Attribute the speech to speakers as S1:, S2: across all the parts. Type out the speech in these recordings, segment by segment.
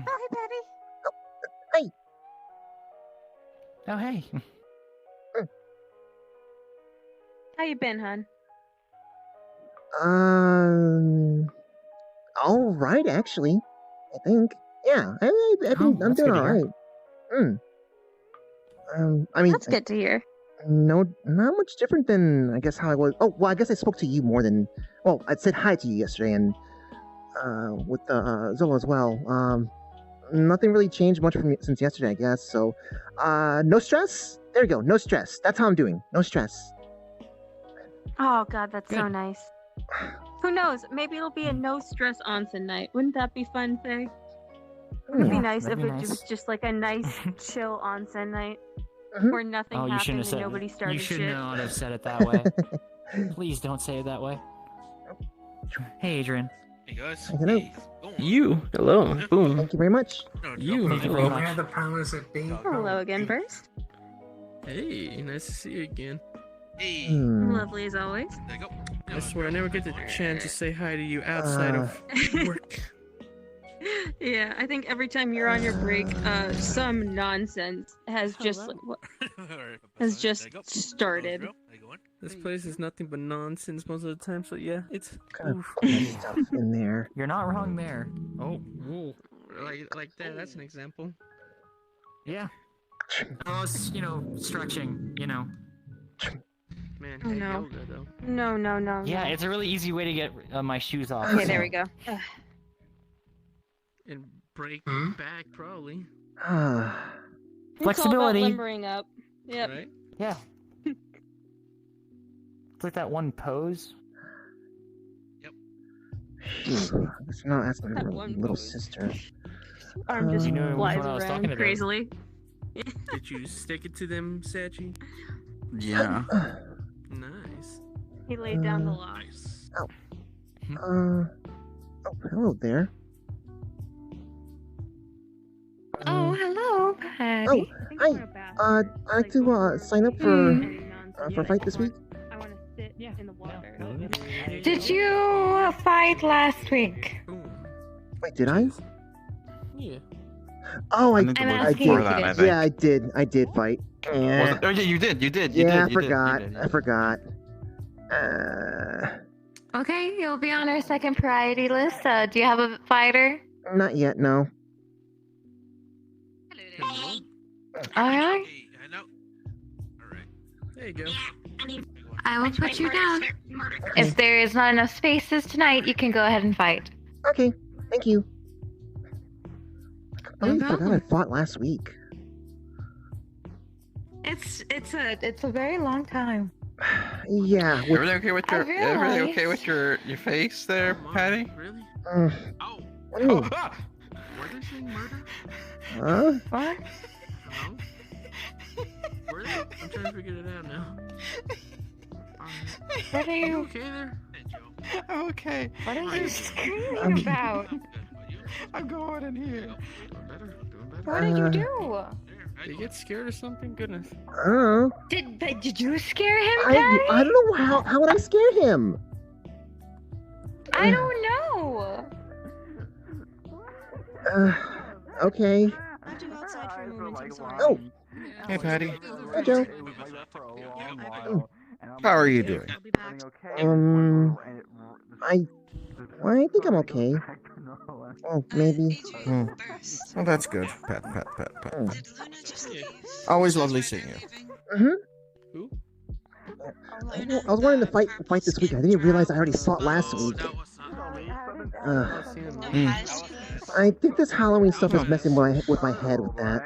S1: hi, Patty.
S2: Hey.
S3: Oh, hey.
S1: How you been, hon?
S2: All right, actually. I think. Yeah, I'm
S3: That's
S2: doing
S3: good to
S2: all
S3: hear.
S2: right. I mean,
S1: That's good to hear.
S2: no, not much different than I guess how I was. Oh, well, I guess I spoke to you more than. Well, I said hi to you yesterday, and with Zola as well. Nothing really changed much from since yesterday, I guess. So, no stress. There you go. No stress. That's how I'm doing. No stress.
S1: Oh, God, that's so
S3: Good.
S1: nice. Who knows? Maybe it'll be a no-stress onsen night. Wouldn't that be fun, Faye? Wouldn't it be
S3: Yeah,
S1: nice if
S3: that'd be
S1: it
S3: nice.
S1: was just like a nice, chill onsen night
S2: Mhm.
S1: where nothing
S3: Oh, you shouldn't
S1: happened
S3: have
S1: and
S3: said
S1: nobody started
S3: You should
S1: shit?
S3: not have said it that way. Please don't say it that way. Hey, Adrian.
S4: Hey guys.
S2: Hello.
S4: Hey, how's it going?
S5: You, hello, boom.
S2: Thank you very much.
S4: No,
S5: You,
S3: Thank you very
S5: hello.
S3: much.
S6: Where the powers that be?
S1: Hello again, Burst.
S5: Hey, nice to see you again.
S4: Hey.
S1: Lovely as always.
S4: There you go.
S5: I swear I never get the chance to say hi to you outside of work.
S1: Yeah, I think every time you're on your break, some nonsense has just has just started.
S5: This place is nothing but nonsense most of the time, so yeah, it's
S2: Kind of
S5: oof.
S2: cool stuff in there.
S3: You're not wrong there.
S5: Oh, whoa. Like that, that's an example.
S3: Yeah. I was, stretching,
S5: Man,
S1: Oh,
S5: hey,
S1: no.
S5: yoga though.
S1: No.
S3: Yeah, it's a really easy way to get my shoes off.
S1: Okay, there we go.
S5: And break
S6: Hmm?
S5: back, probably.
S3: Flexibility.
S1: It's all about limbering up. Yep.
S5: Right?
S3: Yeah. It's like that one pose.
S2: Phew, I guess you're not asking
S1: That
S2: for
S1: one
S2: little
S1: pose.
S2: sister.
S1: Arm just
S3: You know which
S1: flies
S3: one I was talking
S1: around
S3: about.
S1: crazily.
S5: Did you stick it to them, Sachi?
S7: Yeah.
S5: Nice.
S1: He laid down the law.
S4: Nice.
S2: Oh, hello there.
S8: Oh, hello, Patty.
S2: Oh, hi. I'd like to sign up for a fight this week.
S1: I want to sit in the water.
S8: Did you fight last week?
S5: Boom.
S2: Wait, did I?
S5: Yeah.
S2: Oh,
S7: I think it
S8: I'm
S7: was
S8: asking
S7: before
S8: if you
S7: that,
S8: did.
S7: I think.
S2: Yeah, I did fight. Yeah,
S7: Oh, yeah, you did.
S2: I forgot. I forgot.
S8: Okay, you'll be on our second priority list. Do you have a fighter?
S2: Not yet, no.
S5: Hello.
S8: All right,
S4: Hey, I know. Alright.
S5: There you go.
S8: I will put you down. If there is not enough spaces tonight, you can go ahead and fight.
S2: Okay, thank you. I
S8: No
S2: really forgot I
S8: problem.
S2: fought last week.
S8: It's a very long time.
S2: Yeah, with,
S7: Everything okay with
S8: I
S7: your? Everything okay
S8: realized-
S7: with your face there,
S5: Come on,
S7: Patty?
S5: Really?
S4: Oh.
S2: what do you mean?
S5: Were they saying murder?
S2: Huh?
S8: What?
S5: Hello? Were they? I'm trying to figure it out now.
S8: What are
S5: You
S8: you?
S5: okay there?
S4: Hey, Joe.
S7: I'm okay.
S8: What are you screaming
S2: Um,
S8: about?
S4: Good. How you?
S7: I'm going in here.
S5: Doing better. Doing better.
S8: What did you do?
S4: There. How
S5: Did you
S4: you
S5: get scared or something? Goodness.
S2: Oh,
S8: Did you scare him, Patty?
S2: I don't know how would I scare him?
S8: I don't know.
S2: Okay.
S1: I'll do outside for a moment. I'm sorry.
S2: Oh,
S7: Hey, Patty.
S2: hi Joe.
S7: How are you doing?
S1: I'll be back.
S2: I think I'm okay. Oh, maybe.
S7: Hmm. Well, that's good. Pat.
S2: Hmm.
S9: Did Luna just leave?
S7: Always lovely seeing you.
S2: Mhm.
S5: Who?
S2: I was wanting to fight this week. I didn't realize I already fought last week.
S4: That was
S9: No,
S2: Hmm.
S9: has
S2: I think this Halloween stuff is messing with my head with that.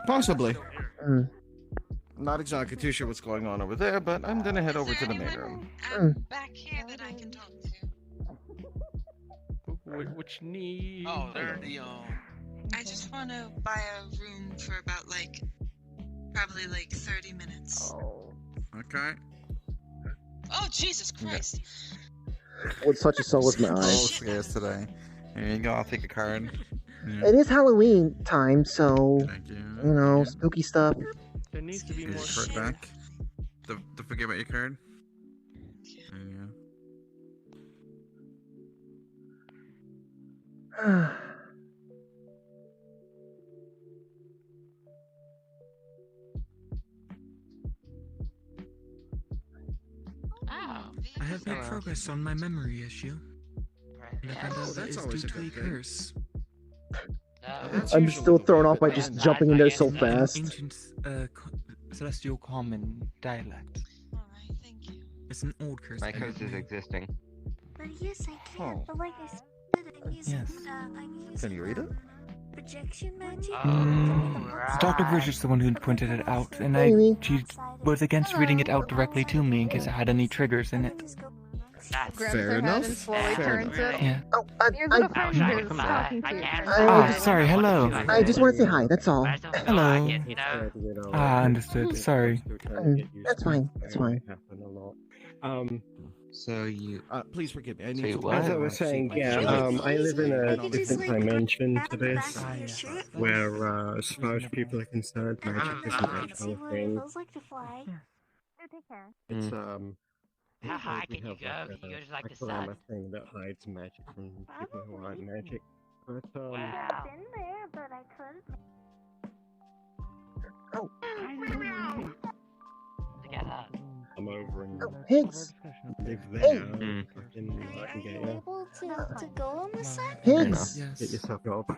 S7: Possibly.
S2: Hmm.
S7: Not exactly too sure what's going on over there, but I'm gonna head over to the main room.
S9: back here that I can talk to.
S5: What you need?
S4: Oh, they're the
S9: I just want to buy a room for about probably 30 minutes.
S7: Okay.
S9: Oh, Jesus Christ.
S2: With such a soul as my
S7: Oh,
S2: eyes.
S7: scares today. Here you go. I'll take a card. Yeah.
S2: It is Halloween time, so
S7: Thank you.
S2: you know, spooky stuff.
S5: There needs to be
S7: Here's
S5: more.
S7: your card back. Don't forget about your card. There you go.
S6: I have made progress on my memory issue. And I found out that
S7: that's
S6: is
S7: always
S6: due
S7: a
S6: to a
S7: good thing.
S6: curse.
S7: That's
S2: I'm
S7: usually
S2: still
S7: the
S2: thrown
S7: way
S2: off by
S7: that
S2: just
S7: ends.
S2: jumping in there so
S6: An
S2: fast.
S6: ancient celestial common dialect.
S9: Alright, thank you.
S6: It's an old curse.
S10: My curse is existing.
S11: But yes, I can.
S7: Oh.
S11: But like I said, I'm using,
S6: Yes.
S11: I'm using
S7: Can you read it?
S11: projection magic.
S3: Dr. Bridge is the one who pointed it out, and
S2: Amy.
S3: she was against reading it out directly to me in case it had any triggers in it.
S7: Fair enough. Fair enough.
S3: Yeah.
S2: Oh,
S3: Sorry, hello.
S2: I just want to say hi, that's all.
S3: Hello. Understood. Sorry.
S2: That's fine, that's fine.
S10: So you.
S7: Please forgive me. I
S10: So
S7: need
S10: you
S7: to.
S10: what?
S12: As I was saying, yeah, I live in a different dimension to this, where as far as people are concerned, magic isn't actually a thing.
S11: Feels like to fly. Take care.
S12: It's
S13: How high
S12: we
S13: can you
S12: have
S13: go? Can you go just like the sun?
S12: a thing that hides magic from people who aren't magic. But
S13: Wow.
S11: I've been there, but I couldn't.
S13: Together.
S12: I'm over and
S2: Higgs!
S12: live
S2: Hey.
S12: there.
S10: Mm.
S12: Fucking I can get you.
S11: Able to go on the sun?
S2: Higgs!
S6: Yes.
S12: Get yourself up.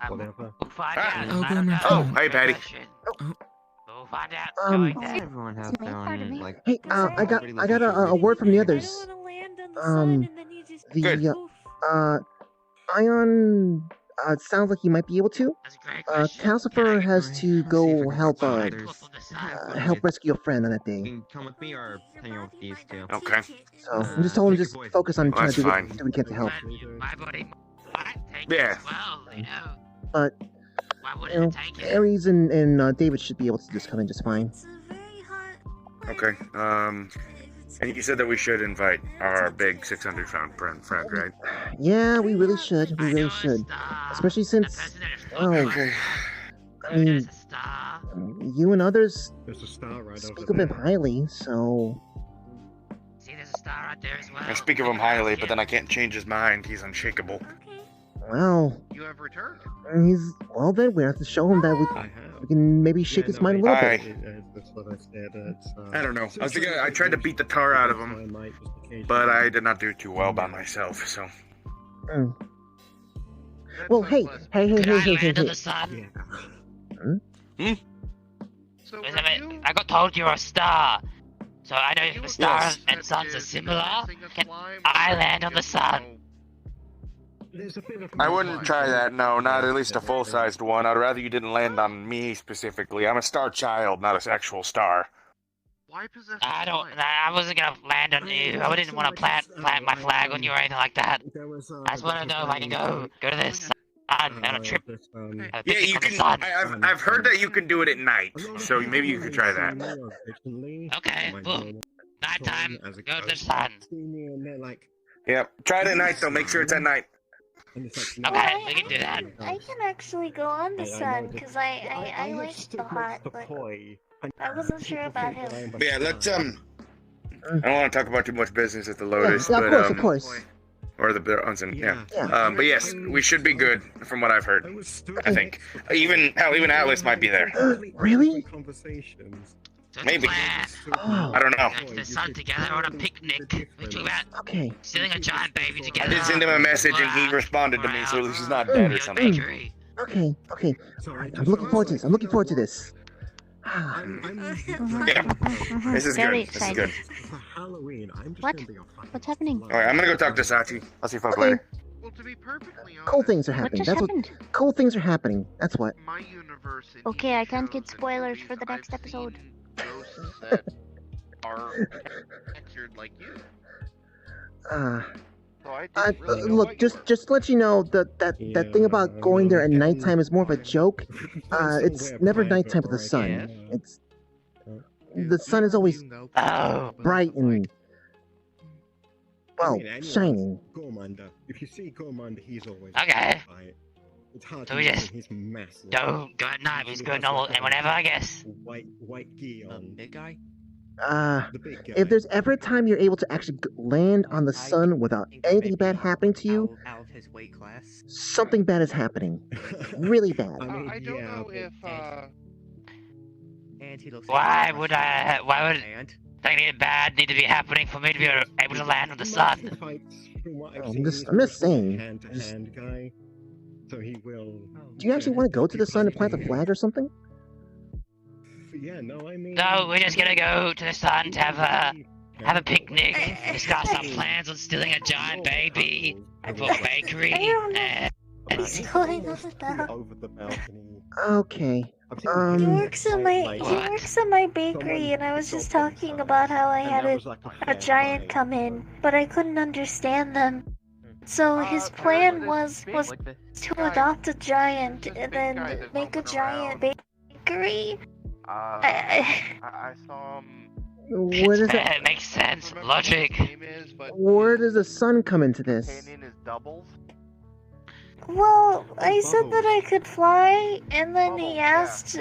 S12: Whatever.
S13: We'll find
S7: Ah.
S13: out.
S6: Oh,
S13: I don't
S6: Glimmer.
S13: know.
S6: Oh,
S7: hey, Patty.
S13: We'll find out.
S2: Um,
S13: Going there.
S10: Everyone has their own, like.
S2: Hey, I got a word from the others.
S7: Good.
S2: Ion, sounds like he might be able to.
S13: That's a great question.
S2: Calcifer has to go help,
S13: Others.
S2: help rescue a friend on that
S10: You
S2: day.
S10: can come with me or hang out with these two.
S7: Okay.
S2: So, I'm just told him to just focus on trying
S7: That's
S2: to do what
S7: fine.
S2: he can to help.
S13: My body might take
S7: Yeah.
S13: it as well, you know.
S2: But,
S13: Why
S2: you
S13: wouldn't
S2: know,
S13: it take it?
S2: Ares and David should be able to just come in just fine.
S7: Okay. And you said that we should invite our big 600 friend, right?
S2: Yeah, we really should. We really should. Especially since, oh, well, I mean,
S13: There's a star.
S2: you and others
S12: There's a star right
S2: speak
S12: over
S2: of him
S12: there.
S2: highly, so...
S13: See, there's a star right there as well.
S7: I speak of him highly, but then I can't change his mind. He's unshakable.
S2: Well,
S4: You have returned.
S2: he's... Well then, we have to show him that
S12: I have.
S2: we can maybe shake his mind a little bit.
S12: That's what I said.
S7: I don't know. I tried to beat the tar out of him, but I did not do too well by myself, so...
S2: Mm. Well, hey.
S13: Could I land on the sun?
S4: So
S13: Wait a
S4: are
S13: minute,
S4: you?
S13: I got told you're a star. So I know
S4: you
S13: the
S4: a
S13: stars
S4: guy
S13: and suns are
S4: is
S13: similar.
S4: dancing a
S13: Can
S4: slime,
S13: I
S4: or
S13: land on the
S4: just,
S13: sun?
S7: I wouldn't try that, no, not at least a full-sized one. I'd rather you didn't land on me specifically. I'm a star child, not a actual star.
S4: Why possess
S13: I don't.
S4: slime?
S13: I wasn't gonna land on you. I didn't want to plant my flag on you or anything like that. I just want to know if I can go to this sun on a trip. Have a
S7: Yeah,
S13: picnic
S7: you
S13: on the
S7: can.
S13: sun.
S7: I've heard that you can do it at night, so maybe you could try that.
S13: Okay, well, nighttime, go to the sun.
S7: Yep. Try it at night, though. Make sure it's at night.
S13: Okay, we can do that.
S11: I can actually go on the sun because I like the hot, but I wasn't sure about him.
S7: But yeah, let's I don't want to talk about too much business at the
S2: Yeah,
S7: Lotus,
S2: yeah,
S7: but
S2: of course.
S7: or the Onsen, yeah.
S2: Yeah.
S7: But yes, we should be good from what I've heard. I think even Atlas might be there.
S2: Really?
S13: So
S7: Maybe.
S13: plan.
S2: Oh,
S7: I don't know.
S13: Go to the sun together on a picnic. We talk about
S2: okay.
S13: stealing a giant baby
S7: I
S13: together.
S7: did send him a message and he responded to me, so at least he's not dead or something.
S13: Bakery.
S2: Okay, okay. Alright, I'm looking forward to this. I'm looking forward to this. Ah,
S7: Yeah, this is
S8: Very
S7: good. This is good.
S12: For Halloween, I'm just
S8: What?
S12: gonna be a
S8: What's happening?
S7: All right, I'm gonna go talk to Sachi. I'll see you folks
S2: Okay.
S7: later.
S4: Well, to be perfectly honest,
S2: cool things are
S8: What
S2: happening.
S8: just
S2: That's
S8: happened?
S2: what. Cool things are happening. That's what.
S4: my universe. in
S8: Okay,
S4: TV
S8: I can't get
S4: shows and
S8: spoilers
S4: movies,
S8: for the next
S4: I've
S8: episode.
S4: seen ghosts that are textured like you. So I didn't really know
S2: Look,
S4: what you were.
S2: just to let you know that thing about going there at nighttime is more of a joke. It's never nighttime with the sun. It's the sun is always
S13: Oh.
S2: bright and well shining.
S12: Gormander. If you see Gormander, he's always
S13: Okay.
S12: quiet. It's hard
S13: So
S12: to
S13: we
S12: imagine
S13: just
S12: he's massive.
S13: Go at night. We just go normal and whenever, I guess.
S12: White gear on.
S5: Big guy?
S2: If there's ever a time you're able to actually land on the sun without anything bad happening to you,
S14: out of his weight class.
S2: something bad is happening. Really bad.
S4: I don't know if
S14: And he looks
S13: Why would something bad need to be happening for me to be able to land on the sun?
S2: I'm just saying.
S12: Hand-to-hand guy, so he will.
S2: Do you actually want to go to the sun and plant a flag or something?
S12: Yeah, no, I mean.
S13: No, we're just gonna go to the sun to have a picnic, discuss our plans on stealing a giant baby for a bakery.
S11: What's going on now?
S12: Over the balcony.
S2: Okay.
S11: He works at my bakery, and I was just talking about how I had a giant come in, but I couldn't understand them. So his plan was to adopt a giant and then make a giant bakery.
S4: I saw him.
S2: What is it?
S13: It makes sense. Logic.
S2: Where does the sun come into this?
S4: Is doubles.
S11: Well, I said that I could fly, and then he asked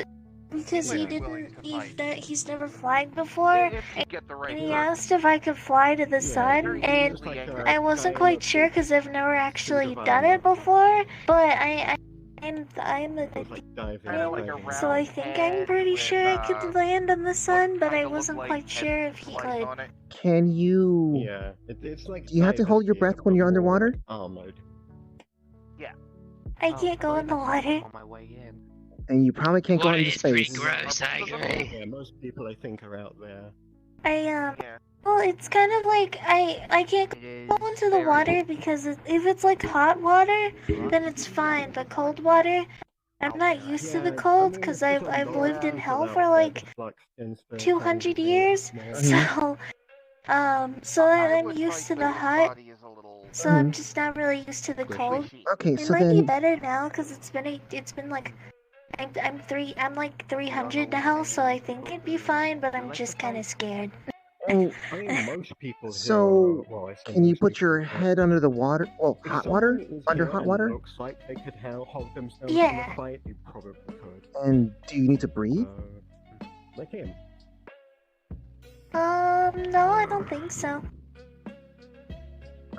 S11: because he's never flying before, and he asked if I could fly to the sun, and I wasn't quite sure because I've never actually done it before, but I'm so I think I'm pretty sure I could land on the sun, but I wasn't quite sure if he could.
S2: Can you?
S12: Yeah, it's like.
S2: Do you have to hold your breath when you're underwater?
S12: Armored.
S4: Yeah.
S11: I can't go in the water.
S4: On my way in.
S2: And you probably can't go into space.
S13: Gross, I agree.
S12: Yeah, most people I think are out there.
S11: Well, it's kind of like I can't go into the water because if it's like hot water, then it's fine. But cold water, I'm not used to the cold because I've lived in hell for like 200 years. So I'm used to the hot. So I'm just not really used to the cold.
S2: Okay,
S11: it
S2: so
S11: might
S2: then
S11: be better now because it's been like I'm like 300 now, so I think it'd be fine. But I'm just kind of scared.
S2: Oh,
S12: I mean, most people.
S2: so
S12: I say
S2: can you
S12: most
S2: put your head under the water? Well,
S12: If
S2: hot water?
S12: someone was
S2: Under
S12: here
S2: hot
S12: and
S2: water?
S12: Looks like they could hold themselves in
S11: Yeah.
S12: a fight. They probably could.
S2: And do you need to breathe?
S12: Like him.
S11: No, I don't think so.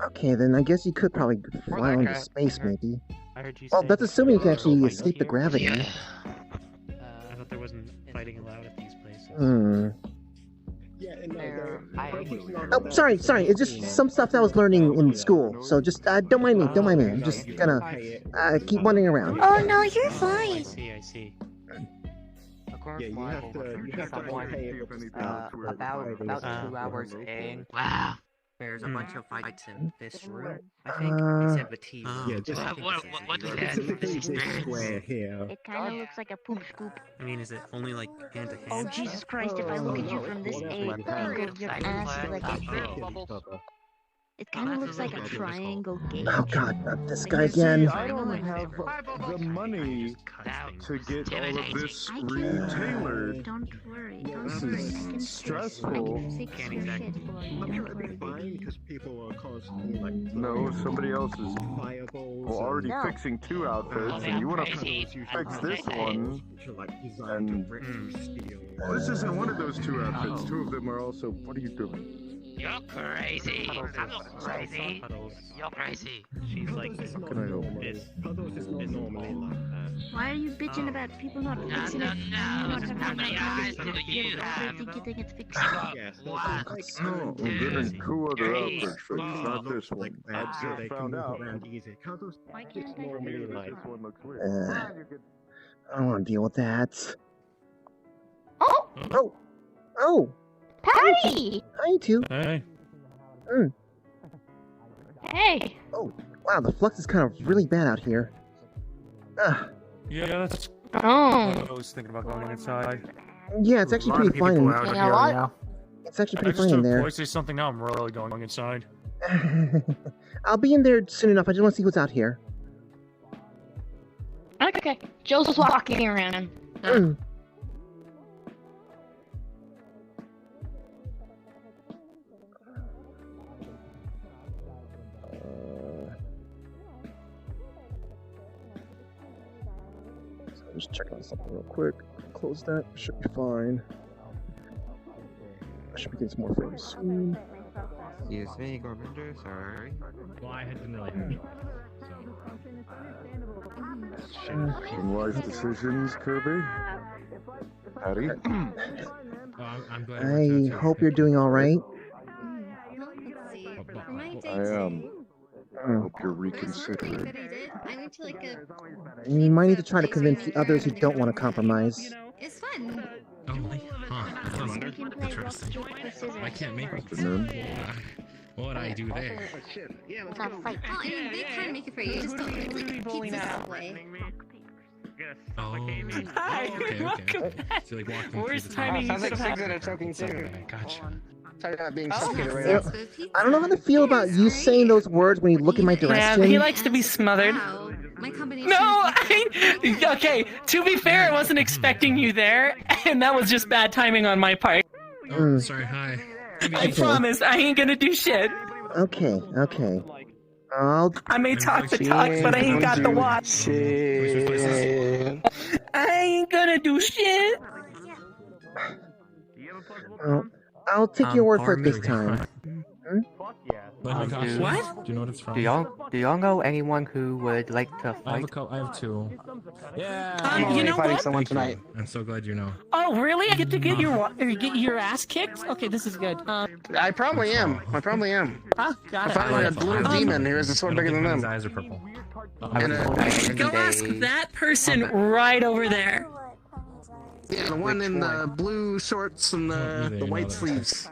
S2: Okay, then I guess you could probably fly into space, maybe. Well, that's assuming you can actually escape the gravity.
S14: I thought there wasn't fighting allowed at these places.
S2: Hmm.
S12: Yeah,
S2: Oh, sorry. It's just some stuff that I was learning in school. So just don't mind me. I'm just gonna keep wandering around.
S11: Oh no, you're fine.
S14: I see.
S12: Yeah, you have to pay
S15: about 2 hours in.
S13: Wow.
S14: There's a bunch of fights in this room, I think. Except the TV.
S12: Yeah, just
S13: what is
S12: this square here.
S16: It kind of looks like a poop scoop.
S14: I mean, is it only like hand to hand?
S16: Oh Jesus Christ! If I look at you from this angle, your ass is like a. It kind of looks like a triangle gauge.
S2: Oh God, not this guy again.
S17: I don't have the money to get all of this retailored.
S16: Don't worry.
S17: This is stressful.
S16: I can fix your shit for you. Don't worry, baby.
S12: Because people are constantly like.
S17: No, somebody else is already
S16: No.
S17: fixing 2 outfits, and you want to fix this one. And this isn't one of those 2 outfits. 2 of them are also. What are you doing?
S13: You're crazy. I'm not crazy. You're crazy.
S14: She's like this.
S12: Puddles is normally like that.
S16: Why are you bitching about people not fixing it?
S13: No. How many eyes do you have?
S16: You think it's fixed?
S17: No, I'm getting 2 other outfits fixed, not this one. I just found out.
S16: Why can't I
S12: normally
S16: fix
S12: like.
S16: this one?
S17: One looks weird.
S2: I don't want to deal with that.
S16: Oh!
S2: Oh!
S16: Patty!
S2: Hi, you two.
S6: Hey.
S16: Hey!
S2: Oh, wow, the flux is kind of really bad out here.
S6: Yeah, that's.
S16: Oh.
S6: I was thinking about going inside.
S2: Yeah, it's actually pretty fine. It's actually pretty fine in there.
S6: If I say something now, I'm really going inside.
S2: I'll be in there soon enough. I just want to see what's out here.
S16: Okay. Joe's just walking around.
S2: Just checking on something real quick. Close that. Should be fine. should be getting some more frames soon.
S10: Excuse me, Gorminder, sorry.
S18: Well, I had been really happy.
S17: Some wise decisions, Kirby. Patty.
S18: I'm glad.
S2: I hope you're doing all right.
S17: I am. I hope you're reconsidering.
S2: You might need to try to convince the others who don't want to compromise.
S6: It's fun.
S18: Oh, huh. Interesting. I can't make it. What would I do there?
S16: Well, I mean, they can make it for you. Just don't like pizza Subway.
S18: Oh.
S3: Hi,
S18: Okay.
S3: welcome back.
S18: So like walking
S3: Worst
S18: through the
S3: timing
S18: tunnel.
S3: you could have had.
S12: choking too.
S18: Gotcha.
S12: Sorry not being
S3: Oh,
S12: suffocated right
S3: yes.
S12: now.
S2: I don't know how to feel about you saying those words when you look in my direction.
S3: Yeah, he likes to be smothered.
S16: My combination.
S3: No, okay. To be fair, I wasn't expecting you there, and that was just bad timing on my part.
S18: Oh, sorry. Hi.
S3: I promise, I ain't gonna do shit.
S2: Okay.
S3: I may talk the talk, but I ain't got the watch.
S12: Shit.
S3: I ain't gonna do shit.
S2: Well, I'll take your word for it this time.
S18: What?
S10: Do
S18: you know what it's from?
S10: Do y'all know anyone who would like to fight?
S18: I have two.
S3: Yeah. You know
S12: fighting
S3: what?
S12: someone tonight.
S18: I'm so glad you know.
S3: Oh, really? I get to get your ass kicked? Okay, this is good.
S12: I probably am.
S3: Got
S12: I fight like a little demon who has a sword bigger than
S18: His
S12: them.
S18: eyes are purple.
S3: Go ask that person right over there.
S12: Yeah, the one in the blue shorts and the white sleeves.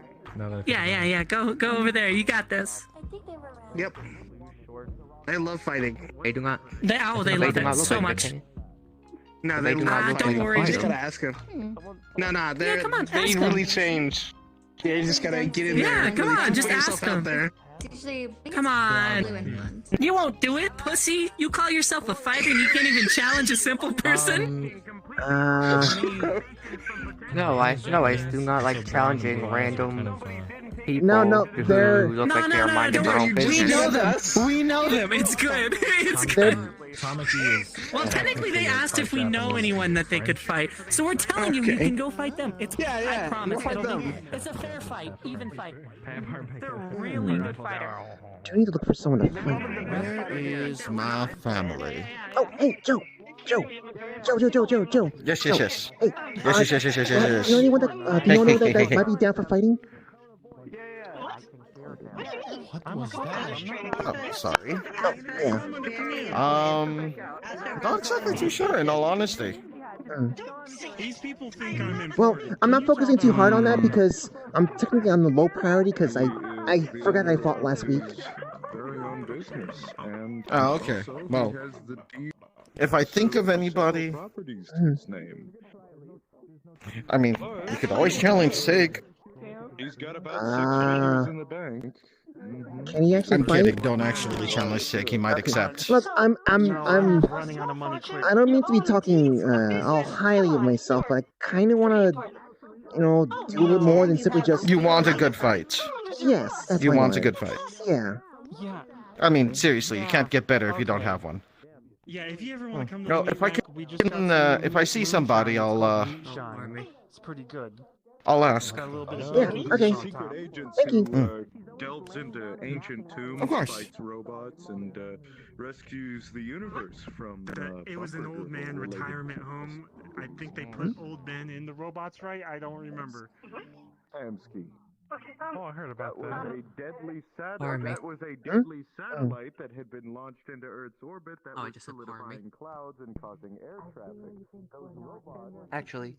S3: Yeah. Go over there. You got this.
S12: Yep. They love fighting.
S10: They do not.
S3: They love it so much.
S12: No, they
S10: do
S12: love
S10: not
S12: fighting.
S3: don't worry,
S12: You just
S3: dude.
S12: gotta ask them. No, they
S3: come on, ask
S12: they
S3: them.
S12: really change. Yeah, you just gotta get in there.
S3: Yeah,
S12: and
S3: come
S12: really
S3: on, just
S12: put yourself
S3: ask them.
S12: out there.
S3: Come on. You won't do it, pussy. You call yourself a fighter and you can't even challenge a simple person?
S10: No, I do not like challenging random people
S2: No,
S10: who
S2: they're...
S10: look like they're minding their own business.
S3: We know them. It's good. It's good. Well, technically, they asked if we know anyone that they could fight, so we're telling you you can go fight them. It's I promise. It's a fair fight, even fight. They're really good fighters.
S2: Do we need to look for someone to fight?
S19: Where is my family?
S2: Oh, hey, Joe. Joe.
S19: Yes.
S2: Hey,
S19: Yes.
S2: you know anyone that might be down for fighting?
S19: What was that? Oh, sorry.
S2: Yeah.
S19: Not exactly too sure, in all honesty.
S6: These people think I'm in.
S2: Well, I'm not focusing too hard on that because I'm technically on the low priority because I forgot I fought last week.
S19: Oh, okay. Well, if I think of anybody, I mean, you could always challenge Sig.
S17: He's got about 6 figures in the bank.
S2: Can he actually
S19: I'm
S2: fight?
S19: kidding. Don't actually challenge Sig. He might accept.
S2: Look, I don't mean to be talking all highly of myself, but I kind of want to, do a little more than simply just.
S19: You want a good fight.
S2: Yes, that's
S19: You
S2: what I
S19: want a good fight.
S2: Yeah.
S19: I mean, seriously, you can't get better if you don't have one.
S6: Yeah, if you ever want to come to
S19: No,
S6: the
S19: if I
S6: meet,
S19: can,
S6: we just got
S19: if I see somebody,
S14: It's pretty good.
S19: I'll ask.
S2: Yeah, okay. Thank you.
S17: Delves into ancient tombs,
S19: Of course.
S17: fights robots, and rescues the universe from.
S6: It was an old man retirement home. I think they put old men in the robots, right? I don't remember.
S17: Amsky.
S6: Oh, I heard about
S17: That
S6: that.
S17: was a deadly
S10: Pardon me.
S17: satellite that had been launched into Earth's orbit that was
S14: just said pardon me.
S17: solidifying clouds and causing air traffic. Those robots.
S10: Actually,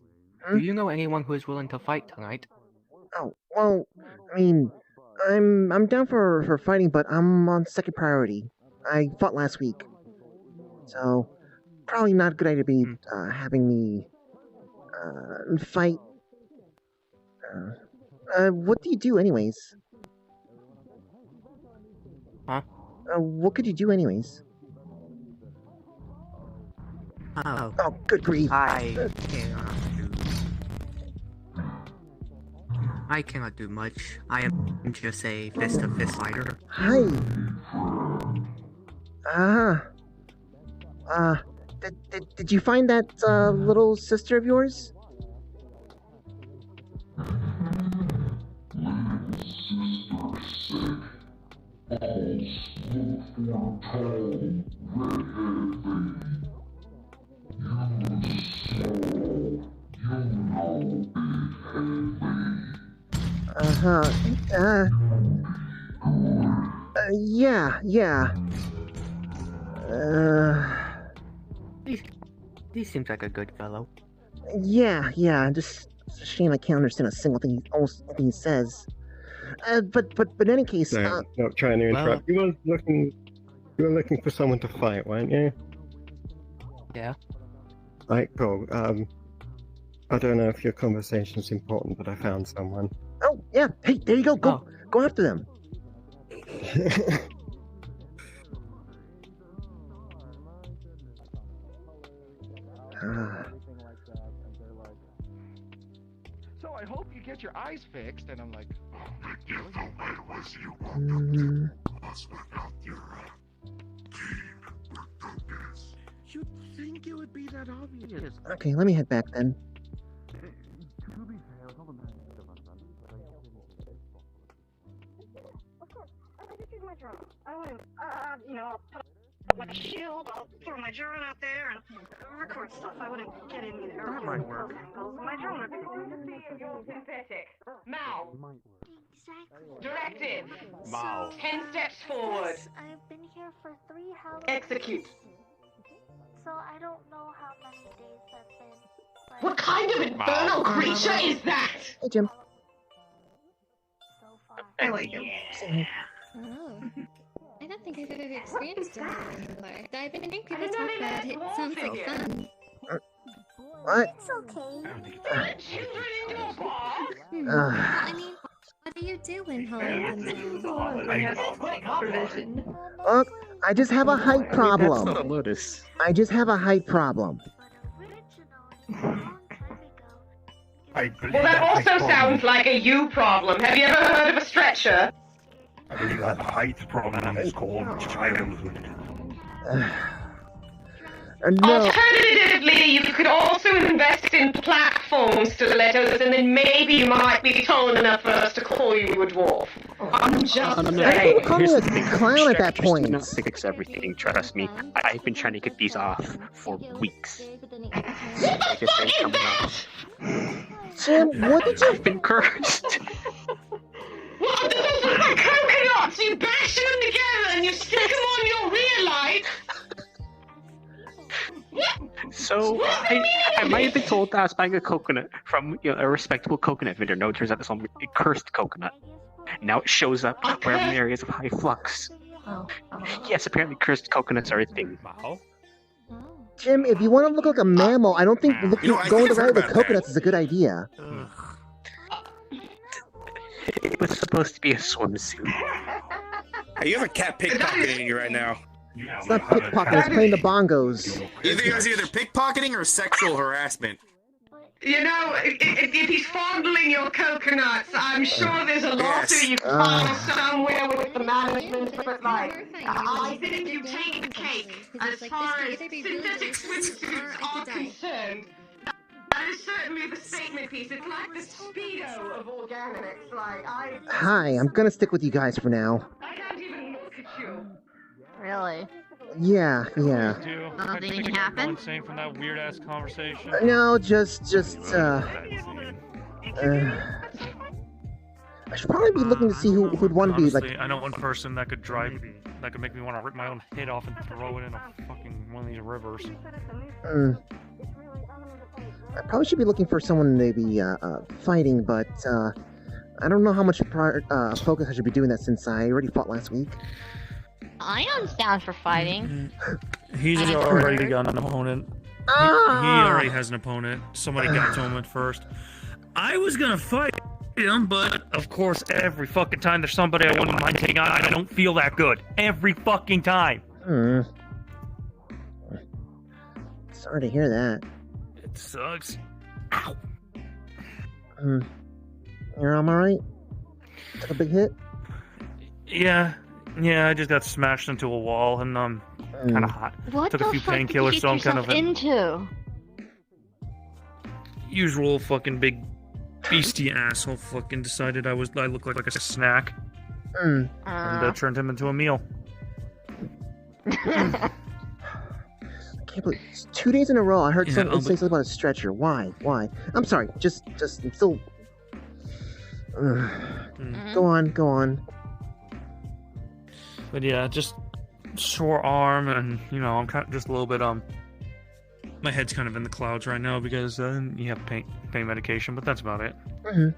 S10: do you know anyone who is willing to fight tonight?
S2: Oh, well, I mean, I'm down for fighting, but I'm on second priority. I fought last week, so probably not a good idea to be having me fight. What do you do, anyways?
S10: Huh?
S2: What could you do, anyways?
S14: Oh,
S2: good grief!
S14: I cannot do much. I am just a fist-to-fist fighter.
S2: Hi. Did you find that little sister of yours? Uh-huh. Yeah, yeah.
S10: He seems like a good fellow.
S2: Yeah, yeah. Just it's a shame I can't understand a single thing, almost anything he says. But in any case,
S12: No, not trying to interrupt. You were looking for someone to fight, weren't you?
S10: Yeah.
S12: Right, cool. I don't know if your conversation's important, but I found someone.
S2: Oh, yeah. Hey, there you go. Go after them.
S4: So I hope you get your eyes fixed, and I'm like,
S5: You think it would be that obvious?
S2: Okay, let me head back then.
S20: I wouldn't, put like a shield, I'll throw my drone out there and record stuff. I wouldn't get in there.
S5: That might work.
S20: My drone would be synthetic. Mal.
S11: Exactly.
S20: Directive.
S7: Mal.
S20: 10 steps forward.
S11: I've been here for 3 Halloweens.
S20: Execute.
S11: So I don't know how many days that's been. Like,
S20: What kind of infernal creature is that?
S2: Hey, Jim.
S20: I like him.
S21: Oh. I don't think I've ever experienced it before. I've been hearing people talk about it. It sounds like fun.
S2: What?
S11: It's okay.
S21: I mean, what do you do when Halloween comes around?
S2: Look, I just have a height problem. I just have a height problem.
S20: Well, that also sounds like a you problem. Have you ever heard of a stretcher?
S22: I believe that height problem is called childhood.
S2: No.
S20: Alternatively, you could also invest in platform stilettos, and then maybe you might be tall enough for us to call you a dwarf. I'm just saying.
S2: Call me a clown at that point.
S23: Not fix everything, trust me. I've been trying to get these off for weeks. I just ain't coming off.
S2: Jim, what did you...
S23: I've been cursed.
S20: What? Those look like coconuts! You bash them together and you stick them on your real life!
S23: So, I might have been told that I was buying a coconut from a respectable coconut vendor. No, it turns out it's only a cursed coconut. Now it shows up where I'm in areas of high flux. Yes, apparently cursed coconuts are a thing.
S2: Jim, if you want to look like a mammal, I don't think going the right way with coconuts is a good idea.
S23: It was supposed to be a swimsuit.
S7: Hey, you have a cat pickpocketing you right now.
S2: It's not pickpocketing, it's playing the bongos.
S7: You think it's either pickpocketing or sexual harassment?
S20: You know, if he's fondling your coconuts, I'm sure there's a lawsuit you can find somewhere with the management, but like, I think you take the cake as far as synthetic swimsuits are concerned. That is certainly the statement piece. It's like the Speedo of organics. Like,
S2: Hi, I'm gonna stick with you guys for now.
S20: I can't even look at you.
S8: Really?
S2: Yeah.
S8: Nothing happened?
S24: Insane from that weird ass conversation.
S2: No, just I should probably be looking to see who'd want to be like.
S24: I know one person that could make me want to rip my own head off and throw it in a fucking one of these rivers.
S2: I probably should be looking for someone maybe fighting, but I don't know how much focus I should be doing that since I already fought last week.
S8: I am down for fighting.
S24: He's already got an opponent. He already has an opponent. Somebody got to him at first. I was gonna fight him, but of course, every fucking time there's somebody I wouldn't mind taking on, I don't feel that good. Every fucking time.
S2: Sorry to hear that.
S24: It sucks.
S2: Ow. Your arm alright? Took a big hit?
S24: Yeah, I just got smashed into a wall and I'm kind of hot.
S8: What
S24: Took
S8: the
S24: a few
S8: fuck did you
S24: painkillers,
S8: get
S24: so I'm kind
S8: yourself
S24: of
S8: into?
S24: Usual fucking big beastie asshole fucking decided I looked like a snack. And turned him into a meal.
S2: I can't believe it's 2 days in a row I heard someone say something about a stretcher. Why? I'm sorry. Just I'm still. Go on.
S24: But yeah, just sore arm, and I'm kind of just a little bit my head's kind of in the clouds right now because you have pain medication, but that's about it.
S16: I'm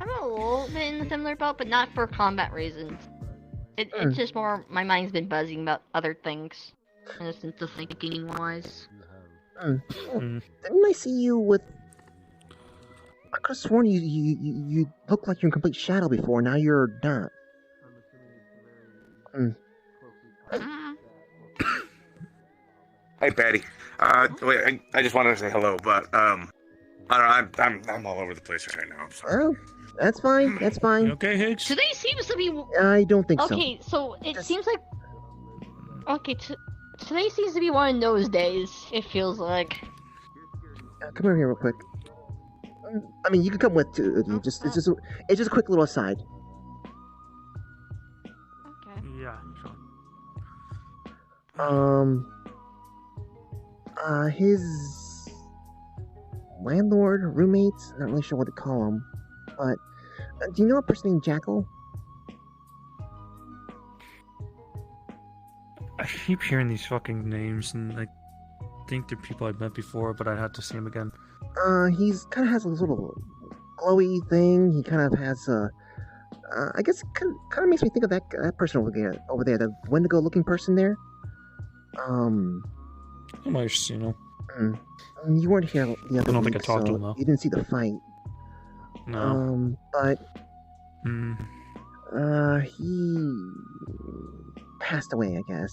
S16: a little bit in the similar boat, but not for combat reasons. It's just more my mind's been buzzing about other things, in a sense of thinking wise.
S2: Didn't I see you with? I could have sworn you looked like you're in complete shadow before. Now you're not.
S7: Hey, Patty. Wait, I just wanted to say hello, but I don't know. I'm all over the place right now. I'm sorry.
S2: Oh, that's fine. That's fine.
S24: Okay, Higgs.
S16: Today seems to be.
S2: I don't think so.
S16: Okay, so it seems like. Okay, today seems to be one of those days. It feels like.
S2: Come over here real quick. I mean, you can come with too. It's just a quick little aside.
S16: Okay.
S24: Yeah, sure.
S2: His landlord, roommate, not really sure what to call him, but do you know a person named Jackal?
S24: I keep hearing these fucking names, and I think they're people I've met before, but I'd have to see them again.
S2: He's kind of has a little glowy thing. He kind of has I guess kind of makes me think of that person over there, the Wendigo-looking person there.
S24: I might have seen him.
S2: You weren't here the other
S24: I don't
S2: week,
S24: think I talked to him, though.
S2: You didn't see the fight.
S24: No.
S2: But he passed away, I guess.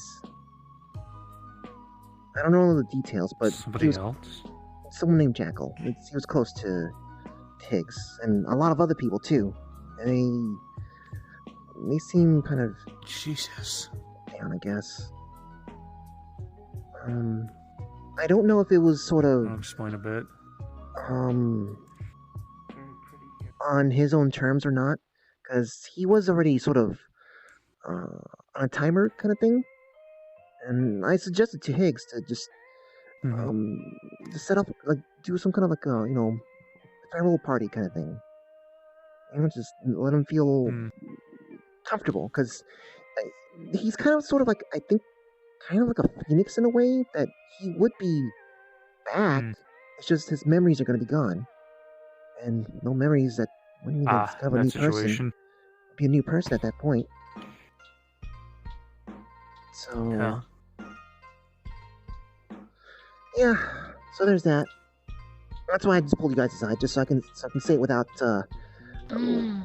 S2: I don't know all the details, but
S24: somebody else?
S2: Someone named Jackal. He was close to Higgs, and a lot of other people too. And they seem kind of
S24: Jesus
S2: down, I guess. I don't know if it was sort of
S24: explain a bit.
S2: On his own terms or not, because he was already sort of on a timer kind of thing, and I suggested to Higgs to just to set up, like, do some kind of like a farewell party kind of thing. Just let him feel comfortable, because he's kind of sort of like, I think, kind of like a phoenix in a way, that he would be back. It's just his memories are going to be gone, and no memories that when you discover a new person, be a new person at that point. So yeah, so there's that. That's why I just pulled you guys aside, just so I can say it without them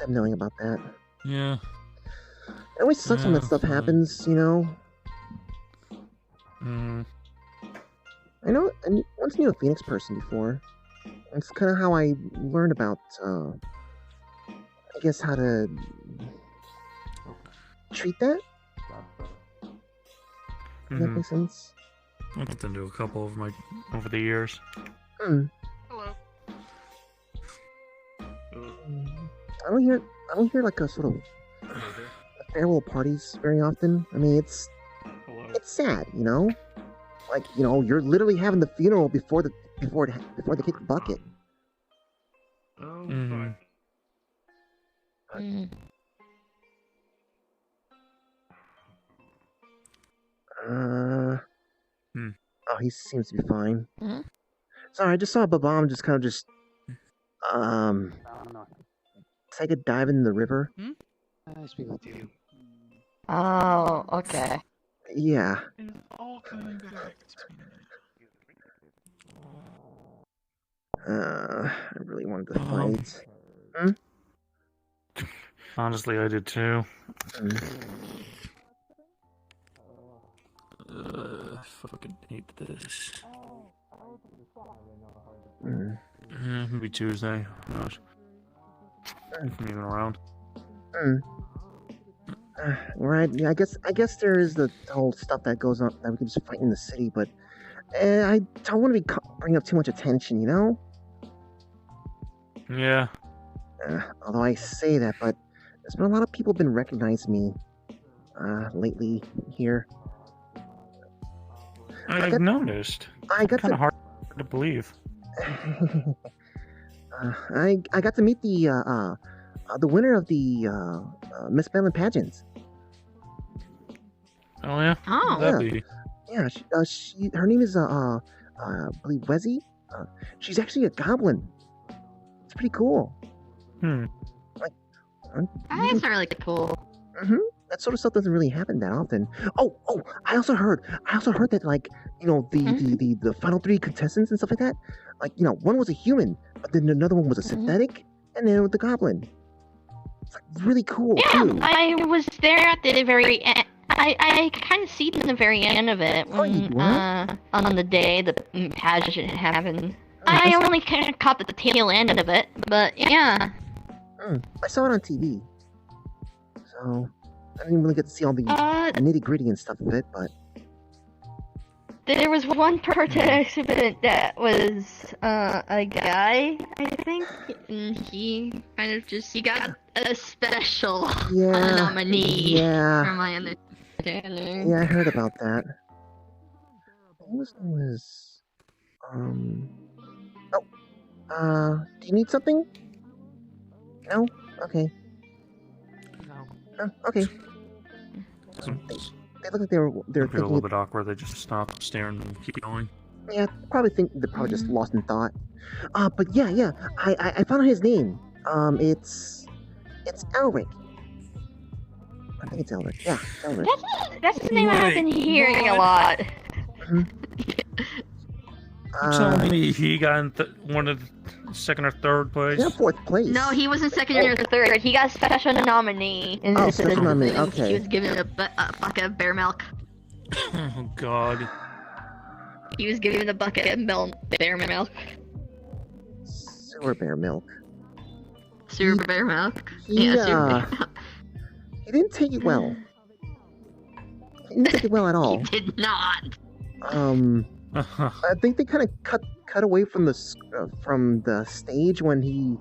S2: knowing about that.
S24: Yeah.
S2: It always sucks when that stuff happens, I know, I once knew a Phoenix person before. It's kind of how I learned about, I guess, how to treat that. Does that make sense?
S24: I've looked into a couple over the years.
S4: Hello.
S2: I don't hear like a sort of farewell parties very often. I mean, it's sad, Like, you're literally having the funeral before they kick the bucket. Oh, he seems to be fine. Sorry, I just saw Babam just kind of take a dive in the river.
S14: I speak with you.
S16: Oh, okay.
S2: Yeah. I really wanted to fight.
S24: Honestly, I did too. I fucking hate this. Maybe Tuesday. Who knows? If I'm even around.
S2: Right. Yeah. I guess there is the whole stuff that goes on that we can just fight in the city, but I don't want to bring up too much attention,
S24: Yeah.
S2: Although I say that, but there's been a lot of people been recognizing me lately here.
S24: I've noticed.
S2: I got
S24: kind
S2: to
S24: of hard to believe.
S2: I got to meet the winner of the Miss Bellin pageants.
S24: Oh yeah.
S16: Oh.
S24: That'd be...
S2: Yeah. Her name is I believe Wezzy. She's actually a goblin. It's pretty cool. Like,
S16: That's really cool.
S2: that sort of stuff doesn't really happen that often. Oh, I also heard that, like, you know, the final 3 contestants and stuff like that, like, you know, one was a human, but then another one was a synthetic, and then with the goblin. It's like really cool too.
S16: I was there at the very end. I kind of see it in the very end of it when, on the day the pageant happened. I only kind of caught the tail end of it, but yeah.
S2: I saw it on TV, so I didn't really get to see all the nitty gritty and stuff of it, but
S16: there was one participant that was a guy, I think, and he kind of just got a special nominee, from my understanding.
S2: Yeah, I heard about that. What was do you need something? No? Okay. Okay. They look like they're
S24: It'd be a
S2: thinking.
S24: little bit awkward. They just stop staring and keep going.
S2: Yeah, probably think they're probably just lost in thought. But yeah. I found out his name. It's Elric. I think it's Elric. Yeah, Elric.
S16: That's the name I've been hearing a lot.
S24: Telling me he got in one of the second or third place.
S2: Yeah, 4th place.
S16: No, he was in second or third. He got a special nominee. And
S2: special nominee. Okay.
S16: He was given a bucket of bear milk.
S24: Oh God.
S16: He was given a bucket of bear milk.
S2: Sewer bear milk.
S16: Sewer bear milk.
S2: He,
S16: sewer bear milk.
S2: He didn't take it well. He didn't take it well at all.
S16: He did not.
S2: I think they kind of cut away from the stage when he,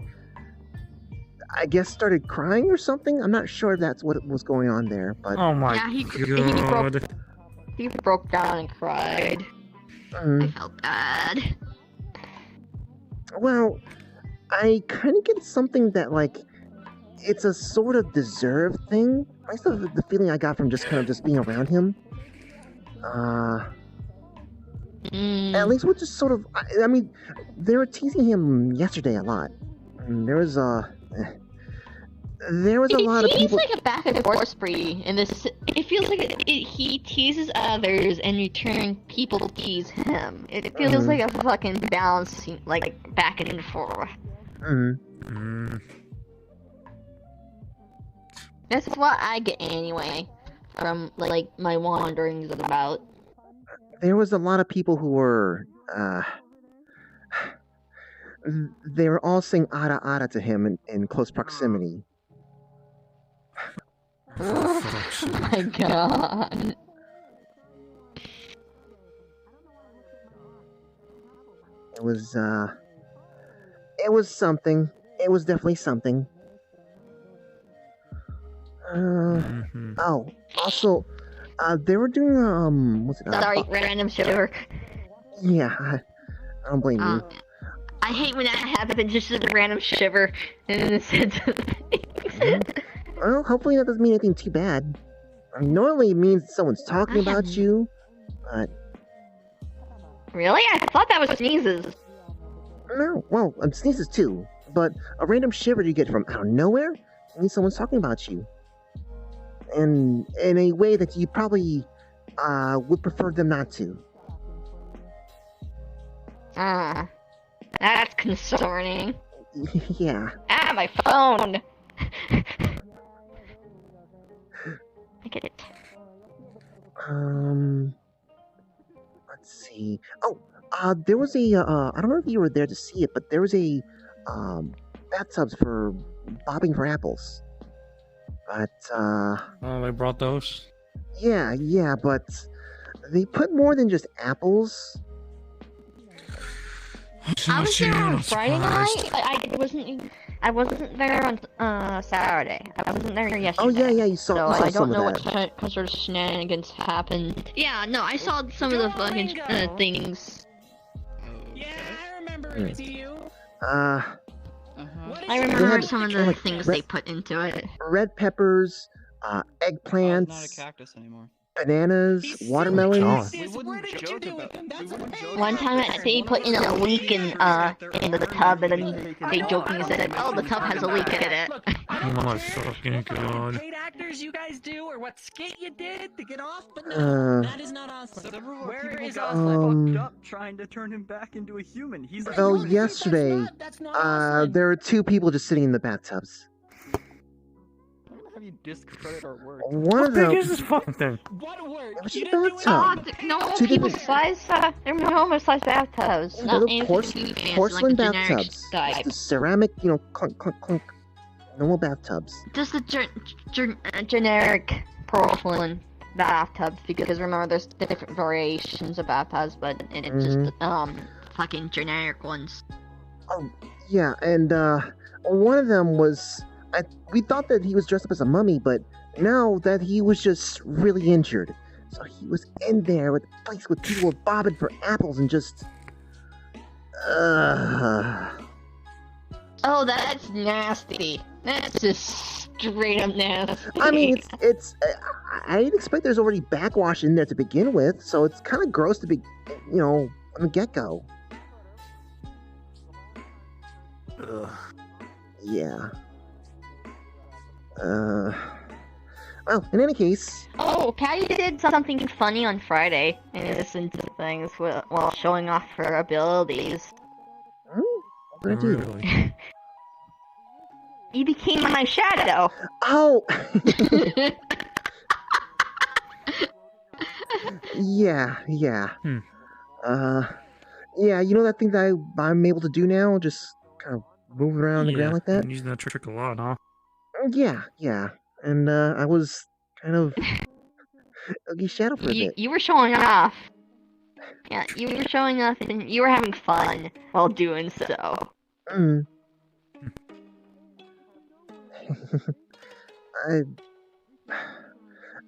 S2: I guess, started crying or something. I'm not sure if that's what was going on there, but
S24: oh my
S16: God, he broke down and cried. I felt bad.
S2: Well, I kind of get something that, like, it's a sort of deserved thing. I still have the feeling I got from just being around him. At least we're just sort of. I mean, they were teasing him yesterday a lot. There was a lot of people.
S16: It feels like a back and forth spree in this. It feels like he teases others, and in return, people tease him. It feels like a fucking balancing, like back and forth. That's what I get anyway from like my wanderings about.
S2: There was a lot of people who were, they were all saying "ada ada" to him in close proximity.
S16: Oh my God.
S2: It was something. It was definitely something. Oh, also, they were doing, what's it?
S16: Sorry, random shiver.
S2: Yeah, I don't blame you.
S16: I hate when that happens, just a random shiver in the sense of things.
S2: Well, hopefully that doesn't mean anything too bad. I mean, normally it means someone's talking about you, but...
S16: Really? I thought that was sneezes.
S2: No, well, sneezes too, but a random shiver you get from out of nowhere means someone's talking about you. And in a way that you probably would prefer them not to.
S16: That's concerning.
S2: Yeah.
S16: Ah, my phone! I get it.
S2: Let's see. Oh, there was a, I don't know if you were there to see it, but there was a, bathtubs for bobbing for apples. But,
S24: oh, they brought those?
S2: Yeah, but they put more than just apples.
S16: I was there on Friday night. I wasn't there on Saturday. I wasn't there yesterday.
S2: Oh yeah, you saw.
S16: So
S2: You saw
S16: I don't
S2: some
S16: know
S2: of that.
S16: what sort of shenanigans happened. Yeah, no, I saw some of the fucking things.
S3: Yeah, I remember it to you.
S16: I remember some of the things they put into it.
S2: Red peppers, eggplants.
S1: Not a cactus anymore.
S2: Bananas, watermelons.
S16: One time they put in a leak in the tub, and then they jokingly said, "Oh, the tub has a leak in it."
S24: Oh my fucking god.
S3: Paid actors you guys do, or what skit you did to get off, but no, that is not us. Where is us?
S1: Fucked up trying to turn him back into a human. He's like,
S2: Well, yesterday, there were 2 people just sitting in the bathtubs.
S1: Have you discredit our work?
S2: One of them.
S24: How big is this fucking thing?
S2: It was a bathtub.
S16: No,
S2: 2
S16: people
S2: different.
S16: size. They're normal-sized bathtubs.
S2: They're
S16: Not
S2: the
S16: anything
S2: porcelain
S16: like a generic
S2: bathtubs.
S16: type.
S2: Just the ceramic, clunk, clunk, clunk. Normal bathtubs.
S16: Just the generic porcelain bathtubs, because remember there's different variations of bathtubs, but it's just fucking generic ones.
S2: Oh, yeah, and one of them was. We thought that he was dressed up as a mummy, but now that he was just really injured. So he was in there with a place with people bobbing for apples and just.
S16: Oh, that's nasty. That's just straight up nasty.
S2: I mean, it's. I didn't expect there's already backwash in there to begin with, so it's kind of gross to be, on the get-go. Yeah. Well, in any case.
S16: Oh, Patty did something funny on Friday in addition to things while showing off her abilities.
S2: What did I do?
S16: You became my shadow.
S2: Oh! Yeah. Yeah, that thing that I'm able to do now? Just kind of move around the ground like that?
S24: I'm using that trick a lot, huh?
S2: Yeah. And I was kind of Ugly Shadow for a bit.
S16: You were showing off. Yeah, you were showing off and you were having fun while doing so.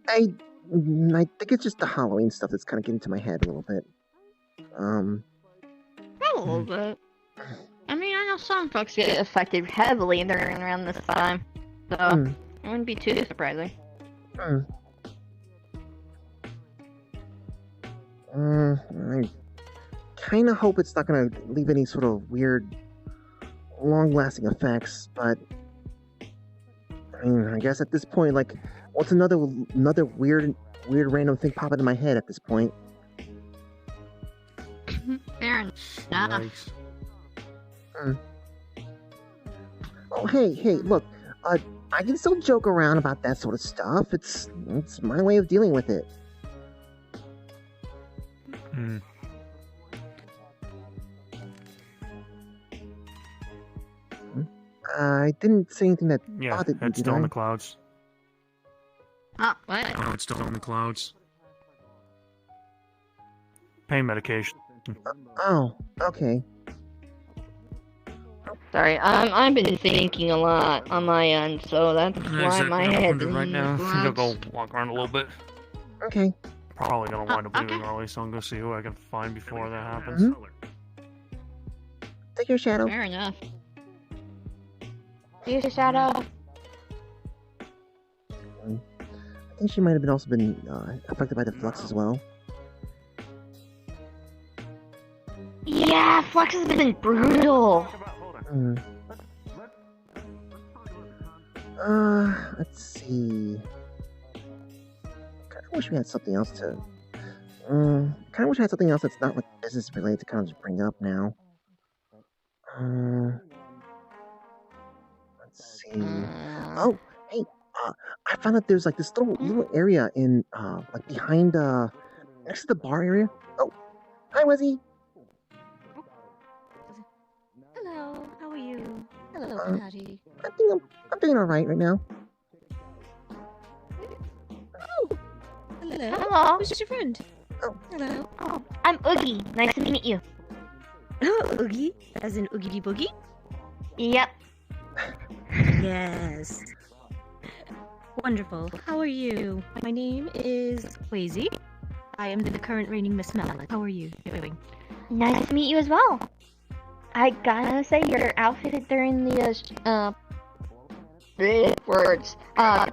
S2: I think it's just the Halloween stuff that's kind of getting to my head a little bit.
S16: A little bit. I mean, I know some folks get affected heavily during around this time, so it wouldn't be too surprising.
S2: I kind of hope it's not going to leave any sort of weird, long-lasting effects, but I mean, I guess at this point, like, what's another weird random thing popping in my head at this point?
S16: Fair enough.
S2: Oh, hey, look, I can still joke around about that sort of stuff. It's my way of dealing with it. I didn't say anything that bothered you,
S24: it's
S2: did
S24: still
S2: I?
S24: in the clouds.
S16: What?
S24: Oh, it's still in the clouds. Pain medication.
S2: Oh, okay.
S16: Sorry, I've been thinking a lot on my end, so that's why my head's
S24: right now. I'm gonna go walk around a little bit.
S2: Okay.
S24: Probably gonna wind up leaving early, so I'm gonna see who I can find before that happens.
S2: Take your shadow.
S16: Fair enough. Use your shadow.
S2: I think she might have also been affected by the flux as well.
S16: Yeah, Flux has been brutal.
S2: Let's see. Kinda wish we had something else to. Kinda wish I had something else that's not like business related to kind of just bring up now. Let's see. Oh, hey, I found out there's like this little area in like behind next to the bar area. Oh, hi, Wezzy.
S21: Hello, how are you? Hello, Patty.
S2: I think I'm doing all right now.
S21: Oh, hello.
S16: Hello.
S21: Who's your friend?
S2: Oh.
S21: Hello.
S16: Oh, I'm Oogie. Nice to meet you.
S9: Oogie, as in Oogie Boogie?
S8: Yep.
S9: Yes. Wonderful. How are you? My name is Quasi. I am the current reigning Miss Melon. How are you doing?
S8: Nice to meet you as well. I gotta say, your outfit during the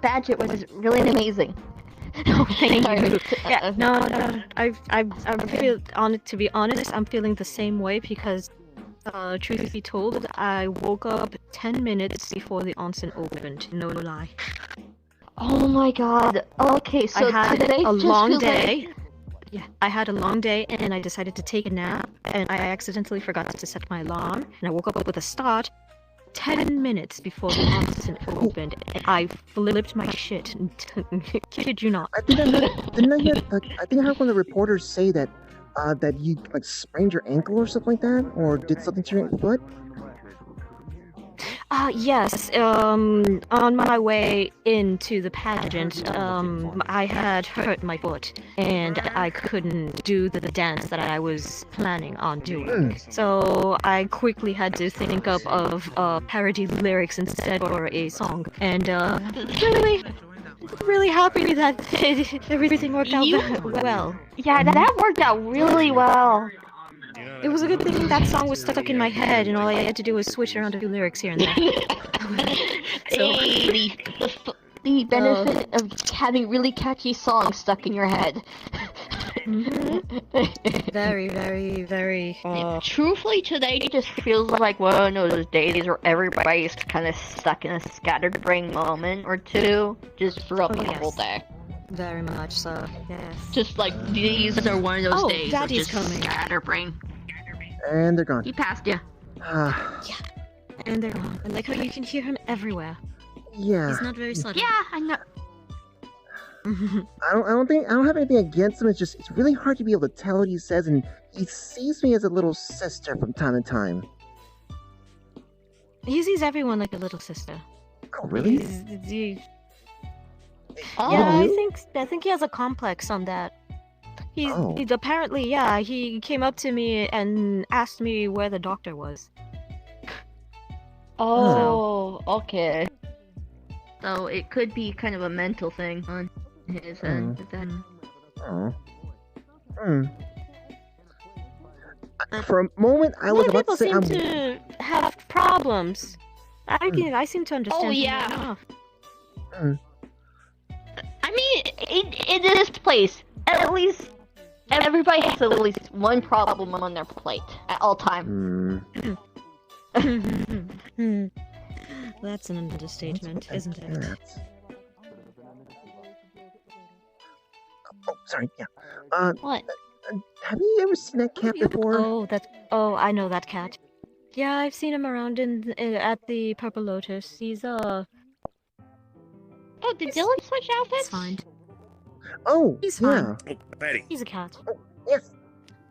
S8: pageant was really amazing.
S9: Thank you. Yeah, no. To be honest, I'm feeling the same way because, truth be told, I woke up 10 minutes before the onsen opened. No lie.
S8: Oh my god. Okay, so
S9: I had
S8: today
S9: a
S8: just
S9: long
S8: feels
S9: day.
S8: Like...
S9: Yeah, I had a long day and I decided to take a nap and I accidentally forgot to set my alarm and I woke up with a start 10 minutes before the onsen opened and I flipped my shit. Kid you not.
S2: I think I heard one of the reporters say that that you like sprained your ankle or something like that, or did something to your foot.
S9: Yes, on my way into the pageant, I had hurt my foot, and I couldn't do the dance that I was planning on doing. So I quickly had to think up of parody lyrics instead for a song, and really happy that everything worked out well.
S8: Yeah, that worked out really well.
S9: It was a good thing that song was stuck in my head, and all I had to do was switch around a few lyrics here and there.
S8: The benefit of having really catchy songs stuck in your head.
S9: Very, very, very.
S8: Truthfully, today just feels like one of those days where everybody's kind of stuck in a scattered brain moment or two, just throughout the whole day.
S9: Very much so, yes.
S8: Just like these are one of those days of
S9: Daddy's
S8: just
S9: coming.
S8: scatterbrain.
S2: And they're gone.
S8: He passed you.
S9: Yeah, and they're gone. And like how you can hear him everywhere.
S2: Yeah.
S9: He's not very subtle.
S8: Yeah, I know.
S2: I don't have anything against him. It's really hard to be able to tell what he says, and he sees me as a little sister from time to time.
S9: He sees everyone like a little sister.
S2: Oh, really?
S9: Yeah, I think he has a complex on that. He's apparently, yeah, he came up to me and asked me where the doctor was.
S8: Oh, okay. So it could be kind of a mental thing on his end.
S2: For a moment, I was about to say
S9: people seem to have problems. I seem to understand.
S8: Oh yeah.
S2: Mm.
S8: I mean, in this place, at least everybody has at least one problem on their plate at all time.
S9: That's an understatement, isn't it?
S2: Oh, sorry. Yeah.
S8: What?
S2: Have you ever seen that cat before?
S9: Oh, I know that cat. Yeah, I've seen him around at the Purple Lotus. He's
S8: Oh, did Dylan switch outfits?
S9: He's fine.
S2: Oh,
S9: he's fine.
S7: Hey, Betty.
S9: He's a cat.
S2: Oh, yes.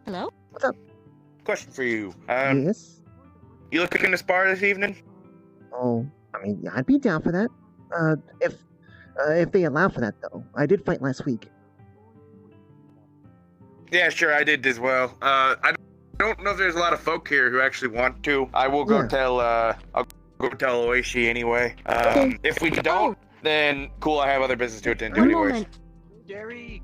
S9: Hello?
S2: What's up?
S7: Question for you.
S2: Yes?
S7: You looking to spar this evening?
S2: Oh, I mean, yeah, I'd be down for that. If they allow for that, though. I did fight last week.
S7: Yeah, sure, I did as well. I don't know if there's a lot of folk here who actually want to. I will go tell, I'll go tell Oishi anyway. If we don't, then cool, I have other business to attend to anyways.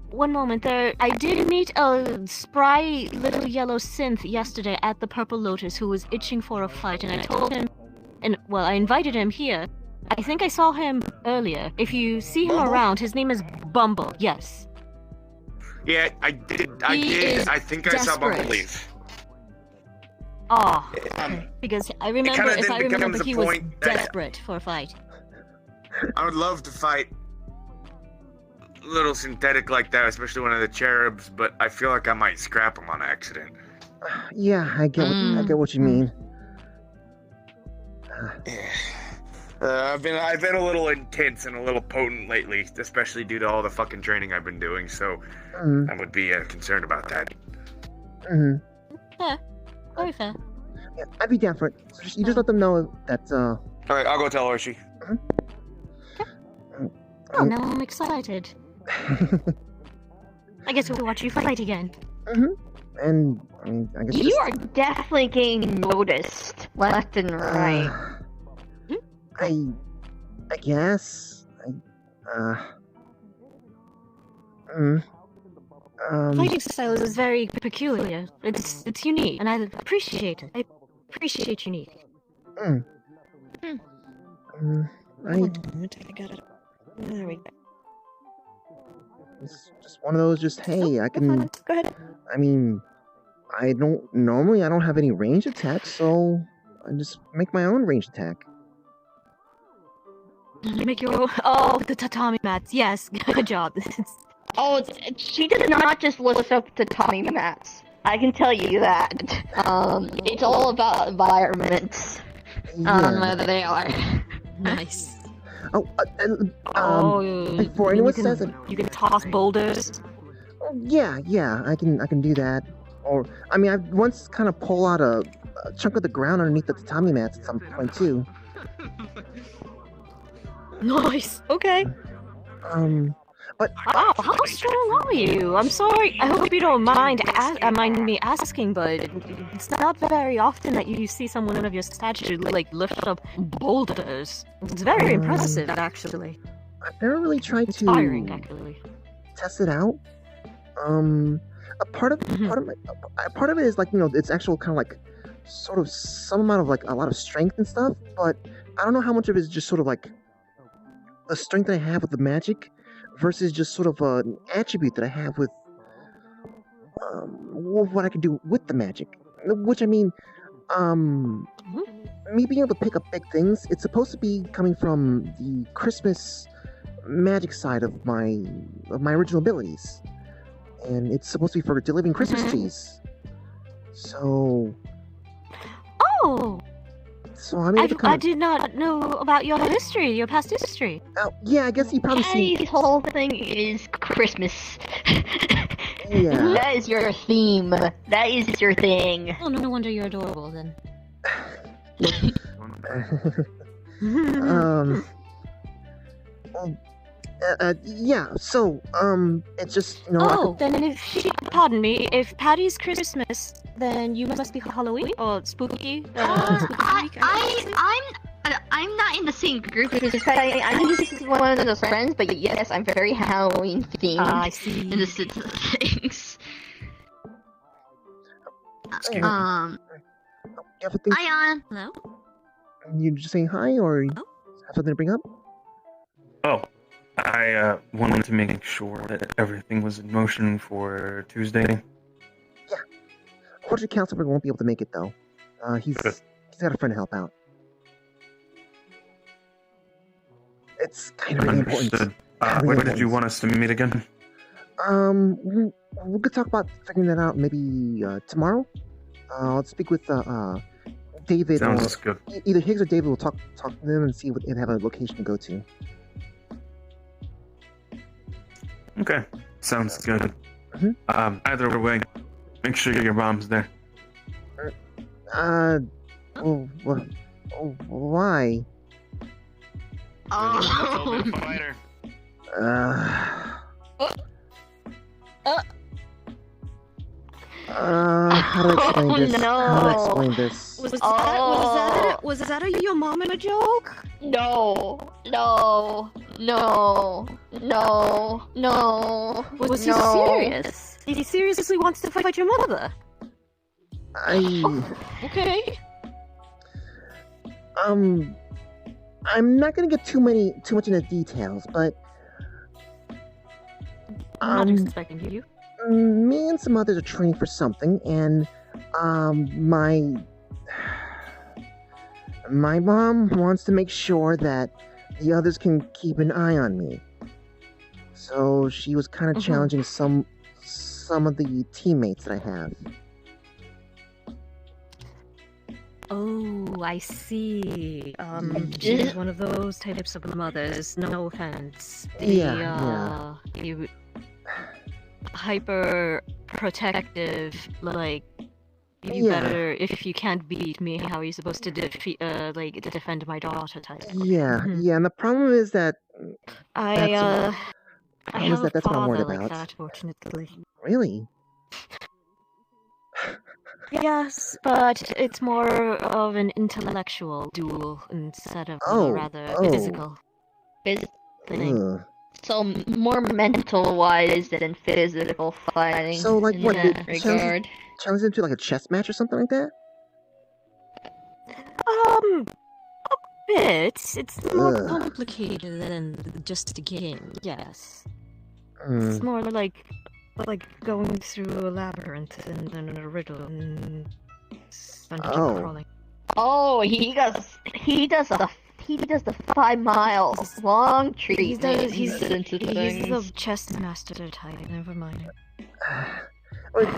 S9: One moment there. I did meet a spry little yellow synth yesterday at the Purple Lotus who was itching for a fight, and I told him, I invited him here. I think I saw him earlier. If you see him around, his name is Bumble, yes.
S7: Yeah, I did. I think I saw Bumble leave.
S9: Oh, because I remember he was desperate for a fight.
S7: I would love to fight a little synthetic like that, especially one of the cherubs, but I feel like I might scrap him on accident.
S2: Yeah, I get what you mean.
S7: I've been a little intense and a little potent lately, especially due to all the fucking training I've been doing, so I would be concerned about that.
S9: Yeah, very fair.
S2: Yeah, I'd be down for it. You just let them know that,
S7: Alright, I'll go tell Oishi.
S9: Oh, now I'm excited. I guess we'll watch you fight again.
S2: And I mean, I guess
S8: you are definitely getting noticed left and right.
S2: I guess.
S9: Fighting style is very peculiar. It's unique, and I appreciate it. I appreciate unique.
S2: I
S9: got it. There we go.
S2: It's just one of those. Just hey, I can.
S9: Go ahead.
S2: I mean, I don't have any range attacks, so I just make my own range attack.
S9: Make your own. Oh, the tatami mats. Yes, good job.
S8: Oh, she did not just list up tatami mats. I can tell you that. It's all about environments. Whether they are.
S9: Nice.
S2: Before anyone says it,
S9: you can toss boulders.
S2: Yeah, I can do that. Or I mean, I've once kind of pull out a chunk of the ground underneath the tatami mats at some point too.
S9: Nice. Okay.
S2: But
S9: wow, how strong are you? I'm sorry. I hope you don't mind me asking, but it's not very often that you see someone of your stature like lift up boulders. It's very impressive, actually.
S2: I've never really tried
S9: Inspiring,
S2: to
S9: actually.
S2: test it out. A part of it is like it's actual kind of like sort of some amount of like a lot of strength and stuff, but I don't know how much of it is just sort of like the strength that I have with the magic versus just sort of an attribute that I have with what I can do with the magic. Which I mean, me being able to pick up big things, it's supposed to be coming from the Christmas magic side of my original abilities, and it's supposed to be for delivering Christmas trees. So.
S9: Oh.
S2: So I mean,
S9: I did not know about your past history.
S2: Oh, yeah, I guess you probably see.
S8: Patty's whole thing is Christmas.
S2: Yeah.
S8: That is your theme. That is your thing.
S9: Oh, no wonder you're adorable then.
S2: Yeah, so, it's just,
S9: then pardon me, if Patty's Christmas, then you must be Halloween or spooky.
S8: I'm not in the same group because I'm just one of those friends, but yes, I'm very Halloween themed.
S9: I see.
S8: In the sense of things. Hi, on.
S9: Hello?
S2: You just saying hi, or have something to bring up?
S23: Oh, I wanted to make sure that everything was in motion for Tuesday.
S2: Yeah. Unfortunately, Councilman won't be able to make it, though. He's got a friend to help out. It's kind of really important.
S23: When did you want us to meet again?
S2: We could talk about figuring that out maybe tomorrow. I'll speak with David.
S23: Sounds good.
S2: Either Higgs or David will talk to them and see if they have a location to go to.
S23: Okay, sounds good. Either way, make sure your mom's there.
S2: Why?
S4: Oh. Fighter.
S2: How do I explain this?
S8: No.
S2: How do I explain this?
S9: Was that a your mom in a joke?
S8: No.
S9: Was he serious? He seriously wants to fight your mother? Okay.
S2: I'm not gonna get too much into details, but
S9: I'm not expecting you.
S2: Me and some others are training for something, and my mom wants to make sure that the others can keep an eye on me. So she was kind of challenging some of the teammates that I have.
S9: Oh, I see. She's one of those types of mothers. No offense. You hyper protective, like you better if you can't beat me, how are you supposed to defend my daughter type?
S2: Yeah, and the problem is that
S9: I have
S2: that's what I'm worried
S9: like
S2: about.
S9: that, fortunately.
S2: Really?
S9: Yes, but it's more of an intellectual duel instead of a rather physical thing.
S8: So more mental-wise than physical fighting.
S2: So, like,
S8: in
S2: what?
S8: that regard.
S2: Challenge into like a chess match or something like that?
S9: A bit. It's more complicated than just a game. Yes. It's more like going through a labyrinth and a riddle and dungeon crawling.
S8: Oh, he does the 5 miles long treatment.
S9: He's
S8: into things.
S9: the chess master type. Never mind.
S2: Wait,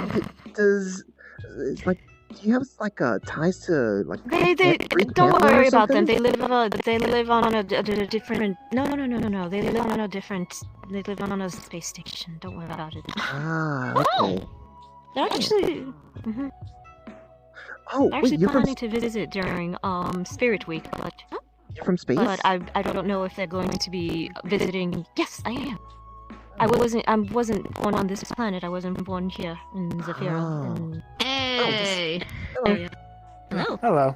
S2: do you have like ties to like?
S9: They don't worry about them. They live on a different. No. They live on a different. They live on a space station. Don't worry about it.
S2: Okay.
S9: They're actually.
S2: Oh,
S9: they're
S2: wait,
S9: actually
S2: you're
S9: planning to visit during Spirit Week, but.
S2: You're from space?
S9: But I don't know if they're going to be visiting. Yes, I am. I wasn't born on this planet. I wasn't born here in Zafira.
S8: Hey.
S9: Hello.
S23: Hello.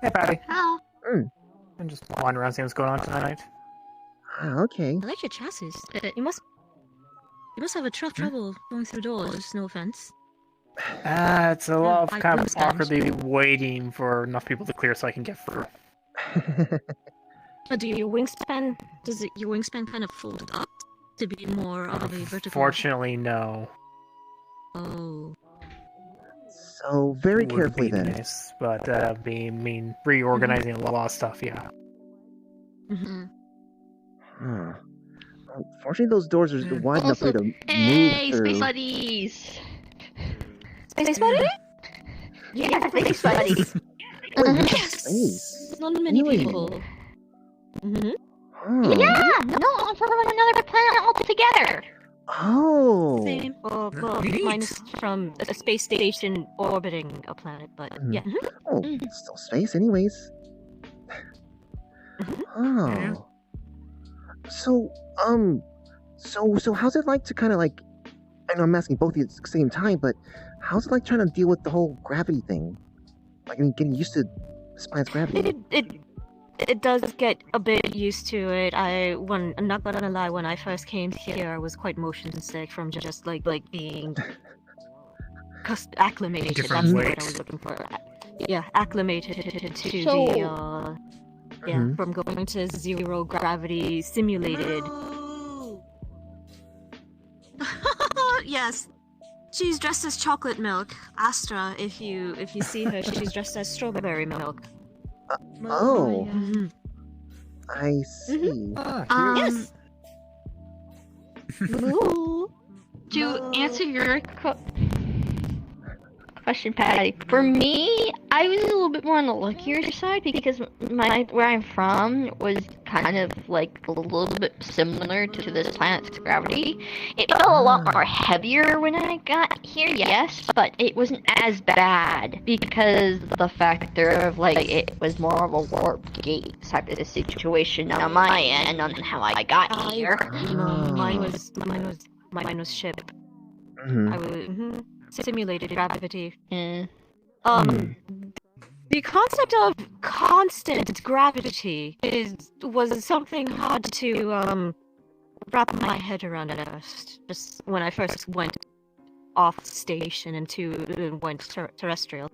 S23: Hey, Patty.
S8: Hello.
S23: I'm just wandering around seeing what's going on tonight.
S2: Okay.
S9: I like your chassis. You must have a trouble going through doors. No offense.
S23: It's a lot of kind of awkwardly waiting for enough people to clear so I can get through.
S9: Does your wingspan kind of fold up to be more of a vertical?
S23: Fortunately, no.
S9: Oh.
S2: So very carefully then.
S23: Nice, but mean reorganizing a lot of stuff, yeah.
S2: Unfortunately, those doors are wide enough for you to move through.
S8: Space buddies.
S9: Space buddies?
S8: Yeah, space buddies.
S2: Space.
S9: Not many people.
S8: Yeah, no, I'm from another planet altogether.
S2: Oh.
S9: Same. Well, minus from a space station orbiting a planet, but yeah.
S2: Oh, it's still space, anyways. Oh. So how's it like to kind of like? I know I'm asking both of you at the same time, but how's it like trying to deal with the whole gravity thing? Like, I mean, getting used to this planet's gravity.
S9: It does get a bit used to it. I'm not gonna lie, when I first came here, I was quite motion sick from just like being acclimated. That's the word I was looking for. Yeah, acclimated to the from going to zero gravity simulated. Yes. She's dressed as chocolate milk. Astra, if you see her, she's dressed as strawberry milk.
S2: Oh. I see.
S8: Yes. To answer your question, Patty, for me, I was a little bit more on the luckier side because where I'm from was kind of like a little bit similar to this planet's gravity. It felt a lot more heavier when I got here, yes, but it wasn't as bad because of the factor of like it was more of a warp gate type of situation on my end on how I got here.
S9: Mine was ship. I was simulated gravity. The concept of constant gravity was something hard to wrap my head around at first. Just when I first went off station and went terrestrial.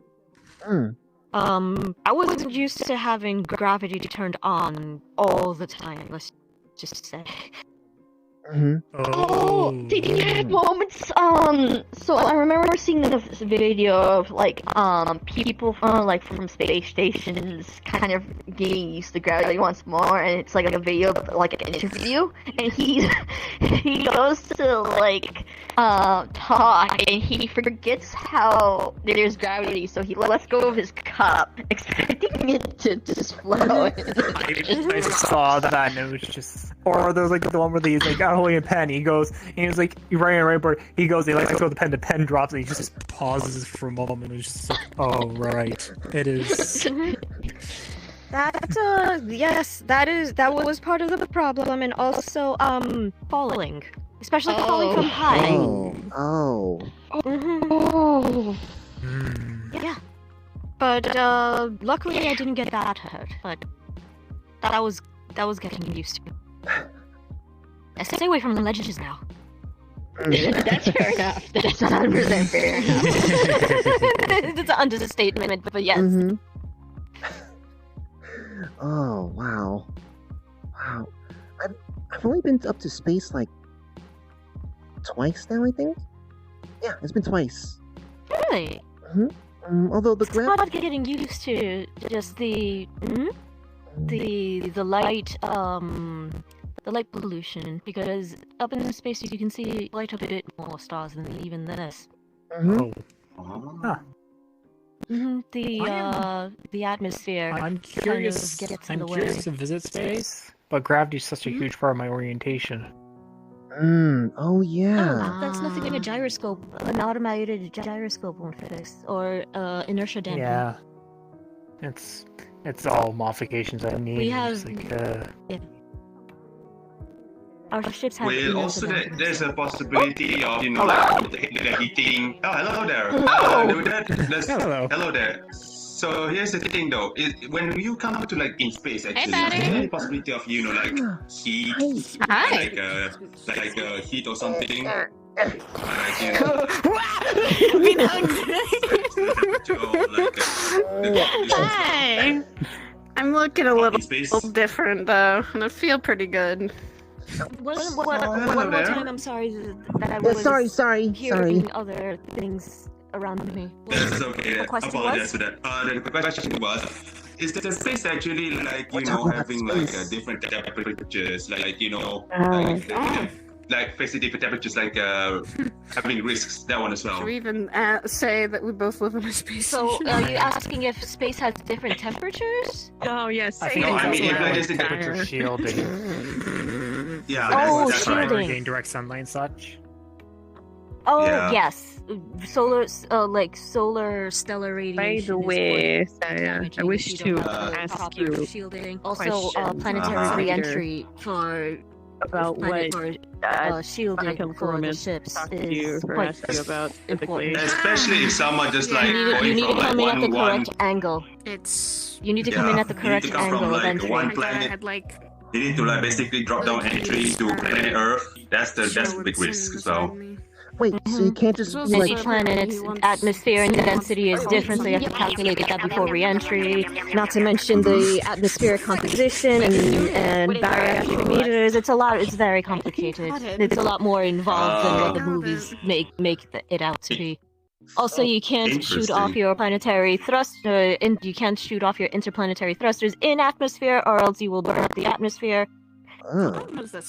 S9: I wasn't used to having gravity turned on all the time. Let's just say.
S8: Oh, did you have moments? So I remember seeing this video of like people from space stations kind of getting used to gravity once more, and it's like a video of like an interview, and he goes to like talk, and he forgets how there's gravity, so he lets go of his cup, expecting it to just flow.
S23: I saw that, and it was just. Or there's like the one where he's like holding a pen. He goes, and he's like, you're writing a whiteboard. He goes, he likes to throw the pen drops, and he just pauses for a moment. It's just like, oh right, it is.
S9: Yes, that was part of the problem, and also falling, especially falling from high.
S2: Oh.
S9: Oh. But luckily I didn't get that hurt. But that was getting used to. I stay away from the ledges now.
S8: That's fair enough. That's 100% fair enough.
S9: It's an understatement, but yes.
S2: Mm-hmm. Oh wow, wow! I've only been up to space like twice now, I think. Yeah, it's been twice.
S9: Really?
S2: Although the
S9: it's not getting used to just the light the light pollution, because up in space you can see light up a bit more stars than even this. The atmosphere.
S3: I'm curious.
S9: Gets
S3: I'm
S9: in the
S3: curious
S9: way.
S3: to visit space, but gravity's such a huge part of my orientation.
S2: Oh yeah.
S9: That's nothing in a gyroscope. An automated gyroscope won't fix, or inertia damping.
S3: Yeah. It's all modifications I need.
S9: We have.
S3: It's like,
S9: Our ships have.
S13: Well,
S9: inertia
S13: also
S9: damping.
S13: there's a possibility of like the heating. Oh, hello there. Hello there. So here's the thing, though. When you come to like in space, actually, is there any possibility of like heat, like heat or something?
S15: Hi. I'm looking a little different though, and I feel pretty good.
S9: One more time, I'm sorry that I was hearing other things around me.
S13: That's okay.
S9: The
S13: I
S9: question
S13: apologize
S9: was?
S13: for that. The question was, is the space actually like having like different temperatures, like facing different temperatures, like having risks? That one as well.
S15: Should we even say that we both live in a space
S9: So,
S15: station?
S9: are you asking if space has different temperatures?
S15: Oh yes.
S3: I think
S13: it's
S3: like temperature shielding.
S13: Yeah.
S9: That's
S3: right.
S9: shielding.
S3: Getting direct sunlight and such.
S9: Oh
S15: Yeah.
S9: yes, solar stellar radiation.
S15: By the way, I wish to ask you
S9: shielding.
S15: a
S9: Also,
S15: question
S9: planetary re-entry for
S15: about what
S9: shielding for the ships is quite important.
S13: Especially if someone just like
S9: You need to
S13: going
S9: come
S13: from
S9: in at the
S13: like
S9: correct angle. You need to come in at the correct
S13: you need to come
S9: angle
S13: from
S9: of
S13: like
S9: entry.
S13: one planet. You need to like basically drop down entry to planet Earth. That's the big risk. So.
S2: Wait, so you can't just be
S9: Any
S2: like...
S9: planet's atmosphere and density is different, so you have to calculate that before re-entry. Not to mention the atmospheric composition and barometric meters. It's a lot. It's very complicated. It's a lot more involved than what the movies make it out to be. Also, you can't shoot off your planetary thruster. You can't shoot off your interplanetary thrusters in atmosphere, or else you will burn up the atmosphere.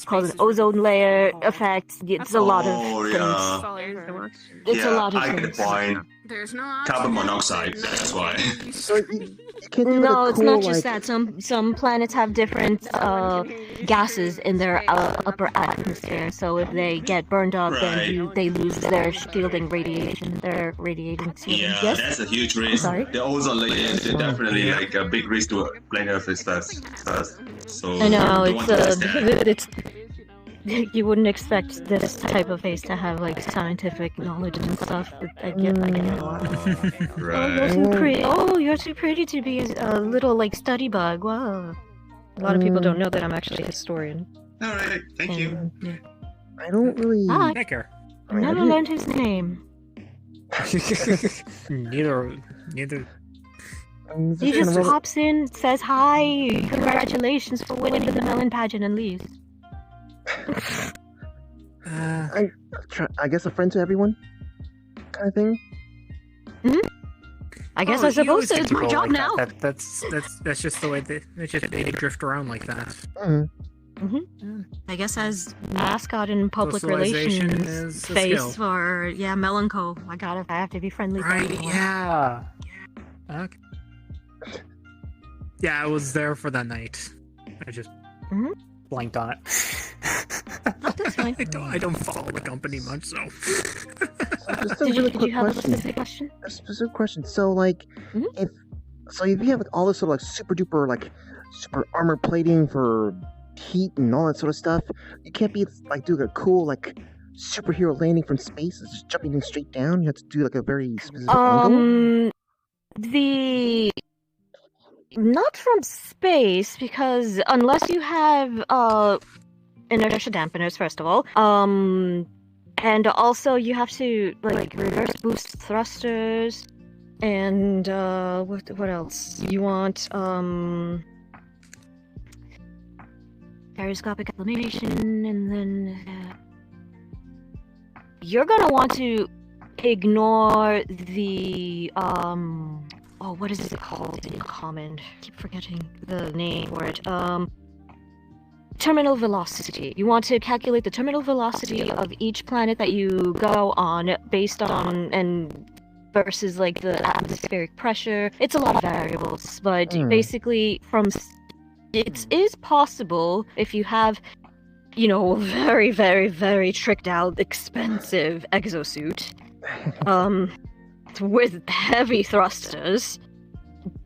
S9: Cause an ozone layer effect. It's a lot of things. It's a lot of
S13: I get
S9: things.
S13: the point. Carbon monoxide. That's why.
S9: No, it's not just that. Some planets have different gases in their upper atmosphere. So if they get burned up, then they lose their shielding radiation. Their radiating shielding.
S13: Yeah,
S9: Yes?
S13: that's a huge risk.
S9: Sorry?
S13: The ozone layer is definitely like a big risk to planet Earth is first. So
S9: I know
S13: don't want to miss that.
S9: it's. You wouldn't expect this type of face to have like scientific knowledge and stuff. But I get a lot.
S13: Right.
S9: Oh, you're too pretty to be a little like study bug. Wow. A lot of people don't know that I'm actually a historian.
S13: All right, thank you.
S2: I don't really...
S9: Hi.
S3: Take care.
S9: I never learned his name.
S3: Neither.
S9: He just hops in, says hi, congratulations for winning the melon pageant, and leaves.
S2: I guess a friend to everyone, kind of thing.
S9: I guess I'm supposed to. It's my job
S3: like
S9: now.
S3: That's just the way they drift around like that.
S9: I guess as mascot and public
S3: Socialization
S9: relations
S3: is a
S9: face
S3: skill.
S9: for Melanco. I have to be friendly.
S3: Right?
S9: to everyone.
S3: Yeah. Okay. Yeah, I was there for that night. I just blanked on it.
S9: That's fine.
S3: I don't follow the company much, so.
S2: Just a really quick question. A specific question. So, like, if you have like all this sort of like super duper like super armor plating for heat and all that sort of stuff, you can't be like doing a cool like superhero landing from space. It's just jumping in straight down. You have to do like a very specific angle.
S9: Not from space, because unless you have inertia dampeners, first of all, and also you have to like reverse boost thrusters, and what else? You want gyroscopic acclimation, and then you're gonna want to ignore the oh, what is it called in common? I keep forgetting the name for it. Terminal velocity. You want to calculate the terminal velocity of each planet that you go on based on and versus like the atmospheric pressure. It's a lot of variables, but basically it is possible if you have, you know, very, very, very tricked out, expensive exosuit, with heavy thrusters.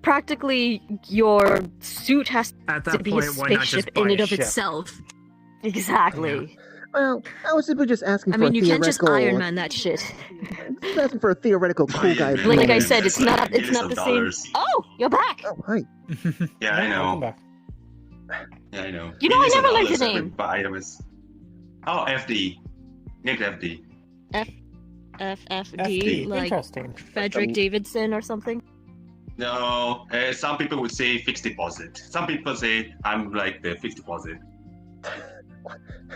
S9: Practically, your suit has to be a spaceship in and of itself. Exactly.
S2: Well, I was simply just asking for a
S9: you
S2: theoretical...
S9: can't just Iron Man that shit.
S2: Just asking for a theoretical cool guy.
S9: Like I said, it's not the same. Oh, you're back!
S2: Oh, hi.
S13: Yeah, I know. Yeah, I know.
S9: You know, I never learned your name.
S13: Oh, FD. Named FD.
S9: FFD, like
S23: Interesting.
S9: Frederick Davidson or something?
S13: No, some people would say fixed deposit. Some people say I'm like the fixed deposit.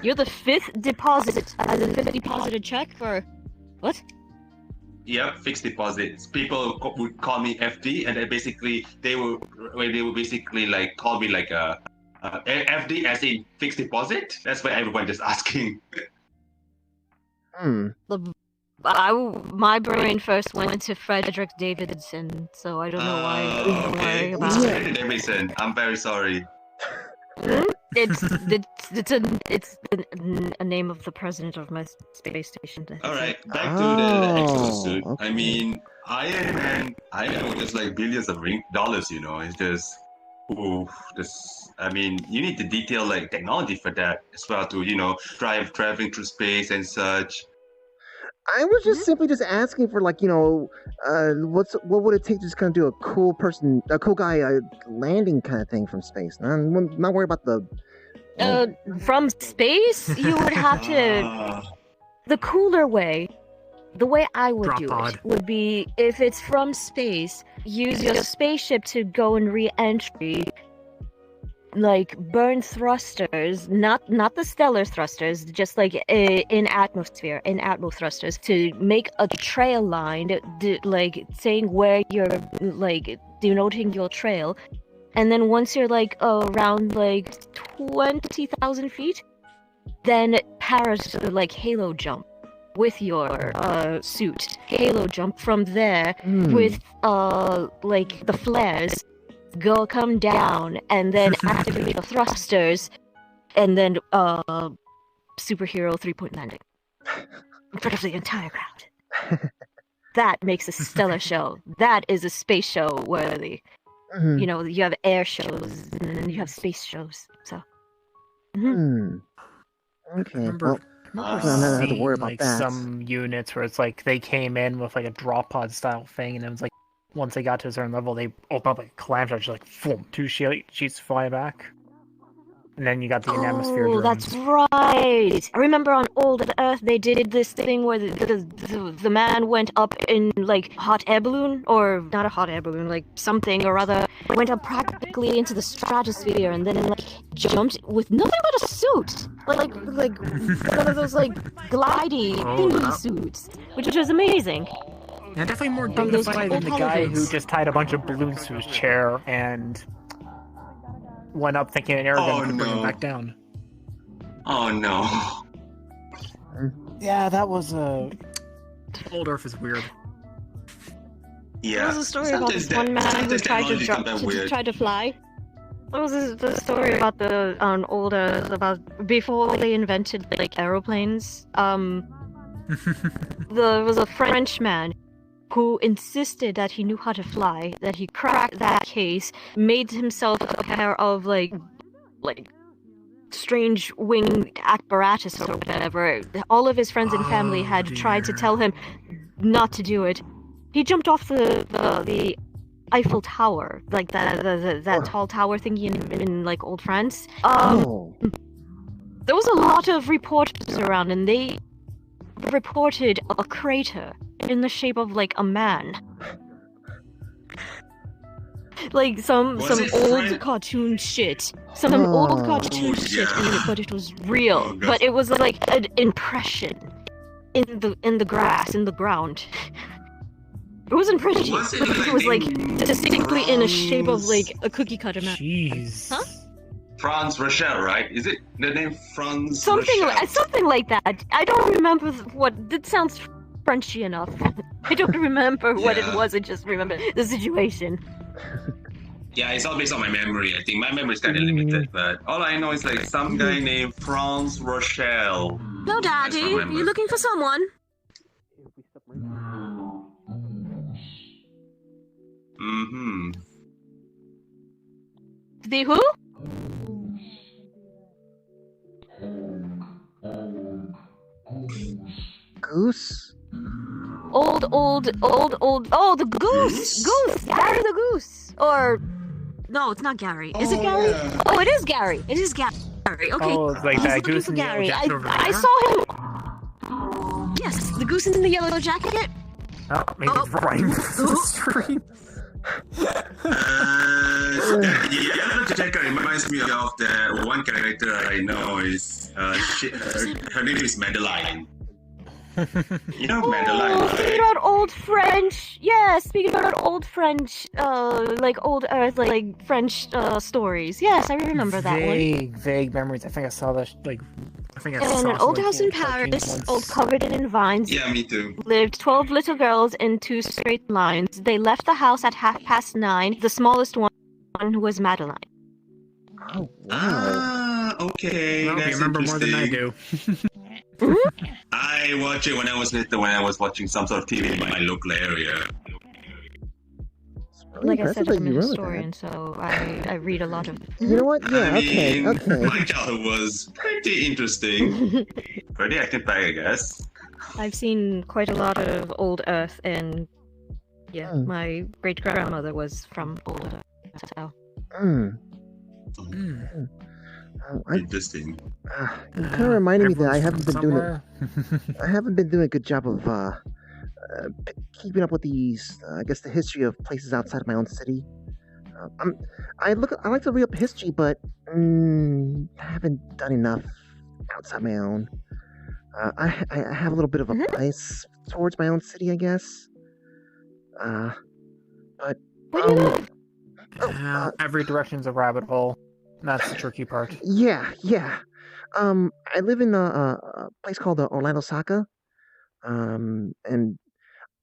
S9: You're the fifth deposit, as in fifth deposited check, or what?
S13: Yep, fixed deposits. People would call me FD, and then basically they will basically like call me like a FD as in fixed deposit. That's why everyone just asking.
S9: My brain first went to Frederick Davidson, so I don't know why. Don't worry about it.
S13: Frederick Davidson. I'm very sorry.
S9: It's a name of the president of my space station.
S13: All right, back to the exosuit. Okay. I mean, Iron Man. I know it's like billions of dollars. You know, it's just, I mean, you need to detail like technology for that as well to traveling through space and such.
S2: I was just simply just asking for like, what would it take to just kind of do a cool guy landing kind of thing from space? I'm not worried about the.
S9: From space, you would have to. The cooler way, the way I would do it would be if it's from space, use your spaceship to go in re-entry. Like burn thrusters, not the stellar thrusters, just like in atmo thrusters, to make a trail line, like saying where you're like denoting your trail, and then once you're like around like 20,000 feet, then like halo jump with your suit, halo jump from there with like the flares. Come down, and then activate the thrusters, and then superhero 3-point landing in front of the entire crowd. That makes a stellar show. That is a space show worthy. You know, you have air shows, and then you have space shows. So.
S2: Okay. Well, I don't have to worry about that.
S23: Some units where it's like they came in with like a drop pod style thing, and it was like. Once they got to a certain level, they open up like a clam charge, like boom, 2 sheets fly back, and then you got the atmosphere drones.
S9: That's right. I remember on Old Earth they did this thing where the man went up in like hot air balloon, or not a hot air balloon, like something or other, went up practically into the stratosphere, and then like jumped with nothing but a suit, like one of those like glidey thingy suits, which was amazing.
S23: Yeah, definitely more dignified than the guy who just tied a bunch of balloons to his chair and went up thinking an air gun could bring him back down.
S13: Oh no.
S23: Yeah, that was
S5: Old Earth is weird.
S13: Yeah.
S9: There was a story about this one man who tried to fly. There was the story about the Old Earth, about before they invented like aeroplanes. There was a Frenchman who insisted that he knew how to fly, that he cracked that case, made himself a pair of like strange wing apparatus or whatever. All of his friends and family had tried to tell him not to do it. He jumped off the Eiffel Tower, like that tall tower thingy in like old France. There was a lot of reporters around, and they reported a crater in the shape of like a man. Like some old cartoon shit. Some old cartoon shit, but it was real. But it was like an impression in the grass, in the ground. It wasn't pretty, but it was like distinctly in a shape of like a cookie cutter man.
S24: Jeez.
S9: Huh?
S13: Franz Rochelle, right? Is it the name Franz
S9: Something
S13: Rochelle?
S9: like that. I don't remember what. It sounds Frenchy enough. I don't remember what it was. I just remember the situation.
S13: Yeah, it's all based on my memory. I think my memory is kind of limited, but all I know is like some guy named Franz Rochelle.
S9: No, Daddy. Are you looking for someone?
S13: Mm-hmm.
S9: The who?
S2: Goose?
S9: Old. Oh, the goose! Goose! Gary the goose! Or. No, it's not Gary. Is it Gary?
S13: Yeah.
S9: Oh, it is Gary. It is Gary. Okay.
S24: Oh, it's like
S9: He's
S24: that
S9: looking
S24: goose
S9: for
S24: in the yellow
S9: Gary.
S24: jacket over
S9: I
S24: there?
S9: saw him. Yes, the goose in the yellow jacket.
S24: Oh, maybe it's rhymes to the stream.
S13: Yeah, the jacket reminds me of the one character I know is her name is Madeline. You know Madeline, right?
S9: Speaking about old French, speaking about old French, like old Earth, like French stories. Yes, I remember that one.
S24: Vague memories. I think I saw this. Like, I think I
S9: And
S24: saw
S9: an old
S24: some,
S9: house in Paris, old covered in vines.
S13: Yeah, me too.
S9: Lived 12 little girls in 2 straight lines. They left the house at 9:30. The smallest one was Madeline.
S2: Oh, wow.
S13: Ah, okay.
S24: Well, you
S13: That's
S24: remember more than I do.
S13: I watched it when I was little, when I was watching some sort of TV in my local area.
S9: Like I said,
S2: impressive that
S9: I'm
S2: you
S9: a
S2: remember
S9: historian, so I read a lot of.
S2: You know what? Yeah,
S13: I mean,
S2: okay.
S13: my childhood was pretty interesting. Pretty active back, I guess.
S9: I've seen quite a lot of old Earth, and yeah, my great grandmother was from old Earth. So.
S13: Interesting.
S2: It kind of reminded me that I haven't been doing it. I haven't been doing a good job of keeping up with these. I guess the history of places outside of my own city. I like to read up history, but I haven't done enough outside my own. I have a little bit of a bias towards my own city, I guess. But
S24: every direction's a rabbit hole. That's the tricky part.
S2: Yeah. I live in a place called Orlando Saka. And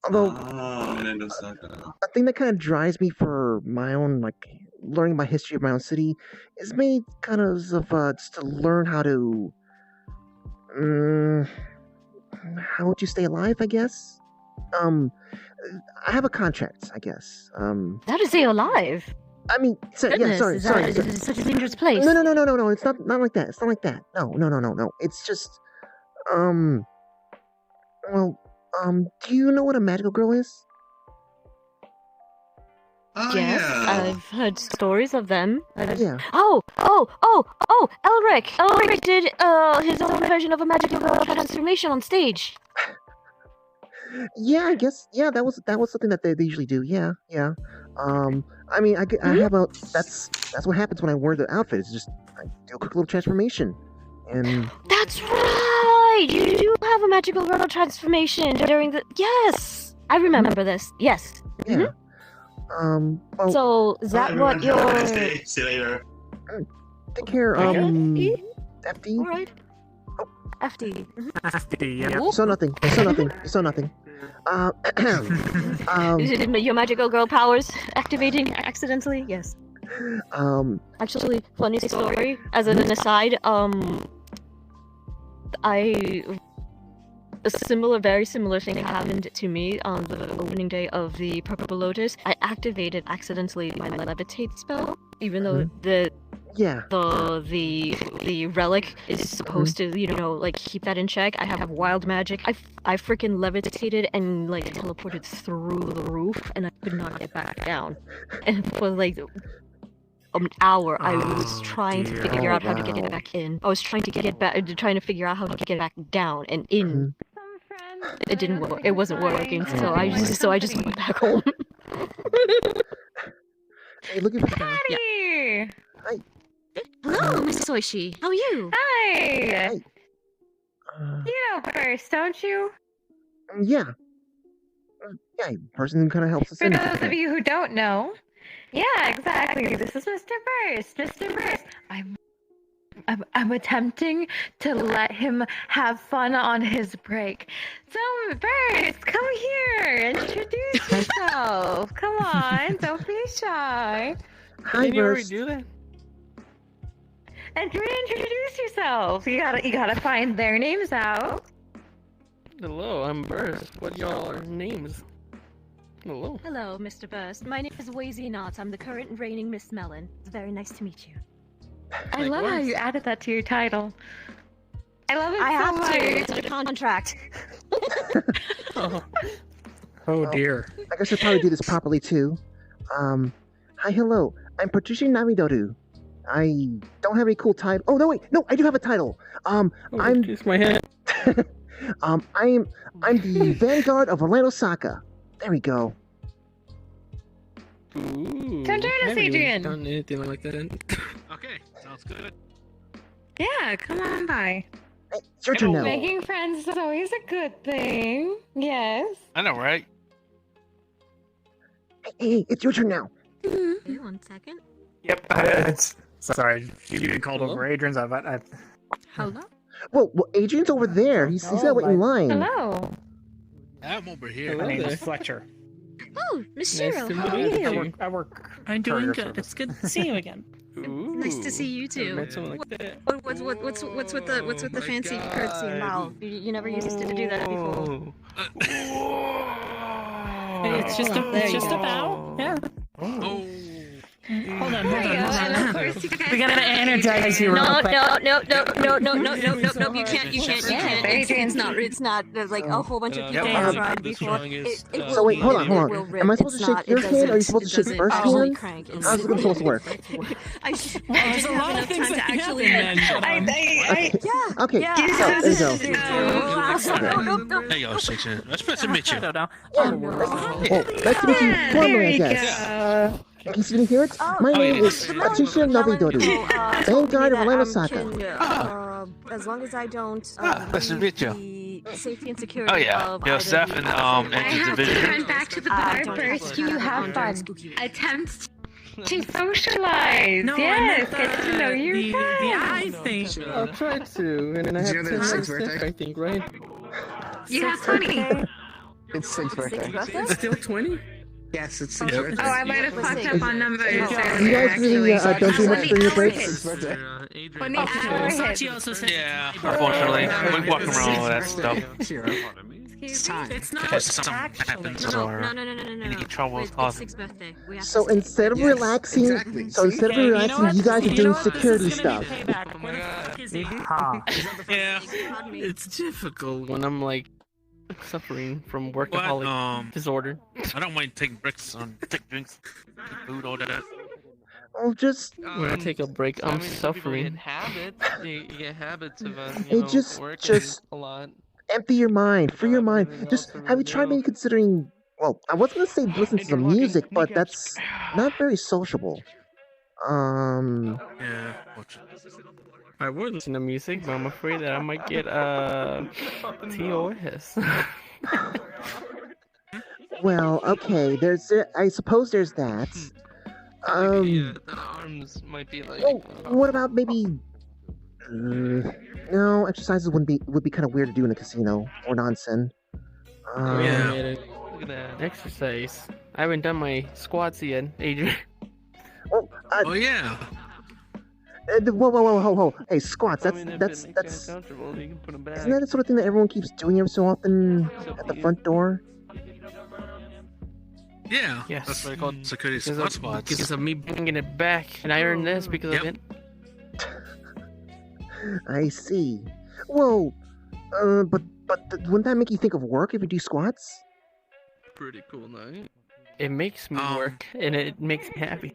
S2: although a thing that kind of drives me for my own, like, learning my history of my own city is made kind of just to learn how to how would you stay alive, I guess. I have a contract, I guess.
S9: How to stay alive?
S2: I mean, sorry.
S9: Is it such a dangerous place?
S2: No. It's not like that. It's not like that. No. It's just, well, do you know what a magical girl is?
S9: Yes,
S13: yeah.
S9: I've heard stories of them.
S2: Yeah.
S9: Oh, Elric! Elric did his own version of a magical girl transformation on stage.
S2: Yeah, I guess. Yeah, that was something that they usually do. Yeah. I mean, I have a. That's what happens when I wear the outfit. It's just I do a quick little transformation, and.
S9: That's right. You do have a magical girl transformation during the. Yes, I remember this. Yes.
S2: Yeah. Well,
S9: so is that what you're?
S13: See you later.
S2: Take care. FD.
S9: All right. FD.
S24: FD. Yeah.
S2: You saw nothing.
S9: Your magical girl powers activating accidentally? Yes. Actually, funny story. As an aside, a very similar thing happened to me on the opening day of the Purple Lotus. I activated accidentally my levitate spell, even though
S2: Yeah.
S9: The relic is supposed to, like keep that in check. I have wild magic. I freaking levitated and like teleported through the roof, and I could not get back down. And for like an hour, I was trying to figure out how to get it back in. I was trying to trying to figure out how to get it back down and in. It didn't work. It wasn't working. So I just went back home.
S2: Hey, looking for
S9: Patty!
S2: Hi.
S9: Hello, Miss Soishi. How are you?
S15: Hi! You know first, don't you?
S2: Yeah. Yeah, person who kind of helps us
S15: For
S2: in.
S15: those of you who don't know, yeah, exactly. This is Mr. Burst. Mr. Burst. I'm attempting to let him have fun on his break. So, Burst, come here. Introduce yourself. Come on, don't be shy.
S2: Hi, Burst.
S5: do that?
S15: And reintroduce yourself. You gotta find their names out.
S5: Hello, I'm Burst. What y'all are names? Hello.
S9: Hello, Mr. Burst. My name is Wazy Knott. I'm the current reigning Miss Melon. It's very nice to meet you.
S15: I love how you added that to your title. I love it
S9: I
S15: so
S9: have
S15: much.
S9: to. It's a contract.
S23: Oh dear.
S2: I guess I should probably do this properly too. Hi, hello. I'm Patricia Namidoru. I don't have any cool title. Oh no, wait, no, I do have a title. I'm
S5: kiss my hand.
S2: I'm the Vanguard of Orlando Saka. There we go.
S5: Ooh,
S15: Turn to us,
S5: I haven't even
S15: Adrian.
S5: done anything like that. Okay, sounds good.
S15: Yeah, come on by.
S2: Hey, it's your turn now.
S15: Making friends is always a good thing. Yes.
S4: I know, right?
S2: Hey, it's your turn now.
S9: Okay, 1 second.
S23: Yep. Sorry, you called over Adrian's.
S9: Hello?
S2: Well, Adrian's over there. He's got to wait in line.
S15: Hello.
S4: I'm over here.
S23: My name is Fletcher.
S9: Oh, Miss
S5: Nice
S9: Shiro,
S5: to
S9: how are
S5: meet
S9: you?
S5: you.
S23: I work.
S3: I'm doing
S23: courier
S3: good.
S23: service.
S3: It's good to see you again.
S5: Ooh,
S9: Nice to see you
S5: I
S9: too.
S5: met someone like that.
S9: What's with the fancy curtsy and bow? You never used to do that before.
S3: It's just a bow. Yeah.
S4: Oh.
S3: Hold on. We gotta energize you real
S9: No,
S3: quick.
S9: no. You can't. It's not. There's like a whole bunch of people tried before.
S2: So wait, hold on. Am I supposed to shake your hand, or are you supposed to shake Burst's hand? How's it supposed to work?
S9: I didn't have enough time to actually.
S2: Okay,
S9: Yeah.
S2: so there you go.
S4: Hey, yo, section. Let's nice to meet you.
S2: Oh, nice to meet you formally, I guess. In case you didn't hear it, my name is Patricia Namidoru, Vanguard of Orlando Saka.
S9: As long as I don't.
S4: Nice to meet you.
S9: Safety and security.
S4: Oh yeah, Joseph and
S15: I
S4: the
S15: have to
S4: division.
S15: run back to the bar first. You have fun. Attempt to socialize.
S3: No,
S15: yes,
S3: I
S15: get to know your
S3: the
S15: friends.
S3: eye thing.
S5: I'll try to, and I
S12: Did
S5: have
S12: you know
S5: 10
S12: there's
S5: minutes
S12: Sig's
S5: left,
S12: birthday?
S5: I think, right?
S15: You have 20.
S12: It's Sig's birthday.
S5: Still 20?
S12: Yes, it's Sig's birthday.
S15: Oh, I might have fucked up on numbers.
S2: You guys really don't do much during your breaks?
S15: When the hour hits.
S3: Sachi also said.
S4: Yeah, unfortunately, we walk around all that stuff.
S12: It's time.
S3: It's not
S4: Because something happens or
S9: No.
S4: any trouble
S9: It's
S4: caused.
S9: Sig's birthday. We have to
S2: So
S9: celebrate.
S2: instead of relaxing,
S12: exactly.
S2: so instead of
S3: Okay,
S2: relaxing, you guys are doing
S3: what?
S2: security
S3: This is gonna
S2: stuff.
S3: be payback. I'm gonna fuck his ear.
S4: Yeah.
S5: It's difficult when I'm like suffering from
S4: What?
S5: workaholic disorder.
S4: I don't mind taking breaks on take drinks, food, all that.
S2: Well, just
S5: When I take a break, I'm
S6: People get
S5: suffering.
S6: habits. You get habits of
S2: Hey, just
S6: a lot.
S2: empty your mind, free your mind. Just have you tried maybe considering? Well, I was gonna say listen to some music, but that's not very sociable.
S4: Yeah.
S5: I would listen to music, but I'm afraid that I might get TOS.
S2: Well, okay. I suppose there's that.
S6: The arms might be like.
S2: Well, what about maybe? No, exercises would be kind of weird to do in a casino or an onsen.
S6: Look at that.
S5: Exercise. I haven't done my squats yet, Adrian.
S4: Oh yeah.
S2: Whoa! Hey, squats. That's
S6: Comfortable, you can put them back.
S2: isn't that the sort of thing that everyone keeps doing every so often at the front door?
S4: Yeah.
S5: Yes.
S4: That's what I call security
S5: Because
S4: squad
S5: of
S4: spots.
S5: me bringing it back, and I earned this because of it.
S2: I see. Well, but wouldn't that make you think of work if you do squats?
S5: Pretty cool night. It makes me work, and it makes me happy.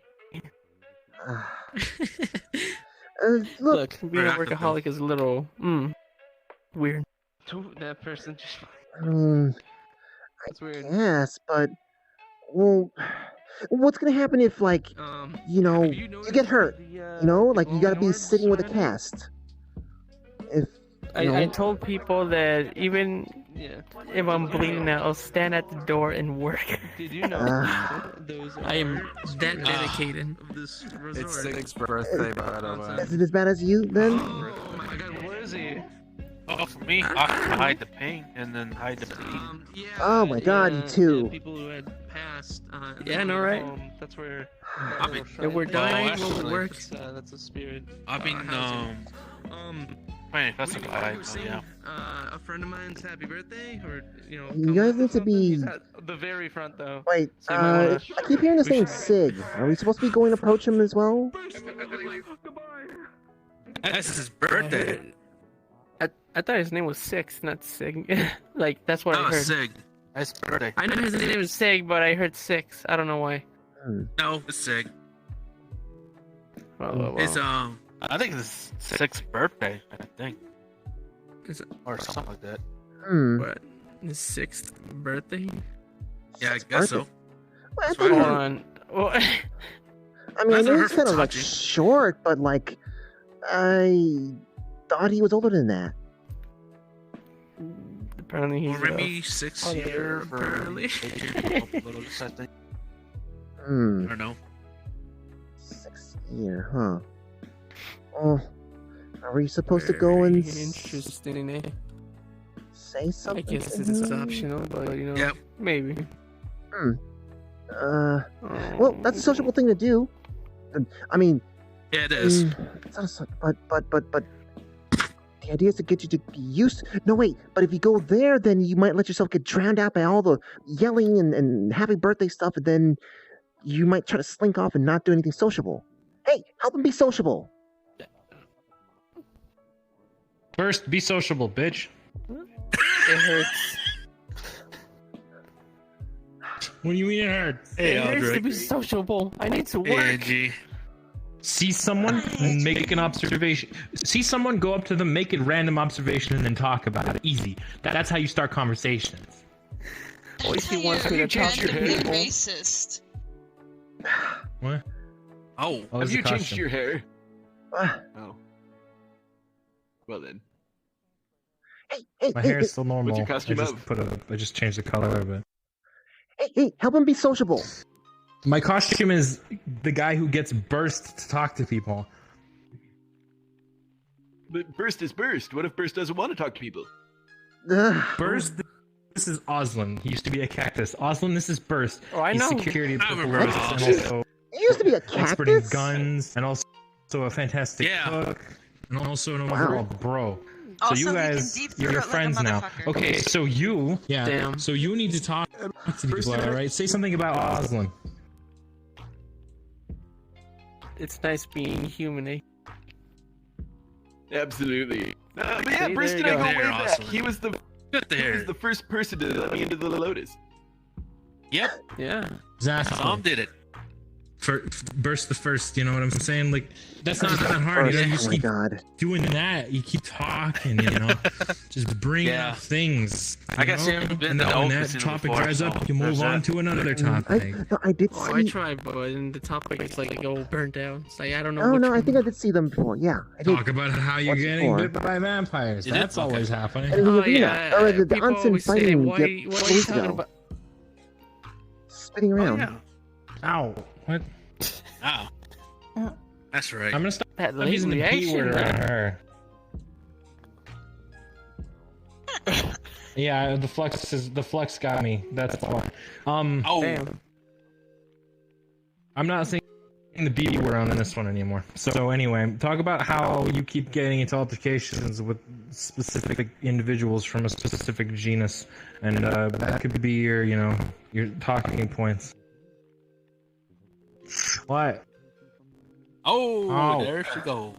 S2: Look,
S5: being a workaholic is a little weird.
S6: That person just.
S2: I guess, but well, what's gonna happen if, like, you get hurt? Like you gotta be sitting with a cast. If
S5: I told people that even if I'm bleeding out, I'll stand at the door and work.
S6: Did you know those?
S3: I am that dedicated.
S6: This
S1: It's Sig's birthday, by the way.
S2: Is it as bad as you then?
S6: Oh my god, where is he?
S10: Oh, for me, I can hide the pain and then hide the bleed.
S2: Oh my god, you too.
S6: People who had passed.
S5: Yeah, I know, right?
S6: That's where.
S5: If we're dying,
S10: well,
S5: we'll work.
S6: That's a spirit.
S10: I mean, man, that's a vibe, so yeah.
S6: A friend of mine's happy birthday, or
S2: You guys need to be.
S6: He's at the very front though.
S2: Wait, I keep hearing the name Sig. Are we supposed to be going to approach him as well?
S3: That's his birthday.
S5: I thought his name was Six, not Sig. Like that's what I heard.
S10: Sig. That's birthday.
S5: I know his name was Sig, but I heard Six. I don't know why.
S10: No, it's Sig.
S5: Well.
S10: It's I think it's Sig's birthday. I think. Or something like that.
S5: What? His 6th birthday?
S10: Yeah, I guess so.
S2: Well,
S5: Hold on. Well,
S2: I mean, I know he's kind of like short, but like, I thought he was older than that.
S5: Apparently he's.
S10: Or maybe 6 years.
S5: Apparently.
S10: I don't know.
S2: 6 year, huh? Oh, are we supposed to go and
S5: interesting, eh?
S2: say something?
S5: I guess this is optional, but maybe.
S2: Well, that's a sociable thing to do. I mean,
S10: yeah, it is.
S2: But the idea is to get you to be used. No, wait. But if you go there, then you might let yourself get drowned out by all the yelling and happy birthday stuff, and then you might try to slink off and not do anything sociable. Hey, help him be sociable.
S17: First, be sociable, bitch.
S5: It hurts.
S17: What do you mean it hurts?
S5: It hurts to be sociable. I need to work.
S10: Angie.
S17: See someone, make an observation. See someone, go up to them, make a random observation, and then talk about it. Easy. That's how you start conversations.
S5: Oishi wants me to talk to people.
S18: Racist.
S17: What?
S10: Oh,
S17: have you changed your
S10: hair?
S2: Oh.
S10: Well then.
S17: My hair is still normal.
S10: What's your costume
S17: I just changed the color of it.
S2: Hey, help him be sociable.
S17: My costume is the guy who gets Burst to talk to people.
S10: But Burst is Burst. What if Burst doesn't want to talk to people?
S17: Burst, this is Oslin. He used to be a cactus. Oslin, this is Burst.
S5: Oh, I
S17: He's
S5: know.
S17: security
S10: I
S17: for
S10: remember
S17: Burst, and
S10: Oslin.
S17: also
S2: He used to be a
S17: expert in
S2: cactus.
S17: guns, and also a fantastic cook, and also an overall bro. So
S18: Also,
S17: you
S18: he
S17: guys,
S18: can deep
S17: you're
S18: throat like a
S17: friends now.
S18: motherfucker.
S17: Okay, so you,
S5: Damn.
S17: so you need to talk to people, all right? Say something about Oslin.
S5: It's nice being human, eh?
S10: Absolutely. But yeah,
S5: See,
S10: Burst
S5: there
S10: and
S5: you
S10: I
S5: go.
S10: go way back. Awesome. He was the first person to let me into the Lotus. Yep.
S5: Yeah.
S17: Exactly.
S10: Tom did it.
S17: For Burst the first, you know what I'm saying? Like, that's not that hard. You know, you just keep doing that. You keep talking, you know, just bring up things.
S10: I guess you haven't been
S17: and
S10: to
S17: then
S10: the
S17: when
S10: old
S17: that
S10: casino
S17: topic
S10: before,
S17: dries up,
S10: so
S17: you move
S10: there's
S17: on
S10: that.
S17: to another topic.
S2: I did
S5: Oh, I
S2: see.
S5: tried, but the topic is like all burnt out. It's like I don't know.
S2: Oh
S5: which
S2: no, I
S5: one.
S2: think I did see them before. Yeah, I did.
S17: Talk about how you're
S2: Watch it
S17: getting
S2: before.
S17: bit by vampires.
S10: You did?
S17: That's always happening.
S2: And the
S5: Oh,
S2: arena,
S5: yeah,
S2: or the
S5: people
S2: Onsen
S5: always say,
S2: fighting
S5: why
S2: get
S5: are you
S2: weeks
S5: talking
S2: ago.
S5: about?
S2: Spinning around.
S17: Ow. What?
S10: Oh. That's right.
S17: I'm gonna stop
S5: That late
S17: using the P
S5: reaction.
S17: word around her. Yeah, the flex got me. That's why.
S5: Damn.
S17: I'm not saying the B word on this one anymore. So anyway, talk about how you keep getting into altercations with specific individuals from a specific genus, and that could be your, you know, your talking points. What?
S10: Oh,
S17: Oh.
S10: there she goes.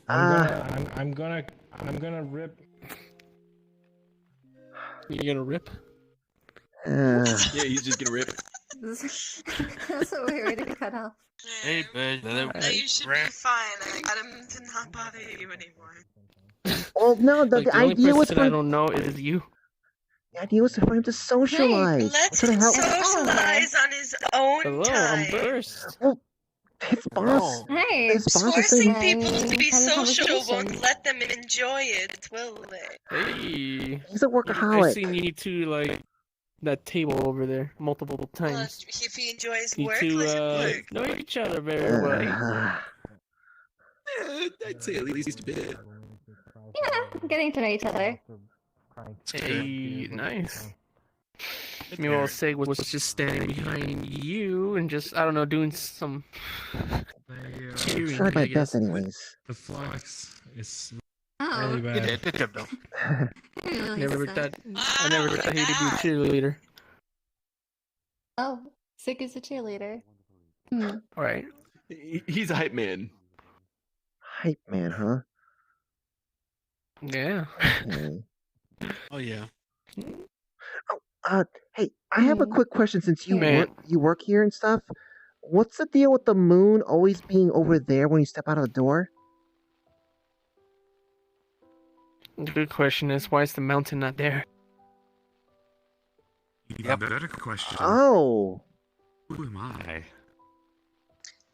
S17: I'm gonna rip.
S5: You're gonna rip?
S2: Uh,
S11: Yeah, he's just gonna rip.
S21: That's a weird way to cut off.
S10: Hey, bitch.
S18: No, you should be fine. I got him to not bother you anymore.
S2: well, no, the,
S5: Like,
S2: the
S5: the only
S2: idea was
S5: person I
S2: for
S5: don't know is you.
S2: the idea was for him to socialize.
S18: Let's
S2: Sort of help.
S18: socialize on his own
S5: Hello,
S18: time.
S5: I'm Burst.
S2: Well, his boss.
S21: Hey,
S2: His boss is
S18: Forcing
S2: saying
S18: people to be
S21: Have a
S18: social
S21: conversation.
S18: won't let them enjoy it, will they?
S5: Hey.
S2: he's a
S5: I've
S2: workaholic.
S5: seen you two, like, that table over there multiple times.
S18: If he enjoys
S5: You
S18: work,
S5: two,
S18: let him work.
S5: know each other very well.
S11: I'd say at least a bit.
S21: Yeah, getting to know each other.
S5: Hey, nice. Meanwhile, Seg was just standing behind you and just, I don't know, doing some cheering.
S2: Tried my
S5: I guess.
S2: best, anyways.
S17: The flux is
S21: Oh.
S17: really bad.
S10: Good job, though.
S21: I
S5: Never thought he'd be a cheerleader.
S21: Oh, Sick is a cheerleader. Hmm.
S5: Right.
S11: He's a hype man.
S2: Hype man, huh?
S5: Yeah.
S2: Okay.
S10: Oh, yeah.
S2: Hey, I have a quick question since you
S5: Man.
S2: work here and stuff. What's the deal with the moon always being over there when you step out of the door?
S5: The good question is, why is the mountain not there?
S19: Even better question.
S2: Oh.
S19: Who am I?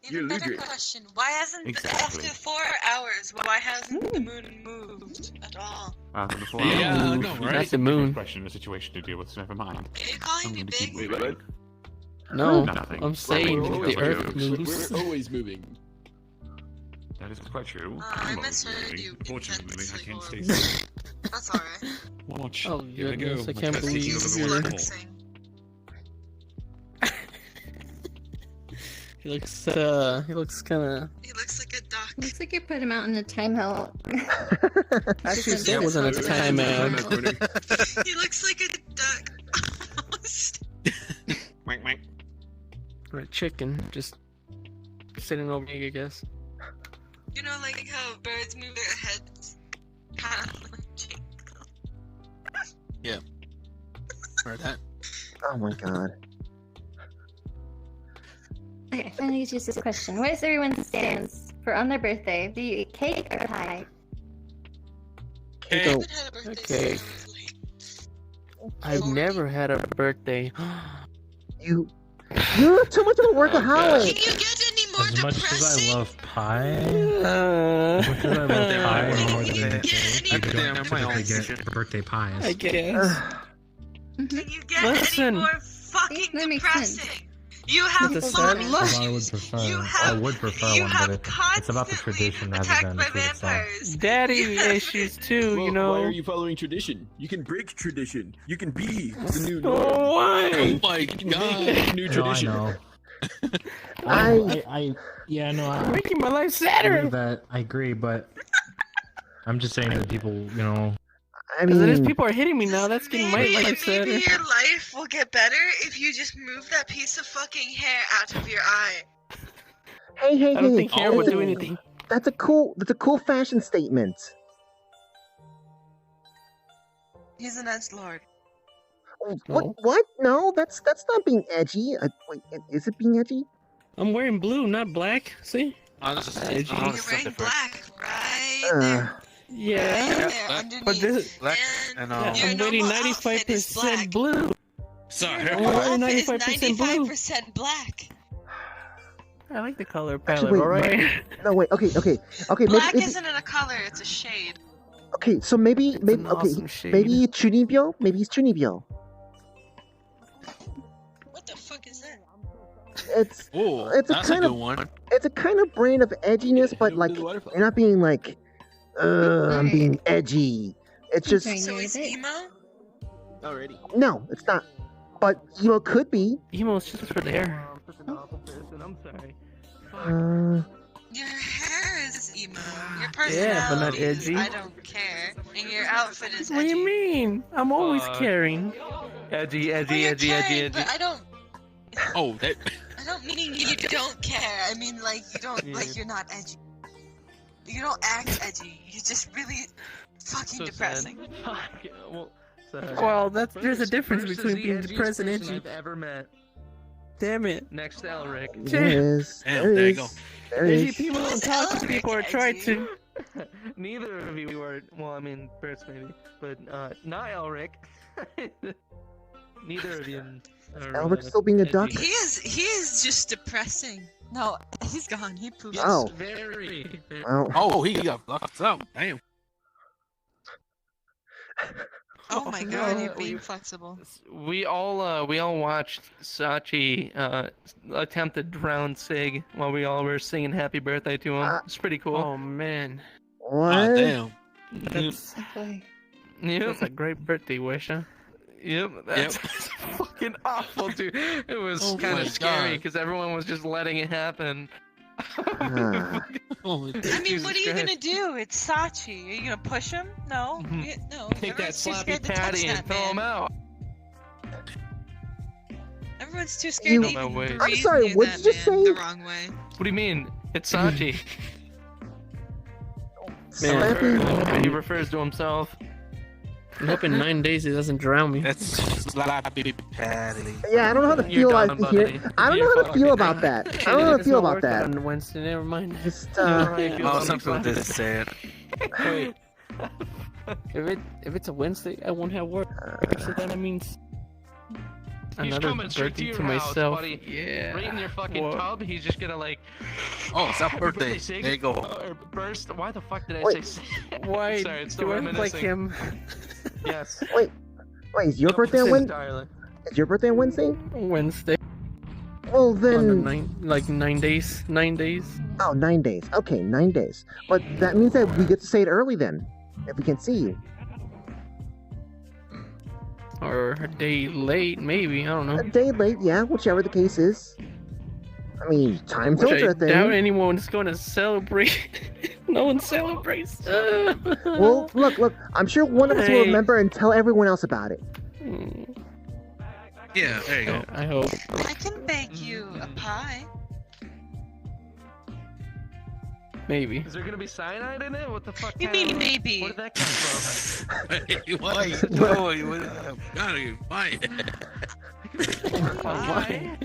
S18: Even better question, why hasn't,
S19: Exactly.
S18: after 4 hours, why hasn't the moon moved at all?
S19: Before
S5: Yeah,
S19: I
S5: I
S19: move,
S5: know,
S19: you
S5: right?
S19: have
S5: The
S19: a
S5: moon.
S19: different question or situation to deal with, so never mind.
S18: Are you calling me big?
S11: Wait, what?
S5: No,
S19: Nothing.
S5: I'm saying
S19: Well,
S5: the
S19: we're
S5: Earth
S19: jokes.
S5: moves.
S11: We're always moving.
S19: That is quite true.
S18: I
S19: I'm always
S18: misheard
S19: moving.
S18: you
S19: Fortunately, I can't stay
S18: intensely
S19: still.
S18: That's alright.
S19: Watch.
S5: Oh,
S19: Here I go.
S5: goodness, I
S19: My
S5: can't
S19: chest
S5: believe
S19: taking over the
S5: you're-
S19: wormhole.
S5: He looks kinda...
S18: He looks like a duck.
S21: Looks like you put him out in a timeout.
S5: Actually, Seg was on a timeout.
S18: He looks like a duck. Almost.
S19: Wink, wink.
S5: Or a chicken, just sitting over me, I guess.
S18: You know, like how birds move their heads? Kind of like jingle.
S10: Yeah. Heard that.
S2: Oh my god.
S21: Okay, finally get you this question. What is everyone's stance for on their birthday? Do you eat cake or pie?
S2: Cake.
S5: Okay. I've never had a birthday.
S2: You're too much of a workaholic.
S17: As much as I love pie, as much as I love pie more than cake, you don't typically get birthday pies.
S5: I guess.
S18: Can you get
S5: Listen.
S18: any more fucking
S21: That makes
S18: depressing? You have
S5: It's a
S18: mommy
S5: sad
S17: Although I would
S18: issues.
S17: prefer,
S18: You
S17: I
S18: have
S17: would prefer
S18: you
S17: one,
S18: have
S17: but it's about the tradition rather
S18: attacked
S17: than
S18: by
S17: the food itself.
S18: vampires.
S5: Daddy issues too,
S11: Well,
S5: you know.
S11: why are you following tradition? You can break tradition. You can be the new norm.
S5: Oh, why?
S10: Oh my
S11: You can
S10: god.
S11: make the new
S17: No, I
S11: tradition.
S17: know. Yeah, no, I
S5: Making my life
S17: agree
S5: sadder.
S17: that I agree, but I'm just saying that people, you know,
S2: I
S5: Because
S2: mean,
S5: people are hitting me now. That's getting my life sadder.
S18: Maybe your life will get better if you just move that piece of fucking hair out of your eye.
S2: hey,
S5: I don't think hair would
S2: that's
S5: do
S2: a-
S5: anything.
S2: That's a cool fashion statement.
S18: He's an edgelord.
S2: What? No, that's not being edgy. Wait, is it being edgy?
S5: I'm wearing blue, not black. See?
S10: Honestly,
S18: You're wearing black, right?
S5: Yeah. But this
S10: Black and
S5: yeah, I'm wearing 95% blue.
S10: Sorry.
S5: I'm wearing 95% blue.
S18: 95% black.
S5: I like the color palette,
S2: Actually, wait,
S5: alright?
S2: No, wait. Okay.
S18: Black
S2: Maybe,
S18: isn't a color, it's a shade.
S2: okay, so maybe,
S5: an awesome shade.
S2: maybe it's Chunibyo. Maybe it's Chunibyo.
S18: What the fuck is that?
S2: It's
S10: Oh,
S2: it's a
S10: that's a
S2: kind
S10: good
S2: of
S10: one.
S2: it's a kind of brand of edginess, but like you're not being like, I'm being edgy. It's just
S18: So is emo?
S11: Already.
S2: no, it's not. But emo could be.
S5: Emo's just for there. I'm sorry.
S18: Your hair is emo. Your personality
S5: Yeah, but not
S18: is
S5: edgy.
S18: I don't care. And your outfit is
S5: What do
S18: edgy.
S5: you mean? I'm always caring. Edgy.
S18: Caring, but I don't.
S10: Oh, that.
S18: I don't mean you don't care. I mean like you don't like you're not edgy. You don't act edgy. You're just really fucking depressing.
S5: Well, there's a difference between being depressed and edgy.
S6: I've ever met.
S5: Damn it.
S6: Next to Elric.
S2: There is.
S10: Damn, there you go.
S5: Edgy people don't talk to people or try to.
S6: Neither of you were. Well, I mean, Bert's maybe, but not Elric. Neither of you.
S2: Elric's still being a duck.
S18: He is just depressing. No, he's gone. He pooped.
S2: Oh.
S6: Very.
S10: Oh, he got blocked out. Damn.
S18: Oh my god, you're being flexible.
S6: We all watched Sachi attempt to drown Sig while we all were singing happy birthday to him. It's pretty cool.
S5: Oh man.
S2: What?
S10: Oh, damn.
S5: That's a great birthday wish, huh?
S6: Yep, that's fucking awful, dude. It was kind
S10: my
S6: of scary
S10: God.
S6: because everyone was just letting it happen.
S18: I mean, what are you gonna do? It's Sachi. Are you gonna push him? No. No.
S6: Take that
S18: Everyone's too
S6: sloppy
S18: scared to touch
S6: patty and
S18: that
S6: throw him
S18: man.
S6: out.
S18: Everyone's too scared to even breathe
S2: I'm sorry,
S18: near
S2: what did
S18: that
S2: you
S18: man
S2: say?
S18: the wrong way.
S6: What do you mean? It's Sachi.
S2: Slappy.
S6: He refers to himself.
S5: I'm hoping 9 days he doesn't drown me.
S10: That's sloppy patty.
S2: Yeah, I don't know how to feel. I don't know how to feel about that. I don't know how to feel about that.
S5: On Wednesday, never mind.
S2: Just
S10: Oh, something this is sad.
S5: Wait. If it's a Wednesday, I won't have work. So that means
S6: He's
S5: another
S6: coming straight to
S5: birthday
S6: your
S5: to
S6: house,
S5: myself.
S6: buddy.
S5: Yeah.
S6: Right in your fucking
S5: What?
S6: tub. He's just gonna like.
S10: Oh, it's our birthday.
S6: Sig.
S10: There you go.
S6: Or burst. Why the fuck did I
S2: Wait.
S6: say?
S5: Why
S6: Sorry, it's still
S5: do I look like
S6: reminiscing.
S5: him?
S6: Yes.
S2: Wait, is your birthday on Wednesday?
S6: Entirely.
S2: Is your birthday on Wednesday?
S5: Wednesday.
S2: Well
S5: On the
S2: then.
S5: 9 days. 9 days.
S2: Oh, 9 days. Okay, 9 days. But that means that we get to say it early then, if we can see you.
S5: Or a day late, maybe. I don't know.
S2: A day late, yeah, whichever the case is. I mean, time
S5: Which
S2: zones
S5: I
S2: are a thing.
S5: doubt anyone's going to celebrate. No one celebrates.
S2: Well, look, I'm sure one of us will
S5: Hey.
S2: remember and tell everyone else about it.
S10: Yeah, there you go.
S5: I hope.
S18: I can bake you a pie.
S5: Maybe.
S6: Is there gonna be cyanide in it? What the fuck?
S18: You
S6: kind
S18: mean
S6: of-
S18: maybe?
S6: Where did that come from?
S10: Why? No, you would gotta be fine.
S6: Why?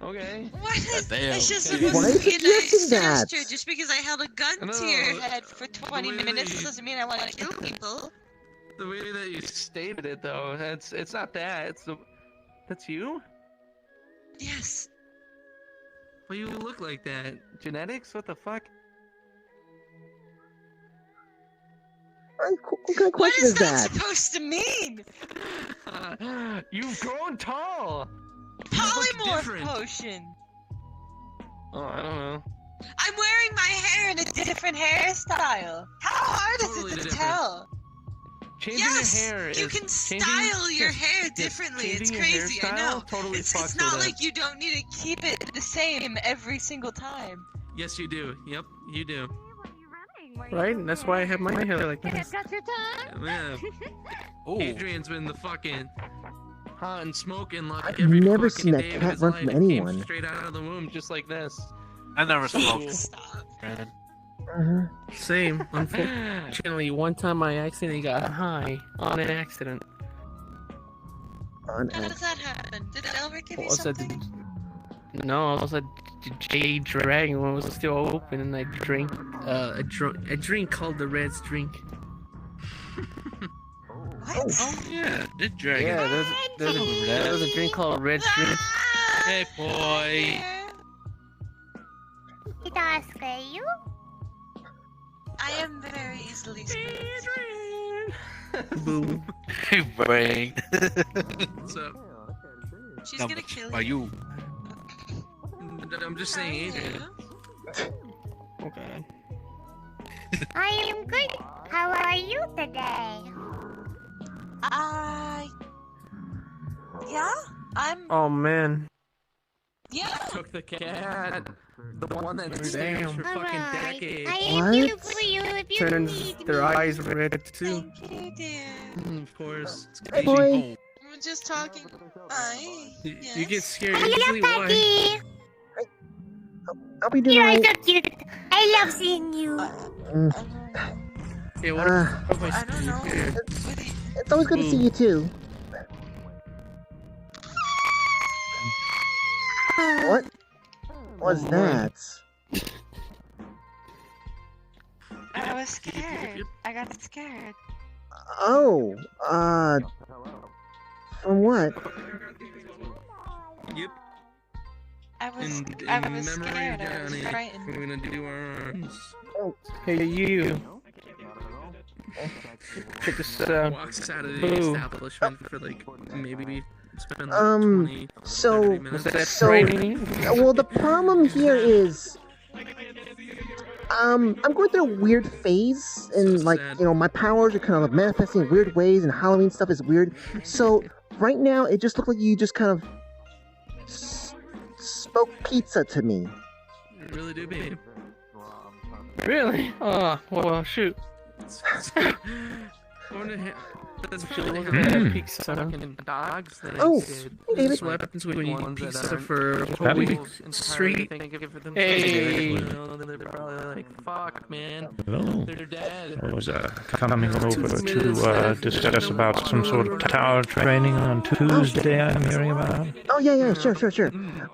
S6: Okay.
S18: What is
S10: Damn.
S18: It's just
S6: Okay.
S18: supposed
S2: Why
S18: to
S2: is
S18: be
S2: it
S18: a nice
S2: suggesting that?
S18: gesture. Just because I held a gun to your head for 20 minutes doesn't mean I want to kill people.
S6: The way that you stated it, though, it's not that. It's the. That's you.
S18: Yes.
S6: Well, you look like that. Genetics? What the fuck?
S2: What kind of
S18: What
S2: question
S18: is
S2: is
S18: that
S2: that?
S18: supposed to mean?
S6: You've grown tall.
S18: Polymorph
S6: different.
S18: potion.
S6: Oh, I don't know.
S18: I'm wearing my hair in a different hairstyle. How hard is
S6: Totally
S18: it to
S6: different.
S18: tell?
S6: Changing
S18: Yes,
S6: your hair
S18: you
S6: is
S18: can
S6: changing-
S18: style your
S6: yes,
S18: hair
S6: yes,
S18: differently. It's
S6: changing your
S18: crazy, I
S6: hairstyle
S18: know.
S6: Totally
S18: It's
S6: fucks
S18: not
S6: with
S18: like
S6: it.
S18: you don't need to keep it the same every single time.
S6: Yes, you do. Yep, you do.
S5: Right? And that's why I have my hair like this.
S21: Got your time?
S6: Yeah.
S10: Oh.
S6: Adrian's been the fucking hot and smoking like
S2: I've
S6: every
S2: never
S6: fucking
S2: seen that
S6: day of
S2: cat
S6: his
S2: run
S6: life.
S2: from
S6: He came
S2: anyone.
S6: straight out of the womb, just like this.
S10: I never smoked.
S18: Stop.
S10: Brandon.
S5: Same. Unfortunately, one time I accidentally got high on an accident.
S2: On
S18: How does that happen? Did Elric give you
S5: What was that?
S18: something?
S5: No, I was at Jade Dragon when it was still open, and I drank a drink called the Red's drink.
S18: What?
S10: Oh yeah, the dragon.
S5: Yeah, there's a drink called Red's drink.
S10: Hey boy.
S21: Did I scare you?
S18: I am very easily spooked.
S5: Boom.
S10: Hey brain.
S6: What's up?
S18: She's gonna kill
S10: Are
S18: you.
S10: you?
S6: I'm just saying, Adrian.
S5: Okay.
S21: I am good. How are you today?
S18: Yeah? I'm.
S5: Oh man.
S18: Yeah.
S6: Took the cat. The one that's
S5: Damn.
S6: stayed for fucking
S21: Alright.
S6: decades.
S21: I am here for you if you
S5: Turns
S21: need
S5: their
S21: me.
S5: eyes red too.
S18: Thank you, dear.
S6: Of course. It's
S2: Hey,
S6: crazy.
S2: boy.
S18: We're just talking. Hi.
S5: You get scared
S21: I
S5: easily.
S21: love
S5: Why?
S21: Becky.
S2: I'll be
S21: Your
S2: doing
S21: eyes
S2: right.
S21: are cute. I
S14: I love seeing you.
S5: Yeah, what if I don't know.
S2: It's always good to see you too. What was that?
S18: I was scared. I got scared.
S2: Oh, from what?
S5: Yep.
S18: I was
S5: memory,
S18: scared. I was
S5: Johnny,
S18: frightened.
S5: we're gonna do ours.
S6: Hey, you. Check this out.
S5: Walks out of the establishment for like maybe spend like 20,
S2: So,
S5: 30 minutes.
S2: well, the problem here is, I'm going through a weird phase, and like, you know, my powers are kind of manifesting in weird ways, and Halloween stuff is weird. So, right now, it just looked like you just kind of spoke pizza to me.
S5: You really do, babe.
S6: Really? Oh, well, shoot.
S5: That's
S6: probably
S5: probably
S6: how
S5: how
S6: they
S5: pizza fucking dogs. That
S2: Oh,
S5: hey,
S2: David.
S5: what happens when you eat pizza for
S17: That
S5: weeks
S17: week.
S5: straight?
S6: Hey.
S5: You know, they're probably like, fuck, man.
S17: Hello.
S5: They're dead.
S17: I was coming over to discuss about some sort of tower training on Tuesday. I'm hearing about.
S2: Oh yeah, sure.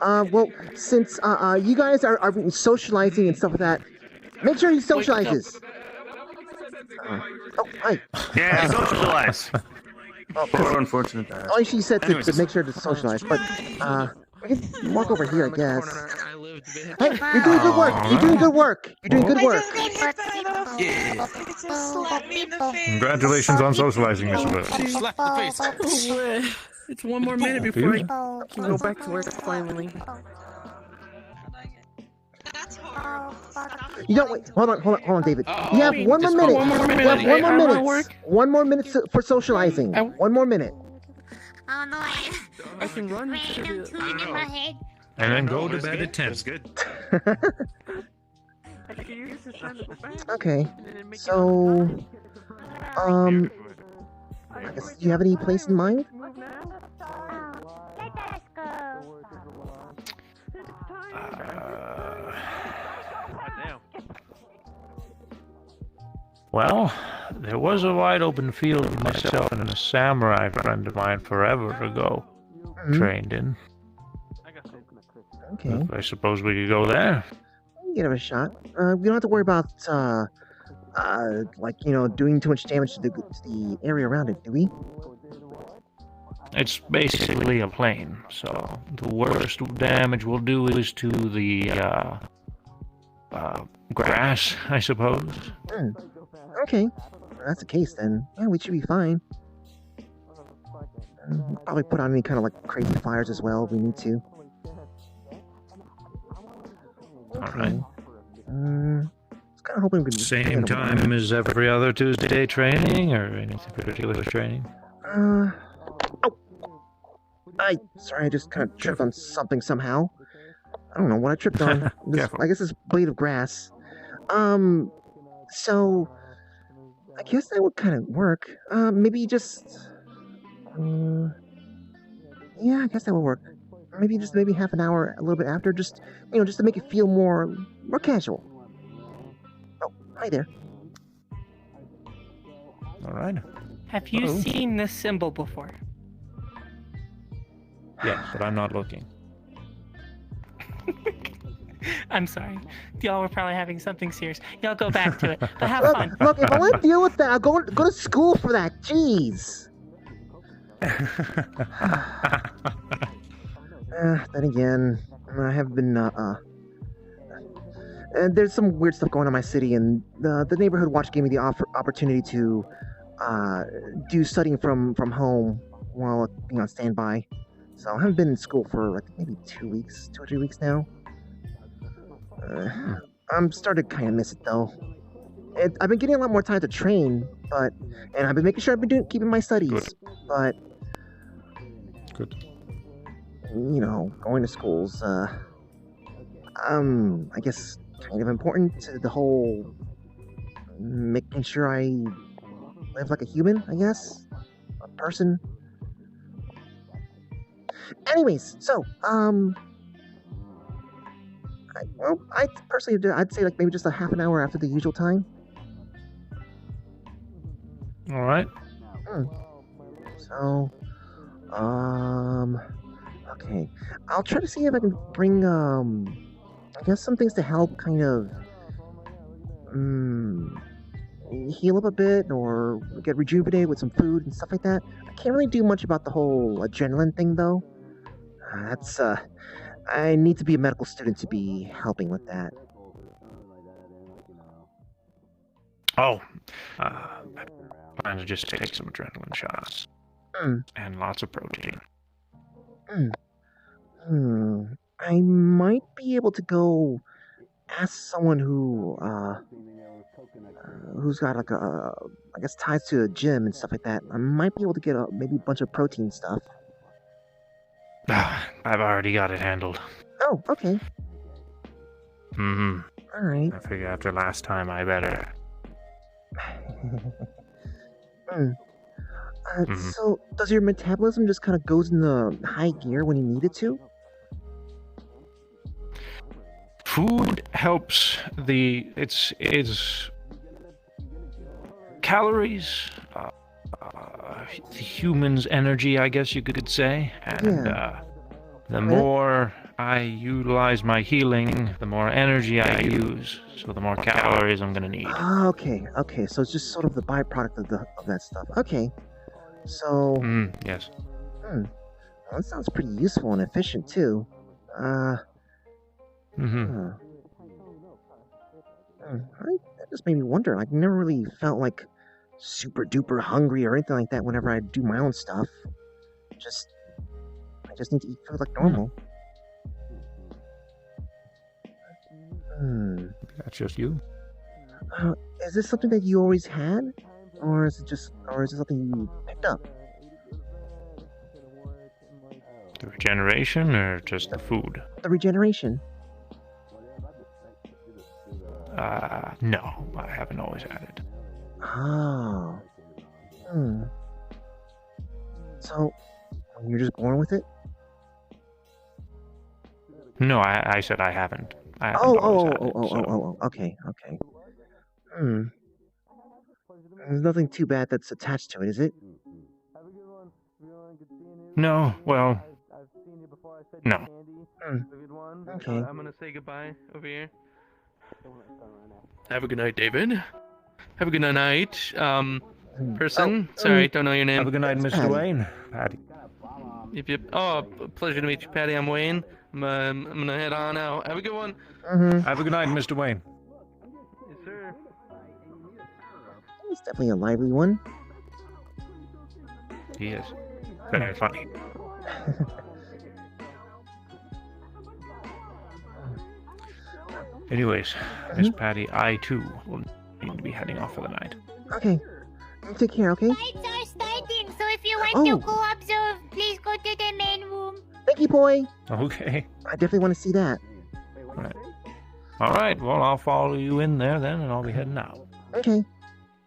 S2: Well, since you guys are socializing and stuff like that, make sure he socializes. Oh, hi.
S11: Yeah, socialize. Poor unfortunate.
S2: Oh, she said to make sure to socialize, but we can walk over here, I guess. Hey, you're doing good work. You're doing good work. You're doing good work.
S17: Congratulations on socializing, Mr. Willis.
S19: Slap the face.
S5: It's one more minute before I can go back to work finally.
S2: You don't wait. Hold on, David. You have one more minute. You have one more minute. One more minute for socializing. One more minute.
S21: Oh no,
S5: I can run.
S21: random tweet in my head.
S17: And then go to bed at 10.
S11: That's good.
S2: Okay. So, I guess, do you have any place in mind?
S17: Well, there was a wide open field myself and a samurai friend of mine forever ago trained in.
S2: Okay.
S17: I suppose we could go there.
S2: We can give it a shot. We don't have to worry about, like, you know, doing too much damage to the area around it, do we?
S17: It's basically a plane, so the worst damage we'll do is to the grass, I suppose.
S2: Okay. If that's the case, then yeah, we should be fine. We'll probably put on any kind of like crazy fires as well if we need to.
S17: Alright.
S2: Just kind of hoping we can
S17: Same time as every other Tuesday training, or anything particular training?
S2: Sorry, I just kind of tripped on something somehow. I don't know what I tripped on. I guess it's a blade of grass. So I guess that would kind of work. Maybe just, yeah, I guess that would work. Maybe half an hour, a little bit after, just to make it feel more casual. Oh, hi there.
S17: All right.
S5: Have you seen this symbol before?
S17: Yes, but I'm not looking.
S5: I'm sorry. Y'all were probably having something serious. Y'all go back to it, but have fun.
S2: Look, if I want to deal with that, I'll go to school for that. Jeez. Then again, I have been, there's some weird stuff going on in my city, and the neighborhood watch gave me the opportunity to do studying from home while being on standby. So I haven't been in school for like maybe 2 or 3 weeks now. I'm starting to kind of miss it though. I've been getting a lot more time to train, and I've been making sure I've been keeping my studies. But going to school's I guess kind of important to the whole making sure I live like a human, I guess, a person. Anyways, so Well, I personally, I'd say like maybe just a half an hour after the usual time.
S24: All right.
S2: So, okay. I'll try to see if I can bring, I guess some things to help kind of, heal up a bit or get rejuvenated with some food and stuff like that. I can't really do much about the whole adrenaline thing, though. I need to be a medical student to be helping with that.
S24: Oh, I plan to just take some adrenaline shots. And lots of protein.
S2: I might be able to go ask someone who's got like I guess ties to a gym and stuff like that. I might be able to get maybe a bunch of protein stuff.
S24: I've already got it handled.
S2: Oh, okay.
S24: All
S2: right.
S24: I figure after last time, I better.
S2: So, does your metabolism just kind of goes in the high gear when you need it to?
S24: Food helps it's calories, the human's energy, I guess you could say, and the more I utilize my healing, the more energy I use, so the more calories I'm gonna need.
S2: Okay, so it's just sort of the byproduct of that stuff. Okay, so...
S24: yes.
S2: Well, that sounds pretty useful and efficient, too. That just made me wonder. I never really felt like super duper hungry or anything like that whenever I do my own stuff. I just need to eat food like normal.
S24: That's just you.
S2: Is this something that you always had, or is it something you picked up?
S24: The regeneration or just the food?
S2: The regeneration.
S24: No, I haven't always had it.
S2: Oh. So, you're just born with it?
S24: No, I said I haven't. I haven't always had it,
S2: okay. There's nothing too bad that's attached to it, is it?
S24: No, well, no.
S2: Okay.
S5: I'm gonna say goodbye over here. Have a good night, David. Have a good night, person. Sorry, don't know your name.
S17: Have a good night, Mr. Wayne.
S24: Patty.
S5: Yep. Oh, pleasure to meet you, Patty. I'm Wayne. I'm gonna head on out. Have a good one.
S17: Have a good night, Mr. Wayne.
S5: Yes, sir.
S2: It's definitely a lively one.
S24: He is. Very funny. Anyways, Miss Patty, I too will need to be heading off for the night.
S2: Okay. Take care, okay?
S14: Lights are starting, so if you want to go observe, please go to the main room.
S2: Thank you, boy.
S24: Okay.
S2: I definitely want to see that.
S24: Right. All right. Well, I'll follow you in there then, and I'll be heading out.
S2: Okay.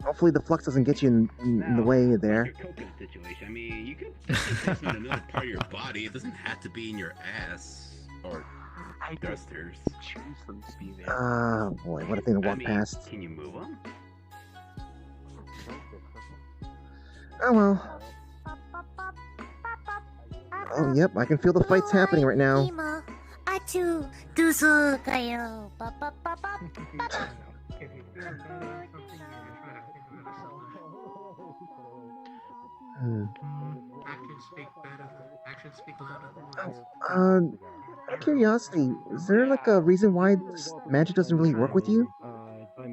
S2: Hopefully the flux doesn't get you in the way there.
S11: Your coconut situation. I mean, you can place it in another part of your body. It doesn't have to be in your ass or thrusters.
S2: Oh boy, what a thing to walk past.
S11: Can you move them?
S2: Oh well. Oh yep, I can feel the fights happening right now. Out of curiosity, is there like a reason why this magic doesn't really work with you? I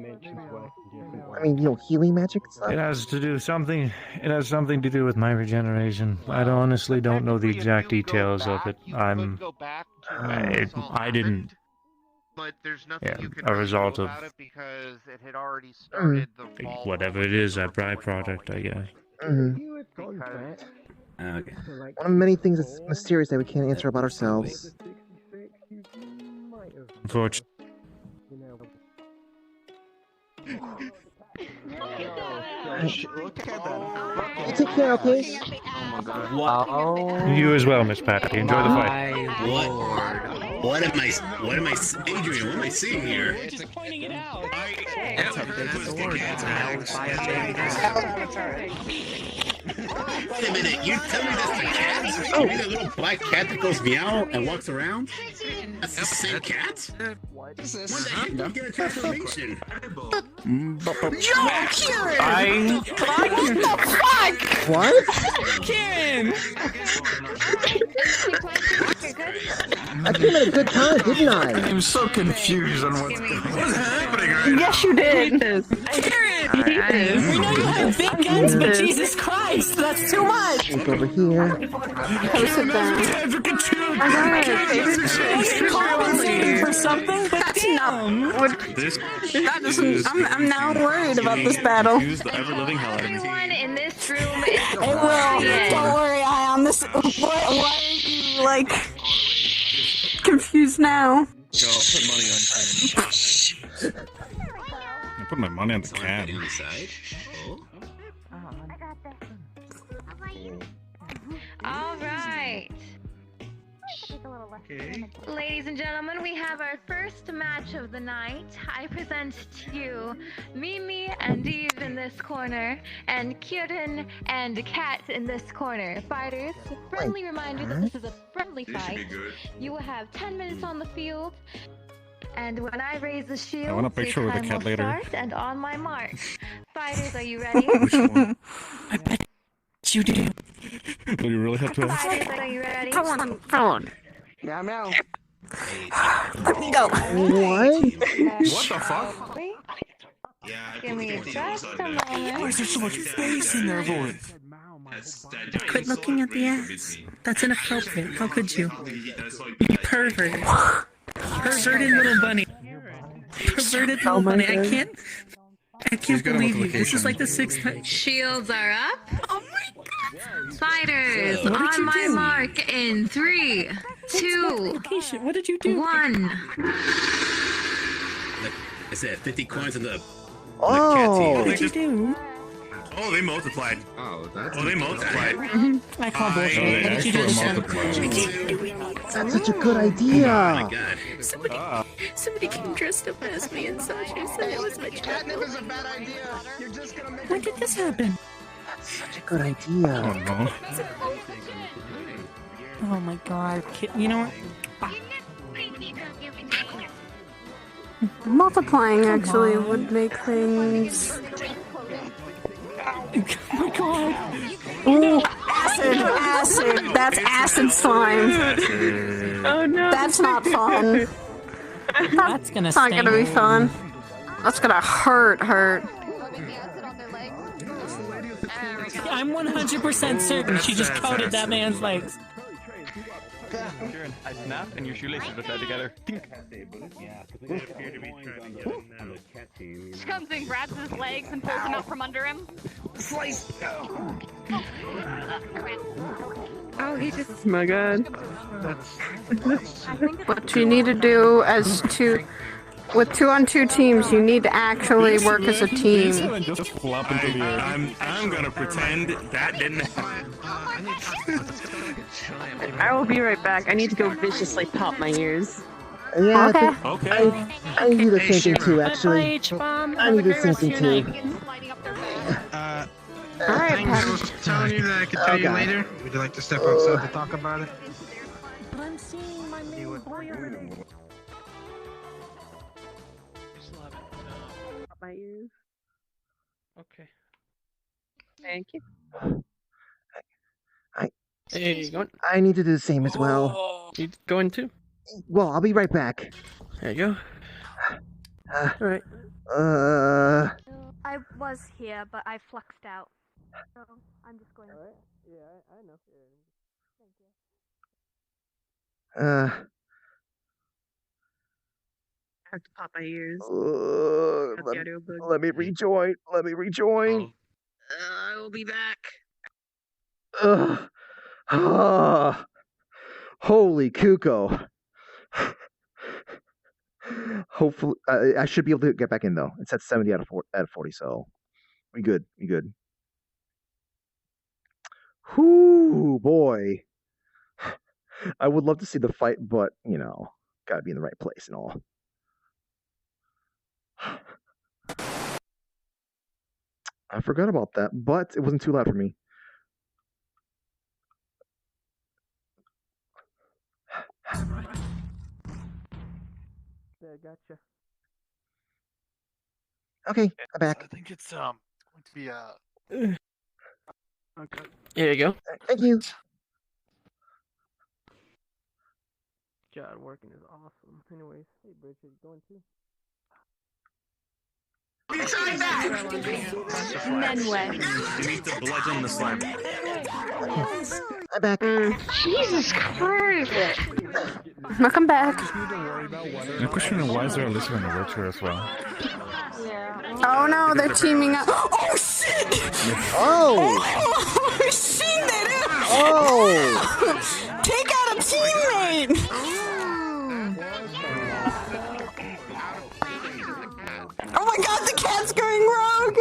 S2: mean, healing magic and stuff?
S24: It has something to do with my regeneration. I honestly don't know the exact details of it. I didn't.
S4: But there's nothing you can
S24: a result
S4: do
S24: of
S4: about it because it had already started the ball.
S24: whatever it is, a byproduct, I guess.
S11: Okay.
S2: One of many things that's mysterious that we can't answer about ourselves.
S24: Unfortunately.
S2: You take care, okay?
S24: Wow. You as well, Miss Patty. Enjoy the fight.
S11: What am I? Adrian? What am I seeing here?
S3: We're just pointing it out.
S11: Wait a minute, you tell me that's the cat? You mean that little black cat that goes meow and walks around? That's the same cat? What the heck did you get a transformation?
S3: Yo, Kieran!
S11: What
S3: the fuck?
S2: What?
S3: Kieran!
S2: I came at a good time, didn't I?
S1: I'm so confused on what's happening right now.
S9: Yes, you did.
S3: Kieran! We know you have big guns, but Jesus Christ, that's too much!
S2: Look over here.
S9: Sit down.
S3: Compensating for something, but damn!
S9: That doesn't. I'm now worried about this battle.
S15: Everyone in this room is
S3: Hey, Will, don't worry, why are you, like, confused now?
S1: Go, put money on I put my money on the cat.
S15: all right. Ladies and gentlemen, we have our first match of the night. I present to you Mimi and Eve in this corner, and Kieran and Kat in this corner. Fighters, friendly reminder that this is a friendly fight. You will have 10 minutes on the field, and when I raise the shield,
S1: I want a picture with the
S15: your
S1: cat
S15: time will
S1: later.
S15: start, and on my mark. Fighters, are you ready?
S1: Which one? I bet you do. Do you really have to ask?
S15: Fighters, are you ready?
S9: Come on.
S3: Yeah, meow.
S9: Let me go.
S2: What?
S1: What the fuck?
S15: Give me just a moment.
S1: Why is there so much space in there, boy?
S3: Quit looking at the ass. That's inappropriate. How could you? You pervert. Perverted little bunny. Perverted little bunny. I can't believe you. This is like the 6th time.
S15: Shields are up.
S3: Oh my god.
S15: Fighters,
S3: What did
S15: on
S3: you
S15: my
S3: do?
S15: mark in 3, 2,
S3: What did you do?
S15: 1.
S11: I said 50 coins on the
S2: Oh.
S11: cat team.
S3: What did you do?
S1: Oh, they multiplied.
S11: Oh, that's
S1: they multiplied.
S3: I call bullshit. What did you do this time?
S2: That's such a good idea.
S11: Oh my god.
S3: Somebody came dressed up as me and Sasha said it was my channel. When did this happen?
S2: Such a good idea.
S1: Oh no.
S3: Oh my god. You know what?
S9: Multiplying actually would make things.
S3: Oh my god.
S9: Ooh, acid. That's acid slime.
S3: Oh no.
S9: That's not fun.
S3: That's gonna
S9: It's not gonna be fun. That's gonna hurt.
S3: I'm 100% certain she just coated that man's legs.
S1: Kieran, I snapped and your shoelaces are tied together.
S7: She comes and grabs his legs and pulls him out from under him.
S1: Slice!
S9: Oh, he just.
S23: Oh my god.
S9: What you need to do as two. With 2-on-2 teams, you need to actually work as a team.
S1: Just flop into the air. I'm gonna pretend that didn't happen.
S23: I will be right back. I need to go viciously pop my ears.
S2: Yeah,
S9: Okay.
S2: I need the same thing too, actually. I need the same thing too.
S9: Alright,
S16: I was telling you that I could tell you later. Would you like to step outside to talk about it?
S3: But I'm seeing my main boy already.
S23: My ears. Okay. Thank you. Hey, you going?
S2: I need to do the same as well.
S23: You going too?
S2: Well, I'll be right back.
S23: There you go. Alright.
S21: I was here, but I fluxed out. So I'm just going.
S23: Yeah, I know. I have to pop my ears.
S2: Let me rejoin. Let me rejoin.
S23: I will be back.
S2: Holy cuckoo. Hopefully, I should be able to get back in though. It's at 70 out of 40, so We good. We good. Whoo, boy. I would love to see the fight, but gotta be in the right place and all. I forgot about that, but it wasn't too loud for me.
S5: Yeah, gotcha.
S2: Okay, I'm back.
S10: I think it's going to be
S5: Okay. Here you go.
S2: Thank you.
S5: God, working is awesome. Anyways, hey, Bridget, you going too?
S3: Menway.
S1: You need to bludgeon the slime.
S2: I'm back.
S3: Jesus Christ. Welcome back.
S1: The question is, why is there a lizard in the wheelchair as well?
S3: Oh no, they're teaming up. Oh shit!
S2: Oh!
S3: Oh shit!
S2: Oh!
S3: Take out a teammate! Oh my god, the cat's going rogue!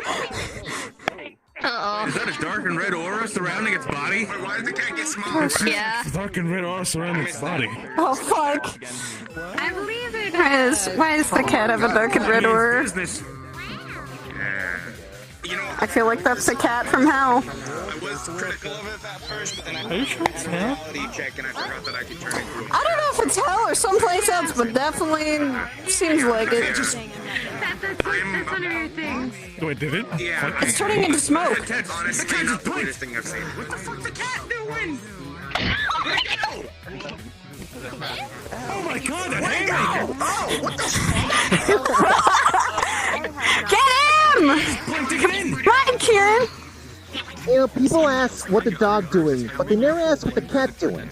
S3: Uh-oh.
S1: Is that a dark and red aura surrounding its body? Why did the cat get smaller?
S3: Yeah.
S1: Dark and red aura surrounding its body.
S3: Oh fuck. I believe it is. Why is the cat have a dark and red aura? I feel like that's the cat from hell.
S11: I was critical of it at first, but then I
S1: Are you sure it's hell?
S11: check and I forgot that I could turn it into a...
S3: I don't know if it's hell or someplace else, but definitely seems like it.
S15: That's one of your things.
S1: Wait, did it?
S11: Yeah.
S3: It's turning into smoke.
S11: Honestly, not the weirdest thing I've seen. What the fuck's the cat doing?
S1: Oh my god, that haymaker!
S11: Oh, what the
S3: Get him! Run, Kieran!
S2: People ask what the dog doing, but they never ask what the cat doing.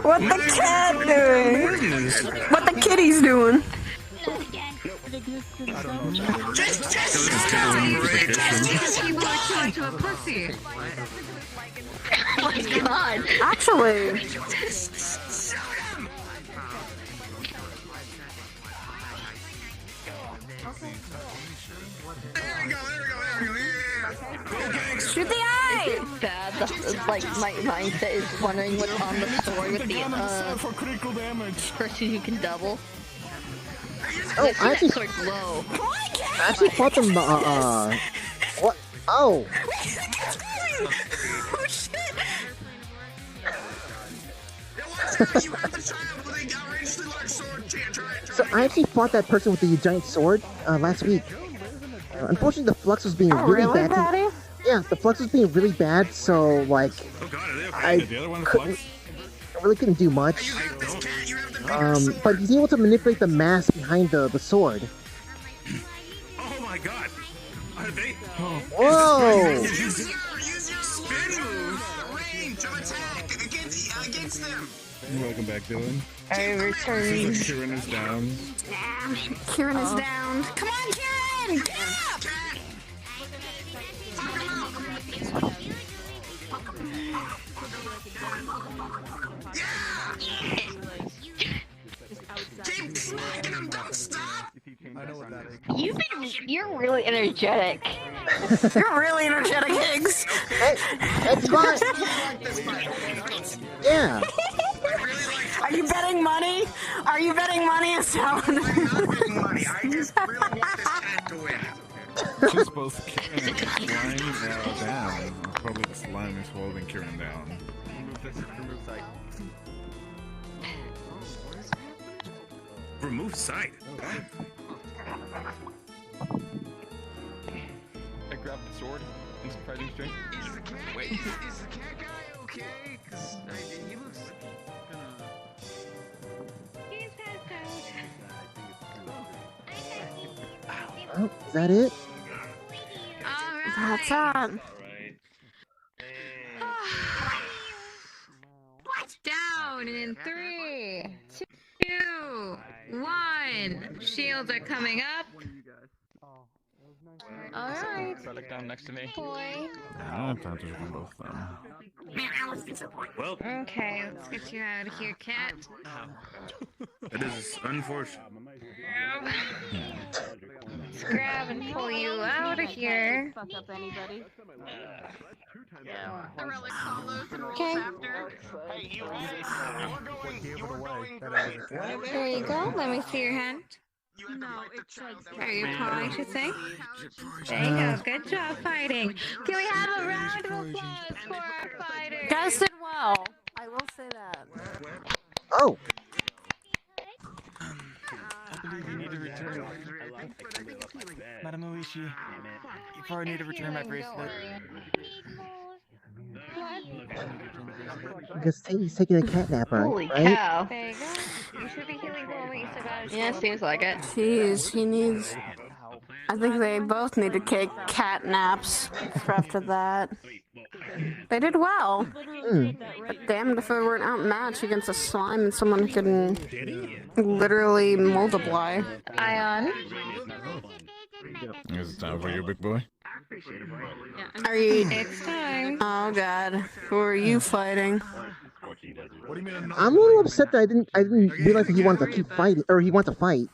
S3: What the cat doing? What the kitty's doing?
S15: He walked you into a pussy.
S3: Oh my god. Actually. Shoot the eye!
S9: Bad. Like my mindset is wondering what's on the sword with the
S1: for critical damage.
S9: person who can double.
S2: Oh, I actually,
S9: Sword's low.
S2: I actually fought them. What? Oh.
S3: Oh shit!
S2: So I actually fought that person with the giant sword last week. Unfortunately, the flux was being really bad.
S3: Patty?
S2: Yeah, the flux was being really bad, so like I really couldn't do much. But he's able to manipulate the mass behind the sword.
S1: Oh my god! Are they?
S2: Whoa!
S11: Use your spin move range of attack against them.
S1: Welcome back, Dylan.
S3: I returned.
S1: Kieran is down.
S3: Kieran is down. Come on, Kieran! Get up!
S11: Keep smacking them, don't stop!
S9: You're really energetic.
S3: You're really energetic, Higgs.
S2: Hey, it's fine. Yeah.
S3: Are you betting money? Are you betting money? It's
S11: I'm not betting money. I just really want this cat to win.
S1: Just both Kieran and slime down. Probably the slime is holding Kieran down. Remove sight.
S8: I grabbed the sword in surprising strength.
S11: Wait, is the cat guy okay? Because he looks
S2: Oh, is that it?
S3: That's on.
S15: Down in 3, 2, 1. Shields are coming up. Alright.
S8: Relic down next to me.
S15: Boy.
S1: I don't have time to look at both of them. Well,
S15: Okay, let's get you out of here, cat.
S1: it is unfortunate.
S15: grab and pull you out of here.
S7: Fuck up anybody.
S15: Yeah.
S7: The relic follows and rolls
S15: Okay.
S7: after.
S15: There you go. Let me see your hand.
S7: No, it says.
S15: Are you pawing, should say? There you go. Good job fighting. Can we have a round of applause for our fighters?
S19: You guys did well. I will say that.
S2: Oh.
S8: I believe you need to return. Madam Oishi, you probably need to return my bracelet.
S2: Because he's taking a cat nap, right?
S15: Holy
S2: right?
S15: cow. There you go. You should be healing the moment you survived.
S19: Yeah, seems like it. Jeez, he needs. I think they both need to take cat naps after that. They did well. But damned if they weren't outmatched against a slime and someone who can literally multiply.
S15: Ion.
S1: Is it time for you, big boy?
S19: Are you?
S15: It's time.
S19: Oh god, who are you fighting?
S2: I'm a little upset that I didn't realize that he wanted to keep fighting, or he wanted to fight.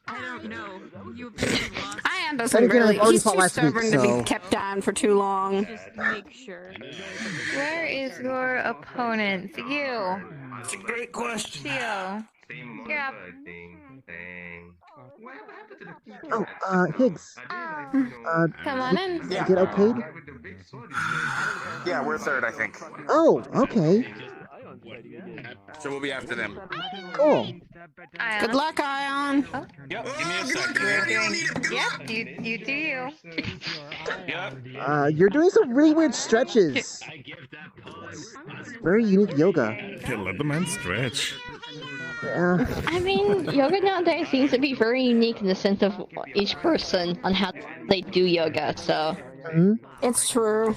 S7: I don't know. You
S19: Ion
S2: Then
S19: doesn't
S2: again,
S19: really.
S2: I've already
S19: He's
S2: fought
S19: too
S2: last week,
S19: stubborn to
S2: so-
S19: be kept down for too long.
S7: just make sure.
S15: Where is your opponent? You.
S8: That's a great question.
S15: Theo. You're up.
S2: Oh, Higgs.
S15: Come on in.
S2: Get okayed?
S12: Yeah, we're third, I think.
S2: Oh, okay.
S12: So we'll be after them.
S2: Cool.
S19: Good luck, Ion.
S15: Oh.
S12: Yep, give me a second.
S15: Yep, you do you.
S12: Yep.
S2: You're doing some really weird stretches. It's very unique yoga.
S1: Yeah, let the man stretch.
S2: Yeah.
S9: I mean, yoga nowadays seems to be very unique in the sense of each person on how they do yoga, so.
S19: It's true.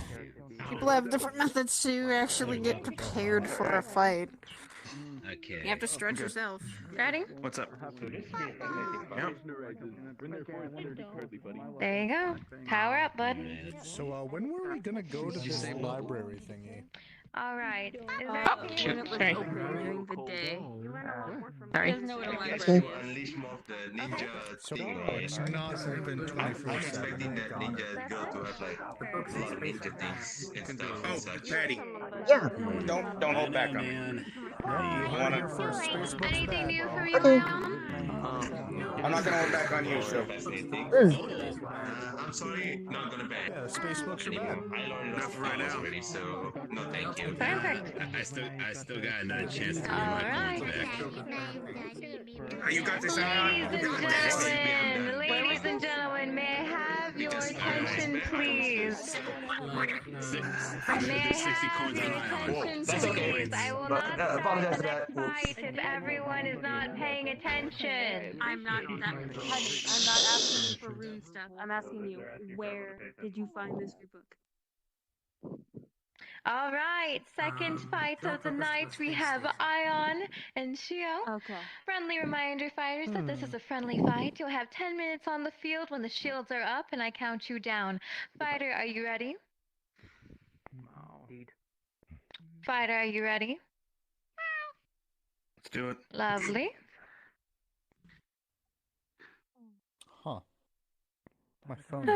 S19: People have different methods to actually get prepared for a fight.
S12: Okay.
S19: You have to stretch yourself.
S15: Ready?
S12: What's up? Yep.
S15: There you go. Power up, bud.
S13: So, when were we gonna go to this library thingy?
S15: Alright. Is
S19: Oh, shoot. Sorry.
S7: During the day.
S19: Sorry.
S7: Doesn't know what a library
S2: Okay.
S7: is.
S20: Unleash more of the ninja
S13: So,
S20: thing.
S13: it's not open 24/7.
S20: I'm expecting that ninja girl to have like a lot of ninja things and stuff and such.
S12: Patty.
S2: Yeah.
S12: Don't hold back on me.
S15: Anything new from you,
S2: Okay.
S12: I'm not gonna hold back on you, so.
S20: I'm sorry, not gonna beg.
S13: Yeah, space books are
S20: anymore.
S13: bad.
S20: I learned enough right now already, so no thank you.
S11: I still got another chance to get my
S15: Alright.
S11: points back. You got this, Ion.
S15: Ladies and gentlemen, may I have your attention, please? May I have your attention, please? I will not stop the next fight if everyone is not paying attention.
S7: I'm not asking you for rune stuff. I'm asking you, where did you find this free book?
S15: All right, second fight of the night. We have Ion and Shio.
S7: Okay.
S15: Friendly reminder, fighters, that this is a friendly fight. You'll have 10 minutes on the field when the shields are up, and I count you down. Fighter, are you ready? Fighter, are you ready?
S12: Let's do it.
S15: Lovely.
S13: Huh. My phone.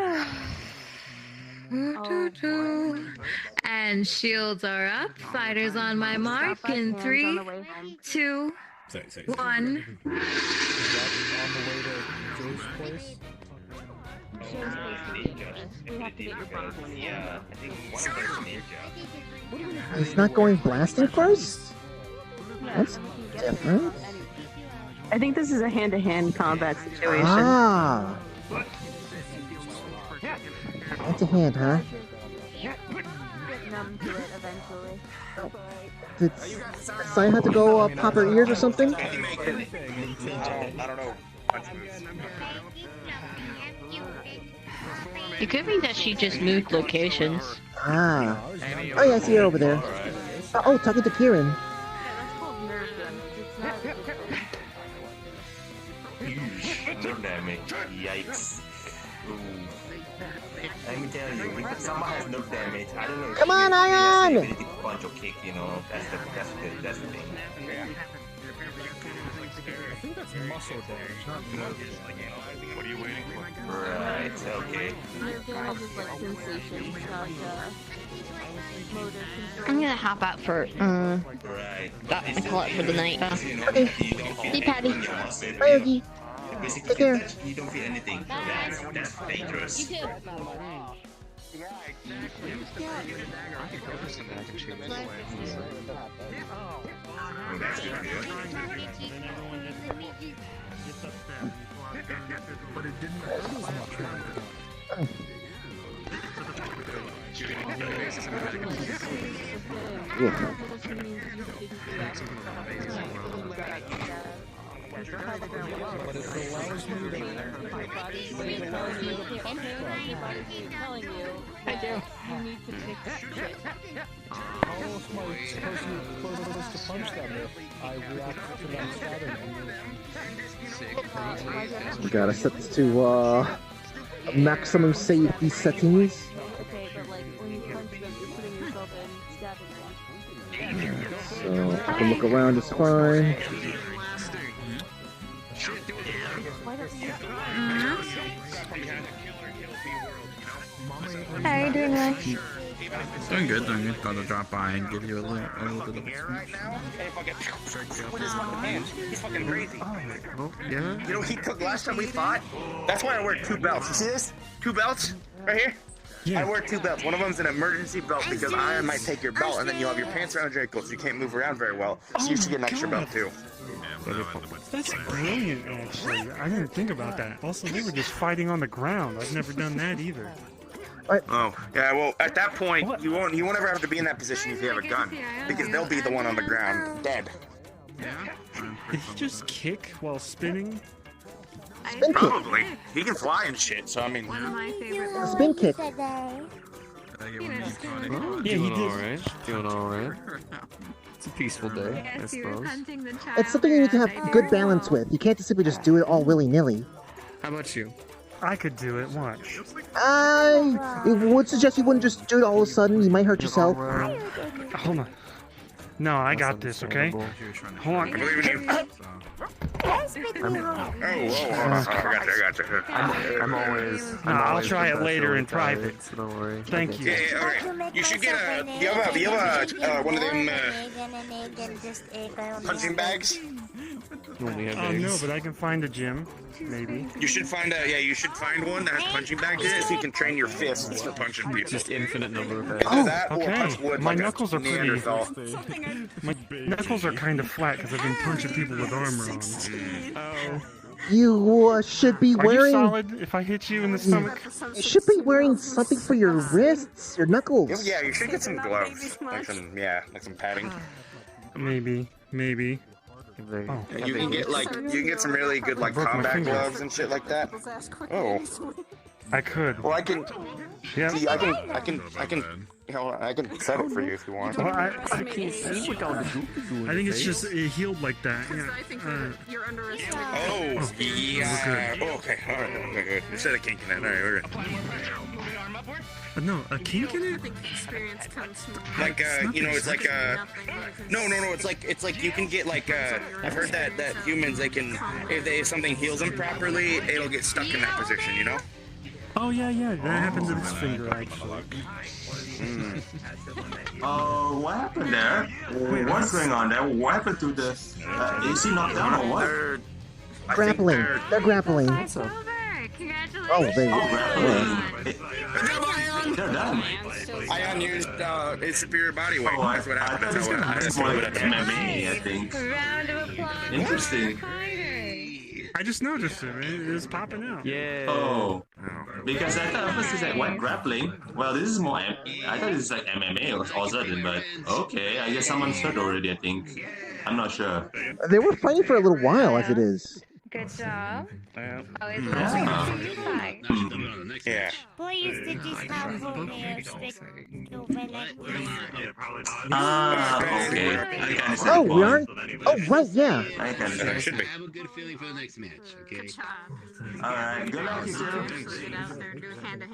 S15: And shields are up. Fighters on my mark in 3, 2, 1.
S13: On the way to Joe's place?
S7: We have to get your box.
S20: Yeah, I think one of them is ninja.
S2: He's not going blasting first? That's different.
S19: I think this is a hand-to-hand combat situation.
S2: Ah. Hand to hand, huh?
S7: Get numb to it eventually.
S2: Did Sai have to go pop her ears or something?
S12: I don't know.
S9: It could be that she just moved locations.
S2: Ah. Oh yeah, I see her over there. Oh, talking to Kieran.
S7: That's called nerve gun.
S20: No damage. Yikes. Ooh. Let me tell you, if someone has no damage, I don't know if
S2: Come on, Ion!
S20: punch or kick, you know, that's the thing.
S13: I think that's muscle damage, not nerve damage.
S20: What are you waiting for? Right, okay.
S7: Nerve damage is like sensations, not motor control.
S9: I'm gonna hop out for
S20: Right.
S9: I call it for the night.
S20: Okay.
S9: See, Patty.
S20: Bye,
S9: Yogi.
S20: Basically,
S9: Take care.
S20: you don't feel anything. That's dangerous.
S9: You too.
S1: But it didn't hurt as much.
S13: But it allows me to...
S7: I do. You need to fix shit.
S13: How else am I supposed to punch them if I react to them stabbing me?
S2: We gotta set this to maximum safety settings.
S7: Okay, but like when you punch them, you're putting yourself in stabbing range.
S2: So I can look around just fine.
S15: How are you doing, Max?
S1: Doing good, doing good. Gotta drop by and give you a little bit of a
S12: Right now, hey, fucking with his fucking hands. He's fucking crazy.
S1: Oh, yeah?
S12: You know what he took last time we fought? That's why I wear 2 belts. You see this? 2 belts right here? Yeah. I wear 2 belts. One of them's an emergency belt because iron might take your belt, and then you have your pants around your ankles, so you can't move around very well. So you should get an extra belt too.
S24: That's brilliant, actually. I didn't think about that. Also, they were just fighting on the ground. I've never done that either.
S12: Oh, yeah, well, at that point, you won't ever have to be in that position if you have a gun. Because they'll be the one on the ground, dead.
S24: Did he just kick while spinning?
S2: Spin kick.
S12: Probably. He can fly and shit, so I mean...
S7: One of my favorite
S2: Spin kick.
S24: Yeah, he
S6: Doing
S24: did.
S6: alright. Doing alright. It's a peaceful day, I suppose.
S2: It's something you need to have good balance with. You can't just simply just do it all willy-nilly.
S6: How about you?
S24: I could do it. Watch.
S2: I would suggest you wouldn't just do it all of a sudden. You might hurt yourself.
S24: Hold on. No, I got this, okay? Hold on.
S12: I believe in you. I got you.
S6: I'm always.
S24: I'll try it later in private.
S6: So don't worry.
S24: Thank you.
S12: Yeah, alright. You should get a... Do you have one of them punching bags?
S24: No, but I can find a gym, maybe.
S12: You should find one that has punching bags in it so you can train your fists for punching people.
S6: Just infinite number of bags.
S12: Either that or punch wood
S24: My
S12: like a
S24: knuckles are pretty.
S12: Neanderthal.
S24: My knuckles are kind of flat because I've been punching people with armor on. Oh.
S2: You should be
S24: Are you
S2: wearing.
S24: solid if I hit you in the stomach?
S2: You should be wearing something for your wrists, your knuckles.
S12: Yeah, you should get some gloves, like some padding.
S24: Maybe.
S12: Oh. You can get some really good like combat gloves and shit like that. Oh.
S24: I could.
S12: Well, I can.
S24: Yeah.
S12: See, I can. I can set it for you if you want.
S24: Well, I can't see what all the goop doing. I think it's just healed like that. Yeah.
S7: You're under a
S12: Oh, yeah. Oh, okay, alright, okay, good. Instead of kinking it, alright, we're good.
S24: No, a kink in it?
S7: Experience comes from
S12: Like, it's like, no, it's like you can get, like, I've heard that humans, they can, if something heals them properly, it'll get stuck in that position, you know?
S24: Oh, yeah, that happened to this finger, actually.
S20: What happened there? What's going on there? What happened to the... is he knocked down or what?
S2: Grappling. They're grappling. Oh, they.
S20: They're done.
S12: Ion used his superior body weight. That's what happened.
S20: That's more like MMA, I think. Interesting.
S24: I just noticed it. It was popping out.
S6: Yeah.
S20: Oh. Because I thought first it's like what grappling. Well, this is more. I thought this is like MMA or something, but okay. I guess someone's hurt already. I think. I'm not sure.
S2: They were fighting for a little while, as it is.
S15: Good job.
S12: Yeah.
S14: Boy used to just have for me a stick over like
S20: Okay. I can see
S2: Oh,
S20: the
S2: we are.
S20: point.
S2: Oh, right, yeah.
S20: I can see.
S12: Should be.
S11: I have a good feeling for the next match, okay?
S20: Alright, good luck, you two.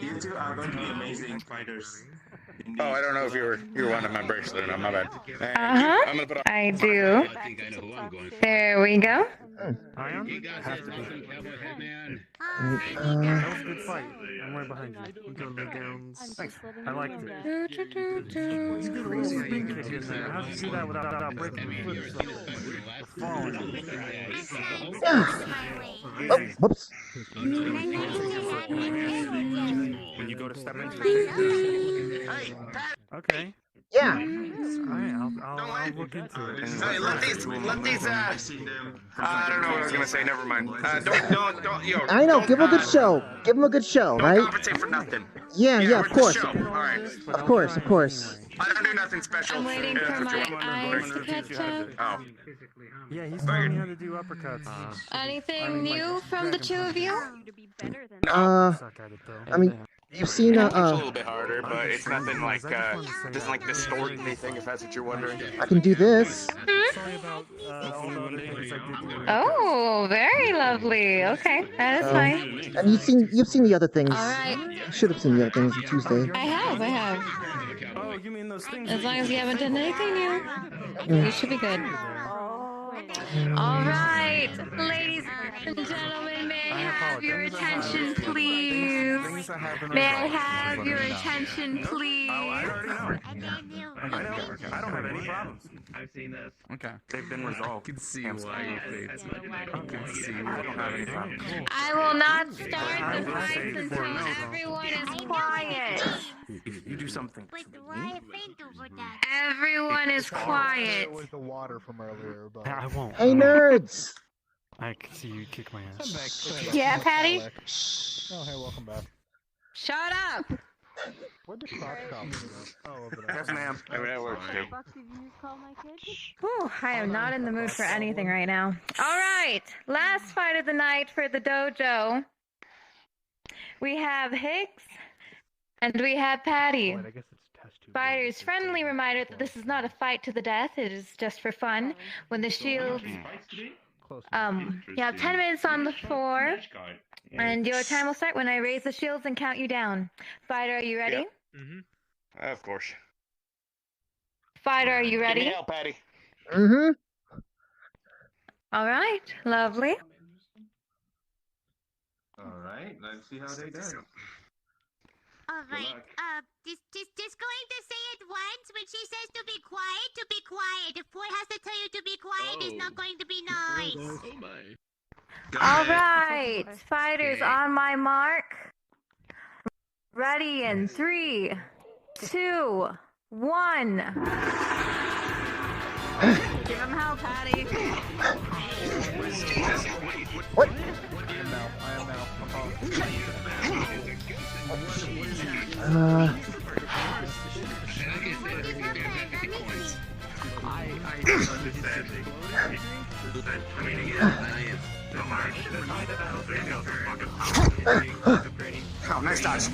S20: You two are going to be amazing fighters.
S12: Oh, I don't know if you were wanting my bracelet or not. My bad.
S15: Uh-huh.
S12: I'm gonna put on.
S15: I do. There we go.
S8: Ion? Has to be.
S2: Uh,
S8: That was a good fight. I'm right behind you. You go lay down. Thanks. I liked it. You did a little spin kick in there. How'd you do that without breaking your foot? Falling.
S2: Oh, whoops.
S8: When you go to step into it. Okay.
S2: Yeah.
S8: Alright, I'll look into it.
S12: Hey, let these, I don't know what I was gonna say, never mind. Don't, yo.
S2: I know, give him a good show. Give him a good show, right?
S12: Don't compensate for nothing.
S2: Yeah, yeah, of course.
S12: Show. All right.
S2: Of course, of course.
S12: I don't do nothing special.
S15: I'm waiting for my eyes to catch up.
S12: Oh.
S8: Yeah, he's telling me how to do uppercuts.
S15: Anything new from the two of you?
S2: I mean, you've seen
S12: It's a little bit harder, but it's nothing like doesn't like distort anything. If that's what you're wondering.
S2: I can do this.
S15: Oh, very lovely. Okay, that is fine.
S2: And you've seen the other things.
S15: All right.
S2: You should have seen the other things on Tuesday.
S15: I have.
S8: Oh, you mean those things?
S15: As long as you haven't done anything new, you should be good. All right, ladies and gentlemen, may I have your attention, please? May I have your attention, please?
S8: I don't have any problems. I've seen this.
S6: Okay.
S8: They've been resolved.
S6: I can see why you face it. I can see
S8: I don't have any problems.
S15: I will not start the fight until everyone is quiet.
S8: If you do something to me,
S15: Everyone is quiet.
S13: With the water from earlier, but
S8: I won't.
S2: Hey, nerds!
S8: I can see you kick my ass.
S15: Yeah, Patty?
S13: Oh, hey, welcome back.
S15: Shut up!
S13: Where'd the crotch come from? Oh, over there.
S12: Yes, ma'am. I mean, that works too.
S15: Whew, I am not in the mood for anything right now. Alright, last fight of the night for the dojo. We have Higgs, and we have Patty. Fighters, friendly reminder that this is not a fight to the death, it is just for fun. When the shields... you have 10 minutes on the floor, and your time will start when I raise the shields and count you down. Fighter, are you ready?
S12: Yep. Of course.
S15: Fighter, are you ready?
S12: Give me help, Patty.
S2: Mm-hmm.
S15: Alright, lovely.
S20: Alright, let's see how they do.
S14: Alright, just going to say it once. When she says to be quiet. If boy has to tell you to be quiet, it's not going to be nice.
S20: Oh my.
S15: Alright, fighters on my mark. Ready in 3, 2, 1. Give him hell, Patty.
S2: What?
S13: I am now.
S12: Oh, nice dodge.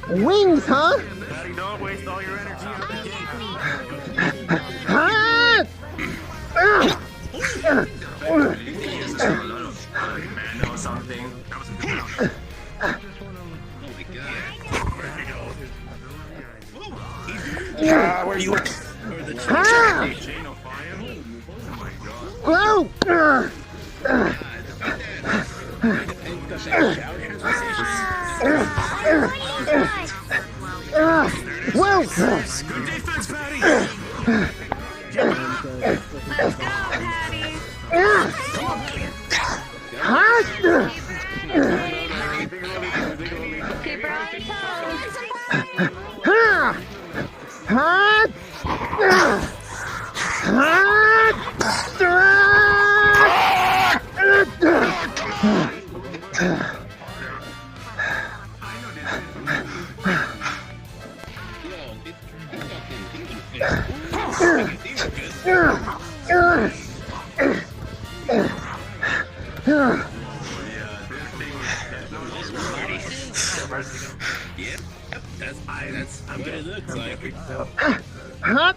S2: Wings, huh?
S8: Patty, don't waste all your energy on the
S20: Man or something. That was a good one.
S12: Where are you at?
S2: Whoa! Whoa!
S20: Good defense, Patty.
S15: Let's go, Patty. Keep her on
S11: Yep, that's what it looks like.
S14: What the fuck?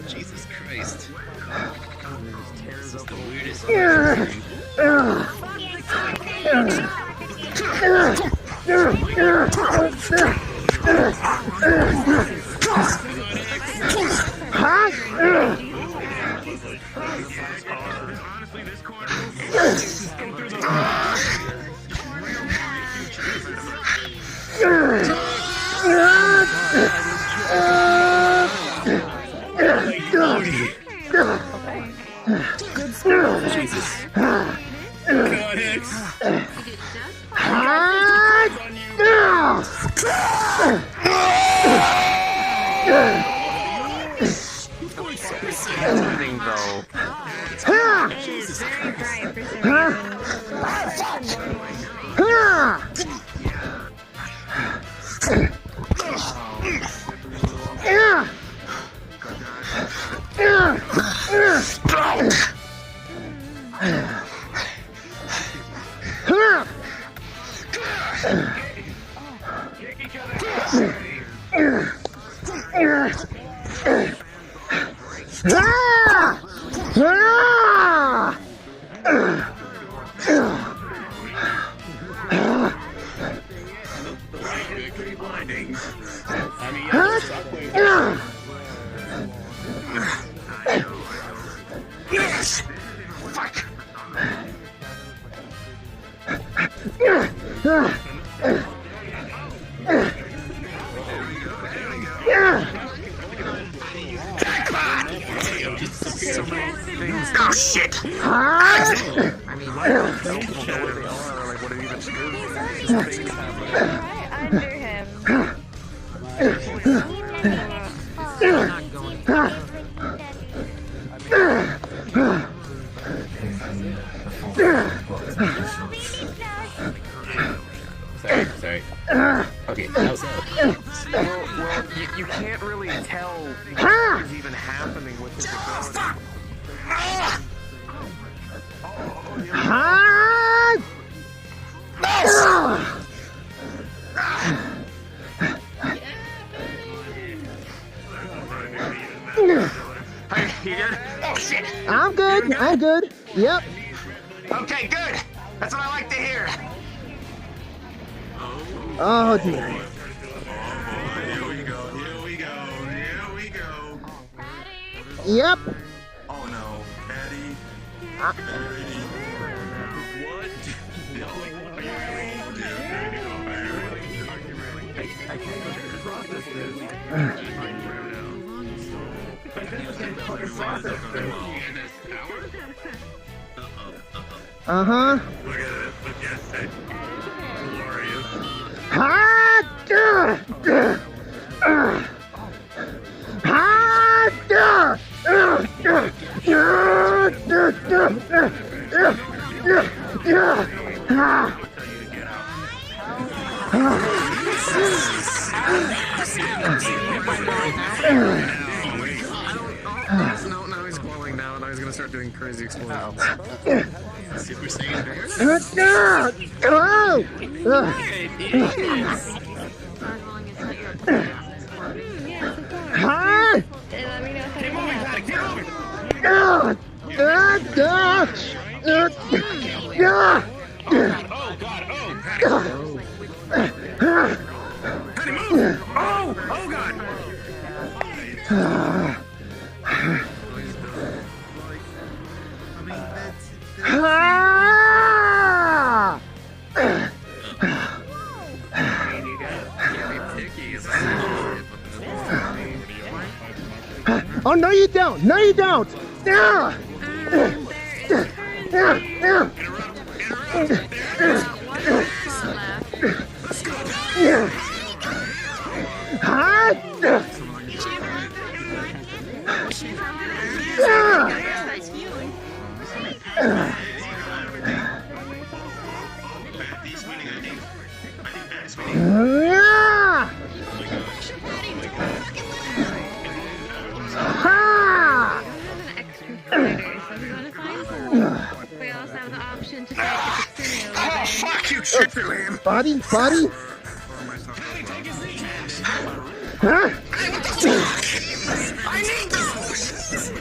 S11: Jesus Christ. This is the weirdest Jesus. God, Hicks.
S8: Everything though.
S11: Jesus
S14: Yes! Fuck! Oh shit!
S8: I mean, why don't know where they are? Like, what are even things happening?
S11: Sorry. Okay, how's
S8: Well, you can't really tell what is even happening with this ability.
S14: Hey, you good? Oh shit!
S2: I'm good. I'm good. Yep.
S14: Okay, good. That's what I like to hear.
S2: Oh dear.
S11: Here we go.
S2: Yep.
S11: Oh no, Patty.
S8: I can't even process
S2: Uh-huh.
S8: No, now he's glowing now. Now he's gonna start doing crazy explosions.
S11: Super Saiyan bears?
S2: Oh, no you don't! No you don't!
S15: permission to say it's extremely
S12: Oh,
S15: illegal.
S12: fuck you, Chippy Lamb!
S2: Body? Huh?
S12: I need those!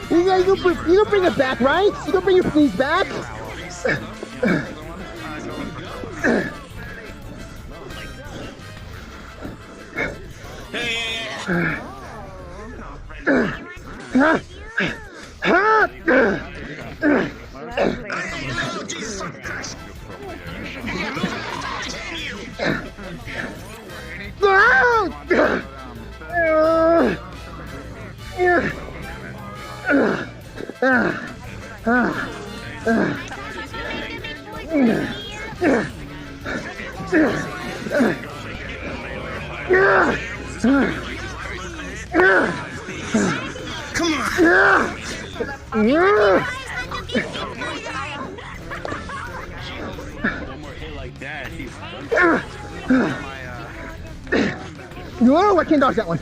S2: You gonna bring it back, right? You gonna bring your fleas back?
S12: Come on!
S2: No, I can't dodge that one.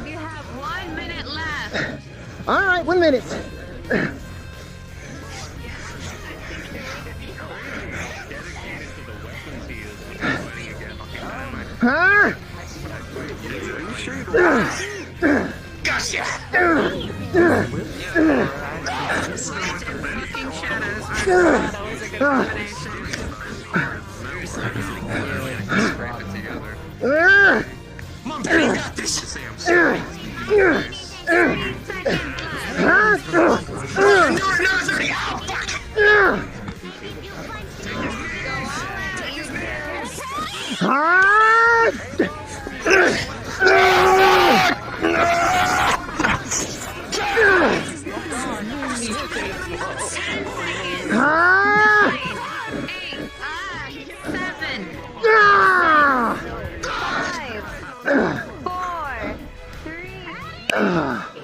S15: You have 1 minute left.
S2: All right, 1 minute. Huh?
S12: Gotcha! Mom, Daddy got this!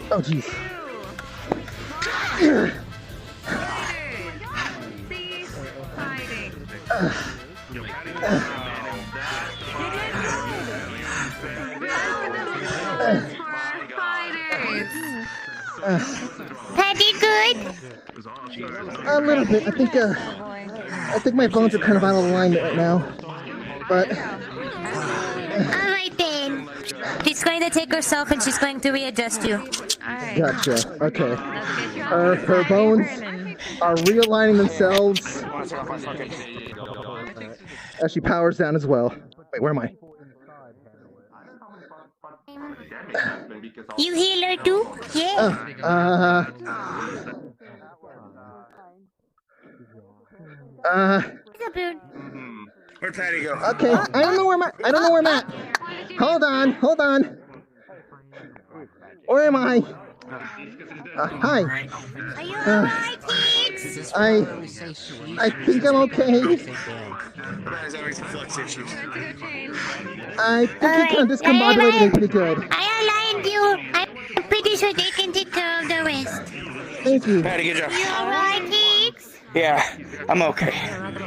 S2: Oh, jeez.
S14: Patty good?
S2: A little bit. I think my bones are kind of out of alignment right now. But
S14: Alright then. She's going to take herself and she's going to readjust you.
S2: gotcha. Okay. Her bones are realigning themselves as she powers down as well. Wait, where am I?
S14: You heal her too? Yeah.
S12: Where'd Patty go?
S2: Okay, I don't know where I'm at. Hold on. Where am I? Hi.
S14: Are you alright, kids?
S2: I think I'm okay.
S12: Patty's having some flex issues.
S2: I think you kind of discombobulated me pretty good.
S14: I aligned you. I'm pretty sure they can take care of the rest.
S2: Thank you.
S12: Patty, good job.
S14: You alright, kids?
S12: Yeah, I'm okay.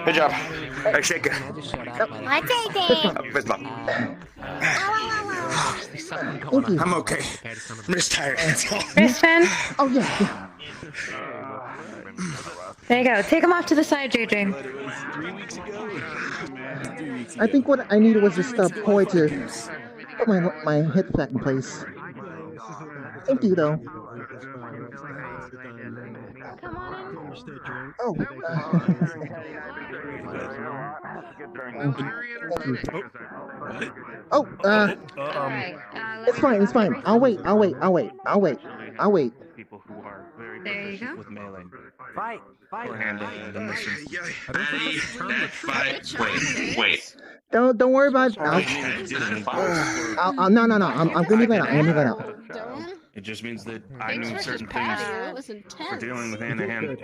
S12: Good job. Hey, shake it.
S14: What's it?
S12: Fist bump.
S2: Thank you.
S12: I'm okay. I'm just tired, that's all.
S15: Wristband?
S2: Oh, yeah.
S15: There you go. Take him off to the side, JJ.
S2: I think what I needed was just a poi to put my head back in place. Thank you, though. Oh. Thank you. Oh, it's fine. I'll wait.
S15: There you go.
S8: Fight!
S20: Wait.
S2: Don't worry about it. No. I'm gonna leave it out.
S20: It just means that I knew certain things for dealing with hand-to-hand.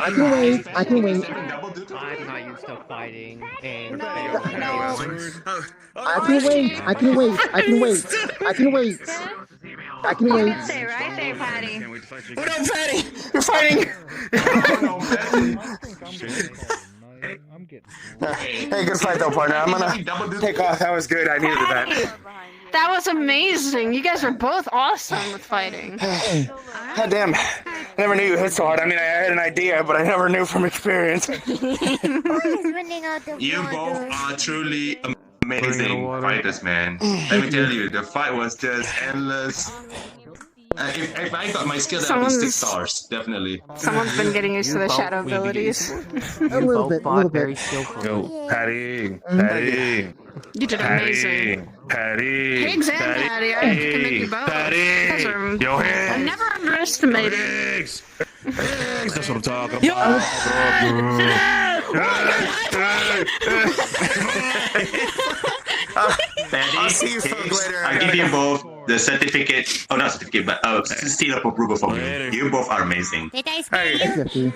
S2: I can wait.
S6: I'm not used to fighting, and
S2: I can wait.
S15: Stay right there, Patty.
S12: What up, Patty? You're fighting! Hey, good fight though, partner. I'm gonna take off. That was good. I needed that.
S19: That was amazing. You guys are both awesome with fighting.
S12: God damn. I never knew you hit so hard. I mean, I had an idea, but I never knew from experience.
S20: You both are truly amazing fighters, man. Let me tell you, the fight was just endless. If I got my skill, that would be 6 stars, definitely.
S19: Someone's been getting used to the shadow abilities.
S2: A little bit.
S6: Very skillful.
S1: Yo, Patty.
S19: You did amazing.
S1: Patty.
S19: Higgs and Patty. I can make you both.
S1: Patty. Yo, Higgs.
S19: I never underestimated.
S1: Higgs. That's what I'm talking about.
S20: Patty,
S12: I'll see you folks later.
S20: I give you both the certificate. Oh, not certificate, but seal of approval from you. You both are amazing.
S14: Did I scare you?
S12: See you.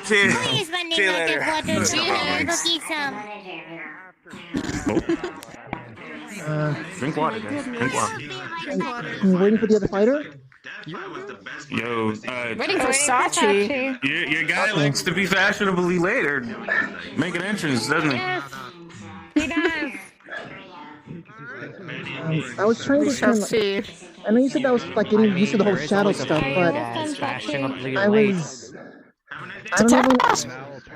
S14: Please, running
S12: See you
S14: out
S12: later.
S14: of water. See you later.
S1: Drink water, guys. Drink water.
S2: You waiting for the other fighter?
S1: Yo,
S19: Waiting for Sachi.
S1: your guy likes to be fashionably later. Make an entrance, doesn't he?
S15: He does.
S2: I was trying to kind of, I know you said that was like getting used to the whole shadow stuff, but I was.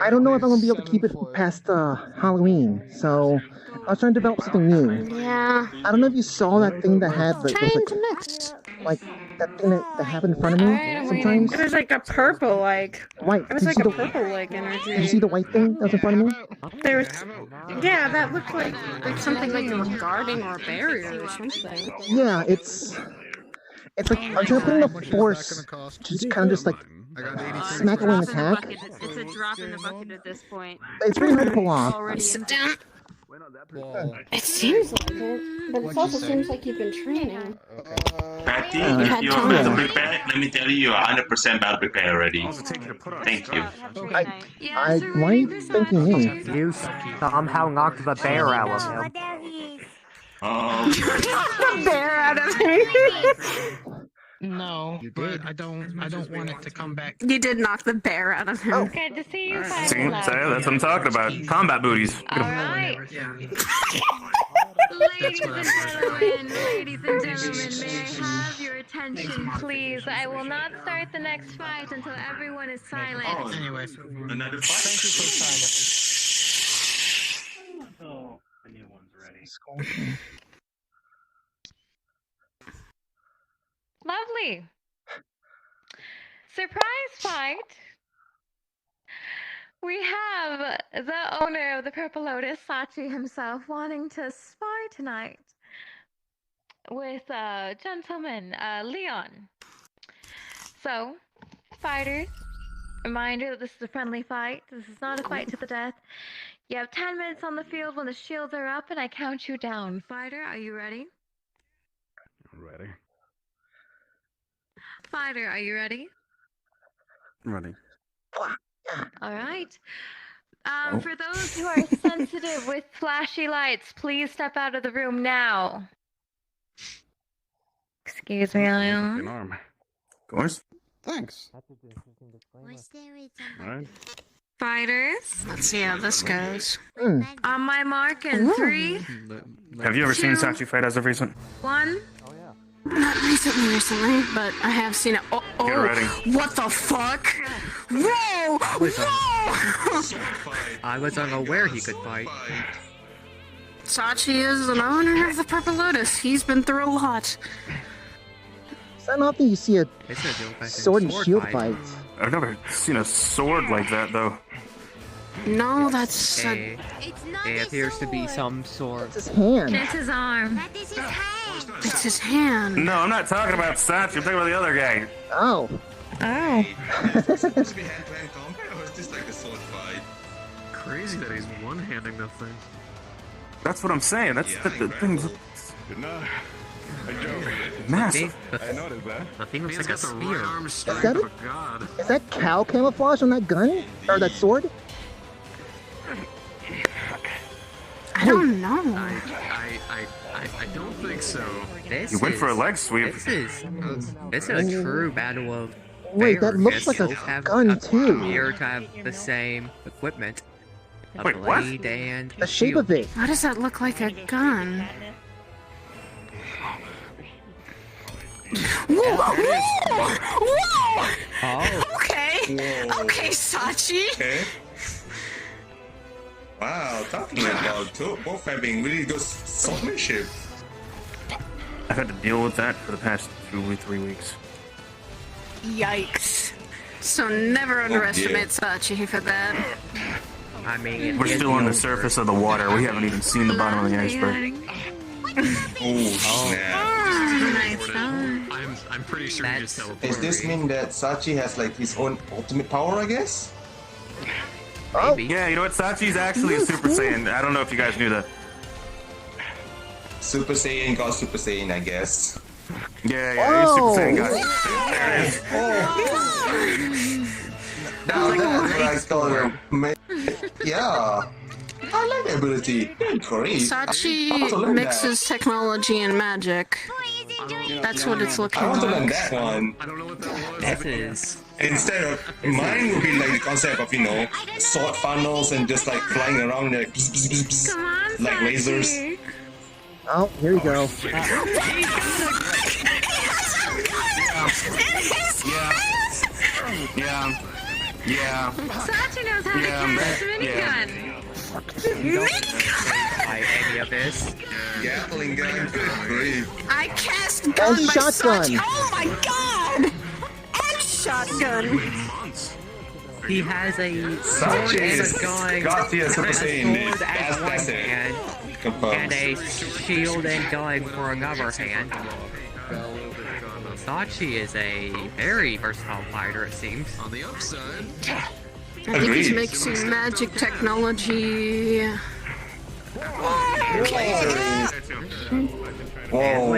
S2: I don't know if I'm gonna be able to keep it past Halloween, so I was trying to develop something new.
S19: Yeah.
S2: I don't know if you saw that thing that had like that thing that happened in front of me sometimes.
S19: It was like a purple, like
S2: white.
S19: It was like a purple, like energy.
S2: Did you see the white thing that was in front of me?
S19: There was, yeah, that looked like something like you were guarding or a barrier or something.
S2: Yeah, it's like I'm trying to put enough force to just kind of just like smack away an attack.
S7: It's a drop in the bucket at this point.
S2: It's pretty hard to pull off.
S19: Sit down. It seems like it, but it also seems like you've been training.
S20: Patty, if you're battle prepared, let me tell you, you're 100% battle prepared already. Thank you.
S2: Why are you thanking me?
S6: You somehow knocked the bear out of him.
S20: Oh.
S19: The bear out of him.
S16: No, but I don't want it to come back.
S19: You did knock the bear out of him.
S15: Good to see you,
S1: See, that's what I'm talking about. Combat booties.
S15: Alright.
S7: Ladies and gentlemen, may I have your attention, please? I will not start the next fight until everyone is silent.
S16: Anyway,
S20: Another fight?
S16: thank you for signing.
S24: Oh, the new one's ready.
S15: Lovely. Surprise fight. We have the owner of the Purple Lotus, Sachi himself, wanting to spar tonight with gentleman Leon. So, fighters, reminder that this is a friendly fight. This is not a fight to the death. You have 10 minutes on the field when the shields are up, and I count you down. Fighter, are you ready?
S1: Ready.
S15: Fighter, are you ready?
S1: Ready.
S15: All right. For those who are sensitive with flashy lights, please step out of the room now. Excuse me, Ion.
S1: An arm. Of course.
S11: Thanks.
S1: Alright.
S15: Fighters,
S19: Let's see how this goes.
S15: on my mark in 3,
S1: Have you ever seen Sachi fight as of recent?
S15: 1.
S19: Not recently, but I have seen it. Oh,
S1: Get ready.
S19: What the fuck? Whoa! Whoa!
S6: I was unaware he could fight.
S19: Sachi is an owner of the Purple Lotus. He's been through a lot.
S2: It's not often you see a sword and shield fight.
S1: I've never seen a sword like that, though.
S19: No, that's.
S6: It appears to be some sort.
S2: It's his hand.
S15: It's his arm.
S19: It's his hand.
S1: No, I'm not talking about Sachi. I'm talking about the other guy.
S2: Oh.
S9: Oh.
S20: Supposed to be hand-to-hand combat, or is this like a sword fight?
S8: Crazy that he's one-handing that thing.
S1: That's what I'm saying. That's the thing.
S8: No.
S1: Massive.
S8: I noticed that. The thing looks like a spear.
S2: Is that cow camouflage on that gun? Or that sword?
S19: I don't know.
S8: I don't think so.
S6: This
S1: You went for a leg sweep.
S6: This is a true battle of.
S2: Wait, that
S6: bears.
S2: looks like a
S6: Both have
S2: gun, too.
S6: Appear to have the same equipment.
S2: Wait, what? The shape of it.
S19: Why does that look like a gun? Whoa! Whoa!
S20: Oh.
S19: Okay.
S20: Whoa.
S19: Okay, Sachi.
S20: Okay. Wow, talking about both having really good swordsmanship.
S24: I've had to deal with that for the past 3 weeks.
S19: Yikes. So never underestimate Sachi for that.
S24: I mean, we're still on the surface of the water. We haven't even seen the bottom of the iceberg.
S20: Oh, snap.
S6: I'm pretty sure he just teleported.
S20: Does this mean that Sachi has like his own ultimate power, I guess?
S24: Oh. Yeah, you know what? Sachi's actually a Super Saiyan. I don't know if you guys knew that.
S20: Super Saiyan got Super Saiyan, I guess.
S24: Yeah, he's Super Saiyan guy.
S20: Now that's what I thought. Yeah. I like the ability. Great.
S19: Sachi
S20: I want to learn
S19: mixes technology and magic. That's what it's looking
S20: I want to learn
S19: like.
S20: that one.
S10: That is.
S20: Instead of mine would be like the concept of sword funnels and just like flying around like bzz, bzz, bzz, bzz, like lasers.
S2: Oh, here you go.
S24: Yeah.
S7: Sachi knows how to cast a minigun.
S10: Any of this?
S20: Gatling gun, good grief.
S19: I cast gun by
S2: shotgun.
S19: Sachi. Oh my god! And shotgun.
S10: He has a
S20: Sachi
S10: sword and
S20: is
S10: a gun,
S20: Garcia Super
S10: a
S20: Saiyan.
S10: sword as one
S20: That's it.
S10: hand,
S20: Confirmed.
S10: and a shield and gun for another hand. Sachi is a very versatile fighter, it seems.
S6: On the upside,
S19: I think he's mixing magic technology.
S20: Whoa,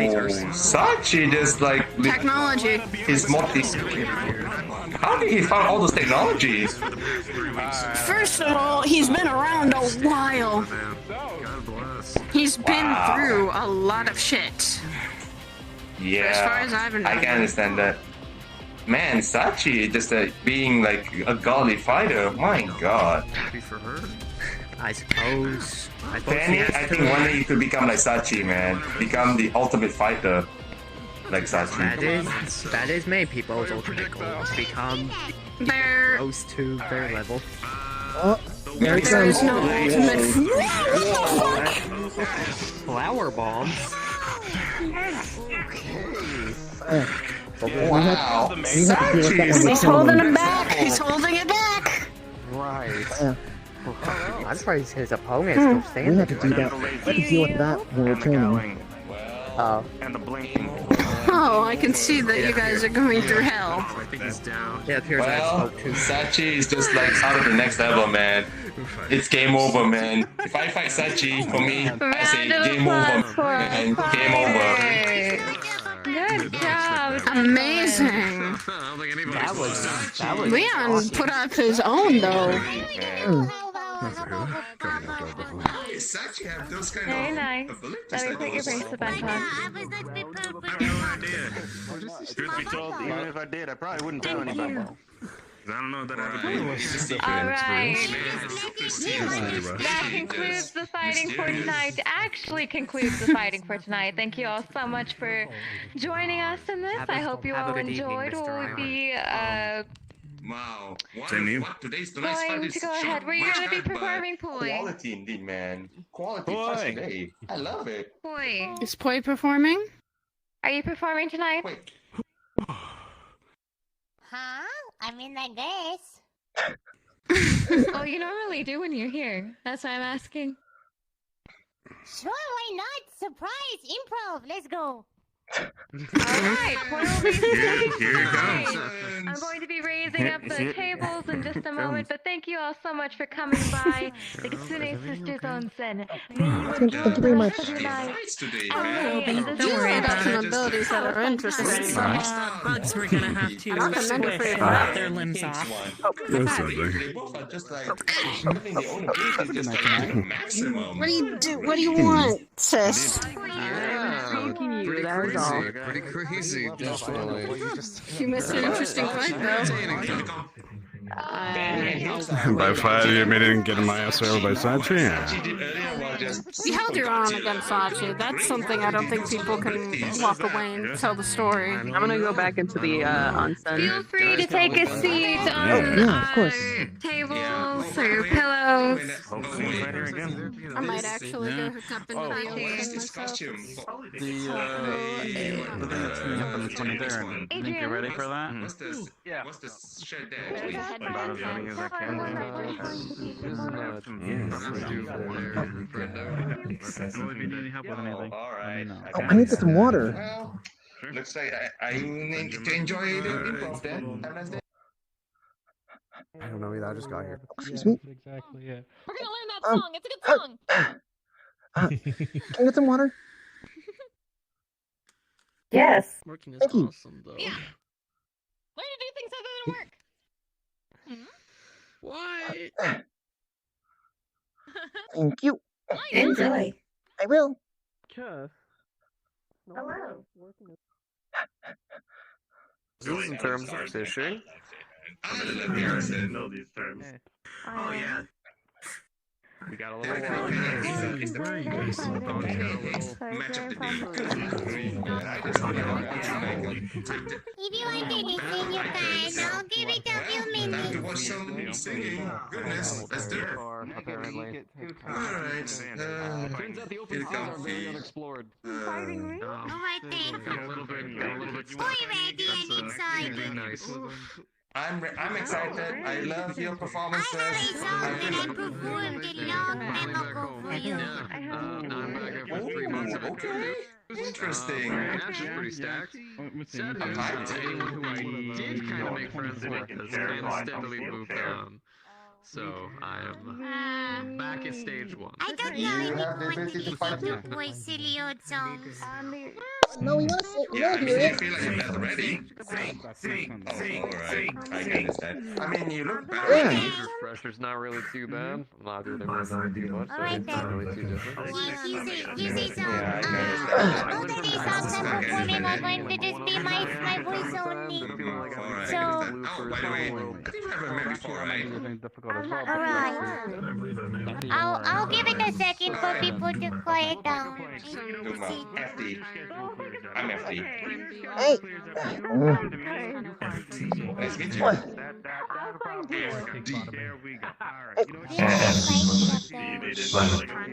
S20: Sachi just like
S19: Technology.
S20: is multi. How did he find all those technologies?
S19: First of all, he's been around a while. He's been through a lot of shit.
S20: Yeah,
S19: As far as I've known.
S20: I can understand that. Man, Sachi just being like a godly fighter. My God.
S6: happy for her.
S10: I suppose.
S20: Penny, I think one day you could become like Sachi, man. Become the ultimate fighter, like Sachi.
S10: That is many people's ultimate goal, to become close to their level.
S2: Oh, there he
S19: There
S2: comes.
S19: is no ultimate.
S10: Flower bombs.
S20: Wow.
S19: He's holding it back. He's holding it back.
S10: Right.
S2: Yeah.
S10: I'm surprised his opponent's still
S2: We
S10: standing.
S2: had to do that. We had to deal with that when we were training.
S10: Oh.
S24: And the blinking.
S19: Oh, I can see that you guys are going through hell.
S6: I think he's down.
S10: It appears
S20: Well, Sachi is just like out of the next level, man. It's game over, man. If I fight Sachi, for me, I say game over, man. Game over.
S7: Good job.
S19: Amazing.
S10: That was
S19: Leon put up his own though.
S20: Sachi have those kind
S7: Very
S20: of
S7: nice.
S20: abilities
S7: Let me
S20: like
S7: put your
S20: those.
S7: bracelet back on.
S24: Truth be told, even if I did, I probably wouldn't tell anybody.
S1: I don't know that I would do it.
S7: Alright. That concludes the fighting for tonight. Actually concludes the fighting for tonight. Thank you all so much for joining us in this. I hope you all enjoyed. We'll be
S20: Wow.
S1: Same to you.
S20: Tonight's
S7: going
S20: fight
S7: to go ahead. Were you going to be performing, Poi?
S20: Quality indeed, man. Quality fight today. I love it.
S7: Poi,
S19: Is Poi performing?
S7: are you performing tonight?
S14: Huh? I mean, I guess.
S7: Oh, you normally do when you're here. That's why I'm asking.
S14: Sure, why not? Surprise! Improv! Let's go!
S7: Alright, what will be
S1: Here it
S7: tonight?
S1: comes.
S7: I'm going to be raising up the tables in just a moment, but thank you all so much for coming by the Kitsune Sisters Onsen.
S2: Thank you very much.
S20: Fights today,
S7: Oh,
S20: man.
S7: the
S19: Don't worry about some
S7: Jury
S19: abilities that are interesting.
S3: Bugs we're gonna have to rip their limbs off.
S1: Yes, Sunday.
S20: They both are just like having their own abilities, just like to the maximum.
S19: What do you do? What do you want, sis?
S6: Pretty crazy, definitely.
S19: You missed an interesting fight though.
S11: By 5, you mean didn't get my ass over by Sachi?
S19: You held your own against Sachi. That's something I don't think people can walk away and tell the story.
S5: I'm gonna go back into the onsen.
S7: Feel free to take a seat on
S2: yeah, of course.
S7: tables or pillows.
S19: I might actually go hook up into the ocean myself.
S8: Think you're ready for that?
S20: What's this?
S8: Yeah.
S20: What's this shit there?
S8: About as ready as I can. Well, if you need any help with anything, let me know.
S2: Oh, I need some water.
S20: Well, looks like I need to enjoy the improv then. Have a nice day.
S4: I don't know either. I just got here.
S2: Excuse me?
S4: Exactly, yeah.
S7: We're gonna learn that song. It's a good song.
S2: Can I get some water?
S9: Yes.
S5: Working is
S2: Thank you.
S5: awesome, though.
S7: Yeah. Learn to do things other than work.
S5: What?
S2: Thank you.
S9: Enjoy.
S2: I will.
S8: Just.
S9: Hello.
S6: This is in terms of fishing.
S8: Know these terms. Oh yeah. We got a little
S20: Match up the
S14: If you want anything, you guys, I'll give it a few
S20: Time to
S14: minutes.
S20: watch some singing. Goodness, let's do it.
S6: Apparently.
S20: Alright.
S8: Turns out the open seas are very unexplored.
S14: Alright then. Boy ready and excited.
S20: I'm excited. I love your performances.
S14: I have a song that I performed a long time ago for you.
S20: I'm back after 3 months. Okay. Interesting.
S6: That's pretty stacked. Sadly, anyone who I did kind of make friends with has kind of steadily moved on. So I am back at stage 1.
S14: I don't know anyone to listen to boy silly old songs.
S2: No, we want to sit.
S20: Yeah, I mean, you feel like you're not ready. Sing. Alright. I can understand. I mean, you look bad.
S2: Yeah.
S6: Pressure's not really too bad. I'm not doing anything too much, so
S14: Alright
S6: it's not
S14: then.
S6: really too different.
S14: You say some.
S20: Yeah, I can understand.
S14: Both of these songs I'm performing are going to just be my voice only.
S20: Alright.
S14: So,
S20: Oh, by the way, I think we haven't met before, right?
S14: alright. I'll give it a second for people to quiet down.
S20: Duma, FD. I'm FD.
S2: Hey.
S20: Nice to meet you.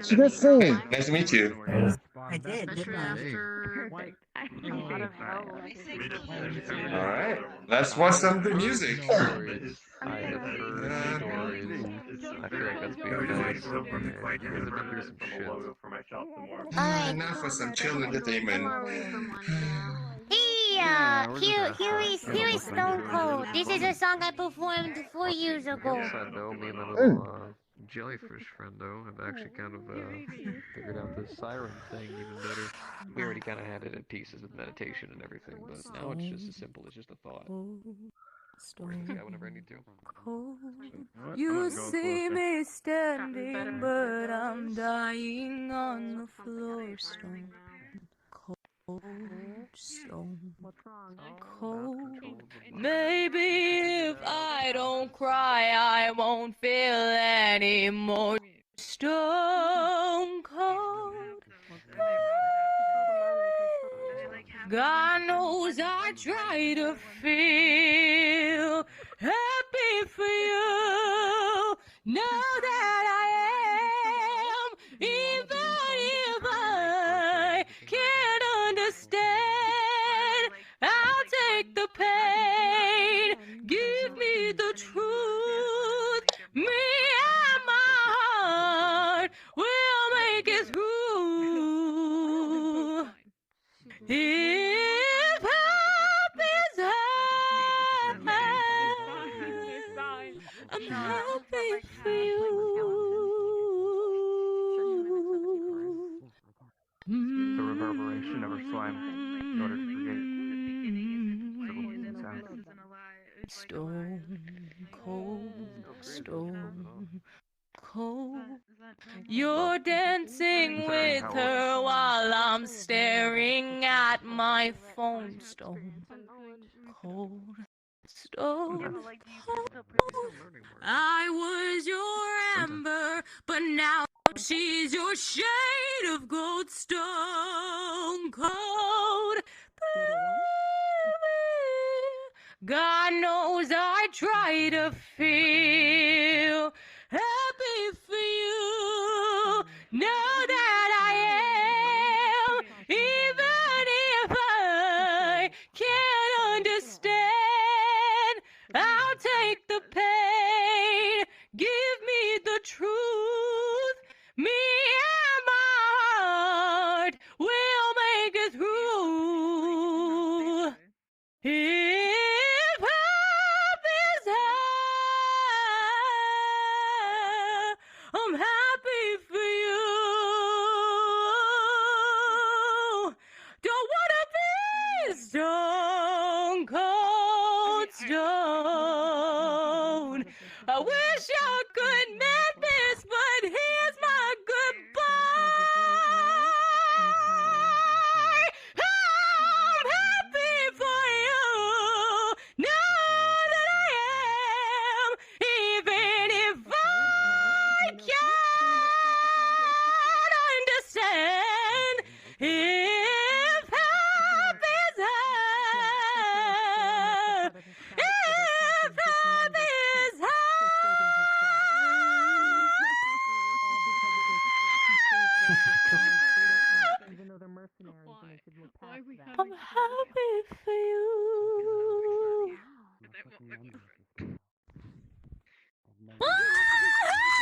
S2: She gonna sing.
S20: Nice to meet you.
S9: I did, didn't
S20: Alright, let's watch some good music.
S6: I have heard stories. I feel like that's being nice. You guys have been through some shit.
S14: Alright.
S20: Now for some chill entertainment.
S14: Here is Stone Cold. This is a song I performed 4 years ago.
S6: Side though, me and my little jellyfish friend though have actually kind of figured out this siren thing even better. We already kind of had it in pieces with meditation and everything, but now it's just as simple as just a thought. Yeah, whenever I need to.
S17: You see me standing, but I'm dying on the floor. Stone cold, stone cold. Maybe if I don't cry, I won't feel any more. Stone cold. God knows I try to feel happy for you. Know that I am, even if I can't understand. I'll take the pain, give me the truth. Me and my heart will make it through. If hope is high, I'm happy for you.
S8: The reverberation of her slime in order to create sound.
S17: Stone cold. You're dancing with her while I'm staring at my phone. Stone cold. stone. I was your amber, but now she's your shade of gold, stone cold. God knows I try to feel happy for you. Know that I am, even if I can't understand. I'll take the pain, give me the truth. Me and my heart will make it through. If hope is high, I'm happy for you. Don't wanna be stone cold stone. I wish I could mend this, but here's my goodbye. I'm happy for you. Know that I am, even if I can't understand. If hope is high, if hope is I'm happy for you.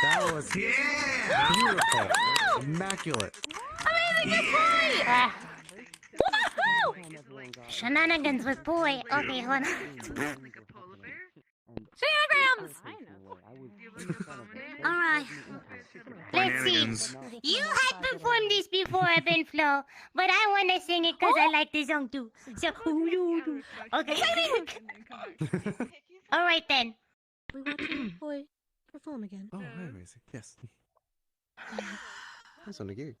S4: That was beautiful, immaculate.
S14: Amazing point! Woohoo! Shenanigans with boy. Okay, hold on. Shenanigans! Alright. Let's see. You had performed this before, Ben Flo, but I want to sing it because I like the song too. So, okay. Alright then.
S9: We watching boy perform again.
S4: Oh, hi, Macy. Yes. That's on the gig.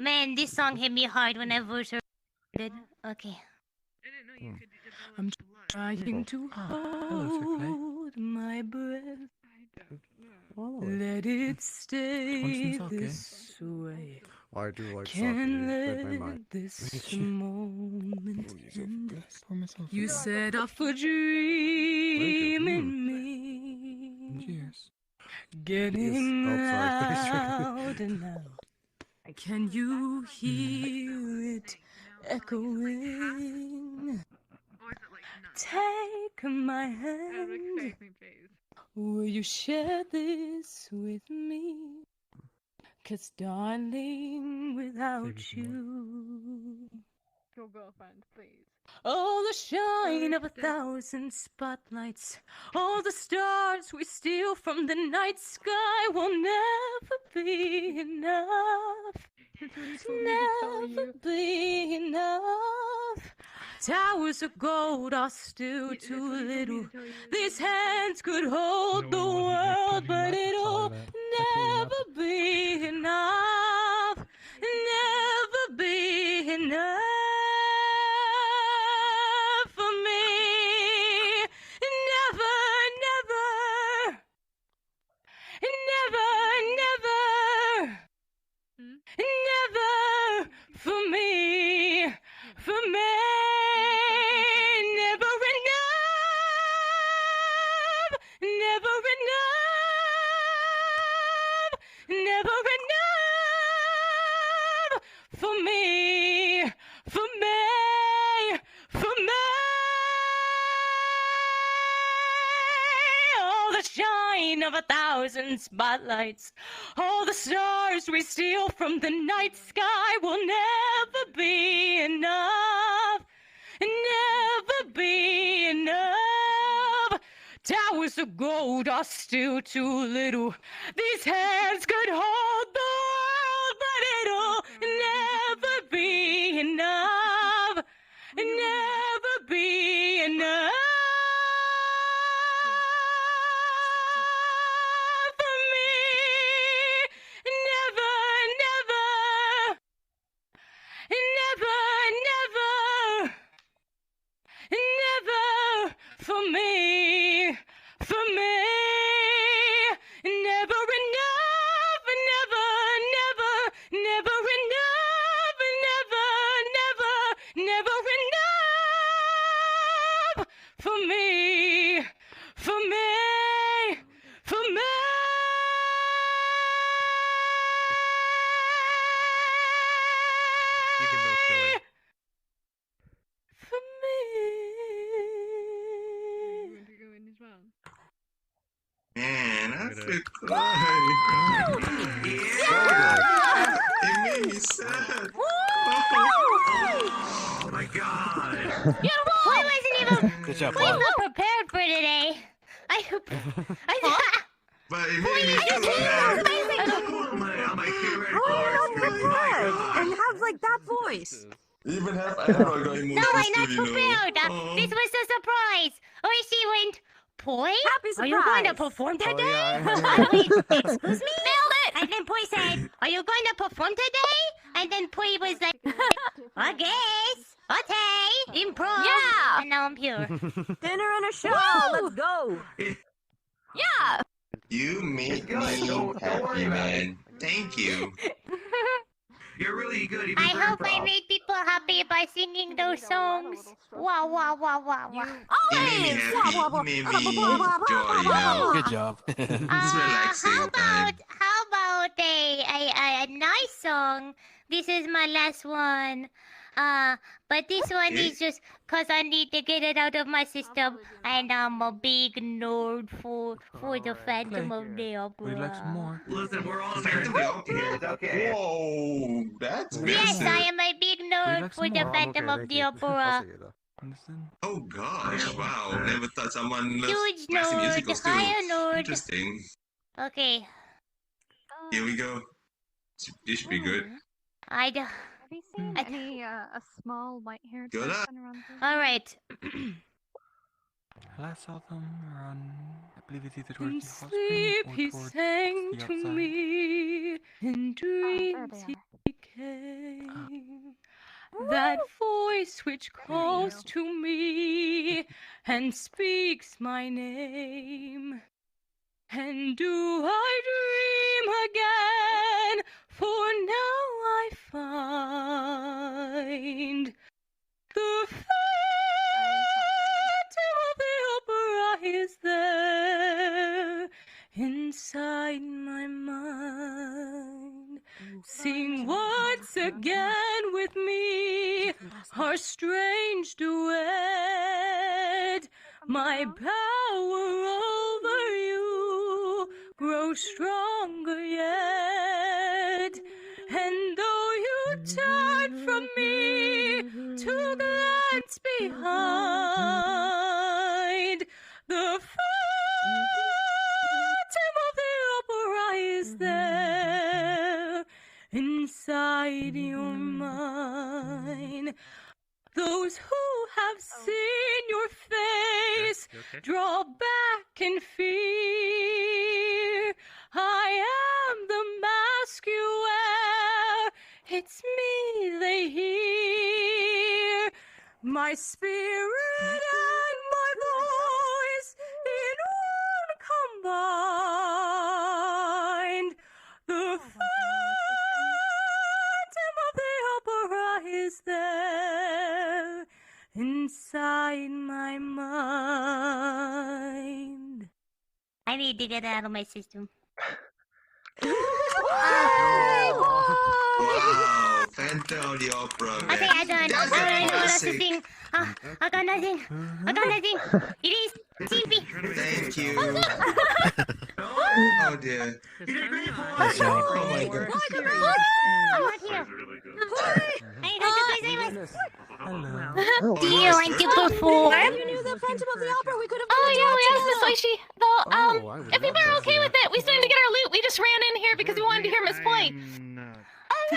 S14: Man, this song hit me hard when I first heard it. Okay.
S17: I'm trying to hold my breath. Let it stay this way.
S4: Well, I do like
S17: Can't
S4: soccer. Read my
S17: let
S4: mind.
S17: this moment end. You set off a dream in me.
S1: Cheers.
S17: Getting
S4: Yes. Oh, sorry.
S17: louder now. Can you hear it echoing? Take my hand. Will you share this with me? 'Cause darling, without you,
S15: Your girlfriend, please.
S17: all the shine of 1,000 spotlights, all the stars we steal from the night sky will never be enough. Never be enough. Towers of gold are still too little. These hands could hold the world, but it'll never be enough. Never be enough for me. Never, never. Never, never. Never for me, for me, never enough, never enough, never enough for me, for me, for me. All the shine of 1,000 spotlights, all the stars we steal from the night sky will never be enough, never be enough. Towers of gold are still too little. These hands could hold the world, but it'll never be enough, never be enough. For me, never, never, never, never, never enough for me, for me, for me.
S4: You can both go in.
S17: For me.
S20: Man, I feel good. It made me sad.
S14: Oh
S20: my god.
S14: I wasn't even.
S20: Good job,
S14: I
S20: Paul.
S14: wasn't prepared for today.
S20: But it made me feel
S18: And have like that voice.
S20: Even half I got emotions
S14: No, I'm not
S20: too, you know.
S14: prepared. This was a surprise. Or she went, Poi? Are you going to perform today? Excuse me? Nailed it! And then Poi said, are you going to perform today? And then Poi was like, I guess. Okay. Improv.
S18: Yeah.
S14: And now I'm here.
S18: Dinner and a show. Let's go.
S14: Yeah.
S20: You make me happy, man. Thank you. You're really good.
S14: I hope I made people happy by singing those songs. Wow, wow, wow, wow, wow.
S20: It made me happy. It made me joy, you know.
S10: Good job.
S20: It's relaxing time.
S14: How about a nice song? This is my last one. But this one is just cause I need to get it out of my system, and I'm a big nerd for the Phantom of the Opera.
S10: We'd like some more.
S20: Listen, we're all Phantom of the Opera here. It's okay. Whoa, that's
S14: Yes,
S20: massive.
S14: I am a big nerd for the Phantom of the Opera.
S20: Oh gosh, wow. Never thought someone loves
S14: Huge
S20: classic
S14: nerd,
S20: musicals too.
S14: higher nerd.
S20: Interesting.
S14: Okay,
S20: Here we go. This should be good.
S14: Have
S21: you seen any a small white-haired
S20: Good luck.
S21: person around here?
S14: All right.
S24: I saw them run. I believe it's either
S17: In
S24: towards the hot spring
S17: sleep
S24: or
S17: he
S24: towards
S17: sang
S24: the
S17: to
S24: outside.
S17: me, in dreams
S21: they
S17: he came. That voice which calls to me and speaks my name. And do I dream again? For now I find the Phantom of the Opera is there inside my mind. Sing once again with me our strange duet. My power over you grows stronger yet. And though you turn from me to glance behind, the Phantom of the Opera is there inside your mind. Those who have seen your face draw back in fear. I am the mask you wear. It's me they hear. My spirit and my voice in one combined. The Phantom of the Opera is there inside my mind.
S14: I need to get it out of my system.
S20: Wow, Phantom of the Opera, man.
S14: Okay, I done. I
S20: That's
S14: don't know what else to
S20: classic.
S14: sing. I got nothing. I got nothing. It is sleepy.
S20: Thank you. Oh dear.
S14: Oh my god. I'm not here. Hey, that's
S9: Hello.
S14: Do you want to perform?
S18: You knew the Phantom of the Opera. We could have.
S9: Oh yeah, we asked Miss Oishi. Though, if people are okay with it, we still need to get our loot. We just ran in here because we wanted to hear Miss Point. We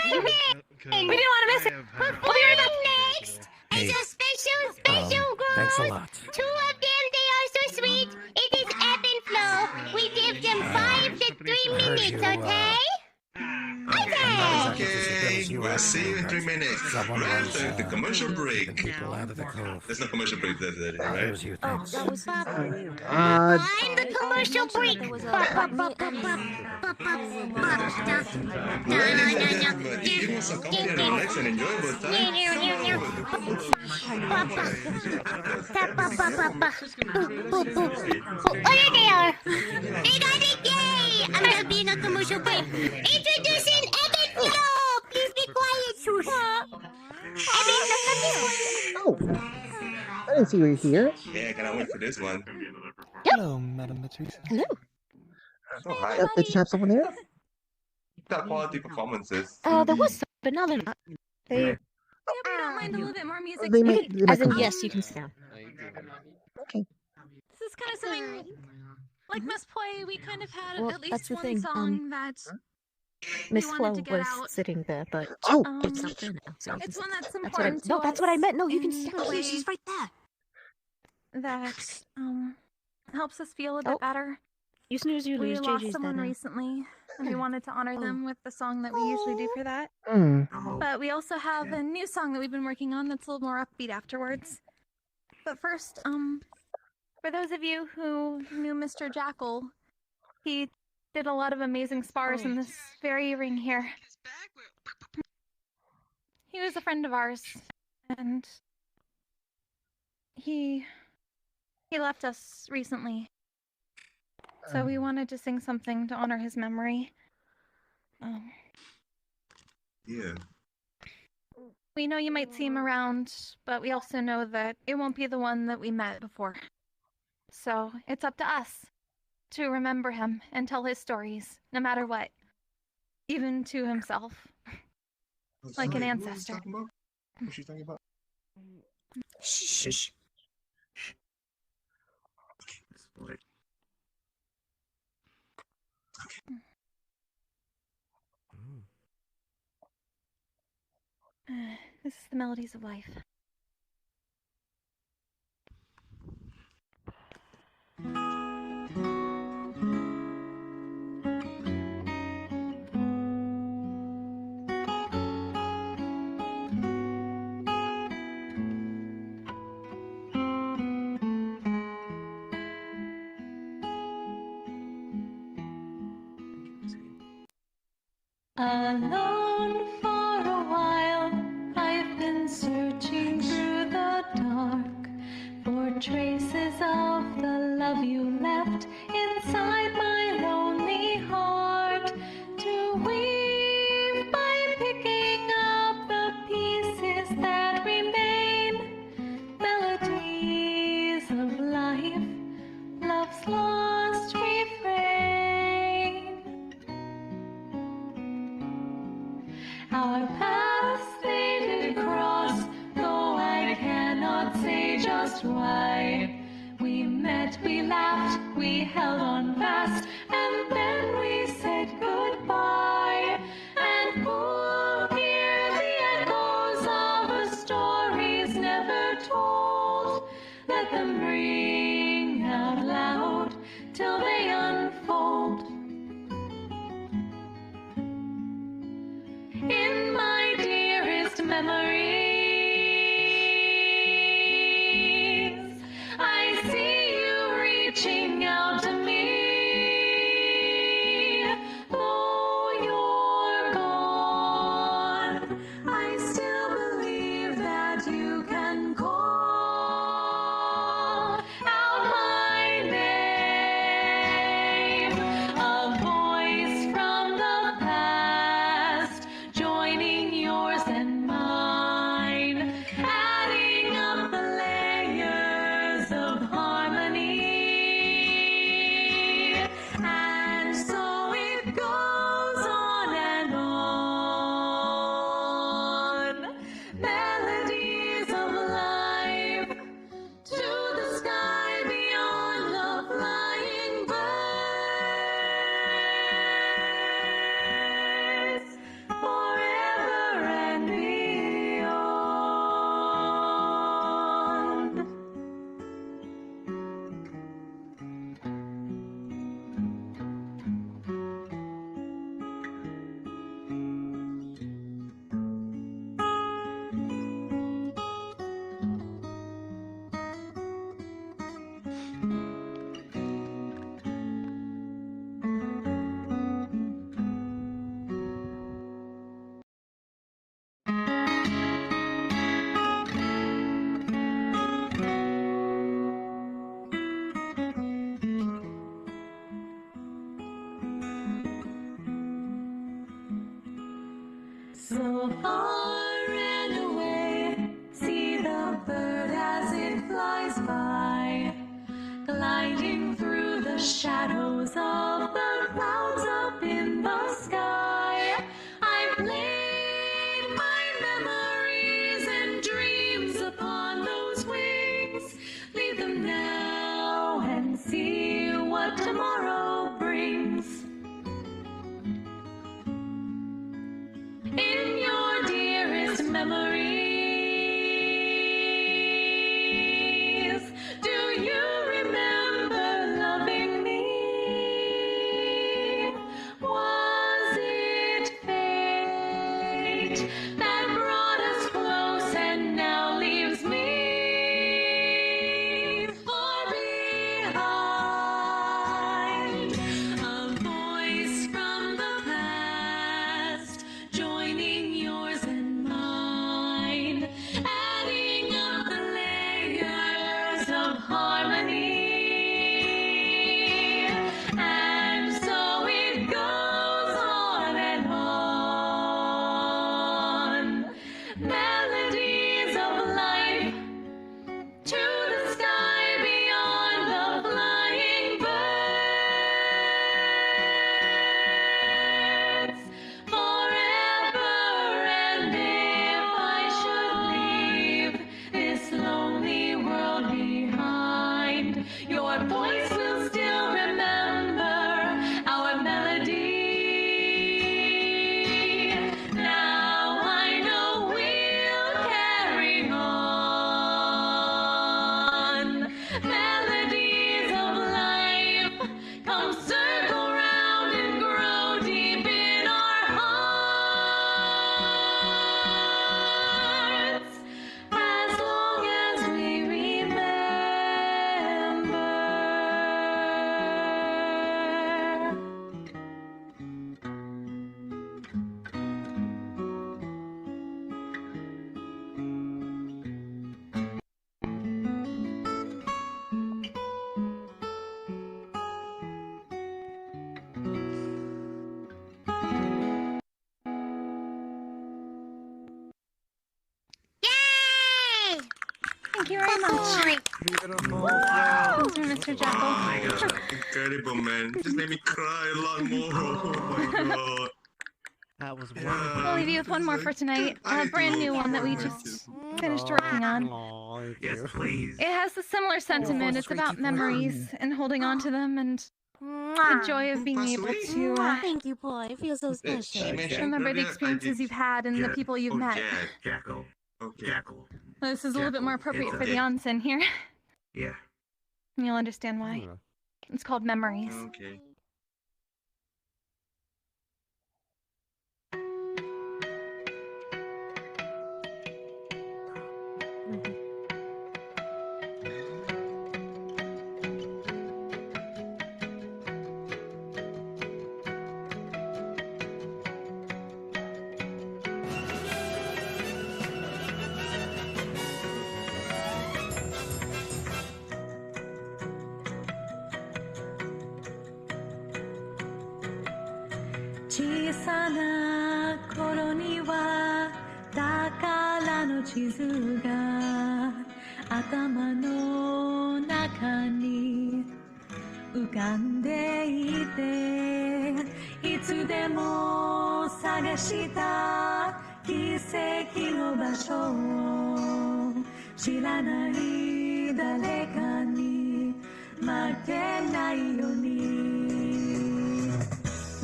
S9: didn't want to miss it. We'll be right back.
S14: Next is a special group.
S4: Thanks a lot.
S14: Two of them, they are so sweet. It is ebb and flow. We give them 5 to 3 minutes, okay?
S20: Okay, we'll see you in 3 minutes. Right after the commercial break. There's no commercial break, right?
S14: I'm the commercial break.
S20: But you want some comfy and relaxed and enjoyable time?
S14: Oh, there they are! They got it! Yay! I'm not being a commercial break. Introducing Evan Flo! Please be quiet, Sus.
S2: Oh, I didn't see you here.
S20: Yeah, cannot wait for this one.
S12: Hello, Madam Patricia.
S9: Hello.
S20: Oh, hi.
S2: Did you have someone there?
S20: Got quality performances.
S9: There was some, but now they're not. They.
S21: Yeah, but I don't mind a little bit more music.
S2: They
S9: You
S2: might,
S9: can,
S2: they might
S9: as in,
S2: come.
S9: yes, you can sit down.
S2: Okay.
S21: This is kind of something like Miss Play. We kind of had
S9: Well,
S21: at least
S9: that's the
S21: one
S9: thing,
S21: song that
S9: Miss
S21: we
S9: Flo
S21: wanted to get
S9: was
S21: out.
S9: sitting there, but
S2: Oh,
S9: it's not there now. So you can
S21: It's
S9: sit
S21: one
S9: down.
S21: that's
S9: That's what I,
S21: important to
S9: no, that's what I
S21: us
S9: meant. No, you can
S21: in
S9: sit
S21: a
S9: down.
S21: way
S9: She's right there.
S21: that helps us feel a bit better.
S9: You snooze, you
S21: We
S9: lose.
S21: lost
S9: JJ's
S21: someone
S9: there now.
S21: recently, and we wanted to honor them with the song that we usually do for that. But we also have a new song that we've been working on that's a little more upbeat afterwards. But first, for those of you who knew Mr. Jackal, he did a lot of amazing spars in this very ring here. He was a friend of ours, and he left us recently. So we wanted to sing something to honor his memory.
S20: Yeah.
S21: We know you might see him around, but we also know that it won't be the one that we met before. So it's up to us to remember him and tell his stories, no matter what. Even to himself. Like an ancestor.
S20: What's she talking about?
S12: Shh.
S21: This is the melodies of life.
S17: Alone for a while, I've been searching through the dark for traces of the love you left inside my lonely heart. To weave by picking up the pieces that remain, melodies of life, love's lost refrain. Our paths they did cross, though I cannot say just why. We met, we laughed, we held on fast, and then we said goodbye. And who'll hear the echoes of the stories never told? Let them ring out loud till they unfold. In my dearest memories, I see you reaching out to me. Though you're gone, I still believe that you can call out my name. so far and away. See the bird as it flies by, gliding through the shadows of the clouds up in the sky. I've laid my memories and dreams upon those wings. Leave them now and see what tomorrow brings. In your dearest memories, do you remember loving me? Was it fate that brought us close and now leaves me far behind? A voice from the past, joining yours and mine, adding up the layers of harmony. And so it goes on and on. Melodies of life to the sky beyond the flying birds. Forever, and if I should leave this lonely world behind, your voice will still remember our melody. Now I know we'll carry on. Melodies of life come circle round and grow deep in our hearts, as long as we remember.
S21: Yay! Thank you very much.
S4: Beautiful.
S21: Wow. Mr. Jekyll.
S20: Oh my god, incredible, man. Just made me cry a lot more. Oh my god.
S4: That was
S21: We'll leave you with one more for tonight. A brand new one that we just finished working on.
S4: Yes, please.
S21: It has a similar sentiment. It's about memories and holding on to them and the joy of being able to
S18: Thank you, boy. It feels so special.
S21: remember the experiences you've had and the people you've met.
S20: Jackal. Okay. Jackal.
S21: This is a little bit more appropriate for the onsen here.
S20: Yeah.
S21: And you'll understand why. It's called Memories.
S20: Okay.
S17: 小さな頃には宝の地図が頭の中に浮かんでいて、いつでも探した奇跡の場所を知らない誰かに負けないように。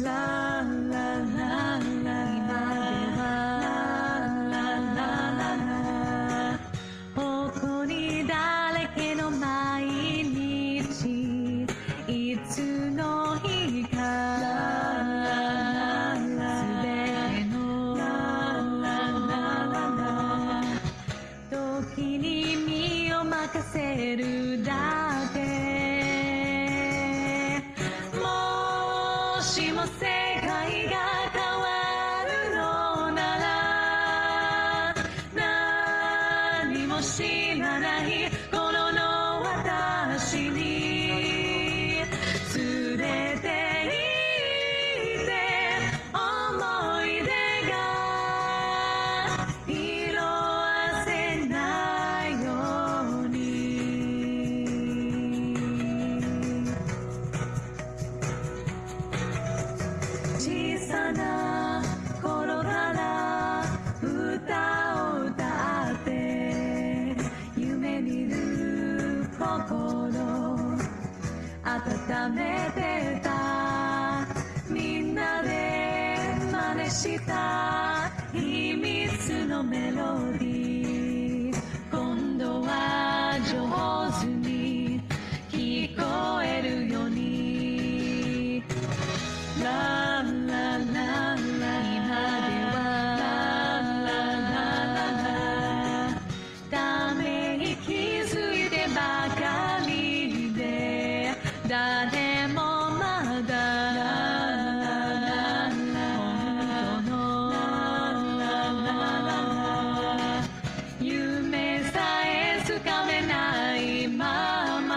S17: ララララ今ではララララ誇りだらけの毎日、いつの日かすべての時に身を任せるだけ。もしも世界が変わるのなら、何も知らない頃の私に連れて行って思い出が心温めてたみんなで真似した秘密のメロディー今度は上手に聞こえるようにララララ今ではラララララため息づいてばかりで誰もまだ本当の夢さえつかめないまま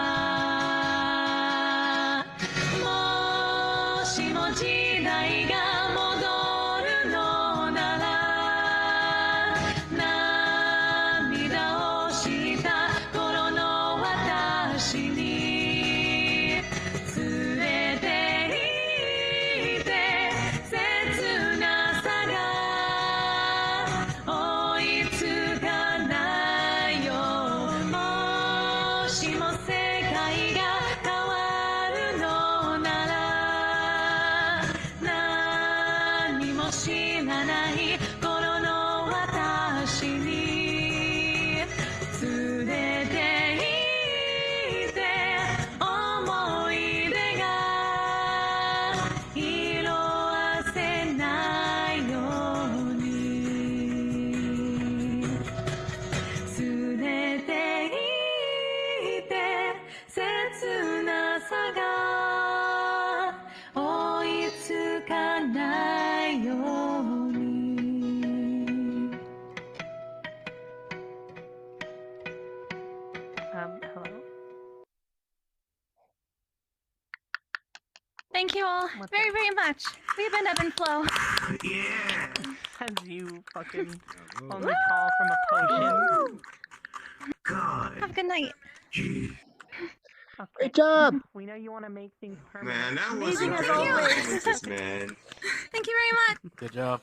S17: もしも時代が戻るのなら涙をした頃の私に連れて行って切なさが追いつかないよもしも世界が変わるのなら何も知らない頃の私に連れて行って思い出が色あせないように連れて行って切なさが追いつかないように
S7: Hello? Thank you all very, very much. We've been ebb and flow.
S5: As you fucking only call from a potion.
S21: Have a good night.
S2: Great job.
S5: We know you want to make things permanent.
S20: Man, that was
S21: Amazing as
S20: incredible
S21: always.
S20: performances, man.
S21: Thank you very much.
S10: Good job.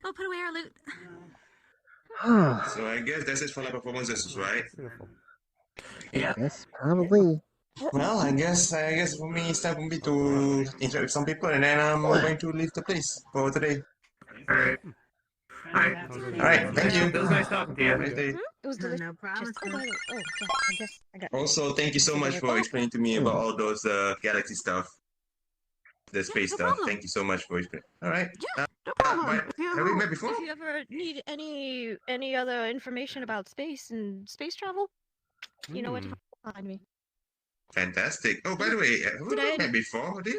S21: I'll put away our loot.
S20: So I guess that's it for the performances, right?
S2: Yes, probably.
S20: Well, I guess for me it's time for me to interact with some people, and then I'm going to leave the place for today. Alright, thank you.
S5: It was nice talking to you.
S20: Have a nice day.
S9: It was delicious. Oh, yeah, I guess I got.
S20: Also, thank you so much for explaining to me about all those galaxy stuff, the space stuff.
S9: problem.
S20: Thank you so much for explaining. Alright.
S9: No problem.
S20: Have we met before?
S9: If you ever need any other information about space and space travel, you know where to find me.
S20: Fantastic. Oh, by the way, have we
S9: Did I-
S20: met before today?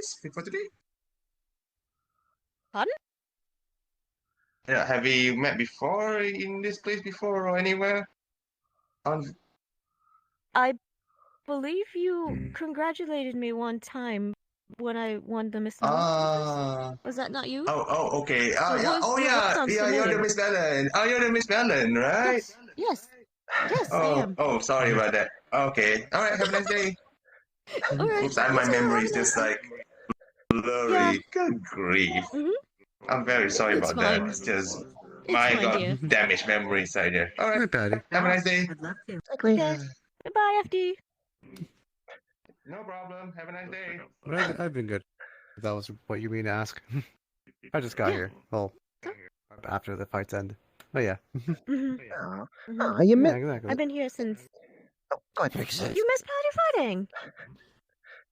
S9: Pardon?
S20: Yeah, have we met before in this place before or anywhere?
S9: I believe you congratulated me one time when I won the Miss Melon. Was that not you?
S20: Oh, okay.
S9: It was
S20: You're the
S9: familiar.
S20: Miss Mellon. Oh, you're the Miss Mellon, right?
S9: Yes. Yes, I
S20: Oh,
S9: am.
S20: sorry about that. Okay. All right. Have a nice day.
S9: Alright.
S20: Oops, my memory is just like blurry.
S9: Yeah.
S20: Good grief.
S9: Mhm.
S20: I'm very sorry
S9: It's
S20: about that.
S9: fine.
S20: It's just
S9: It's
S20: my
S9: fine,
S20: God,
S9: dear.
S20: damaged memory inside there. All right, Patty. Have a nice day.
S9: Okay. Goodbye, FD.
S20: No problem. Have a nice day.
S8: But I've been good. If that was what you mean to ask. I just got here. Well, after the fights end. Oh yeah.
S2: Mm-hmm. You met.
S8: Yeah, exactly.
S9: I've been here since.
S2: Go ahead.
S9: You missed Patty fighting.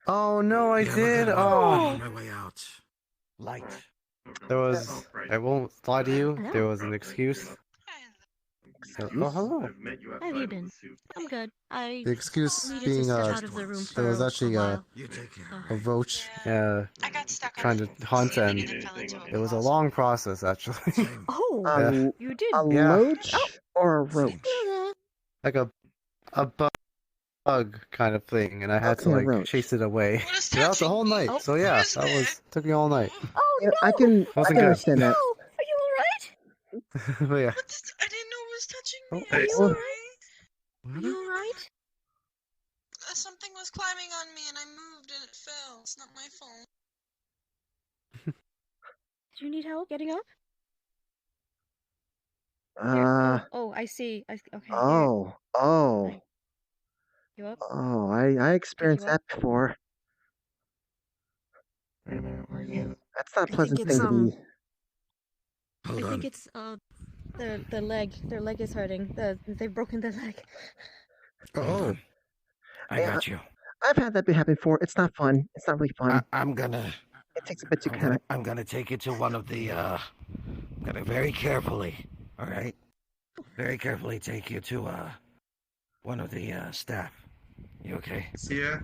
S8: Oh no, I did.
S9: Oh.
S8: Oh,
S12: My way out. Light.
S8: there was. I won't lie to you. There was an excuse. Oh, hello.
S9: How have you been? I'm good. I
S8: The excuse
S9: needed
S8: being
S9: to step out of the room for
S8: there was actually
S9: a
S8: a
S9: while.
S8: roach trying to hunt, and it was a long process actually.
S9: Oh,
S8: Yeah.
S9: you did.
S2: A
S8: Yeah.
S2: loach or a roach?
S8: Like a bug kind of thing, and I had to
S2: Okay,
S8: like
S2: roach.
S8: chase it away. That was the whole night.
S9: Oh.
S8: So yeah, that was took me all night.
S9: Oh
S2: Yeah,
S9: no!
S2: I can
S8: Wasn't good.
S2: understand that.
S9: No! Are you alright?
S8: But yeah.
S13: I didn't know it was touching me.
S8: Oh,
S13: Are you
S2: well-
S13: alright?
S9: Are you alright?
S13: Something was climbing on me and I moved and it fell. It's not my fault.
S9: Do you need help getting up?
S2: Uh.
S9: Oh, I see. Okay.
S2: Oh.
S9: You up?
S2: Oh, I experienced
S9: you up?
S2: that before. That's not a
S9: I think
S2: pleasant
S9: it's
S2: thing to be.
S9: I think it's the leg. Their leg is hurting. They've broken their leg.
S12: Oh, I
S2: Yeah,
S12: got you.
S2: I've had that happen before. It's not fun. It's not really fun.
S12: I'm gonna.
S2: It takes a bit to kind of.
S12: I'm gonna take you to one of the. I'm gonna very carefully. All right. Very carefully take you to one of the staff. You okay?
S20: Yeah.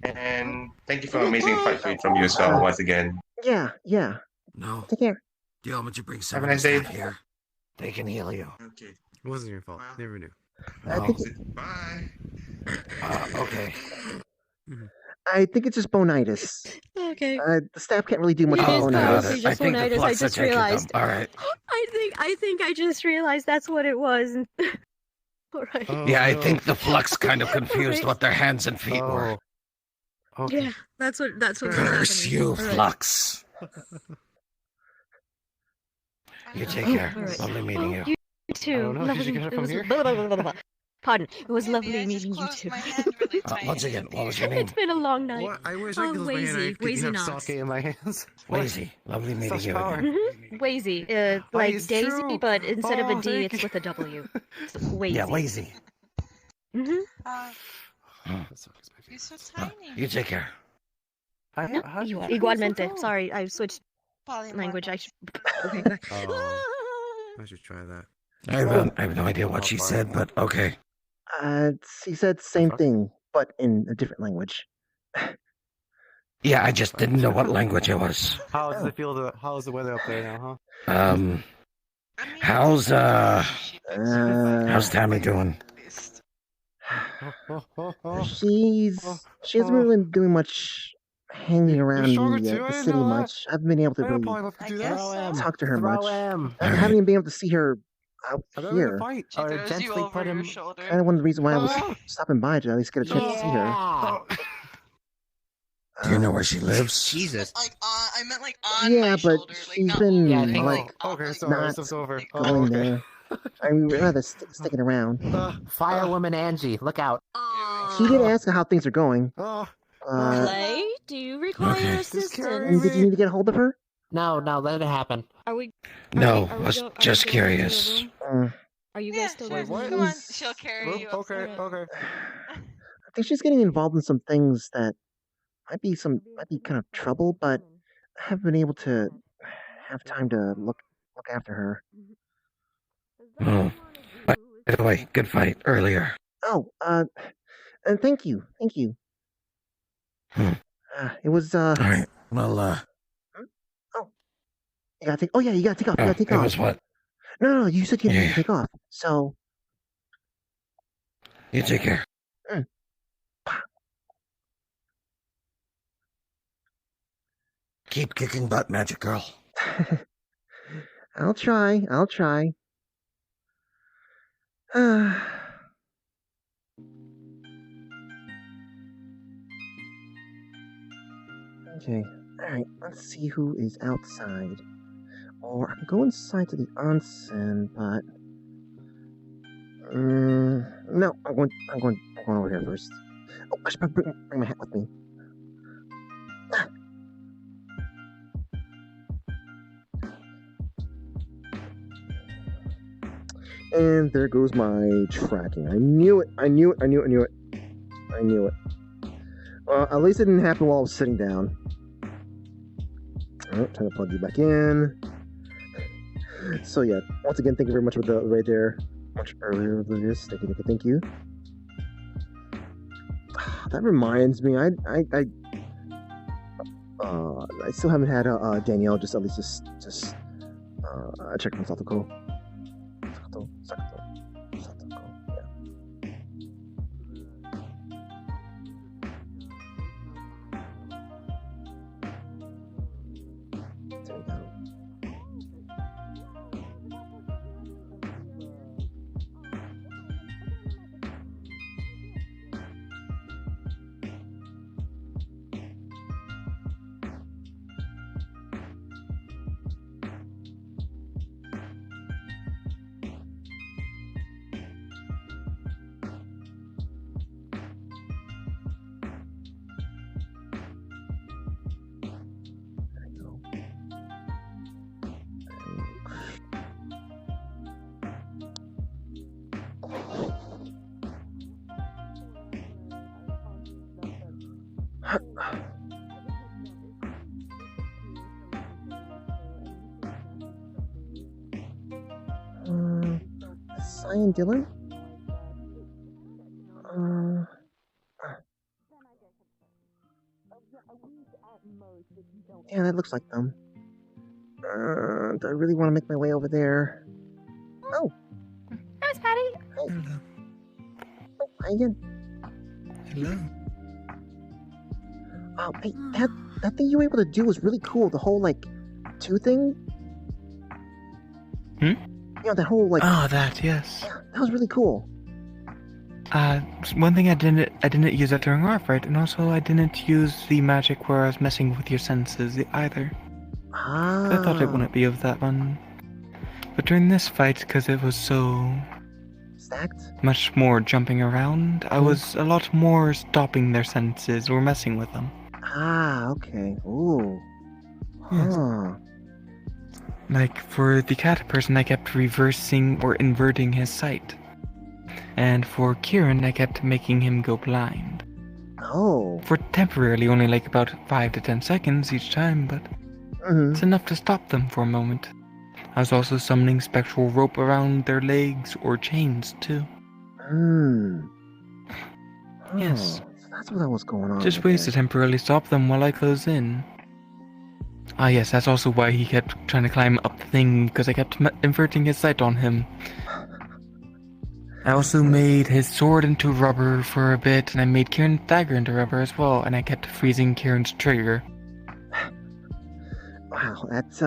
S20: And thank you for amazing fight from you as well, once again.
S2: Yeah, yeah.
S12: No.
S2: Take care.
S12: Do you want me to bring
S20: Have
S12: some
S20: a
S12: of the
S20: nice day.
S12: staff here? They can heal you.
S20: Okay.
S8: It wasn't your fault. Never knew.
S20: Bye.
S12: Okay.
S2: I think it's just bonitis.
S9: Okay.
S2: The staff can't really do much
S9: It
S2: about
S9: is
S2: bonitis.
S9: probably just bonitis. I just realized.
S12: All right.
S9: I think I just realized that's what it was. All right.
S12: Yeah, I think the flux kind of confused what their hands and feet were.
S9: Yeah, that's what was
S12: Curse
S9: happening.
S12: you,
S9: All right.
S12: flux. You take care.
S9: All right.
S12: Lovely meeting you.
S9: You too.
S8: know. Did
S9: Lovely.
S8: you get it from
S9: was
S8: here?
S9: blah, blah, blah, blah, blah. Pardon. It was lovely meeting you too.
S12: Once again, what was your name?
S9: It's been a long night.
S8: What? I wish I could close my hand. I could
S9: Wazy
S8: have
S9: Knox.
S8: sake in my hands.
S12: Wazy. Lovely meeting
S8: Such
S12: you.
S8: power.
S9: Wazy. Like
S8: it's
S9: Daisy,
S8: true.
S9: but instead of a
S8: Oh,
S9: D,
S8: thank
S9: it's
S8: you.
S9: with a W. It's Wazy.
S12: Yeah, Wazy.
S13: You're so tiny.
S12: You take care.
S9: No, igualmente. Sorry, I switched language. I should. Okay.
S8: I should try that.
S12: I have no idea what she said, but okay.
S2: He said same thing, but in a different language.
S12: Yeah, I just didn't know what language it was.
S8: How does it feel? How's the weather up there now, huh?
S12: How's Tammy doing?
S2: She hasn't really been doing much hanging around
S8: stronger
S2: the,
S8: too,
S2: the
S8: I didn't
S2: city
S8: know that.
S2: much. I haven't been able to
S8: I
S2: really
S8: probably love to do that.
S2: talk to her
S8: Throw
S2: much.
S8: him.
S2: I haven't even been able to see her out
S8: I'm gonna
S2: here.
S8: fight.
S13: She throws you over your shoulder.
S2: Kind of one of the reasons why I was stopping by to at least get a chance to see her.
S12: Do you know where she lives?
S8: Jesus.
S13: Like, I meant like on
S2: Yeah,
S13: my
S2: but
S13: shoulder. Like,
S2: she's
S13: not
S2: been
S13: like,
S2: like
S8: Okay, sorry,
S2: not
S8: it's over.
S2: going
S8: okay.
S2: there. I mean, rather sticking around.
S4: Firewoman Angie, look out.
S2: She did ask how things are going.
S9: Clay, do you require assistance?
S2: And did you need to get a hold of her?
S4: No, let it happen.
S9: Are we?
S12: No,
S9: are we
S12: was
S9: go- are we
S12: just
S9: going into the
S12: curious.
S9: room? Are you guys still
S13: sure.
S9: going?
S13: Come on, she'll carry you.
S8: Okay.
S2: I think she's getting involved in some things that might be kind of trouble, but I haven't been able to have time to look after her.
S12: Oh, by the way, good fight earlier.
S2: Oh, and thank you. It was
S12: All right. Well,
S2: you gotta take. Oh yeah, you gotta take off. You gotta take
S12: it
S2: off.
S12: was what?
S2: No, you said you had
S12: Yeah.
S2: to take off. So
S12: You take care. Keep kicking butt, Magic Girl.
S2: I'll try. Okay. Alright, let's see who is outside. Or I can go inside to the onsen, but no, I'm going over here first. Oh, I should probably bring my hat with me. And there goes my tracking. I knew it. At least it didn't happen while I was sitting down. Alright, time to plug you back in. So yeah, once again, thank you very much for the right there. Much earlier than this. Thank you. That reminds me, I still haven't had Danielle just check my Satoko. Satoko. There we go. Cyan Dylan? Yeah, that looks like them. Do I really want to make my way over there? Oh!
S21: How's Patty?
S2: Hey. Hi again.
S3: Hello.
S2: Oh, hey, that thing you were able to do was really cool. The whole, like, 2 thing?
S3: Hmm?
S2: You know, that whole, like...
S3: Oh, that, yes.
S2: Yeah, that was really cool.
S3: One thing I didn't use that during our fight, and also I didn't use the magic where I was messing with your senses either. I thought it wouldn't be of that one. But during this fight, because it was so...
S2: stacked?
S3: Much more jumping around, I was a lot more stopping their senses or messing with them.
S2: Ah, okay. Ooh.
S3: Yes.
S2: Huh.
S3: Like, for the cat person, I kept reversing or inverting his sight. And for Kieran, I kept making him go blind.
S2: Oh.
S3: For temporarily, only like about 5 to 10 seconds each time, but it's enough to stop them for a moment. I was also summoning spectral rope around their legs or chains, too.
S2: Oh,
S3: Yes.
S2: so that's what was going on.
S3: Just ways to temporarily stop them while I close in. Ah yes, that's also why he kept trying to climb up the thing, because I kept inverting his sight on him. I also made his sword into rubber for a bit, and I made Kieran's dagger into rubber as well, and I kept freezing Kieran's trigger.
S2: Wow, that's,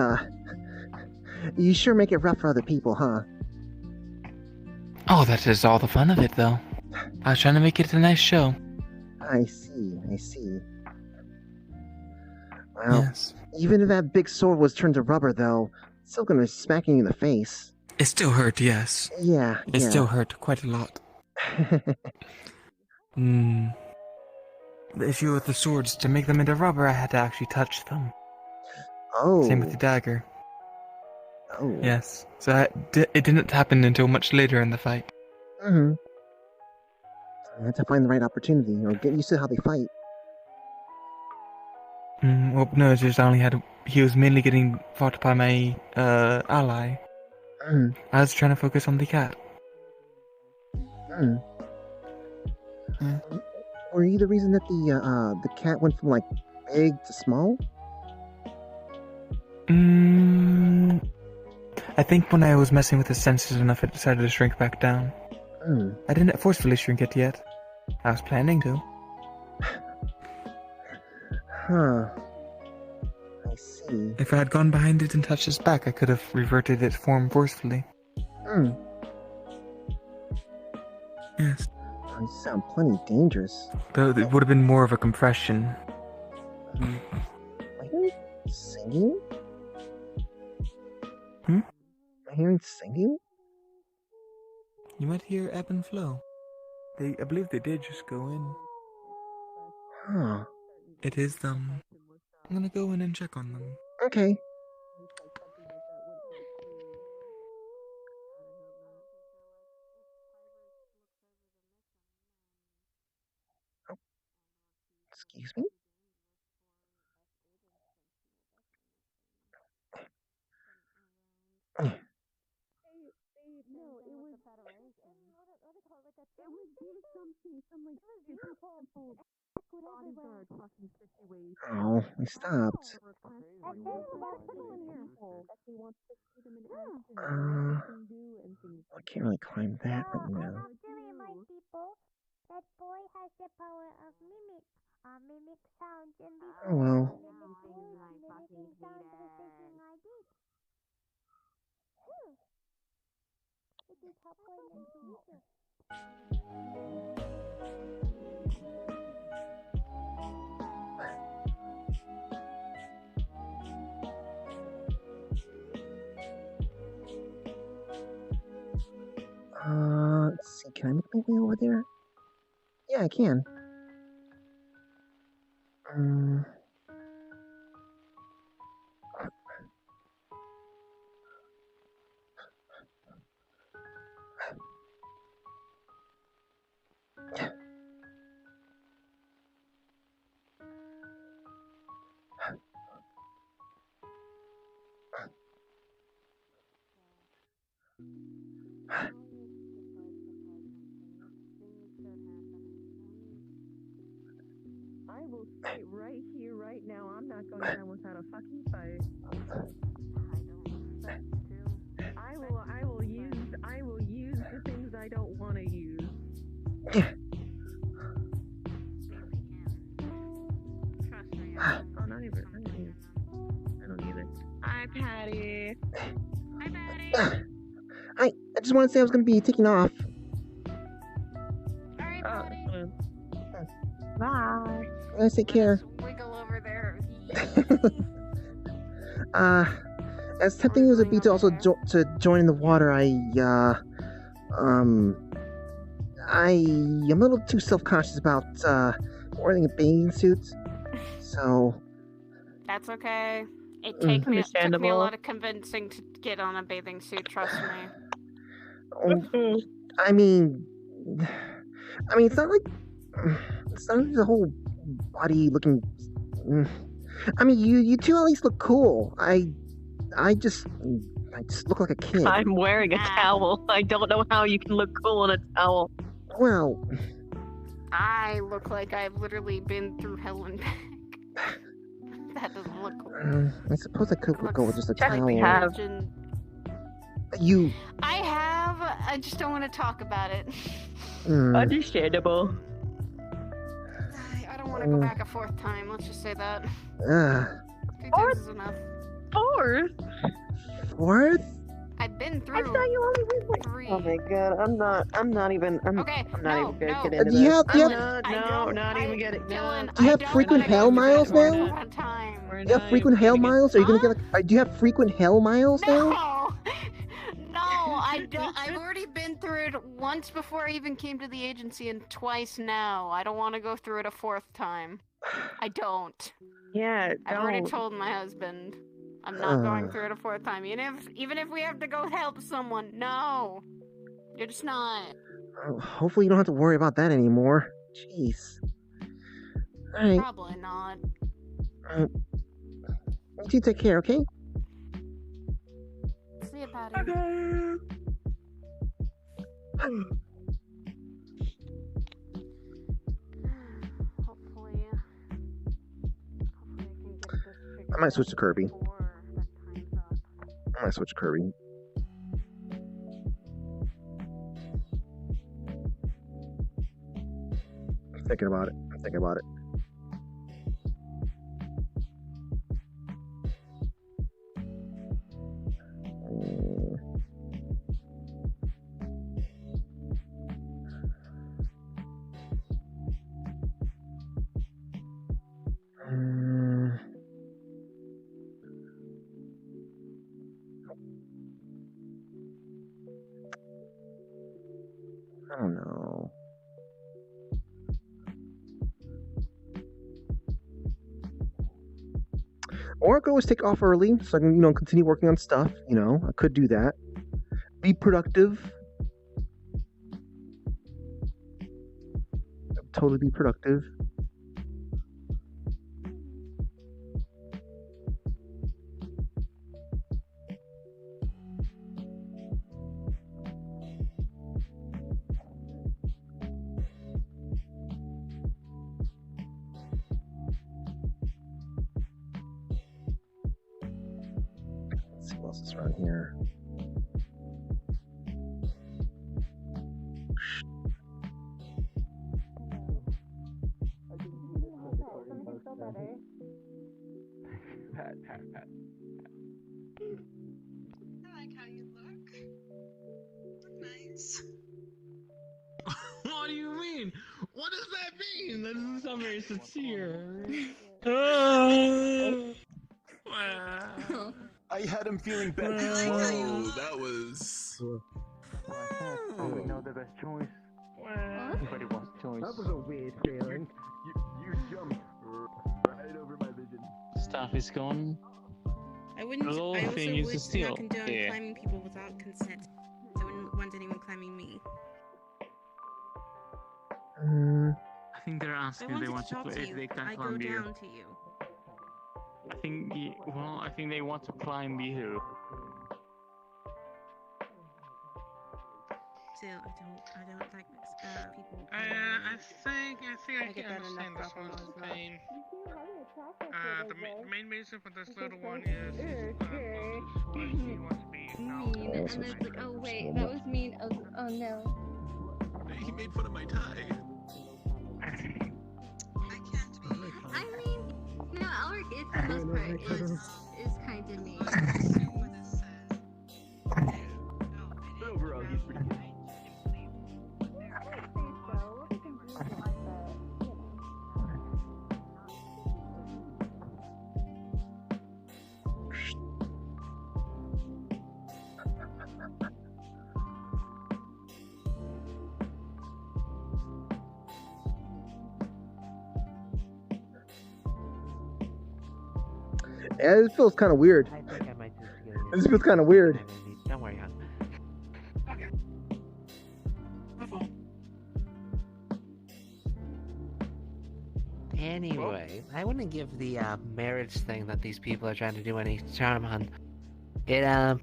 S2: you sure make it rough for other people, huh?
S3: Oh, that is all the fun of it, though. I was trying to make it a nice show.
S2: I see. Well,
S3: Yes.
S2: even if that big sword was turned to rubber, though, it's still gonna be smacking you in the face.
S3: It still hurt, yes.
S2: Yeah.
S3: It still hurt quite a lot. The issue with the swords, to make them into rubber, I had to actually touch them.
S2: Oh.
S3: Same with the dagger.
S2: Oh.
S3: Yes. So it didn't happen until much later in the fight.
S2: I had to find the right opportunity, or get used to how they fight.
S3: Well, no, it's just he was mainly getting fought by my, ally. I was trying to focus on the cat.
S2: Were you the reason that the cat went from, like, big to small?
S3: I think when I was messing with his senses enough, it decided to shrink back down. I didn't forcefully shrink it yet. I was planning to.
S2: Huh. I see.
S3: If I had gone behind it and touched its back, I could have reverted its form forcefully. Yes.
S2: You sound plenty dangerous.
S3: But it would have been more of a compression.
S2: Am I hearing singing? Am I hearing singing?
S3: You might hear ebb and flow. I believe they did just go in.
S2: Huh.
S3: It is them. I'm gonna go in and check on them.
S2: Okay. Oh. Excuse me? Oh, I stopped. I can't really climb that right now. Oh well. Let's see, can I make my way over there? Yeah, I can.
S11: I will stay right here, right now. I'm not going down without a fucking fight. I will use the things I don't want to use. Trust me. Oh, not even. I don't either. Hi, Patty. Hi, Patty.
S2: I just want to say I was going to be taking off.
S11: Alright, Patty. Bye.
S2: Guys, take care.
S11: Wiggle over there.
S2: As tempting as it would be to also to join in the water, I'm a little too self-conscious about wearing a bathing suit. So
S19: That's okay. It took me a lot of convincing to get on a bathing suit, trust me.
S2: I mean, it's not like the whole body looking. I mean, you two at least look cool. I just look like a kid.
S11: I'm wearing a towel. I don't know how you can look cool in a towel.
S2: Well,
S19: I look like I've literally been through hell and back. That doesn't look cool.
S2: I suppose I could go with just a towel.
S19: I have.
S2: I
S19: I just don't want to talk about it.
S11: Understandable.
S19: I don't want to go back a fourth time, let's just say that. 3 times is enough.
S2: Fourth?
S19: I've been through.
S11: I thought you only went like
S19: 3.
S11: Oh my god, I'm not even even gonna get into
S2: Do you
S11: this.
S2: have-
S11: not even getting.
S2: Do you have frequent hail miles now? Do you have frequent hail miles? Are you gonna get like? Do you have frequent hail miles now?
S19: No, I don't. I've already been through it once before I even came to the agency, and twice now. I don't want to go through it a 4th time. I don't.
S11: Yeah,
S19: I've already told my husband I'm not going through it a 4th time. Even if we have to go help someone, no, you're just not.
S2: Hopefully you don't have to worry about that anymore. Jeez. Alright.
S19: Probably not.
S2: You two take care, okay?
S19: See you, Patty. Hopefully
S2: I might switch to Kirby. I might switch to Kirby. I'm thinking about it. I don't know. Or I could always take off early so I can, continue working on stuff. I could do that. Be productive. Totally be productive. Let's see what else is around here.
S6: Pat.
S13: I like how you look. Look nice.
S16: What do you mean? What does that mean? That doesn't sound very sincere.
S22: I had him feeling bad.
S16: Whoa, that was.
S8: We know the best choice. Everybody wants choice.
S11: That was a weird feeling.
S22: You jumped right over my vision.
S16: Stuff is gone.
S23: I wouldn't.
S16: The whole
S23: I also
S16: thing is
S23: would
S16: to steal.
S23: not condone
S16: Yeah.
S23: climbing people without consent. I wouldn't want anyone climbing me.
S5: think they're
S23: I
S5: asking if
S23: wanted
S5: they want
S23: to talk
S5: to
S23: to
S5: if
S23: you.
S5: they can
S23: I go
S5: climb you.
S23: down to you.
S5: I think they want to climb you.
S23: Still, I don't like people.
S16: I think I
S23: get
S16: can
S23: that enough
S16: understand this
S23: problem
S16: one's
S23: as well.
S16: pain. The main reason for this little one is why he wants to be
S7: Mean. And then it's like, oh wait, that was mean. Oh no.
S16: He made fun of my tie.
S7: I mean, no, Alric is the most part is kind to me.
S22: Overall, he's pretty good.
S2: Yeah, this feels kind of weird.
S4: I think I might just get it.
S2: This feels kind of weird.
S4: Don't worry, hon. Anyway, I wouldn't give the marriage thing that these people are trying to do any charm, hon. It I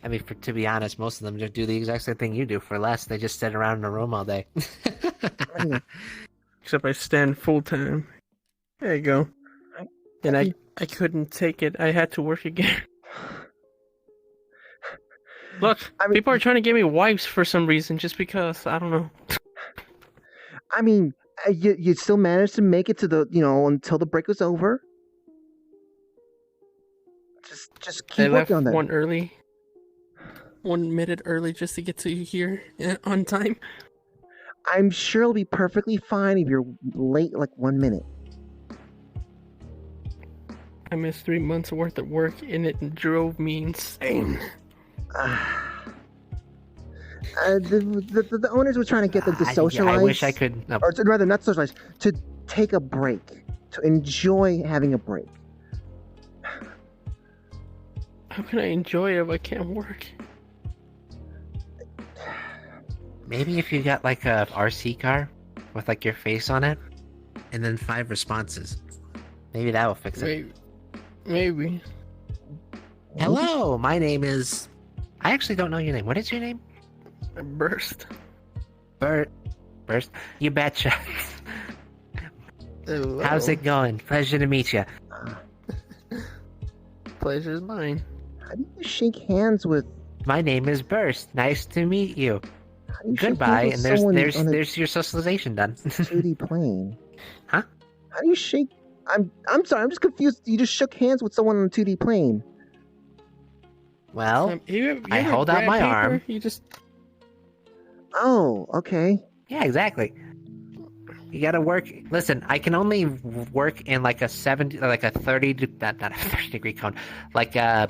S4: mean, to be honest, most of them just do the exact same thing you do for less. They just sit around in a room all day.
S5: Except I stand full time. There you go. And I couldn't take it. I had to work again. Look, people are trying to give me wives for some reason, just because, I don't know.
S2: I mean, you still managed to make it to the, until the break was over. Just
S5: I
S2: keep
S5: left
S2: working on that.
S5: 1 minute early just to get to you here on time.
S2: I'm sure it'll be perfectly fine if you're late like 1 minute.
S5: I missed 3 months worth of work and it drove me insane.
S2: The owners were trying to get them to socialize.
S4: I wish I could. No.
S2: Or rather, not socialize, to take a break, to enjoy having a break.
S5: How can I enjoy it if I can't work?
S4: Maybe if you got like a RC car with like your face on it, and then 5 responses. Maybe that will fix it.
S5: Maybe.
S4: Hello, my name is... I actually don't know your name. What is your name?
S5: Burst.
S4: Burst? You betcha.
S5: Hello.
S4: How's it going? Pleasure to meet you.
S5: Pleasure's mine.
S2: How do you shake hands with...
S4: My name is Burst. Nice to meet you.
S2: you
S4: Goodbye,
S2: shake
S4: and
S2: hands with someone on a
S4: there's your socialization done.
S2: 2D plane.
S4: Huh?
S2: How do you shake... I'm sorry, I'm just confused. You just shook hands with someone on a 2D plane.
S4: Well,
S5: you
S4: I hold out my arm.
S5: You just...
S2: Oh, okay.
S4: Yeah, exactly. You gotta work. Listen, I can only work in like a 30, not a 30-degree cone. Like I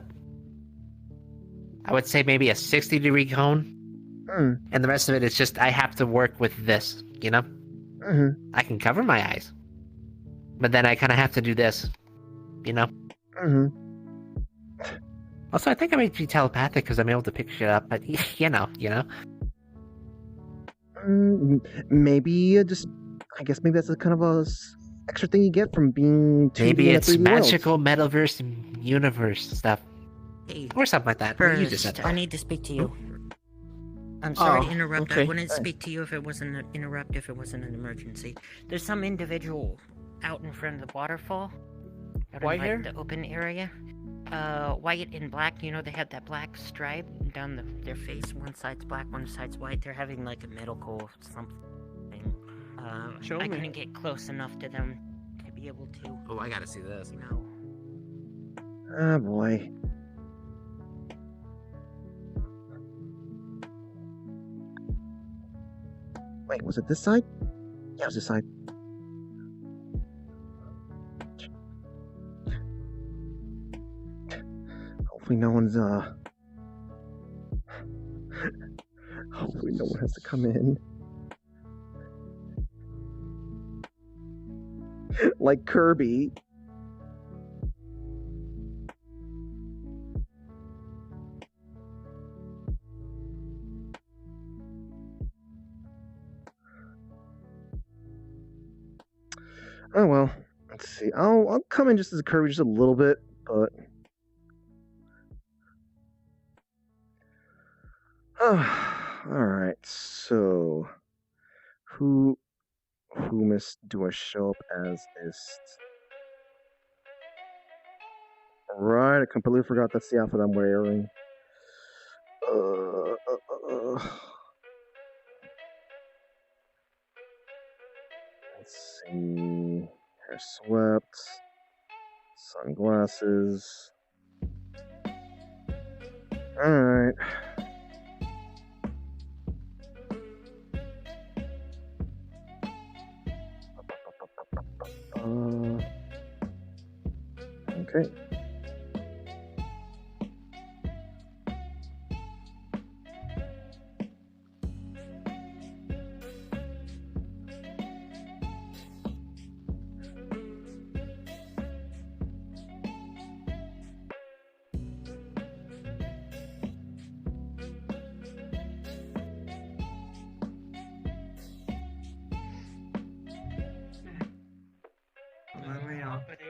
S4: would say maybe a 60-degree cone. And the rest of it is just I have to work with this, you know?
S2: Mm-hmm.
S4: I can cover my eyes. But then I kind of have to do this, you know?
S2: Mm-hmm.
S4: Also, I think I might be telepathic because I'm able to pick shit up, but you know.
S2: Maybe just... I guess maybe that's a kind of a extra thing you get from being 2D
S4: Maybe
S2: in a
S4: it's
S2: 3D
S4: magical metaverse universe stuff.
S1: Hey,
S4: or something like that.
S1: First,
S4: You just said that.
S1: I need to speak to you. I'm sorry to interrupt.
S4: okay.
S1: I wouldn't speak to you if it wasn't an an emergency. There's some individual out in front of the waterfall. Out
S5: White
S1: in, like,
S5: hair?
S1: the open area. White and black. You know, they have that black stripe down their face. One side's black, one side's white. They're having like a medical something.
S5: Show
S1: I
S5: me.
S1: couldn't get close enough to them to be able to.
S4: Oh, I gotta see this.
S1: No.
S2: Oh boy. Wait, was it this side? Yeah, it was this side. Hopefully no one's hopefully no one has to come in. Like Kirby. Oh well. Let's see. I'll come in just as a curvy, just a little bit, but. All right. So, who miss do I show up as ist? Right. I completely forgot that's the outfit I'm wearing. Let's see. Hair swept. Sunglasses. Alright. Okay.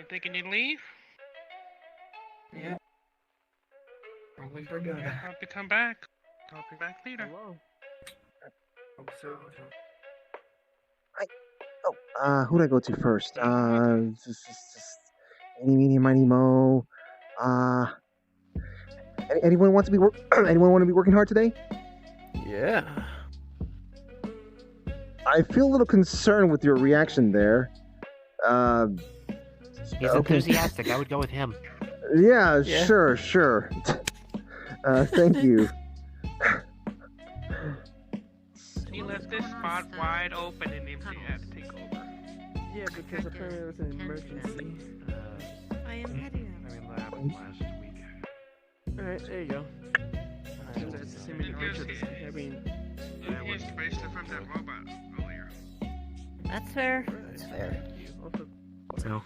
S5: Thinking you leave?
S3: Yeah. Probably for good.
S5: Hope to come back. I'll be back later.
S3: Hope so.
S2: Who'd I go to first? Just any, meeny, miny, mo. Anyone want to be anyone want to be working hard today?
S3: Yeah.
S2: I feel a little concerned with your reaction there.
S4: He's enthusiastic. I would go with him.
S2: Yeah. Sure. Thank you.
S5: He left this spot wide open and empty. I had to take over.
S8: Yeah, because apparently there was an emergency.
S23: I am heading out.
S6: I mean, that happened last week.
S8: Alright, there you go. That's the same emergency. I mean,
S5: He used to base it from that robot earlier.
S1: That's fair. That's fair.
S2: So,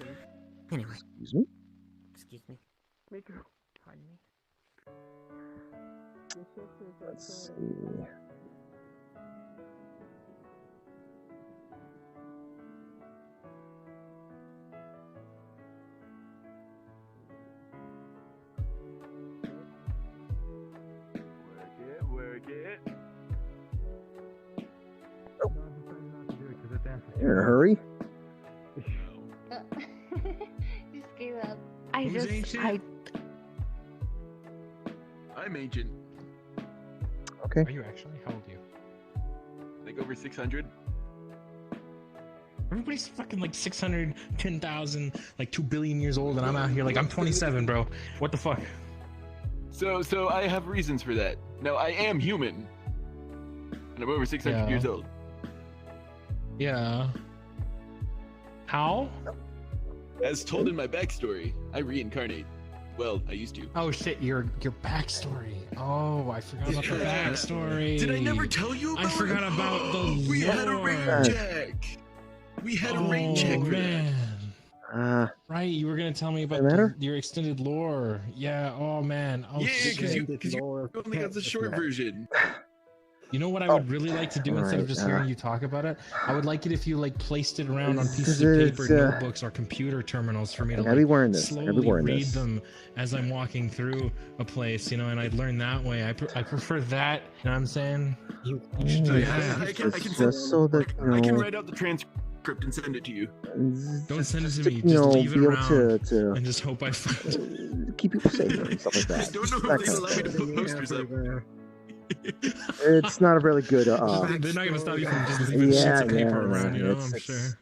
S1: anyway.
S2: Excuse me?
S1: Excuse me. Pardon me.
S2: Let's see.
S22: Work it.
S2: You're in a hurry?
S7: Just gave up.
S22: Who's ancient? I'm ancient.
S2: Okay.
S14: Are you actually? How old are you?
S22: Like over 600.
S14: Everybody's fucking like 610,000, like 2 billion years old, and I'm out here like I'm 27, bro. What the fuck?
S22: So I have reasons for that. Now I am human, and I'm over 600
S14: Yeah.
S22: years old.
S14: Yeah. How?
S22: As told in my backstory, I reincarnate. Well, I used to.
S14: Oh shit, your backstory. Oh, I forgot about the backstory.
S22: Did I never tell you about
S14: I forgot about the
S22: We had a
S14: lore.
S22: rain check. We had a rain check for that.
S14: Man. Right, you were gonna tell me about your extended lore. Yeah. Oh man. Oh
S22: Yeah,
S14: shit.
S22: because you only got the short version.
S14: You know what I would really like to do instead of just hearing you talk about it? I would like it if you like placed it around on pieces of paper, notebooks, or computer terminals for me to
S2: I'll be wearing
S14: like
S2: this. I'll be
S14: slowly
S2: wearing
S14: read
S2: this.
S14: them as I'm walking through a place, you know, and I'd learn that way. I prefer that. You know what I'm saying? You should do that.
S22: I can
S2: Just
S22: send,
S2: so that, you
S22: I can
S2: know,
S22: write out the transcript and send it to you.
S14: Don't send it to me.
S2: you
S14: Just
S2: know,
S14: leave it
S2: be able
S14: around
S2: to
S14: and just hope I find it.
S2: keep people safe and stuff like that.
S22: I don't know
S2: That
S22: if they
S2: kind
S22: allow
S2: of
S22: me to
S2: thing.
S22: put posters up.
S2: It's not a really good.
S14: They're not gonna stop you from just leaving sheets of paper around, you know. I'm sure.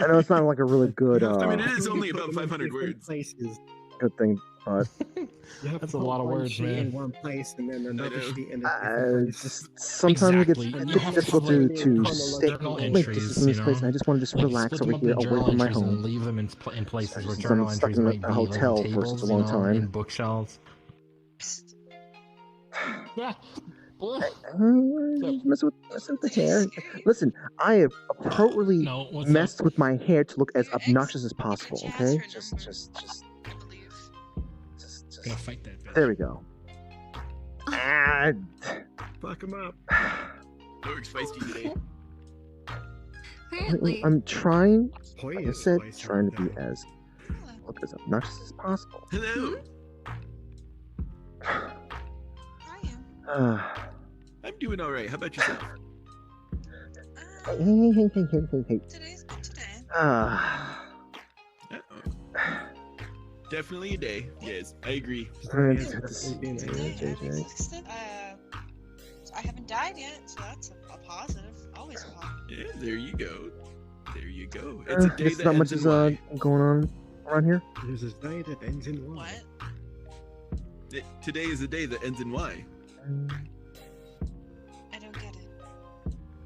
S2: I know it's not like a really good.
S22: I mean, it is only about 500 words.
S2: Good thing, but
S14: That's a lot of words, man.
S15: In one place, and then another sheet in
S2: just sometimes
S14: Exactly.
S2: it
S14: You
S2: gets
S14: have
S2: difficult
S14: to
S2: to
S14: put
S2: stay
S14: journal
S2: like
S14: entries,
S2: just in this
S14: you
S2: place,
S14: know?
S2: and I just want to just
S14: Like,
S2: relax
S14: split them
S2: over
S14: up
S2: here,
S14: into
S2: away
S14: journal
S2: from my
S14: entries and
S2: home.
S14: leave them in places where
S2: Since
S14: journal
S2: I'm stuck
S14: entries
S2: in
S14: might
S2: a
S14: be,
S2: hotel
S14: like in
S2: for
S14: tables,
S2: such a long
S14: you know,
S2: time.
S14: in bookshelves. Yeah.
S2: Mess with the hair. Listen, I have appropriately messed with my hair to look as obnoxious as possible. Okay, just.
S14: Gonna fight that bitch.
S2: There we go.
S22: Fuck him up. Looks feisty today.
S2: I'm trying Like I said, trying to be as obnoxious as possible.
S22: Hello.
S2: Uh,
S22: I'm doing all right. How about yourself?
S2: hey.
S13: Today's been today.
S22: Definitely a day. Yes, I agree.
S13: I haven't died yet, so that's a positive. Always a positive.
S22: Yeah, there you go. There you go. It's a day that
S2: not much
S22: ends
S2: is
S22: in Y.
S2: going on around here.
S15: There's a day that ends in Y.
S13: What?
S22: Today is a day that ends in Y.
S13: I don't get it.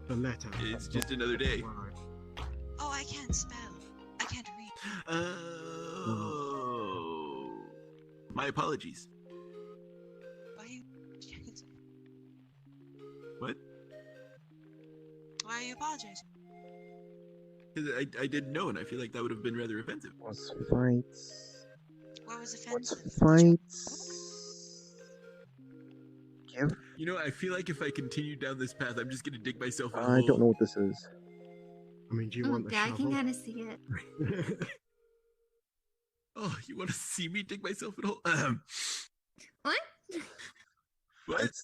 S15: The letter.
S22: It's just another day.
S13: Oh, I can't spell. I can't read.
S22: Oh. My apologies.
S13: Why are you checking so?
S22: What?
S13: Why are you apologizing?
S22: Because I didn't know, and I feel like that would have been rather offensive.
S2: What's fights?
S13: What was offensive?
S2: Fights? Give?
S22: You know, I feel like if I continue down this path, I'm just gonna dig myself in a
S2: I
S22: hole.
S2: don't know what this is.
S15: I mean, do you want the
S21: Yeah, I
S15: shovel?
S21: can kind of see it.
S22: Oh, you want to see me dig myself in a hole?
S21: What?
S22: What?
S2: It's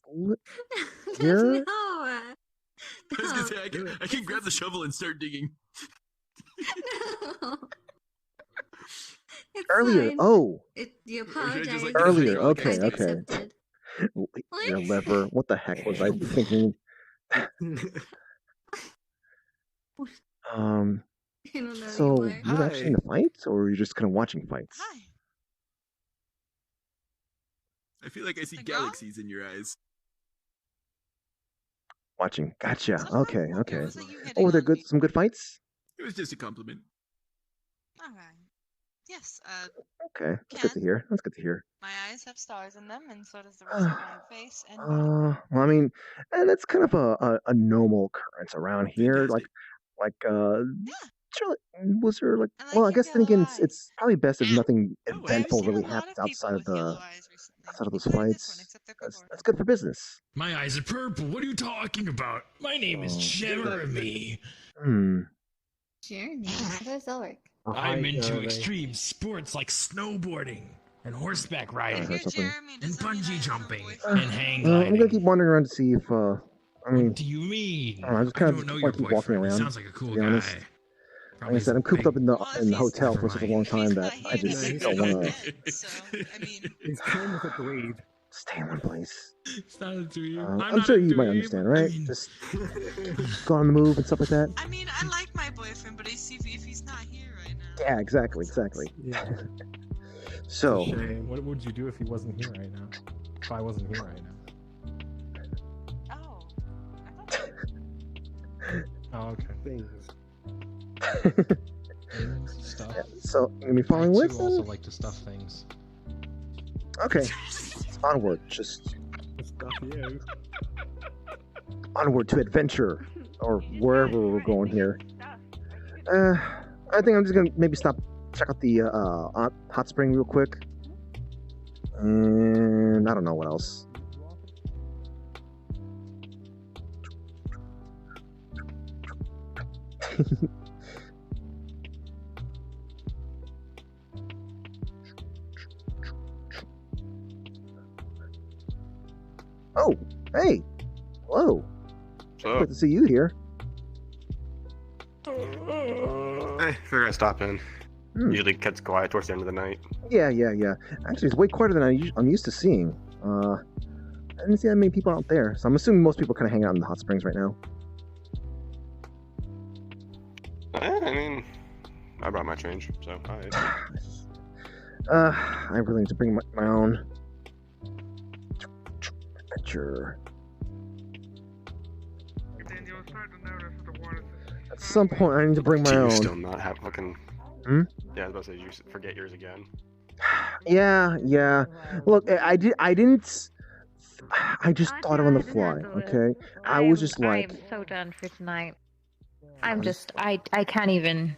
S2: here?
S21: No.
S22: I was gonna say I can grab the shovel and start digging.
S21: No. It's
S2: Earlier.
S21: fine.
S2: Oh.
S21: You
S22: Or should I just,
S21: apologize.
S22: like,
S2: Earlier.
S22: defend
S2: Okay.
S22: myself?
S2: Okay.
S21: Accepted.
S2: Your lever. What the heck was I thinking?
S21: I don't know
S2: So
S21: anymore.
S2: you're actually in the fights, or are you just kind of watching fights?
S13: Hi.
S22: I feel like I see galaxies in your eyes.
S2: Watching. Gotcha. Okay. Okay.
S13: Was that you hitting
S2: Oh, were there
S13: on
S2: good?
S13: me?
S2: Some good fights?
S22: It was just a compliment.
S13: Alright. Yes,
S2: Okay. That's good to hear. That's good to hear.
S13: my eyes have stars in them, and so does the rest of my face and body.
S2: Well, I mean, that's kind of a normal occurrence around here. Charlotte, was there like? Well, I guess then again, it's probably best if nothing eventful really happens outside of those fights. That's good for business.
S14: My eyes are purple. What are you talking about? My name is Jeremy.
S21: Jeremy. How does that work?
S14: I'm into extreme sports like snowboarding and horseback riding and bungee jumping and hang
S2: I'm
S14: gliding.
S2: gonna keep wandering around to see if. I mean,
S14: What do you mean?
S2: I just
S14: I
S2: kind of
S14: don't know
S2: just
S14: your
S2: want to keep walking
S14: boyfriend. He
S2: around.
S14: sounds like a cool
S2: to be honest.
S14: guy.
S2: Like I
S14: Probably
S2: said, I'm cooped up in the hotel
S14: Never
S2: for such a
S14: mind.
S2: long time that I just don't want to
S15: He's kind of a dweeb.
S2: stay in one place.
S14: It's not a dweeb.
S2: I'm sure you might understand, right? Just go on the move and stuff like that.
S13: I mean, I like my boyfriend, but I see if he's not here right now.
S2: Yeah, exactly. So,
S10: What would you do if he wasn't here right now? If I wasn't here right now? Oh, okay.
S15: Things.
S10: Stuff.
S2: so you gonna be following
S10: I
S2: with
S10: too also
S2: them?
S10: like to stuff things.
S2: Okay, onward, just onward to adventure, or wherever we're going here. I think I'm just gonna maybe stop, check out the hot spring real quick, and I don't know what else. Oh, hey, hello.
S17: So,
S2: Good to see you here.
S17: hey, figure I'd stop in. Usually it gets quiet towards the end of the night.
S2: Yeah. Actually, it's way quieter than I'm used to seeing. I didn't see that many people out there, so I'm assuming most people kind of hang out in the hot springs right now.
S17: I mean, I brought my change, so alright.
S2: I really need to bring my own adventure. At some point, I need to bring my
S17: Do you
S2: own.
S17: still not have fucking...
S2: Hmm?
S17: Yeah, I was about to say, you forget yours again.
S2: Yeah. Look, I didn't. I just thought on the fly. Okay, I was just like,
S7: I'm so done for tonight. I can't even.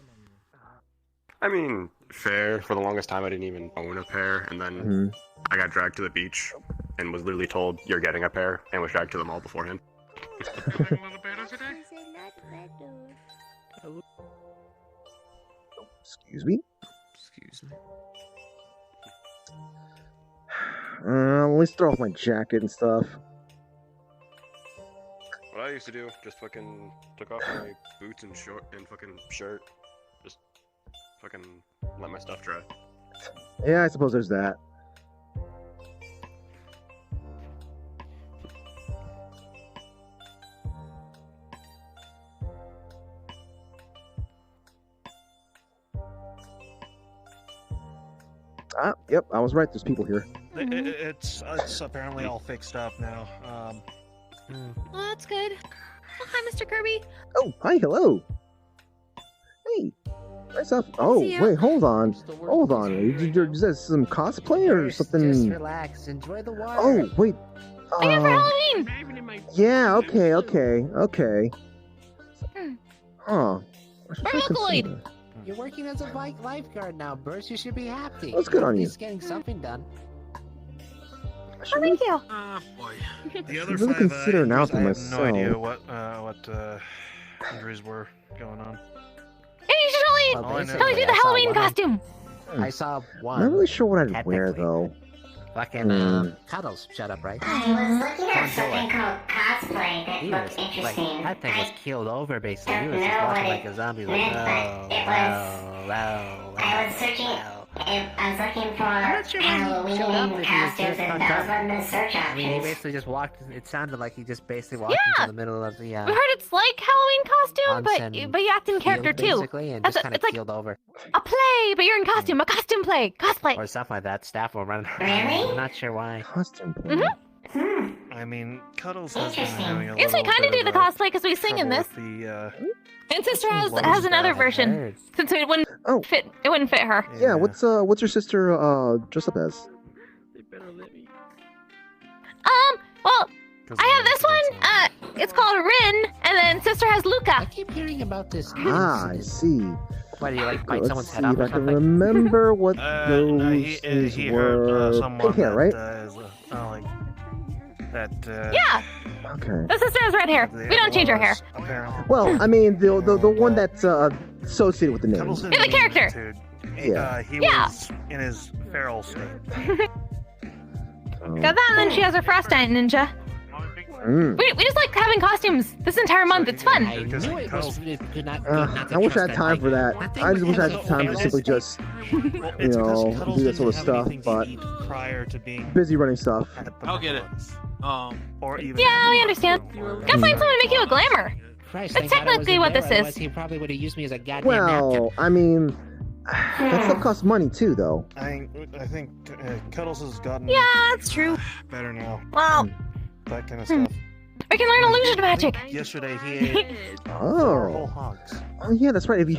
S17: I mean, fair. For the longest time, I didn't even own a pair, and then I got dragged to the beach and was literally told, you're getting a pair, and was dragged to the mall beforehand.
S2: Excuse me.
S8: Excuse me.
S2: Let's throw off my jacket and stuff.
S17: What I used to do, just fucking took off my boots and short and fucking shirt. Just fucking let my stuff dry.
S2: Yeah, I suppose there's that. Ah, yep, I was right. There's people here.
S9: It's apparently all fixed up now.
S21: Well, that's good. Oh, hi, Mr. Kirby.
S2: Oh, hi, hello. Hey, nice up. Oh,
S21: See ya.
S2: wait, hold on. Hold on. Is that some cosplay or something?
S4: Just relax, enjoy the water.
S2: Oh, wait.
S21: I got it for Halloween.
S2: Yeah, okay. Huh.
S21: For Vocaloid.
S4: You're working as a lifeguard now, Burst. You should be happy.
S2: That's good on you.
S4: He's getting something done.
S21: Oh, thank you.
S9: Boy.
S2: I
S9: The other
S2: should really
S9: five
S2: consider an
S9: injuries,
S2: outfit
S9: I have
S2: myself.
S9: no idea what injuries were going on.
S21: Hey, you should
S4: Well,
S21: totally
S4: basically,
S21: do the
S4: I saw
S21: Halloween
S4: one.
S21: costume.
S4: I saw one.
S2: I'm not really sure what I'd wear, though.
S4: Fucking Cuddles, shut up, right?
S18: I was looking at
S4: Don't do
S18: something
S4: it.
S18: called cosplay that
S4: He
S18: looked
S4: was like,
S18: interesting.
S4: that thing was keeled over, basically. He
S18: don't
S4: was just
S18: know
S4: walking
S18: what
S4: like
S18: it
S4: a zombie, like,
S18: meant,
S4: wow,
S18: but it was-
S4: wow.
S18: I was searching. I was looking for
S4: I'm not sure when he showed up
S18: Halloween
S4: if he was
S18: costumes,
S4: just
S18: and
S4: fucked
S18: that
S4: up.
S18: was one of the search
S4: I mean, he
S18: options.
S4: basically just walked. It sounded like he just basically walked
S21: Yeah.
S4: into the middle of the
S21: We heard it's like Halloween costume,
S4: Onsen
S21: but you act in character
S4: field,
S21: too.
S4: basically, and
S21: That's
S4: just
S21: a-
S4: kind of
S21: it's like
S4: keeled over,
S21: a play, but you're in costume. A costume play. Cosplay.
S4: or stuff like that. Staff will run.
S18: Really?
S4: I'm not sure why.
S2: Costume.
S9: I mean, Cuddles has been having a
S21: Yes, we
S9: little
S21: kind of
S9: bit
S21: do the
S9: of a
S21: cosplay because we sing in
S9: trouble
S21: this.
S9: with the,
S21: And sister has
S9: Love's
S21: another
S9: Death.
S21: version since it wouldn't
S2: Oh.
S21: fit. It wouldn't fit her.
S2: Yeah, what's your sister dressed up as?
S21: Well, I have this one. It's called Rin, and then sister has Luca.
S4: I keep hearing about this.
S2: Ah, I see.
S4: Why do you like bite
S2: Let's
S4: someone's
S2: see
S4: head off
S2: if
S4: or
S2: I can
S4: something?
S2: remember what those
S9: no, he heard
S2: were.
S9: someone
S2: Pink hair,
S9: that
S2: right?
S9: is like that.
S21: Yeah.
S2: Okay.
S21: The sister has red hair. We don't change her hair.
S9: Apparently.
S2: Well, I mean the one that's associated with the name.
S9: Cuddles
S21: You're the character.
S9: Dude.
S2: Yeah.
S9: He
S21: Yeah.
S9: was in his feral state.
S21: Got that, and then she has her Frostite Ninja.
S2: Mm.
S21: We just like having costumes this entire month. It's fun.
S4: I knew it was good not
S2: I wish I had time for that. I just wish I had time to simply just, you know, do that sort of stuff. But
S9: Prior to being
S2: busy running stuff.
S8: I'll get it.
S9: Or even
S21: Yeah, we understand. Gotta find someone to make you a glamour.
S4: Christ,
S21: That's
S4: thank God I
S21: technically
S4: wasn't
S21: what
S4: there,
S21: this
S4: otherwise
S21: is.
S4: He probably would have used me as a goddamn napkin.
S2: Well, I mean, that stuff costs money too, though.
S9: I think Cuddles has gotten
S21: Yeah, that's true.
S9: better now.
S21: Well,
S9: That kind of stuff.
S21: we can learn illusion magic.
S9: Yesterday he ate 4 whole
S2: Oh.
S9: hogs.
S2: Oh yeah, that's right. If you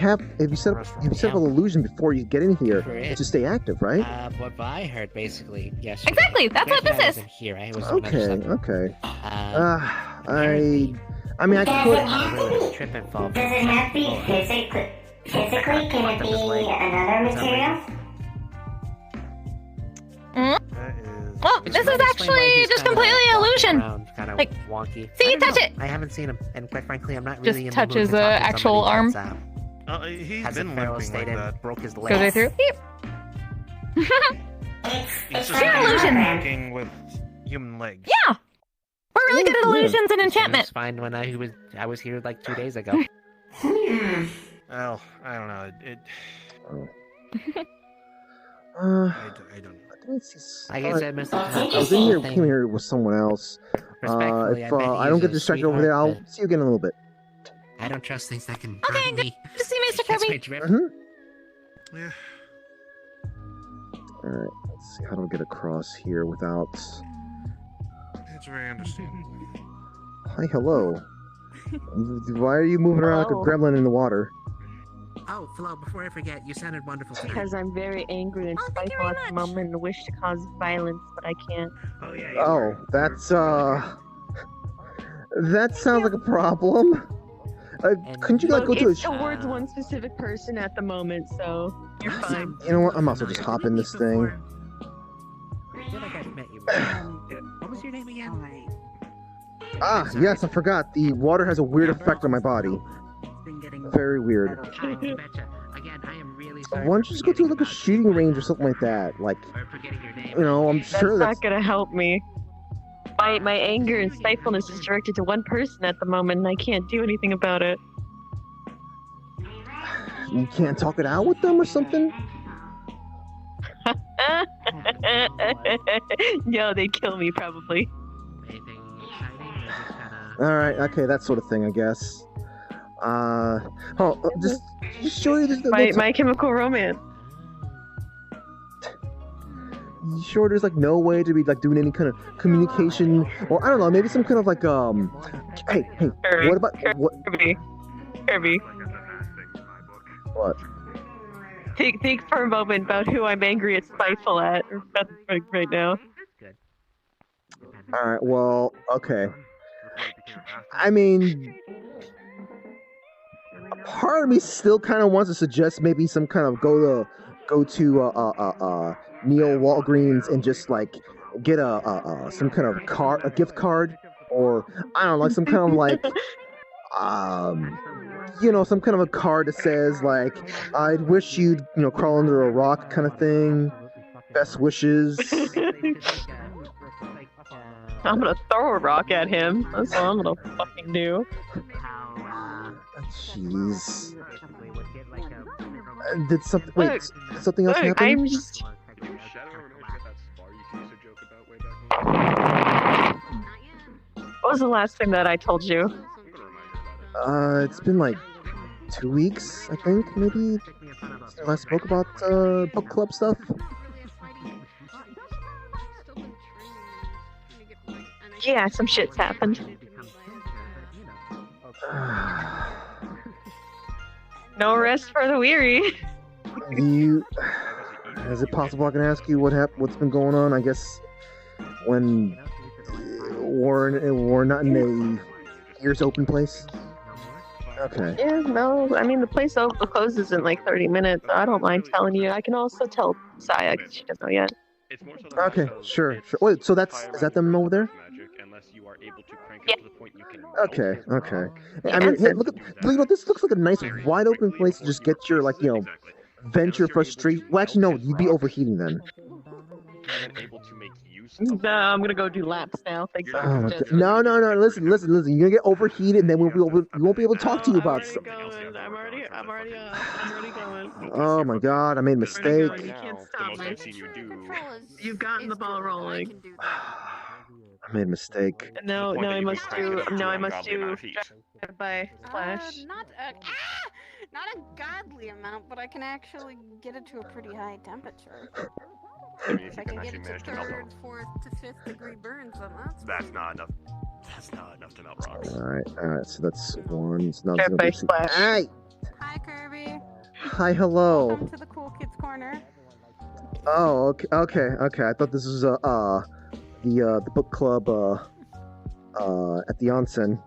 S2: set up an illusion before you get in here
S4: For it.
S2: to stay active, right?
S4: What I heard basically yesterday.
S21: Exactly, that's what
S4: Granted, I
S21: this is.
S4: wasn't here. I was doing other
S2: Okay,
S4: stuff.
S2: okay.
S4: Apparently,
S2: I mean, I
S18: Does
S2: could.
S18: it have to be?
S4: trip involved.
S18: Does it have to be physically? Physically, can it be another material?
S21: Well, this is actually just completely illusion.
S4: Kind of
S21: Like,
S4: wonky.
S21: see,
S4: I don't
S21: touch
S4: know.
S21: it.
S4: I haven't seen him, and quite frankly, I'm not
S21: Just
S4: really in
S21: touches
S4: the mood to
S21: a
S4: talk to
S21: actual
S4: somebody
S21: arm.
S4: that's,
S9: He's
S4: has
S9: been
S4: a feral
S9: limping
S4: state
S9: like
S4: and
S9: that.
S4: broke his
S21: Goes right
S4: leg.
S21: through. Beep.
S18: It's
S9: Just
S21: pure illusion.
S9: working with human legs.
S21: Yeah. We're really good at
S2: Yeah.
S21: illusions and
S4: It was
S21: enchantment.
S4: fine when I was here like 2 days ago.
S9: Well, I don't know. I don't know.
S4: Like I said, Mr.
S2: I was in here, came here with someone else.
S4: Respectfully,
S2: If
S4: I bet
S2: I
S4: he's
S2: don't get
S4: a
S2: distracted over there, I'll
S4: sweetheart,
S2: see you again in a little bit.
S4: I don't trust things that can
S21: Okay,
S4: hurt
S21: good
S4: me.
S21: to see Mr.
S4: That's my
S21: Kirby.
S4: drift.
S9: Yeah.
S2: All right, let's see. How do I get across here without?
S9: It's very understandable.
S2: Hi, hello. Why are you moving around like a
S20: Hello.
S2: gremlin in the water?
S4: Oh, Flo, before I forget, you sounded wonderful today.
S20: Because I'm very angry and spiteful at the moment and wish to cause violence, but I can't.
S4: Oh, yeah.
S2: Oh, that's that sounds like a problem. Couldn't you like go
S20: Look,
S2: to a?
S20: it's towards one specific person at the moment, so you're fine.
S2: You know what? I might as well just hop in this thing.
S4: I feel like I've met you. What was your name again?
S2: Ah, yes, I forgot. The water has a weird effect on my body. Very weird.
S4: You betcha. Again, I am really
S2: Why don't you just go to like a shooting range or something like that? Like, I'm sure
S20: That's not gonna help me. My anger and spitefulness is directed to one person at the moment, and I can't do anything about it.
S2: You can't talk it out with them or something?
S20: No, they'd kill me probably.
S2: Alright, okay, that sort of thing, I guess. Just show you this.
S20: My Chemical Romance.
S2: You sure there's like no way to be like doing any kind of communication, or I don't know, maybe some kind of like hey,
S20: Kirby,
S2: what about what?
S20: Kirby.
S2: What?
S20: Think for a moment about who I'm angry and spiteful at right now.
S2: All right, well, okay. I mean, part of me still kind of wants to suggest maybe some kind of go to Neil Walgreens and just like get some kind of a gift card, or I don't know, like some kind of like some kind of a card that says like, I'd wish you'd crawl under a rock kind of thing. Best wishes.
S20: I'm gonna throw a rock at him. That's all I'm gonna fucking do.
S2: Jeez. Did something? Wait, something else happen?
S20: I'm just. What was the last thing that I told you?
S2: It's been like 2 weeks, I think, maybe. Since I spoke about book club stuff.
S20: Yeah, some shit's happened. No rest for the weary.
S2: Is it possible I can ask you what's been going on? I guess when we're not in a ears open place. Okay.
S20: Yeah, no, I mean the place closes in like 30 minutes. So I don't mind telling you. I can also tell Saya because she doesn't know yet.
S2: Okay, sure. Wait, so is that them over there? Okay. I mean, hey, look at this. Looks like a nice wide open place to just get your vent your frustration. Well, actually, no, you'd be overheating then.
S20: No, I'm gonna go do laps now. Thanks.
S2: Oh my God. No. Listen. You're gonna get overheated, and then we won't be able to talk to you about stuff.
S20: I'm already going.
S2: Oh my God, I made a mistake.
S20: You can't stop me. You've gotten the ball rolling.
S2: I made a mistake.
S20: No, I must do. By Flash.
S11: Not a godly amount, but I can actually get it to a pretty high temperature.
S17: I mean, if
S11: If
S17: you
S11: I
S17: can
S11: can get
S17: actually
S11: it
S17: manage
S11: to
S17: to melt
S11: 3rd,
S17: them.
S11: 4th to 5th degree burns, then
S17: That's not enough. That's not enough to melt rocks.
S2: All right. So that's one. It's not
S20: By Flash.
S2: Hey.
S11: Hi, Kirby.
S2: Hi, hello.
S11: Welcome to the Cool Kids Corner.
S2: Oh, okay. I thought this was the book club at the Onsen.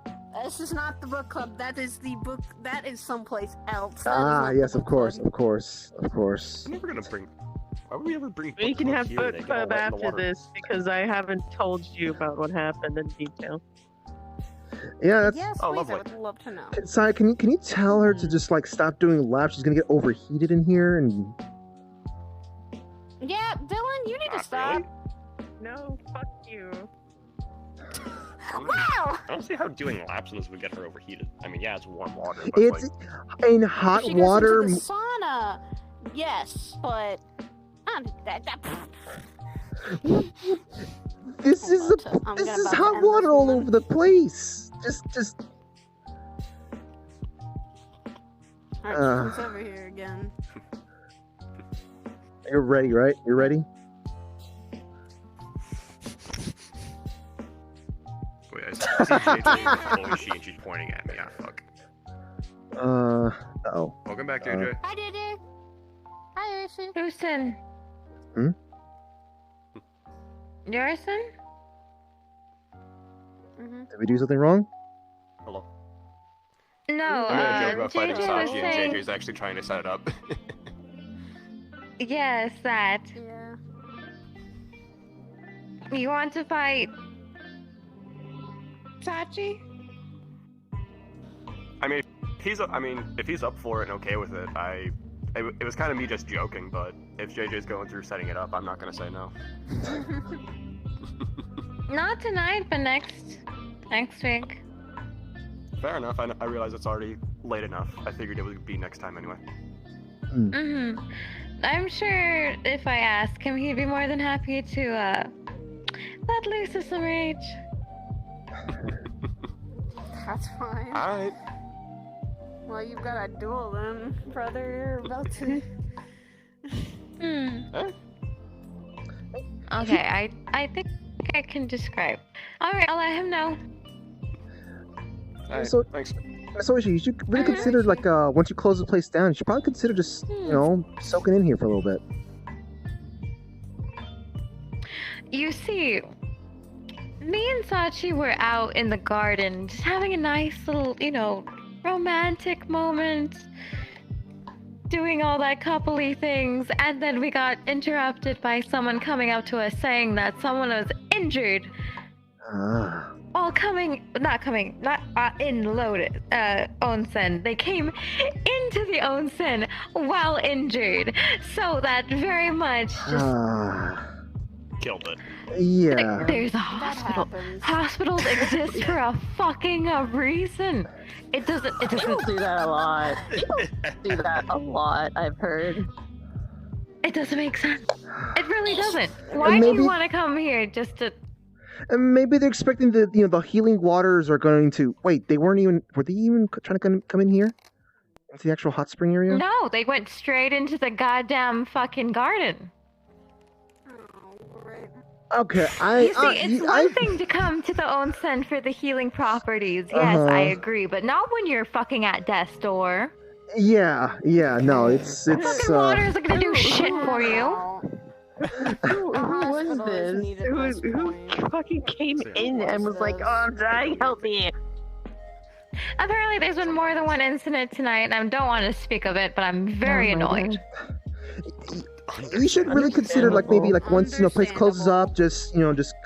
S11: This is not the book club. That is the book. That is someplace else.
S2: Yes, of course.
S17: I'm never gonna bring. Why would we ever bring?
S20: We can have
S17: here?
S20: book
S17: They get
S20: club
S17: all wet in the
S20: after
S17: water.
S20: this because I haven't told you about what happened in detail.
S2: Yeah, that's.
S11: Yes,
S17: Oh,
S11: please.
S17: lovely.
S11: I would love to know.
S2: Sai, can you tell her to just like stop doing laps? She's gonna get overheated in here, and
S11: Yeah, Dylan, you need to stop.
S20: No, fuck you.
S11: Wow!
S17: I don't see how doing laps in this would get her overheated. I mean, yeah, it's warm water, but
S2: it's
S17: like,
S2: in hot
S11: If she goes
S2: water.
S11: into the sauna, yes, but
S2: This is hot water all over the place. Just.
S11: Alright, who's over here again?
S2: You're ready, right? You're ready.
S17: wait, I see JJ holy she and she's pointing at me. Ah, fuck.
S2: Uh-oh.
S17: Welcome back, JJ.
S11: Hi, JJ. Hi, Arson.
S21: Houston.
S2: Hmm?
S21: Yarson?
S2: Did we do something wrong?
S17: Hello.
S21: No,
S17: I made a joke about fighting
S21: JJ was
S17: Sachi, and
S21: saying...
S17: JJ's actually trying to set it up.
S21: Yes, that.
S11: Yeah.
S21: You want to fight... Sachi?
S17: I mean, if he's up for it and okay with it, I it was kind of me just joking, but if JJ's going through setting it up, I'm not gonna say no.
S7: Not tonight, but next week.
S17: Fair enough. I realize it's already late enough. I figured it would be next time anyway.
S7: Mm-hmm. I'm sure if I ask him, he'd be more than happy to let loose of some rage.
S11: That's fine.
S17: Alright.
S11: Well, you've got a duel then, brother. You're about to.
S7: Okay, I think I can describe. Alright, I'll let him know.
S17: Alright,
S2: So-
S17: thanks.
S2: So you should really consider, like, once you close the place down, you should probably consider just, you know, soaking in here for a little bit.
S7: You see, me and Sachi were out in the garden, just having a nice little, you know, romantic moment, doing all that coupley things, and then we got interrupted by someone coming up to us saying that someone was injured. While not in loaded onsen. They came into the onsen while injured, so that very much just
S17: Killed it.
S2: Yeah.
S7: there's a hospital. Hospitals exist for a fucking reason. It doesn't.
S20: People do that a lot. People do that a lot, I've heard.
S7: It doesn't make sense. It really doesn't. Why do
S2: maybe-
S7: you want to come here just to?
S2: And maybe they're expecting the healing waters are going to... Wait, were they even trying to come in here? Into the actual hot spring area?
S7: No, they went straight into the goddamn fucking garden.
S2: Okay,
S7: You see, it's one thing to come to the onsen for the healing properties. Yes, I agree, but not when you're fucking at death's door.
S2: Yeah, no, it's
S7: Fucking water isn't gonna do shit for you.
S20: Who was this? Who fucking came in and was like, "Oh, I'm dying, help me"?
S7: Apparently, there's been more than one incident tonight, and I don't want to speak of it, but I'm very annoyed.
S2: You should really consider, like, maybe, like, once, place closes up, just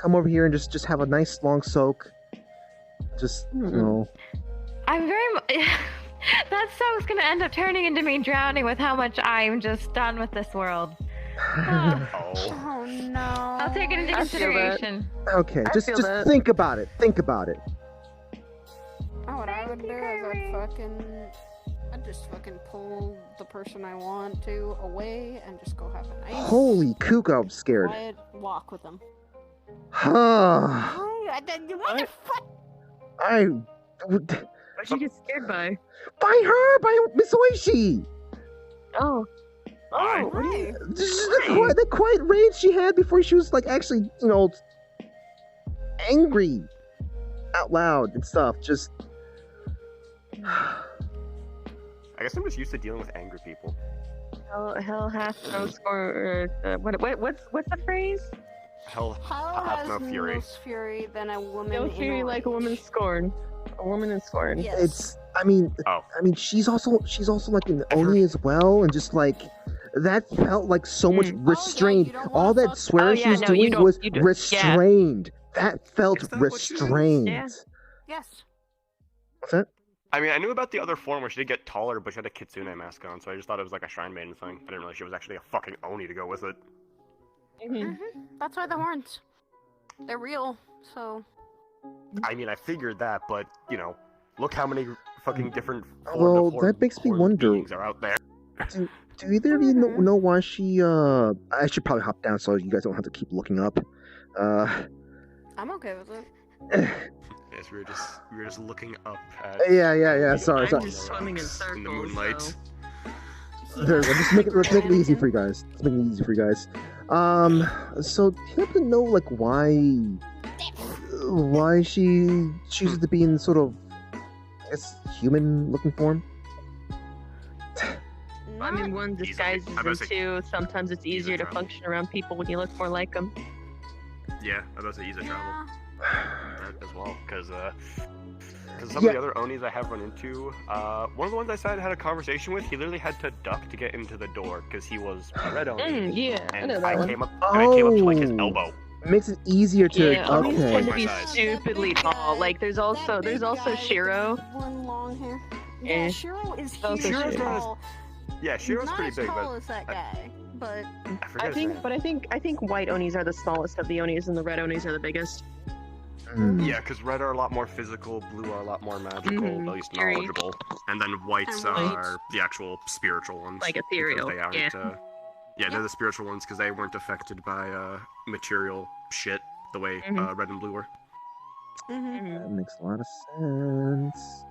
S2: come over here and just have a nice long soak. Just,
S7: I'm very. That soak's gonna end up turning into me drowning with how much I'm just done with this world.
S11: Oh no.
S7: I'll take it into consideration.
S2: Okay, just think about it. Think about it.
S11: Oh, what I would do is I'd just fucking pull the person I want to away and just go have a nice
S2: Holy kook, I'm scared.
S11: quiet walk with them.
S2: Huh.
S20: What'd you get scared by?
S2: By her, by Miss Oishi.
S20: Oh. Oh, what are you?
S2: Just the quiet rage she had before she was, like, actually, angry out loud and stuff. Just.
S17: I guess I'm just used to dealing with angry people.
S20: Hell hath no score. What's the phrase?
S17: Hell
S11: How
S17: hath
S11: has
S17: no fury.
S11: no fury than a woman
S20: No
S11: in
S20: fury
S11: a
S20: like a woman's scorn. A woman in scorn.
S11: Yes.
S2: I mean, she's also like an Oni as well, and just like that felt like so much restrained. All that swearing she was doing was restrained. That felt restrained.
S11: Yes.
S2: What's that?
S17: I mean, I knew about the other form where she did get taller, but she had a kitsune mask on, so I just thought it was like a shrine maiden thing. I didn't realize she was actually a fucking Oni to go with it.
S11: That's why the horns. They're real, so.
S2: Mm-hmm.
S17: I mean, I figured that, but, look how many fucking different
S2: Well, that makes me wonder.
S17: beings are out there.
S2: Do either of you know why she? I should probably hop down so you guys don't have to keep looking up.
S11: I'm okay with it.
S17: Yes, we were just looking up at.
S2: Yeah. Sorry.
S20: I'm just swimming in circles.
S17: In the moonlight.
S20: So.
S2: There, let's make it easy for you guys. So do you happen to know, like, why she chooses to be in sort of, I guess, human-looking form?
S20: I mean, one disguises them too. Sometimes it's easier to function around people when you look more like them.
S17: Yeah, I was about to say ease of travel. That as well, because some of the other Onis I have run into, one of the ones I said had a conversation with, he literally had to duck to get into the door because he was a red Oni.
S20: Yeah,
S17: and
S20: I know that one.
S17: came up to like his elbow.
S2: Makes it easier to.
S20: Yeah, Onis tend to be
S17: My size.
S20: stupidly tall. Like there's also Shiro.
S11: One long hair.
S20: Yeah,
S11: Shiro is
S20: Also
S11: huge.
S20: Shiro.
S17: Yeah, Shiro's
S11: Not
S17: pretty
S11: as
S17: big,
S11: tall
S17: but
S11: as that guy, but
S17: I forget
S20: I
S17: his
S20: think,
S17: name.
S20: but I think white Onis are the smallest of the Onis, and the red Onis are the biggest.
S17: Yeah, because red are a lot more physical, blue are a lot more magical, at least
S20: Eerie.
S17: knowledgeable, and then whites
S20: And white.
S17: are the actual spiritual ones.
S20: Like
S17: because
S20: ethereal,
S17: They aren't,
S20: yeah.
S17: they're the spiritual ones because they weren't affected by material shit the way red and blue were.
S2: That makes a lot of sense.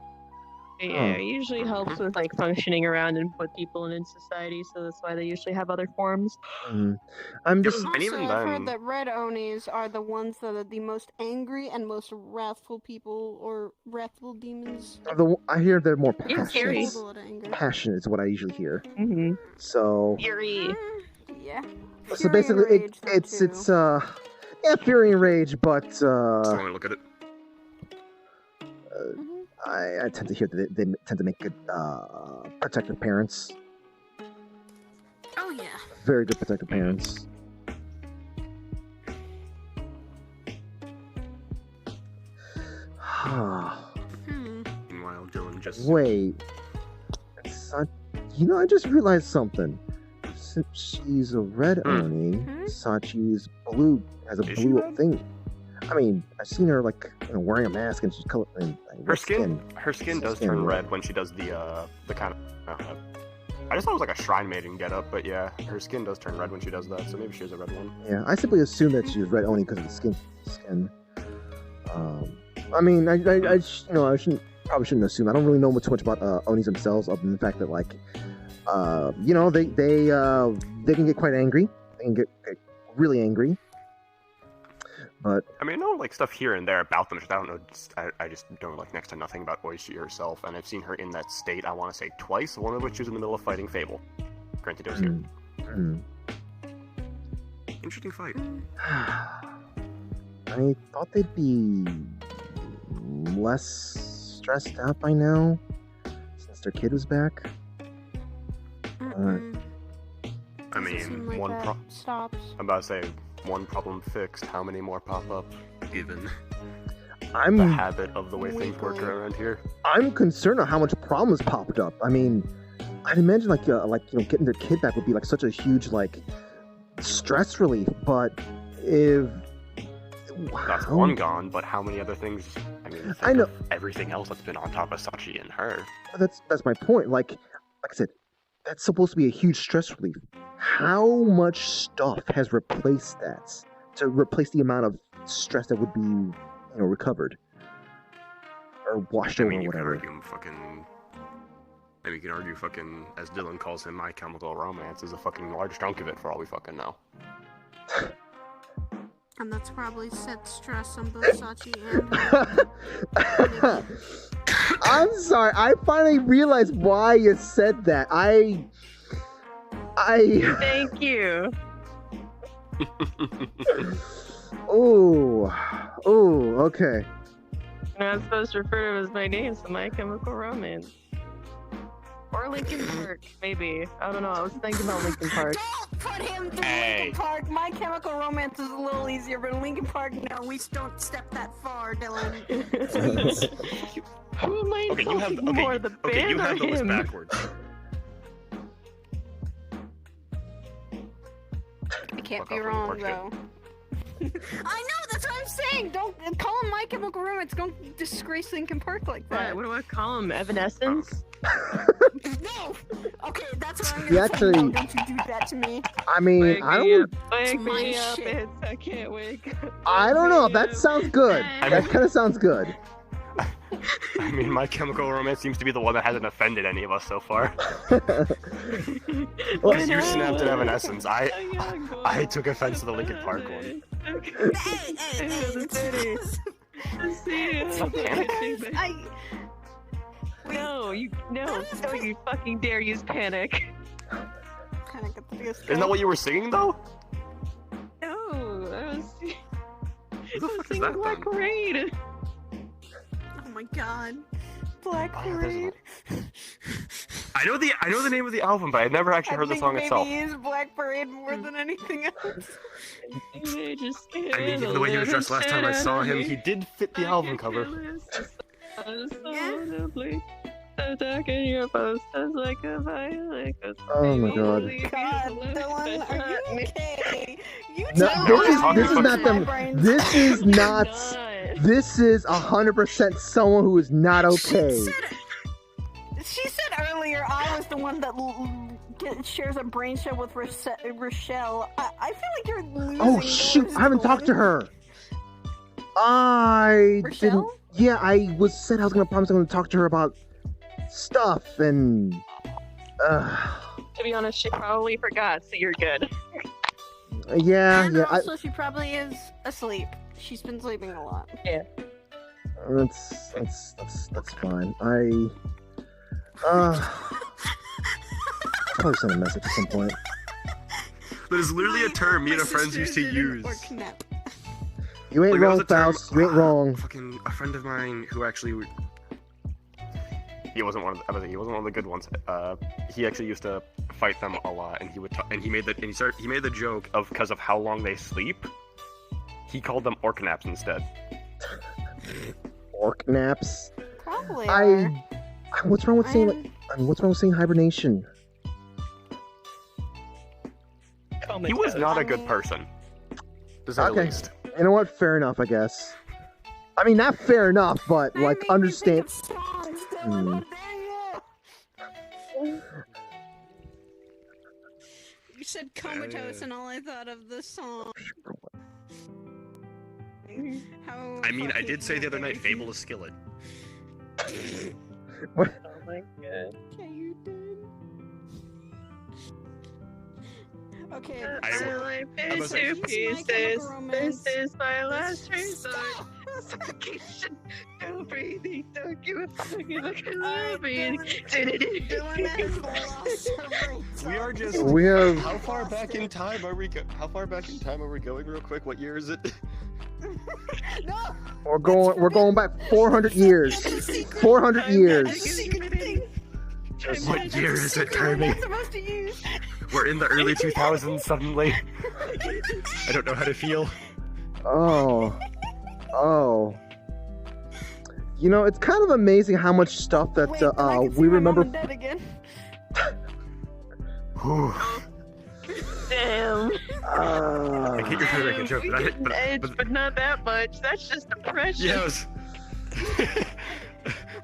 S20: Yeah, it usually helps with like functioning around and put people in society, so that's why they usually have other forms.
S2: I'm just.
S11: also, I've heard that red Onis are the ones that are the most angry and most wrathful people, or wrathful demons.
S2: I hear they're more
S20: Yeah, scary.
S2: passionate. Passionate is what I usually hear.
S20: Mm-hmm.
S2: So.
S20: Fury.
S11: Yeah.
S2: So basically, it's yeah, fury and rage, but
S17: look at it.
S2: I tend to hear that they tend to make good protective parents.
S11: Oh yeah.
S2: Very good protective parents.
S17: Meanwhile, Dylan just
S2: Wait, I just realized something. Since she's a red Oni, Sachi's blue has a blue thing. I mean, I've seen her like wearing a mask and she's colored.
S17: her skin does turn red when she does the kind of. I just thought it was like a shrine maiden getup, but yeah, her skin does turn red when she does that. So maybe she has a red one.
S2: Yeah, I simply assumed that she was red Oni because of the skin. I mean, I probably shouldn't assume. I don't really know too much about Onis themselves, other than the fact that like, they can get quite angry. They can get really angry. But
S17: I mean, I know like stuff here and there about them. I don't know. I just know like next to nothing about Oishi herself, and I've seen her in that state. I want to say twice. One of which was in the middle of fighting Fable. Granted, it was here. Interesting fight.
S2: I thought they'd be less stressed out by now, since their kid was back.
S17: I mean,
S11: like
S17: one
S11: that stops.
S17: I'm about to say one problem fixed. How many more pop up? Given
S2: I'm
S17: the habit of the way things work around here.
S2: I'm concerned on how much problems popped up. I mean, I'd imagine like getting their kid back would be like such a huge like stress relief. But if
S17: that's one gone, but how many other things? I mean,
S2: I know
S17: everything else that's been on top of Sachi and her.
S2: That's my point. Like I said, that's supposed to be a huge stress relief. How much stuff has replaced that to replace the amount of stress that would be, recovered or washed over or whatever?
S17: You can argue fucking, as Dylan calls him, My Chemical Romance is a fucking large chunk of it for all we fucking know.
S11: And that's probably set stress on both Sachi and
S2: I'm sorry, I finally realized why you said that. I
S20: Thank you.
S2: Oh, okay.
S20: You're not supposed to refer to him as my name, so My Chemical Romance. Or Linkin Park, maybe. I don't know, I was thinking about Linkin Park.
S11: Don't put him through Linkin Park. My Chemical Romance is a little easier, but Linkin Park, no, we don't step that far, Dylan. Please.
S20: Who am I insulting more, the band
S17: you
S20: or
S17: have the list
S20: him?
S17: backwards.
S11: I can't be wrong, though. I know, that's what I'm saying! Don't call him My Chemical Romance, don't disgrace Linkin Park like that.
S20: What do I call him? Evanescence?
S11: No! Okay, that's what I'm
S2: You
S11: gonna say.
S2: actually-
S11: No, don't you do that to me.
S2: I mean, I don't.
S20: Wake
S11: my
S20: me up,
S11: shit.
S20: I can't wake up.
S2: I don't know. That sounds good. That kind of sounds good.
S17: I mean, My Chemical Romance seems to be the one that hasn't offended any of us so far. Because you snapped at Evanescence. I took offense to the Linkin Park one.
S20: No, you fucking dare use panic.
S17: Isn't that what you were singing though?
S20: No, I was
S17: Who the fuck is
S20: singing
S17: that
S20: Black
S17: then?
S20: Parade.
S11: Oh my god. Black Parade.
S17: I know the name of the album, but I've never actually heard the song itself.
S11: Maybe use Black Parade more than anything else.
S17: I mean, even the way he was dressed last time I saw him, he did fit the album cover.
S20: so dark in your post. It's like a fire, like a
S2: Oh my god.
S11: Dylan, are you okay? You
S2: No,
S11: tell
S2: this is not them. This is not. This is 100% someone who is not okay.
S11: She said earlier I was the one that shares a brain cell with Rochelle. I feel like you're losing.
S2: Oh shoot! I haven't talked to her. I didn't. Yeah, I said I was gonna promise I'm gonna talk to her about stuff and.
S20: To be honest, she probably forgot, so you're good.
S2: Yeah,
S11: And
S2: yeah.
S11: also, she probably is asleep. She's been sleeping a lot.
S20: Yeah.
S2: That's fine. Probably send a message at some point.
S17: That is literally a term me and a friend used to use.
S2: You ain't
S17: Like, that was
S2: wrong,
S17: a term-
S2: Faust. You ain't wrong.
S17: Fucking a friend of mine who actually he wasn't one of the good ones. He actually used to fight them a lot, and he made the joke of because of how long they sleep. He called them orc naps instead.
S2: Orc naps.
S11: Probably.
S2: What's wrong with saying what's wrong with saying hibernation?
S17: He was not a good person, to say the
S2: Okay.
S17: least.
S2: You know what? Fair enough, I guess. I mean, not fair enough, but like understand. Hmm.
S11: You said comatose, and all I thought of the song. How
S17: I mean, I did say the other night, Fable is Skillet.
S2: What?
S20: Oh my god.
S11: Okay, you did. Okay.
S20: So I face to pieces. This is my last resort. Suffocation. No breathing. Don't give a fuck if I can love me.
S17: We are just.
S2: We have.
S17: How far back in time are we? How far back in time are we going, real quick? What year is it?
S2: We're going back 400 years. 400 years.
S17: What year is it, Kirby? We're in the early 2000s suddenly. I don't know how to feel.
S2: Oh. You know, it's kind of amazing how much stuff that we remember.
S11: Dead again.
S20: Damn.
S17: I get you're trying to make a joke,
S20: but not that much. That's just depression.
S17: Yes.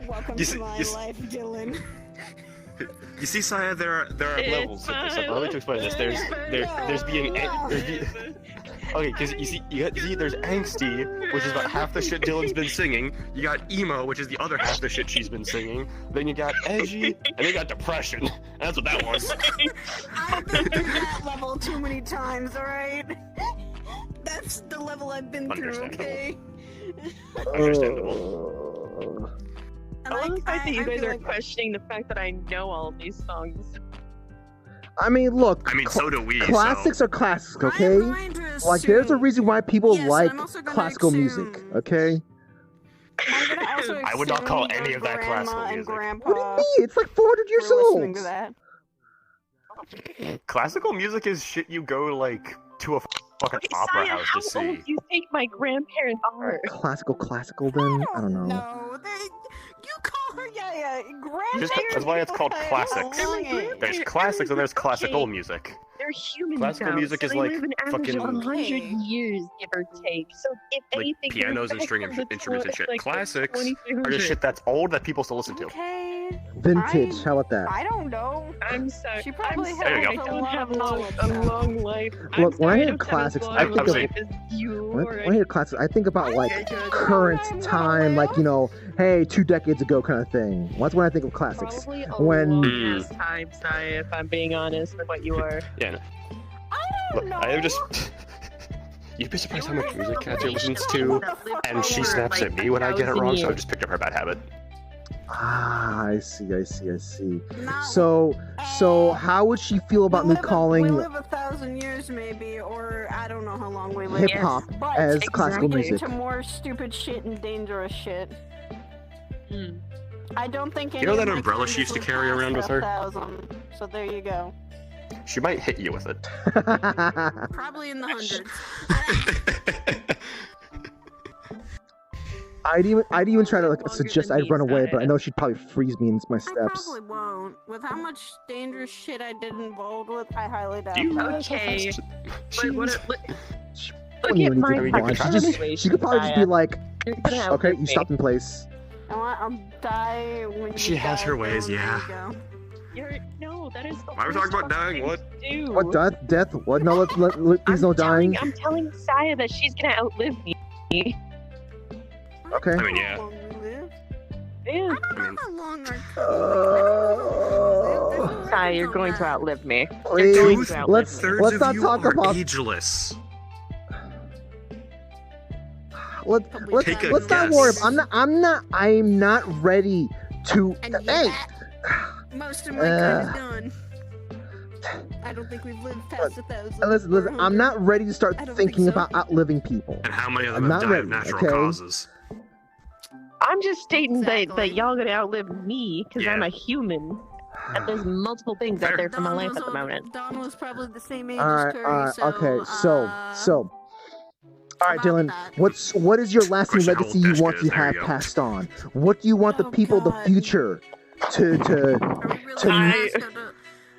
S11: Welcome to my life, Dylan.
S17: You see, Saya, there are levels of this stuff. Let me to explain this. There's being okay, because you see, there's angsty, which is about half the shit Dylan's been singing. You got emo, which is the other half the shit she's been singing. Then you got edgy, and then you got depression. And that's what that was.
S11: I've been through that level too many times. All right. That's the level I've been through. Okay.
S17: Understandable.
S20: I love the fact that you guys are questioning the fact that I know all of these songs.
S2: I mean, look.
S17: I mean, so do we.
S2: Classics are classics, okay? Like, there's a reason why people like classical music, okay?
S17: I would not call any of that classical music.
S2: What do you mean? It's like 400 years old.
S11: To that.
S17: Classical music is shit you go like to a fucking opera house to see.
S20: How old do you think my grandparents are?
S2: Classical, then? I don't know.
S11: No, you call her, yeah, grandparents.
S17: That's why it's called classics. There's classics and there's classical music.
S20: They're human.
S17: Classical
S20: now,
S17: music
S20: so
S17: is
S20: they
S17: like
S20: live an average
S17: fucking
S20: of 100 years, give or take. So if
S17: like
S20: anything,
S17: pianos and string instruments and shit. Classics are just shit that's old that people still listen to.
S11: Okay.
S2: Vintage, how about that?
S11: I don't know.
S20: I'm sorry.
S11: She probably has
S17: There you
S20: I
S17: go.
S20: don't have a long life.
S2: Look, when I hear
S20: don't have
S2: classics,
S20: as
S2: I
S20: long
S2: think
S20: of
S2: of
S20: life as you,
S2: when
S20: alright?
S2: I hear classics, I think about like current time, like hey, 2 decades ago kind of thing. That's when I think of classics.
S20: Probably a
S2: When
S20: long ass time, Sai, if I'm being honest with what you are.
S17: Yeah. No. Look, I am just. You'd be surprised how much music Katya listens to, and she snaps at me when I get it wrong, so I just picked up her bad habit.
S2: I see. So how would she feel about me calling
S11: We live 1,000 years, maybe, or I don't know how long we live.
S2: hip hop
S11: But
S2: as classical
S11: we get
S2: music?
S11: into more stupid shit and dangerous shit. I don't think.
S17: You know that umbrella she used to carry around with her?
S11: 1,000. So there you go.
S17: She might hit you with it.
S11: Probably in the hundreds.
S2: I'd even try to like suggest I'd run away, but I know she'd probably freeze me in my steps.
S11: Probably won't. With how much dangerous shit I did involved with, I highly doubt
S20: Okay. Look
S2: Wouldn't
S20: at
S2: even
S20: my
S2: need to rewind. She could probably just be like, okay, you stopped in place.
S11: You know what? I'll die when you
S17: She has
S11: die,
S17: her ways,
S11: Dylan.
S17: yeah.
S11: There you go.
S20: No, that is the
S17: Why are we talking about dying? What?
S2: What death? What? No, please no dying.
S20: I'm telling Saya that she's gonna outlive me.
S2: Okay.
S17: I mean, yeah.
S20: Yeah.
S11: How long are
S20: Saya, you're going to outlive me.
S2: Please,
S20: You're going to outlive me.
S2: let's not talk about.
S17: Ageless.
S2: Let's
S17: Take a
S2: not
S17: guess.
S2: worry. I'm not ready to. Hey.
S11: Most of my time is done. I don't think we've lived past 1,000.
S2: Listen, I'm not ready to start thinking about outliving people.
S17: And how many of them
S2: I'm
S17: have
S2: not
S17: died
S2: ready,
S17: of natural
S2: okay?
S17: causes?
S20: I'm just stating that y'all gonna outlive me because I'm a human. And there's multiple things out there for my life at the moment.
S11: Dawn was probably the same age
S2: All
S11: as
S2: right,
S11: Curry,
S2: okay, so. All right, Dylan. What is your lasting legacy you want to have passed on? What do you want the people of the future to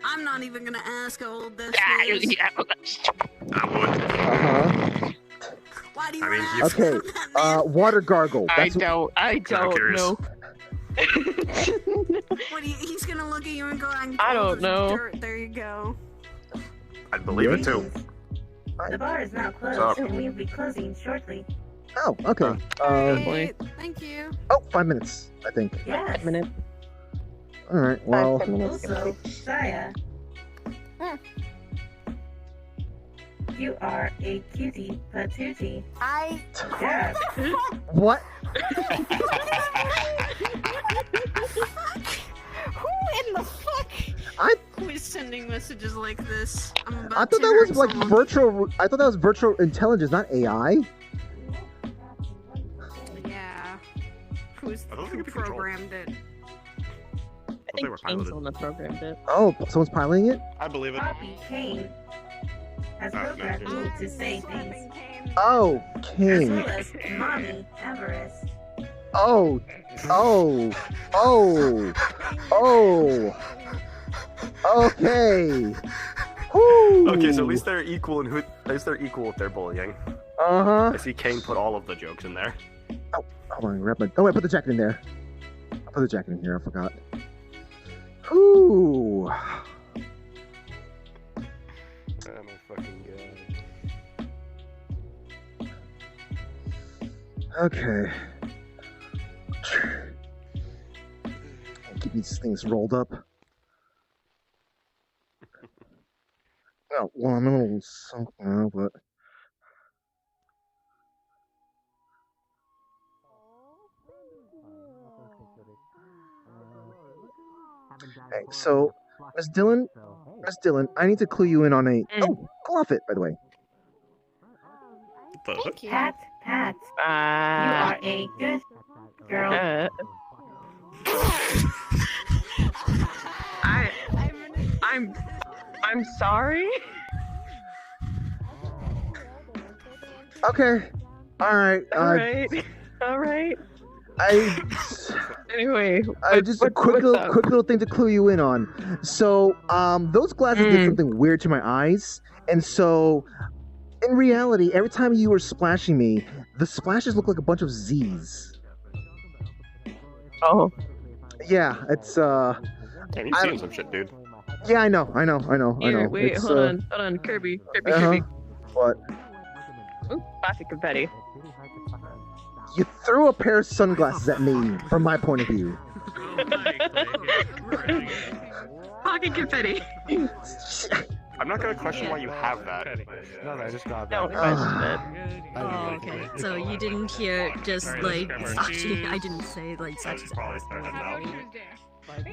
S11: I'm not even gonna ask how old this is. Why do you ask?
S2: Okay, water gargle.
S20: I don't know.
S11: He's gonna look at you and go,
S20: I don't know.
S11: Dirt. There you go.
S17: I believe it too.
S18: The bar is now
S17: What's
S18: closed,
S17: up?
S18: and we'll be closing shortly.
S2: Oh, okay.
S11: Thank you.
S2: Oh, 5 minutes, I think.
S18: Yes.
S20: Minute.
S2: All right. Well.
S18: Also, Saya, you are a cutie patootie. Dab.
S2: What?
S11: Who in the fuck? Who is sending messages like this? I'm about
S2: I thought that was like virtual. I thought that was virtual intelligence, not AI.
S11: Yeah. Who programmed it?
S20: I think Kane's the one that programmed it.
S2: Oh, someone's piloting it.
S17: I believe it.
S18: Poppy Kane has programmed me to say things.
S2: Oh,
S18: As
S2: King.
S18: well as Mommy Everest.
S2: Oh. Okay. Whew.
S17: Okay, so at least they're equal in at least they're equal with their bullying. I see Kane put all of the jokes in there.
S2: Oh, hold on, grab my. Oh, I put the jacket in there. I put the jacket in here. I forgot. Ooh.
S17: My fucking
S2: Okay. Keep these things rolled up. Oh, well, I'm a little sunk now, but. Hey, so, Miss Dillon, I need to clue you in on a. Oh, cloth it, by the way.
S18: Pat, you are a good girl.
S20: I'm sorry.
S2: Okay. All right.
S20: All right.
S2: Anyway, just a quick little thing to clue you in on. So, those glasses did something weird to my eyes, and so, in reality, every time you were splashing me, the splashes look like a bunch of Z's.
S20: Oh.
S2: Yeah, it's
S17: Damn, you've seen some shit, dude.
S2: Yeah, I know.
S20: Here, wait,
S2: It's,
S20: hold on, Kirby.
S2: What?
S20: Ooh, pocket confetti.
S2: You threw a pair of sunglasses at me, from my point of view.
S20: Pocket confetti.
S17: I'm not gonna question why you have that.
S9: No, I just got
S20: Don't
S9: that.
S20: question it.
S12: Oh, okay. So you didn't hear just like Sachi. I didn't say like Sachi's.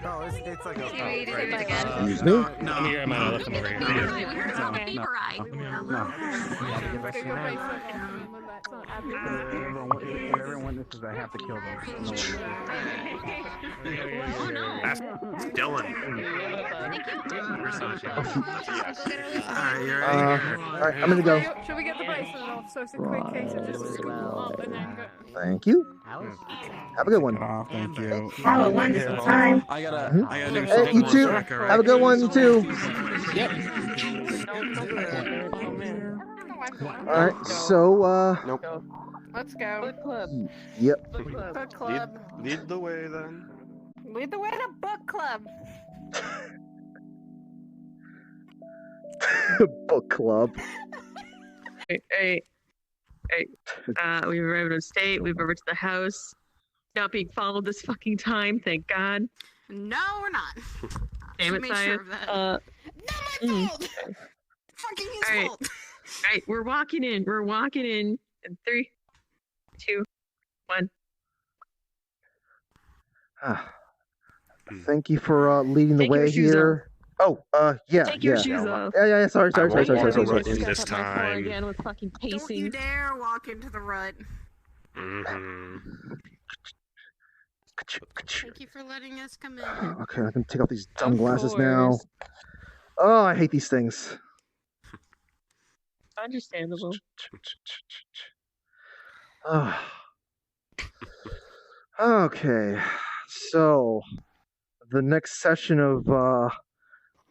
S8: No, it's like a.
S21: You ready to do it again?
S2: Excuse me?
S8: No.
S22: Let me hear my left over here.
S21: Paper eye.
S8: If everyone witnesses, I have to kill them.
S21: Oh no.
S17: That's Dylan.
S8: Alright, you're
S2: Alright, I'm gonna go.
S11: Should we get the braces off so it's a quick case of just scoop them up and then go?
S2: Thank you. Have a good one.
S8: Thank you.
S18: Have a wonderful time.
S8: I gotta do
S2: Hey, you too. Have a good one, you too. Alright, so,
S17: Nope.
S11: Let's go.
S7: Book club.
S2: Yep.
S11: Book club.
S17: Lead the way then.
S11: Lead the way to book club.
S2: Book club.
S20: Hey. We've arrived on state. We've over to the house. Not being followed this fucking time, thank God.
S11: No, we're not.
S20: Damn
S11: She
S20: it,
S11: made
S20: Saya.
S11: sure of that.
S20: Not
S11: my fault. Fucking his fault.
S20: Alright, we're walking in. We're walking in. 3, 2, 1.
S2: Thank you for leading the
S20: Take your
S2: way
S20: shoes
S2: here. Oh, yeah,
S20: Take your
S2: yeah.
S20: shoes off.
S2: Yeah. Sorry.
S17: This time.
S20: Again with fucking pacing.
S11: Don't you dare walk into the rut.
S17: Mm-hmm.
S11: Thank you for letting us come in.
S2: Okay, I can take off these dumb glasses now. Oh, I hate these things.
S20: Understandable.
S2: Okay, so the next session of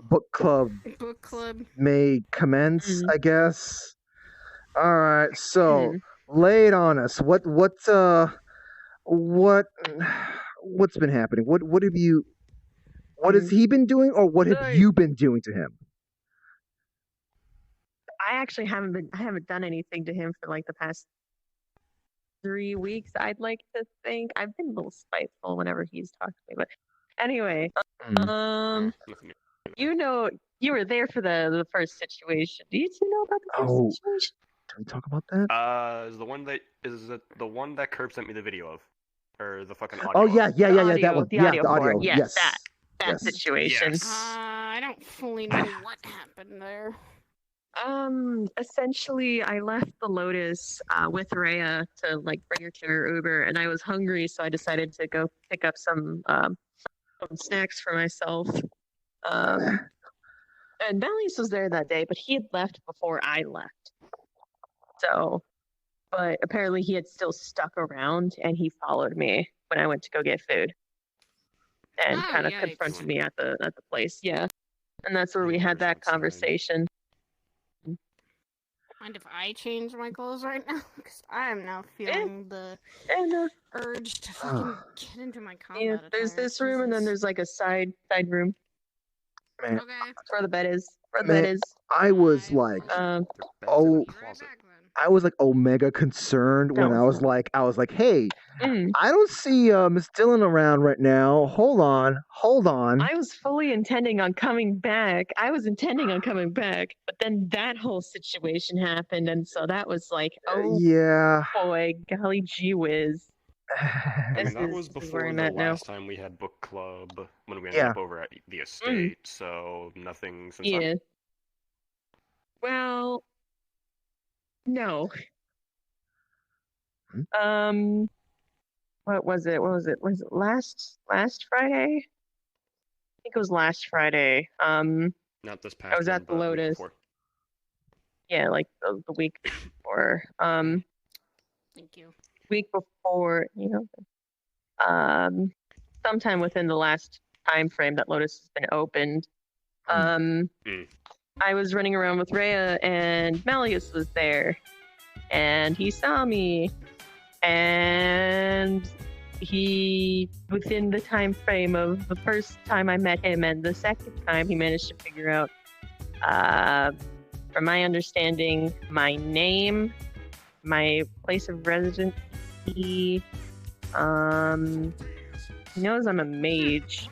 S2: book club may commence, I guess. All right, so lay it on us. What's been happening? What have you? What has he been doing, or what have you been doing to him?
S20: I actually haven't done anything to him for like the past 3 weeks. I'd like to think I've been a little spiteful whenever he's talked to me, but anyway, you were there for the first situation. Do you two know about the first situation?
S2: Can we talk about that?
S17: Is the one that Curb sent me the video of, or the fucking audio?
S2: Oh yeah, that one.
S20: The
S2: Yeah,
S20: audio
S2: the audio.
S20: board. Yes, that
S2: Yes.
S20: situation.
S11: I don't fully know what happened there.
S20: Essentially, I left the Lotus with Rhea to like bring her to her Uber, and I was hungry, so I decided to go pick up some snacks for myself. And Valius was there that day, but he had left before I left. So, but apparently he had still stuck around, and he followed me when I went to go get food, and kind of confronted me at the place. Yeah, and that's where we had that conversation.
S11: Mind if I change my clothes right now? Because I am now feeling the urge to fucking get into my combat
S20: Yeah, there's
S11: attire.
S20: this room, and then there's like a side room.
S2: Man,
S20: That's where the bed is.
S2: I was like, I was like omega concerned when I was like, hey, I don't see Miss Dillon around right now. Hold on.
S20: I was fully intending on coming back. But then that whole situation happened, and so that was like,
S2: yeah,
S20: boy, golly gee whiz.
S17: I mean, that was before the last time we had book club when we ended up over at the estate. So nothing since then.
S20: Well, no. What was it? Was it last Friday? I think it was last Friday.
S17: Not this past.
S20: I was at the Lotus. Yeah, like the week before.
S11: Thank you.
S20: Week before, sometime within the last time frame that Lotus has been opened. I was running around with Rhea, and Malleus was there, and he saw me, and he, within the time frame of the first time I met him and the second time, he managed to figure out, from my understanding, my name, my place of residence. He knows I'm a mage.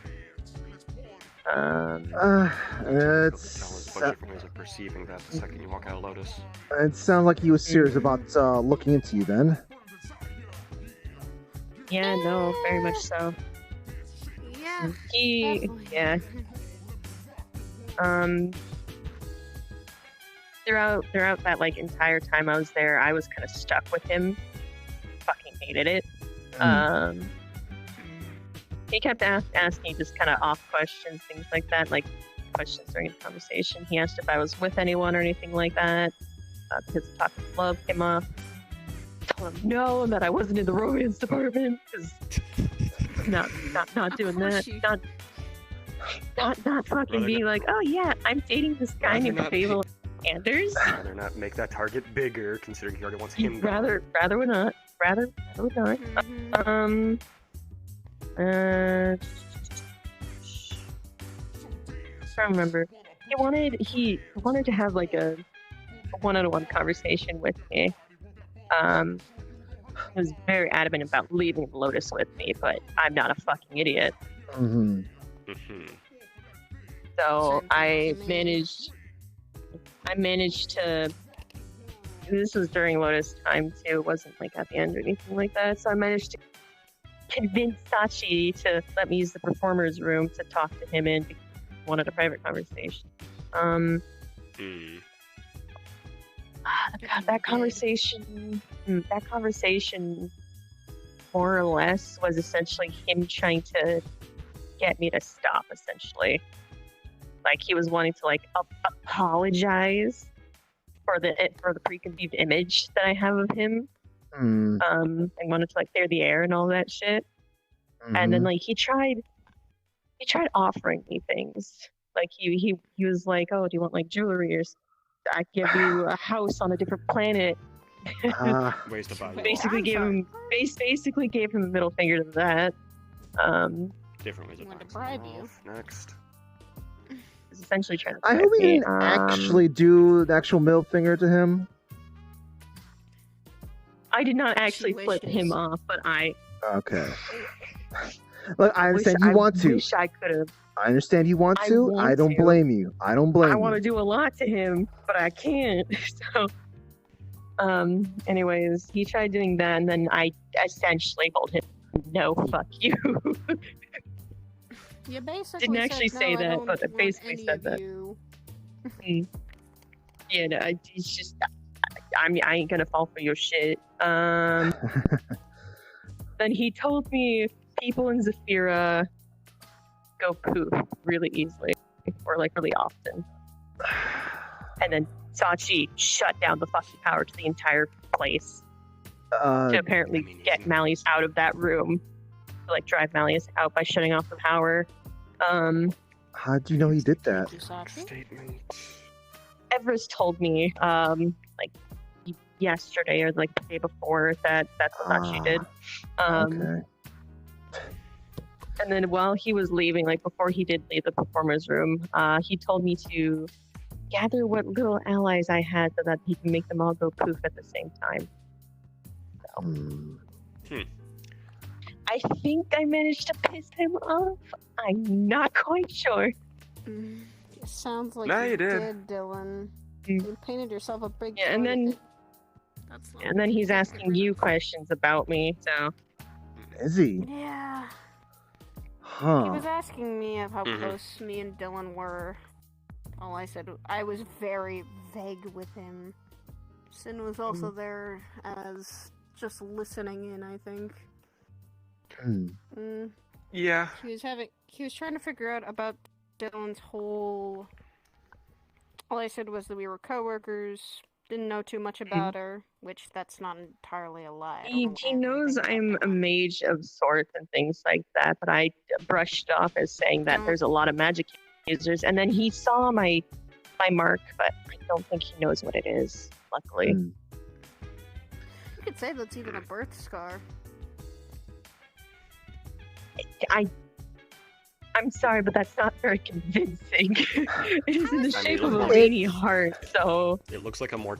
S17: It's a bunch of ways of perceiving that the second you walk out of Lotus.
S2: It sounds like he was serious about looking into you then.
S20: Yeah, no, very much so.
S23: Yeah.
S20: Yeah. Throughout that like entire time I was there, I was kind of stuck with him. Fucking hated it. He kept asking just kind of off questions, things like that, like questions during the conversation. He asked if I was with anyone or anything like that, because the topic of love came up. I told him no, and that I wasn't in the romance department, because not doing that. Not fucking being like, oh yeah, I'm dating this guy named Fable Anders.
S17: Rather not make that target bigger, considering he already wants him.
S20: Rather would not. Rather would not. I can't remember. He wanted to have like a one-on-one conversation with me. He was very adamant about leaving Lotus with me, but I'm not a fucking idiot. So I managed to. This was during Lotus time too. It wasn't like at the end or anything like that. So I managed to convince Sachi to let me use the performer's room to talk to him and wanted a private conversation. That conversation more or less was essentially him trying to get me to stop, essentially. Like he was wanting to like apologize for the preconceived image that I have of him. I wanted to like clear the air and all that shit. And then like he tried offering me things. Like he was like, oh, do you want like jewelry or I give you a house on a different planet.
S17: Ways to buy you
S20: basically gave him a middle finger to that.
S17: Different ways
S11: to bribe you.
S17: Next.
S20: Is essentially trying to
S2: I hope we didn't actually do the actual middle finger to him.
S20: I did not actually flip him off, but I.
S2: Okay. Look, I understand you want to.
S20: Wish I could have.
S2: I understand you want to. I don't blame you. I don't blame you.
S20: I want to do a lot to him, but I can't. So, anyways, he tried doing that, and then I essentially told him, "No, fuck you."
S11: You basically
S20: didn't actually
S11: said,
S20: say
S11: no,
S20: that,
S11: I
S20: but I
S11: don't
S20: basically
S11: want
S20: said that. Yeah, no, it's just I ain't gonna fall for your shit. Then he told me people in Zafira go poof really easily, or like really often. And then Sachi shut down the fucking power to the entire place to apparently get Malleus out of that room. To like drive Malleus out by shutting off the power.
S2: How'd you know he did that?
S20: Everest told me, like yesterday or like the day before that's what she did.
S2: Okay.
S20: And then while he was leaving, like before he did leave the performer's room, he told me to gather what little allies I had so that he can make them all go poof at the same time. So. I think I managed to piss him off. I'm not quite sure.
S11: It sounds like
S17: No,
S11: you
S17: you did.
S11: Dylan. You painted yourself a big.
S20: Yeah, and then he's asking you questions about me. So
S2: is he?
S11: Yeah.
S2: Huh.
S11: He was asking me of how close me and Dylan were. All I said, I was very vague with him. Sin was also there as just listening in, I think.
S17: Yeah.
S11: He was trying to figure out about Dylan's whole. All I said was that we were coworkers. Didn't know too much about her, which that's not entirely a lie.
S20: He knows I'm a mage of sorts and things like that, but I brushed off as saying that there's a lot of magic users, and then he saw my mark, but I don't think he knows what it is, luckily.
S11: You could say that's even a birth scar.
S20: I'm sorry, but that's not very convincing. It is in the shape of a veiny heart, so...
S17: It looks more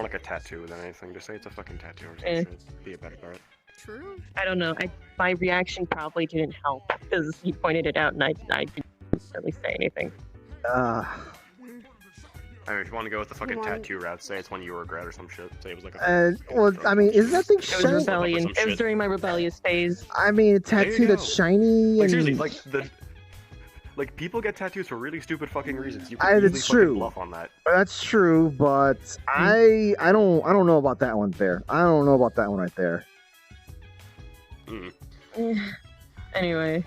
S17: like a tattoo than anything. Just say it's a fucking tattoo or something. Be a better part.
S11: True.
S20: I don't know. My reaction probably didn't help, because he pointed it out and I didn't really say anything.
S17: I mean, if you want to go with the fucking tattoo route, say it's one you regret or some shit. Say it was like a.
S2: Well, I mean, isn't that thing
S20: It was
S2: shiny?
S20: rebellion. It was during my rebellious phase.
S2: I mean, a
S17: There you
S2: tattoo that's
S17: go.
S2: shiny
S17: Like
S2: and.
S17: seriously, like people get tattoos for really stupid fucking reasons. You can
S2: That's
S17: easily fucking
S2: true.
S17: bluff on that.
S2: That's true, but I don't know about that one there. I don't know about that one right there.
S20: Anyway,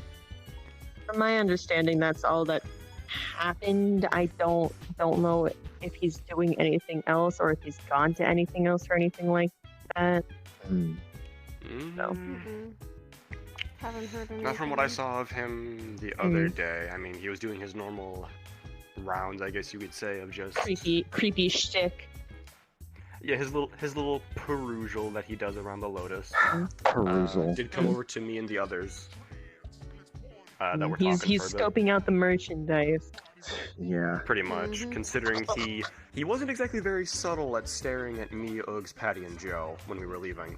S20: from my understanding, that's all that happened. I don't know if he's doing anything else or if he's gone to anything else or anything like that. So.
S11: Haven't heard anything.
S17: Not from what I saw of him the other day. I mean, he was doing his normal rounds, I guess you could say, of just
S20: creepy shtick.
S17: Yeah, his little perusal that he does around the Lotus.
S2: Perusal.
S17: Did come over to me and the others. That were
S20: He's
S17: talking for a bit.
S20: scoping out the merchandise.
S2: Yeah.
S17: Pretty much, considering he wasn't exactly very subtle at staring at me, Uggs, Patty, and Joe when we were leaving.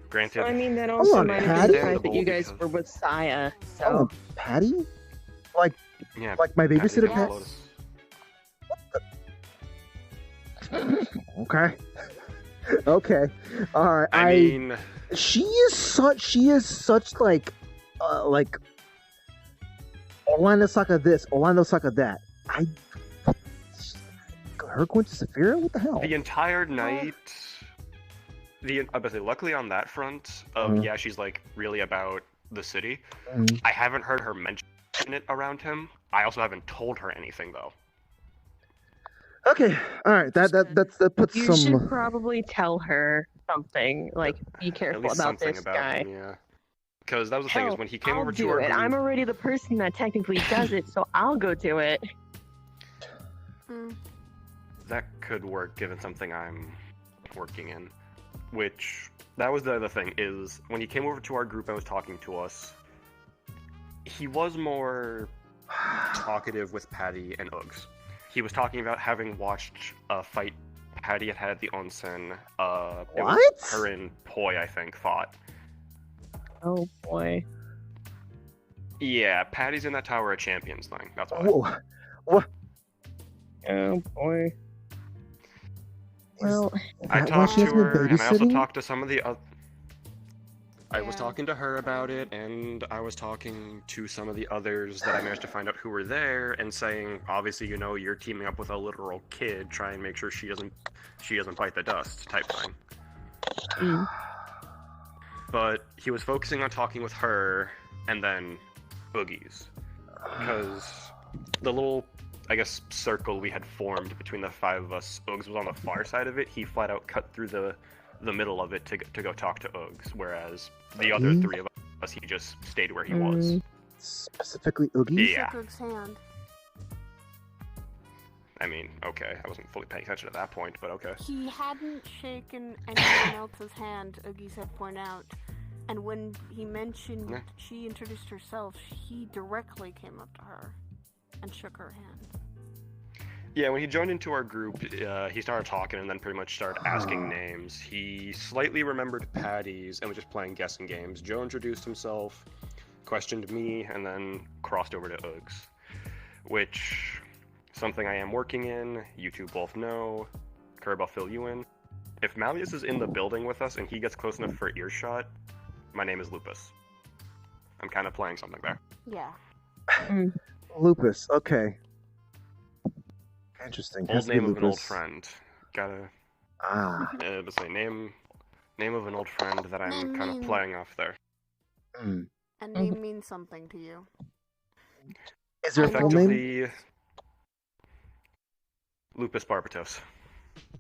S17: Granted,
S20: So, I mean, that also might have been the fact that you guys
S17: because-
S20: were with Saya. So.
S2: Oh, Patty? Like,
S17: Yeah,
S2: like my
S17: Patty
S2: babysitter
S17: and
S2: pet?
S17: Lotus.
S2: Okay. Okay. All right.
S17: I mean,
S2: she is such like Orlando Saka this, Orlando Saka that. Her going to Saphira? What the hell?
S17: the entire night. Luckily on that front of yeah, she's like really about the city. I haven't heard her mention it around him. I also haven't told her anything though.
S2: Okay, all right. That puts
S20: You
S2: some.
S20: should probably tell her something. Like, be
S17: At
S20: careful
S17: least
S20: about
S17: something
S20: this
S17: about
S20: guy.
S17: him, yeah. Because that was the thing
S20: Hell,
S17: is when he came
S20: I'll
S17: over
S20: do
S17: to our
S20: it.
S17: group,
S20: I'm already the person that technically does it, so I'll go do it.
S17: that could work given something I'm working in. Which that was the other thing is when he came over to our group and was talking to us, he was more talkative with Patty and Uggs. He was talking about having watched a fight Patty had had at the Onsen. It was
S2: What?
S17: her and Poi, I think, fought.
S20: Oh boy.
S17: Yeah, Patty's in that Tower of Champions thing. That's why.
S2: Whoa. What?
S20: Oh boy. Well,
S17: I
S2: that why
S17: talked
S2: she
S17: to
S2: has been
S17: her, and I also
S2: babysitting?
S17: talked to some of the other. I was talking to her about it, and I was talking to some of the others that I managed to find out who were there, and saying, obviously, you know, you're teaming up with a literal kid, try and make sure she doesn't bite the dust, type thing. But he was focusing on talking with her, and then Oogies, because the little, I guess, circle we had formed between the five of us, Uggs was on the far side of it. He flat out cut through the middle of it to go talk to Uggs, whereas the other three of us, he just stayed where he was.
S2: Specifically Oogies?
S17: Yeah.
S11: Shook Oog's hand.
S17: I mean, okay, I wasn't fully paying attention at that point, but okay.
S11: He hadn't shaken anyone else's hand, Oogie said point out. And when he mentioned she introduced herself, he directly came up to her and shook her hand.
S17: Yeah, when he joined into our group, he started talking and then pretty much started asking names. He slightly remembered Patty's and was just playing guessing games. Joe introduced himself, questioned me, and then crossed over to Uggs. Which, something I am working in, you two both know. Curb, I'll fill you in. If Malleus is in the building with us and he gets close enough for earshot, my name is Lupus. I'm kind of playing something there.
S11: Yeah.
S2: Lupus. Okay. Interesting. Has
S17: Old
S2: to be
S17: name of an old
S2: Lupus.
S17: friend. Gotta.
S2: Ah.
S17: Say name of an old friend that I'm kind of
S11: Name.
S17: playing off there.
S11: And name means something to you.
S2: Is there a full name?
S17: Effectively, Lupus Barbatos.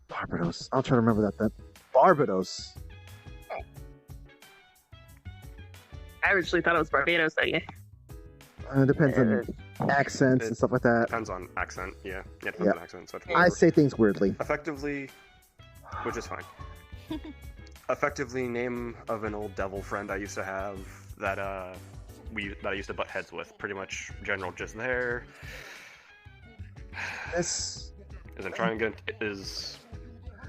S2: Barbados. I'll try to remember that. Barbados.
S20: I originally thought it was Barbados, but yeah.
S2: It depends on accents and stuff like that.
S17: Depends on accent, yeah. Yeah, depends
S2: Yeah.
S17: on accent. So
S2: I say things weirdly.
S17: Effectively, which is fine. Effectively, name of an old devil friend I used to have that I used to butt heads with. Pretty much general just there.
S2: This
S17: As I'm trying to get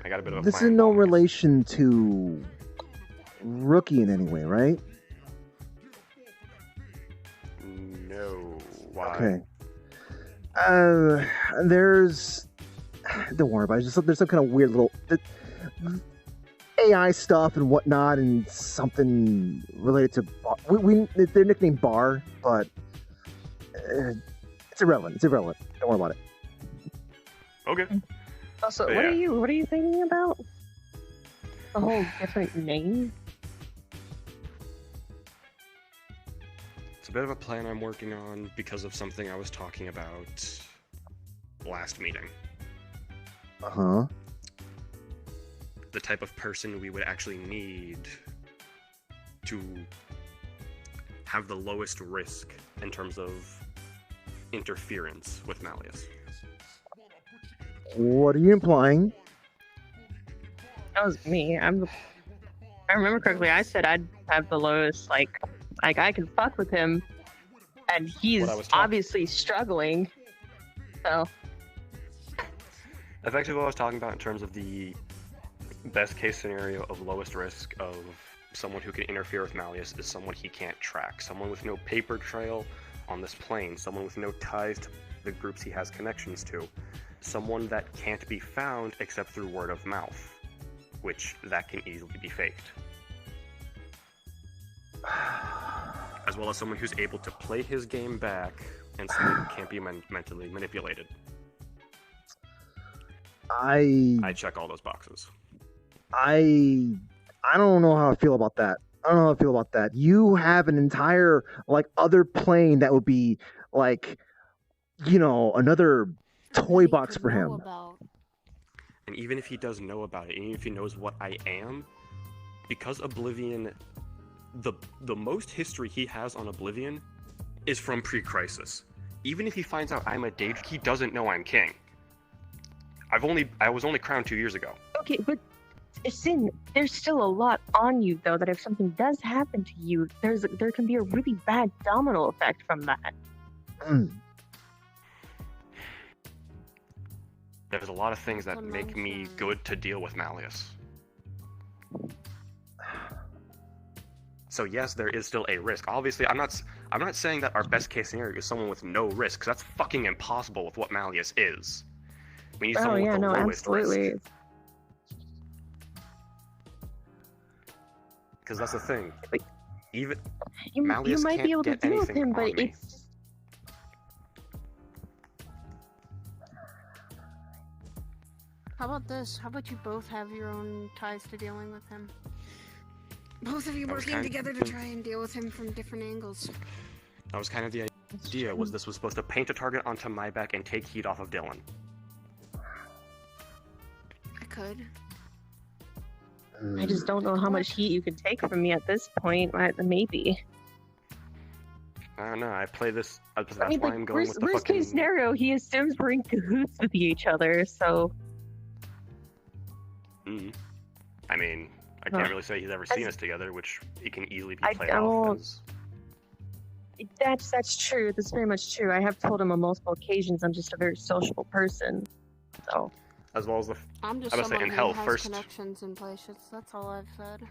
S17: I got a bit of a
S2: This is
S17: plan.
S2: no relation to Rookie in any way, right?
S17: No. Why?
S2: Okay. There's. Don't worry about it. There's some kind of weird little AI stuff and whatnot, and something related to. They're nicknamed Bar, but it's irrelevant. It's irrelevant. Don't worry about it.
S17: Okay.
S20: Also,
S17: But
S20: what
S17: yeah.
S20: are you thinking about? A whole different name?
S17: It's a bit of a plan I'm working on because of something I was talking about last meeting.
S2: Uh-huh.
S17: The type of person we would actually need to have the lowest risk in terms of interference with Malleus.
S2: What are you implying?
S20: That was me. I remember correctly. I said I'd have the lowest. Like I can fuck with him, and he's obviously struggling. So
S17: That's actually what I was talking about in terms of the best case scenario of lowest risk of someone who can interfere with Malleus is someone he can't track. Someone with no paper trail on this plane. Someone with no ties to the groups he has connections to. Someone that can't be found except through word of mouth, which that can easily be faked. As well as someone who's able to play his game back and someone who can't be mentally manipulated. I check all those boxes.
S2: I don't know how I feel about that. I don't know how I feel about that. You have an entire other plane that would be another toy box for him.
S17: And even if he does know about it, even if he knows what I am, because Oblivion, the most history he has on Oblivion is from pre-Crisis. Even if he finds out I'm a Daedric, he doesn't know I'm king. I was only crowned 2 years ago.
S20: okay, but Sin, there's still a lot on you though. That if something does happen to you, there can be a really bad domino effect from that.
S17: There's a lot of things that make me good to deal with Malleus. So yes, there is still a risk. Obviously, I'm not saying that our best case scenario is someone with no risk, because that's fucking impossible with what Malleus is. We need someone with the lowest risk. Because that's the thing. Even Malleus
S20: you might
S17: can't
S20: be able to
S17: get
S20: deal with
S17: anything
S20: him, but
S17: on me.
S20: it's
S11: How about this? How about you both have your own ties to dealing with him? Both of you
S17: That was
S11: working
S17: kind
S11: together to try and deal with him from different angles.
S17: That was kind of the idea. This was supposed to paint a target onto my back and take heat off of Dylan.
S11: I could.
S20: I just don't know how much heat you can take from me at this point. Maybe.
S17: I don't know. I play this. That's
S20: I mean,
S17: why I'm going with the
S20: worst
S17: fucking.
S20: case scenario, he assumes we're in cahoots with each other. So.
S17: I mean, I can't really say he's ever seen us together, which he can easily be
S20: I
S17: played off
S20: don't.
S17: as.
S20: That's true. That's very much true. I have told him on multiple occasions I'm just a very sociable person. So.
S17: As well as the.
S11: I'm just
S17: I would say
S11: someone
S17: in
S11: who
S17: hell
S11: has
S17: first.
S11: connections in places. That's all I've said.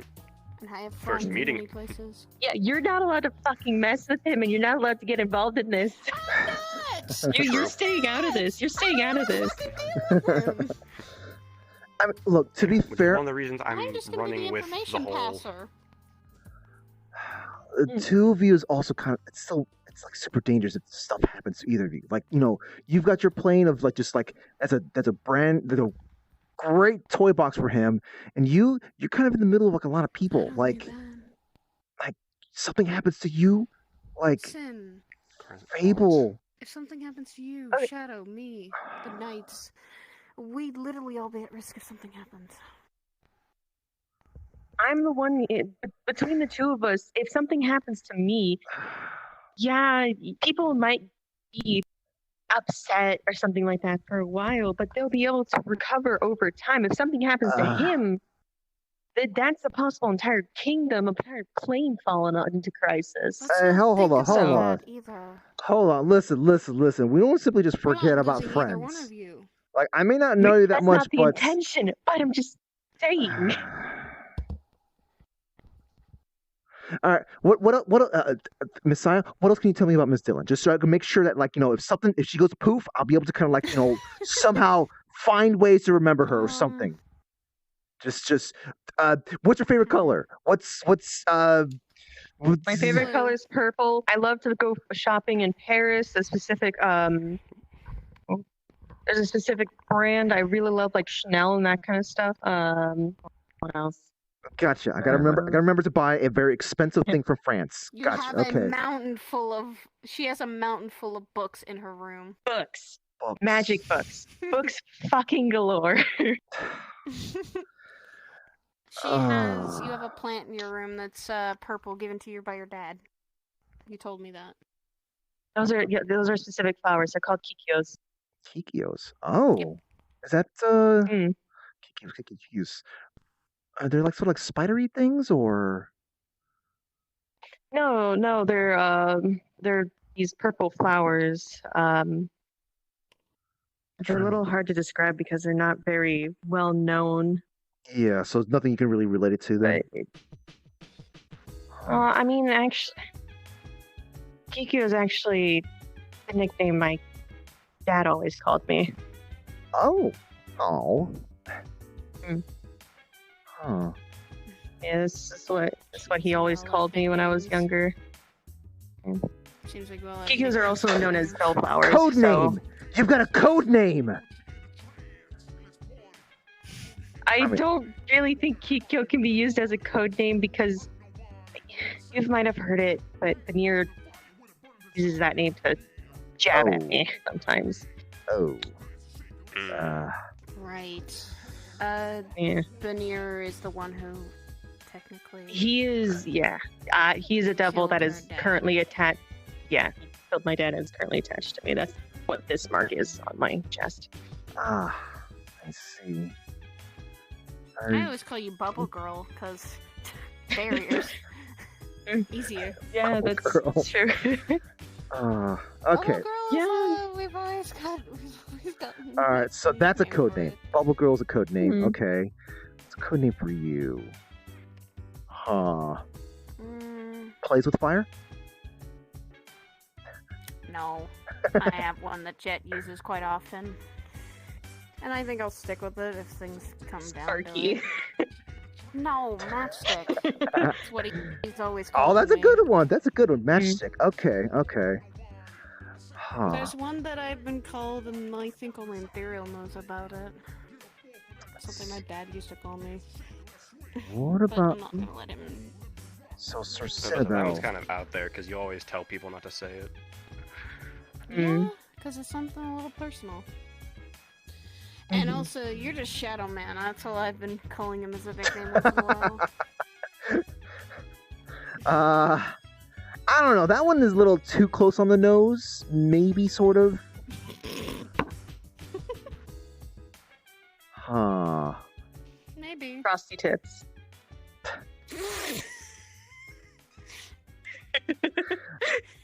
S11: And I have
S17: First
S11: friends in
S17: meeting.
S11: many places.
S20: Yeah, you're not allowed to fucking mess with him, and you're not allowed to get involved in this. You're staying out of this. You're staying out of this.
S2: I mean, look, to be
S17: Which
S2: fair,
S17: is one of the reasons I'm
S11: just gonna be
S17: running
S11: the
S17: with the
S11: information
S17: whole.
S11: passer.
S2: the two of you is also kind of it's super dangerous if stuff happens to either of you. You've got your plane of that's a great toy box for him, and you're kind of in the middle of a lot of people. Like something happens to you,
S11: Sin.
S2: Fable.
S11: If something happens to you, Shadow, me, the Knights, we'd literally all be at risk if something happens.
S20: I'm the one between the two of us. If something happens to me, yeah, people might be upset or something like that for a while, but they'll be able to recover over time. If something happens to him, that's a possible entire kingdom, entire plane falling into crisis.
S2: Hold on. Listen. We don't simply just forget about friends.
S11: Either one of you.
S2: I may not know you that much,
S20: that's not the intention, but I'm just saying.
S2: All right. Messiah? What else can you tell me about Miss Dillon? Just so I can make sure that, like, if she goes poof, I'll be able to kind of, like, somehow find ways to remember her or something. What's your favorite color? What's
S20: My favorite color is purple. I love to go shopping in Paris. There's a specific brand I really love, like Chanel and that kind of stuff. What else?
S2: Gotcha. I gotta remember to buy a very expensive thing from France.
S11: You
S2: Gotcha.
S11: have
S2: Okay.
S11: a mountain full of. She has a mountain full of books in her room.
S20: Books. Magic books. Books fucking galore.
S11: You have a plant in your room that's purple, given to you by your dad. You told me that.
S20: Those are specific flowers. They're called kikios.
S2: Kikios. Oh, is that Kikios? Are they like sort of like spidery things or?
S20: No, they're these purple flowers. They're a little hard to describe because they're not very well known.
S2: Yeah, so it's nothing you can really relate it to then.
S20: I mean, actually, Kikyo is actually the nickname my dad always called me.
S2: Oh.
S20: Huh. Yeah, this is what he always called me when I was younger.
S11: Seems like
S20: Kikyos are also known as bellflowers.
S2: Code name. You've got a code name.
S20: I don't really think Kikyo can be used as a code name because you might have heard it, but Veneer uses that name to jab at me sometimes.
S2: Oh.
S11: Right.
S20: Yeah.
S11: Veneer is the one who technically.
S20: He is, he's a devil that is currently attached. Yeah, he killed my dad and is currently attached to me. That's what this mark is on my chest.
S2: I see.
S11: I always call you Bubble Girl because barriers. Easier.
S20: Yeah, that's true.
S2: Okay.
S11: We've always got.
S2: All right, so that's a code name. Bubble Girl's a code name. Okay, it's a code name for you. Huh? Plays with fire?
S11: No, I have one that Jet uses quite often, and I think I'll stick with it if things come down to it. No, matchstick. That's what he's always called.
S2: Oh, that's a good one. That's a good one. Matchstick. Okay. Huh.
S11: There's one that I've been called, and I think only Imperial knows about it. Something my dad used to call me.
S2: What
S11: But
S2: about?
S11: I'm not gonna let him.
S2: So Sir
S17: That
S2: Citadel.
S17: one's kind of out there because you always tell people not to say it.
S11: Yeah, because it's something a little personal. And also, you're just Shadow Man. That's all I've been calling him as a nickname as well.
S2: I don't know. That one is a little too close on the nose. Maybe, sort of. Huh.
S11: Maybe.
S20: Frosty Tips.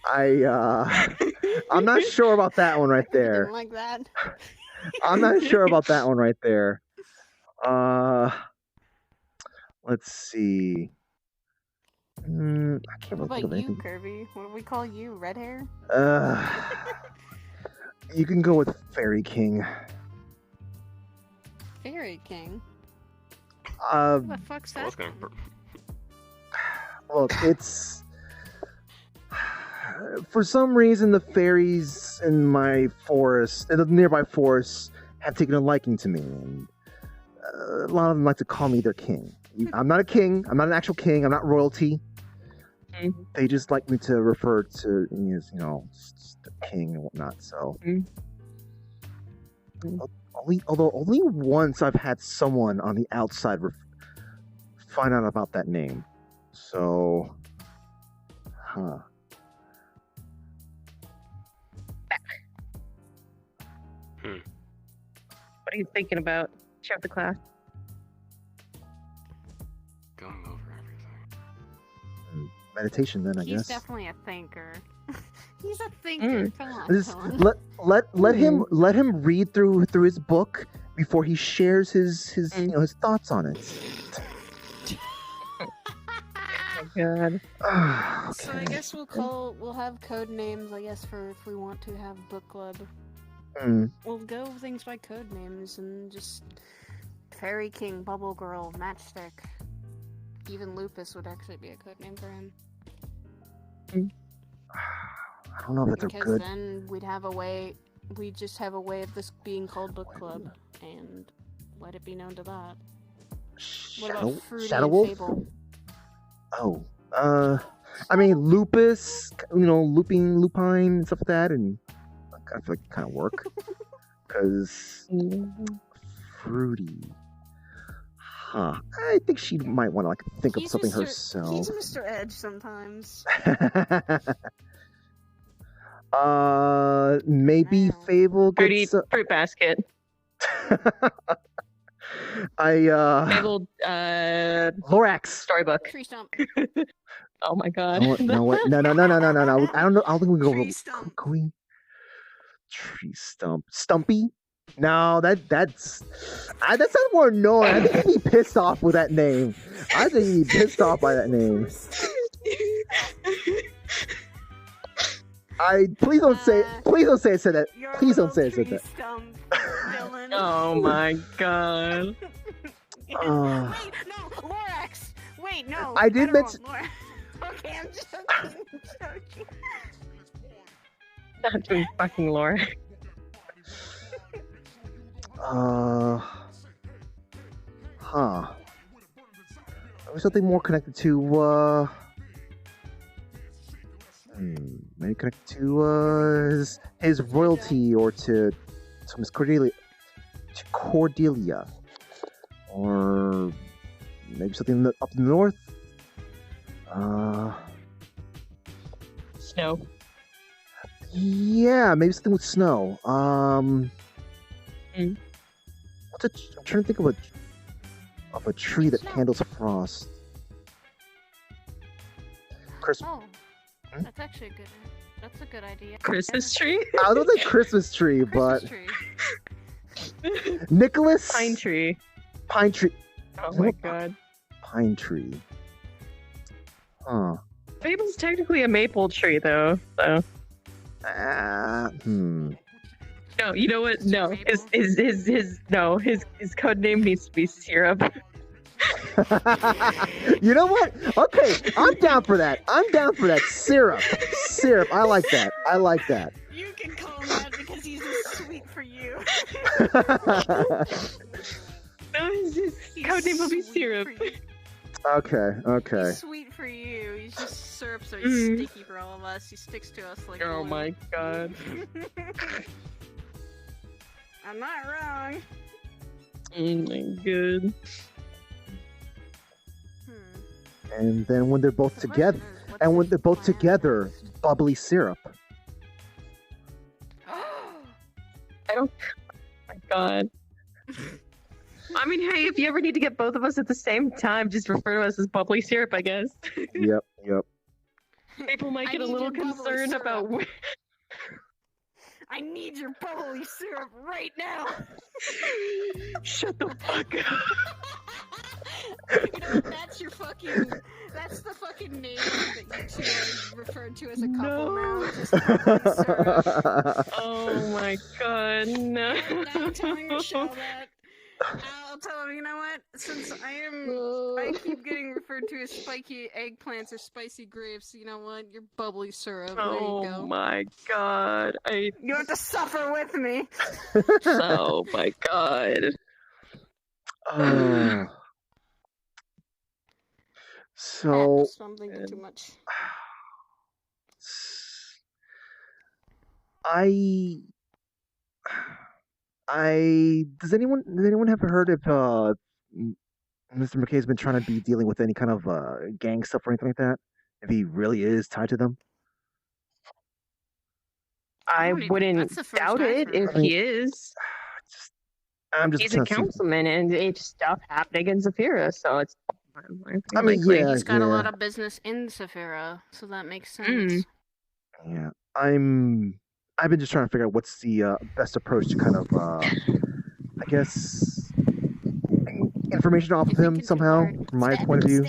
S2: I'm not sure about that one right there.
S11: Didn't like that.
S2: I'm not sure about that one right there. Let's see. I can't
S11: What
S2: really think
S11: about
S2: of
S11: you,
S2: anything.
S11: Kirby? What do we call you? Red hair?
S2: You can go with Fairy King.
S11: Fairy King?
S2: What
S11: What the fuck's that?
S2: Look, it's for some reason the fairies in my forest, in the nearby forest, have taken a liking to me, and a lot of them like to call me their king. I'm not a king. I'm not an actual king. I'm not royalty. They just like me to refer to me as, just the king and whatnot. So, only once I've had someone on the outside find out about that name. So, huh.
S20: What are you thinking about? Chef the class.
S17: Going over everything.
S2: Meditation, then, I
S11: He's
S2: guess.
S11: definitely a thinker. He's a thinker. Come on,
S2: Just
S11: Dylan.
S2: let him read through his book before he shares his thoughts on it.
S20: god.
S11: So I guess we'll have code names, I guess, for if we want to have book club. We'll go things by code names and just Fairy King, Bubble Girl, Matchstick. Even Lupus would actually be a code name for him.
S2: I don't know if they're
S11: Because
S2: good.
S11: then we'd just have a way of this being called book club and let it be known to that. What about Fruity
S2: Shadow
S11: and
S2: Wolf?
S11: Fable?
S2: Oh, I mean Lupus, Lupine, and stuff like that, and I feel like it kind of work. Because Fruity, I think she might want to think of something herself.
S11: He's Mr. Edge sometimes.
S2: Maybe Fable gets
S20: Fruit basket. Fable
S2: Lorax
S20: storybook.
S11: Tree stump.
S20: Oh my god.
S2: No. I don't know. I don't think we go with Queen. Tree stump. Stumpy? No, that sounds more annoying. I think he'd be pissed off with that name. I think he'd be pissed off by that name. Please don't say I said that. Please don't say I said that.
S20: Oh my god.
S11: Wait, no, Lorax. Wait, no.
S2: I did mention.
S11: Okay, I'm joking.
S20: Not doing fucking lore.
S2: Maybe something more connected to maybe connected to his royalty, or to Miss Cordelia, or maybe something up in the north.
S20: Snow.
S2: Yeah, maybe something with snow. I'm trying to think of a tree that handles frost.
S11: Oh, that's actually that's a good idea.
S20: Christmas tree?
S2: I was gonna say Christmas tree, but Nicholas
S20: Pine tree.
S2: Pine tree.
S20: Oh my god.
S2: Pine tree. Huh.
S20: Fable's technically a maple tree though, so. No, you know what? No, his code name needs to be Syrup.
S2: You know what? Okay, I'm down for that. Syrup. I like that.
S11: You can call him that because he's just sweet for you.
S20: No, his code name will be Syrup.
S2: Okay.
S11: He's sweet for you. He's just syrup, so he's sticky for all of us. He sticks to us like
S20: Oh
S11: glue.
S20: my god.
S11: I'm not wrong.
S20: Oh my god.
S2: And then when they're both together, bubbly syrup.
S20: I don't. Oh my god. I mean, hey, if you ever need to get both of us at the same time, just refer to us as bubbly syrup, I guess.
S2: Yep.
S20: People might get a little concerned about.
S11: I need your bubbly syrup right now.
S20: Shut the fuck up.
S11: You know, that's the fucking name that you two are referred to as a couple now. Just bubbly syrup.
S20: Oh my god, no.
S11: Now telling Michelle that. I'll tell him, you know what? Since I keep getting referred to as spiky eggplants or spicy grapes, you know what? You're bubbly syrup. There you go.
S20: Oh my god.
S11: You have to suffer with me.
S20: Oh my god.
S2: So
S11: I'm thinking too much.
S2: Does anyone have heard if Mr. McKay's been trying to be dealing with any kind of gang stuff or anything like that? If he really is tied to them?
S20: I wouldn't doubt it if he is. He's a councilman, and it's stuff happening in Zafira, so it's.
S2: I mean, yeah,
S11: he's got a lot of business in Zafira, so that makes sense.
S2: Yeah, I've been just trying to figure out what's the best approach to kind of, I guess, information off of him somehow, from my point of view.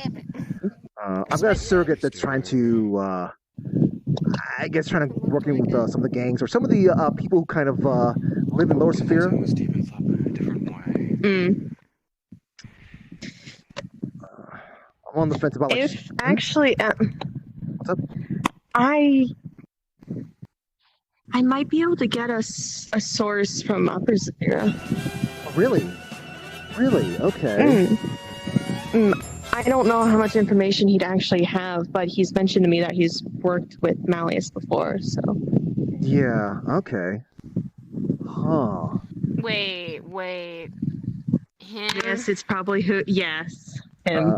S2: I've got a surrogate that's trying to, I guess, working with some of the gangs or some of the people who kind of live in Lower Saphira. I'm on the fence about like.
S20: If actually,
S2: what's up?
S20: I might be able to get a source from Upper Saphira.
S2: Oh, really? Really? Okay.
S20: I don't know how much information he'd actually have, but he's mentioned to me that he's worked with Malleus before, so.
S2: Yeah, okay. Huh.
S11: Wait. Him?
S20: Yes, it's probably who. Yes, him.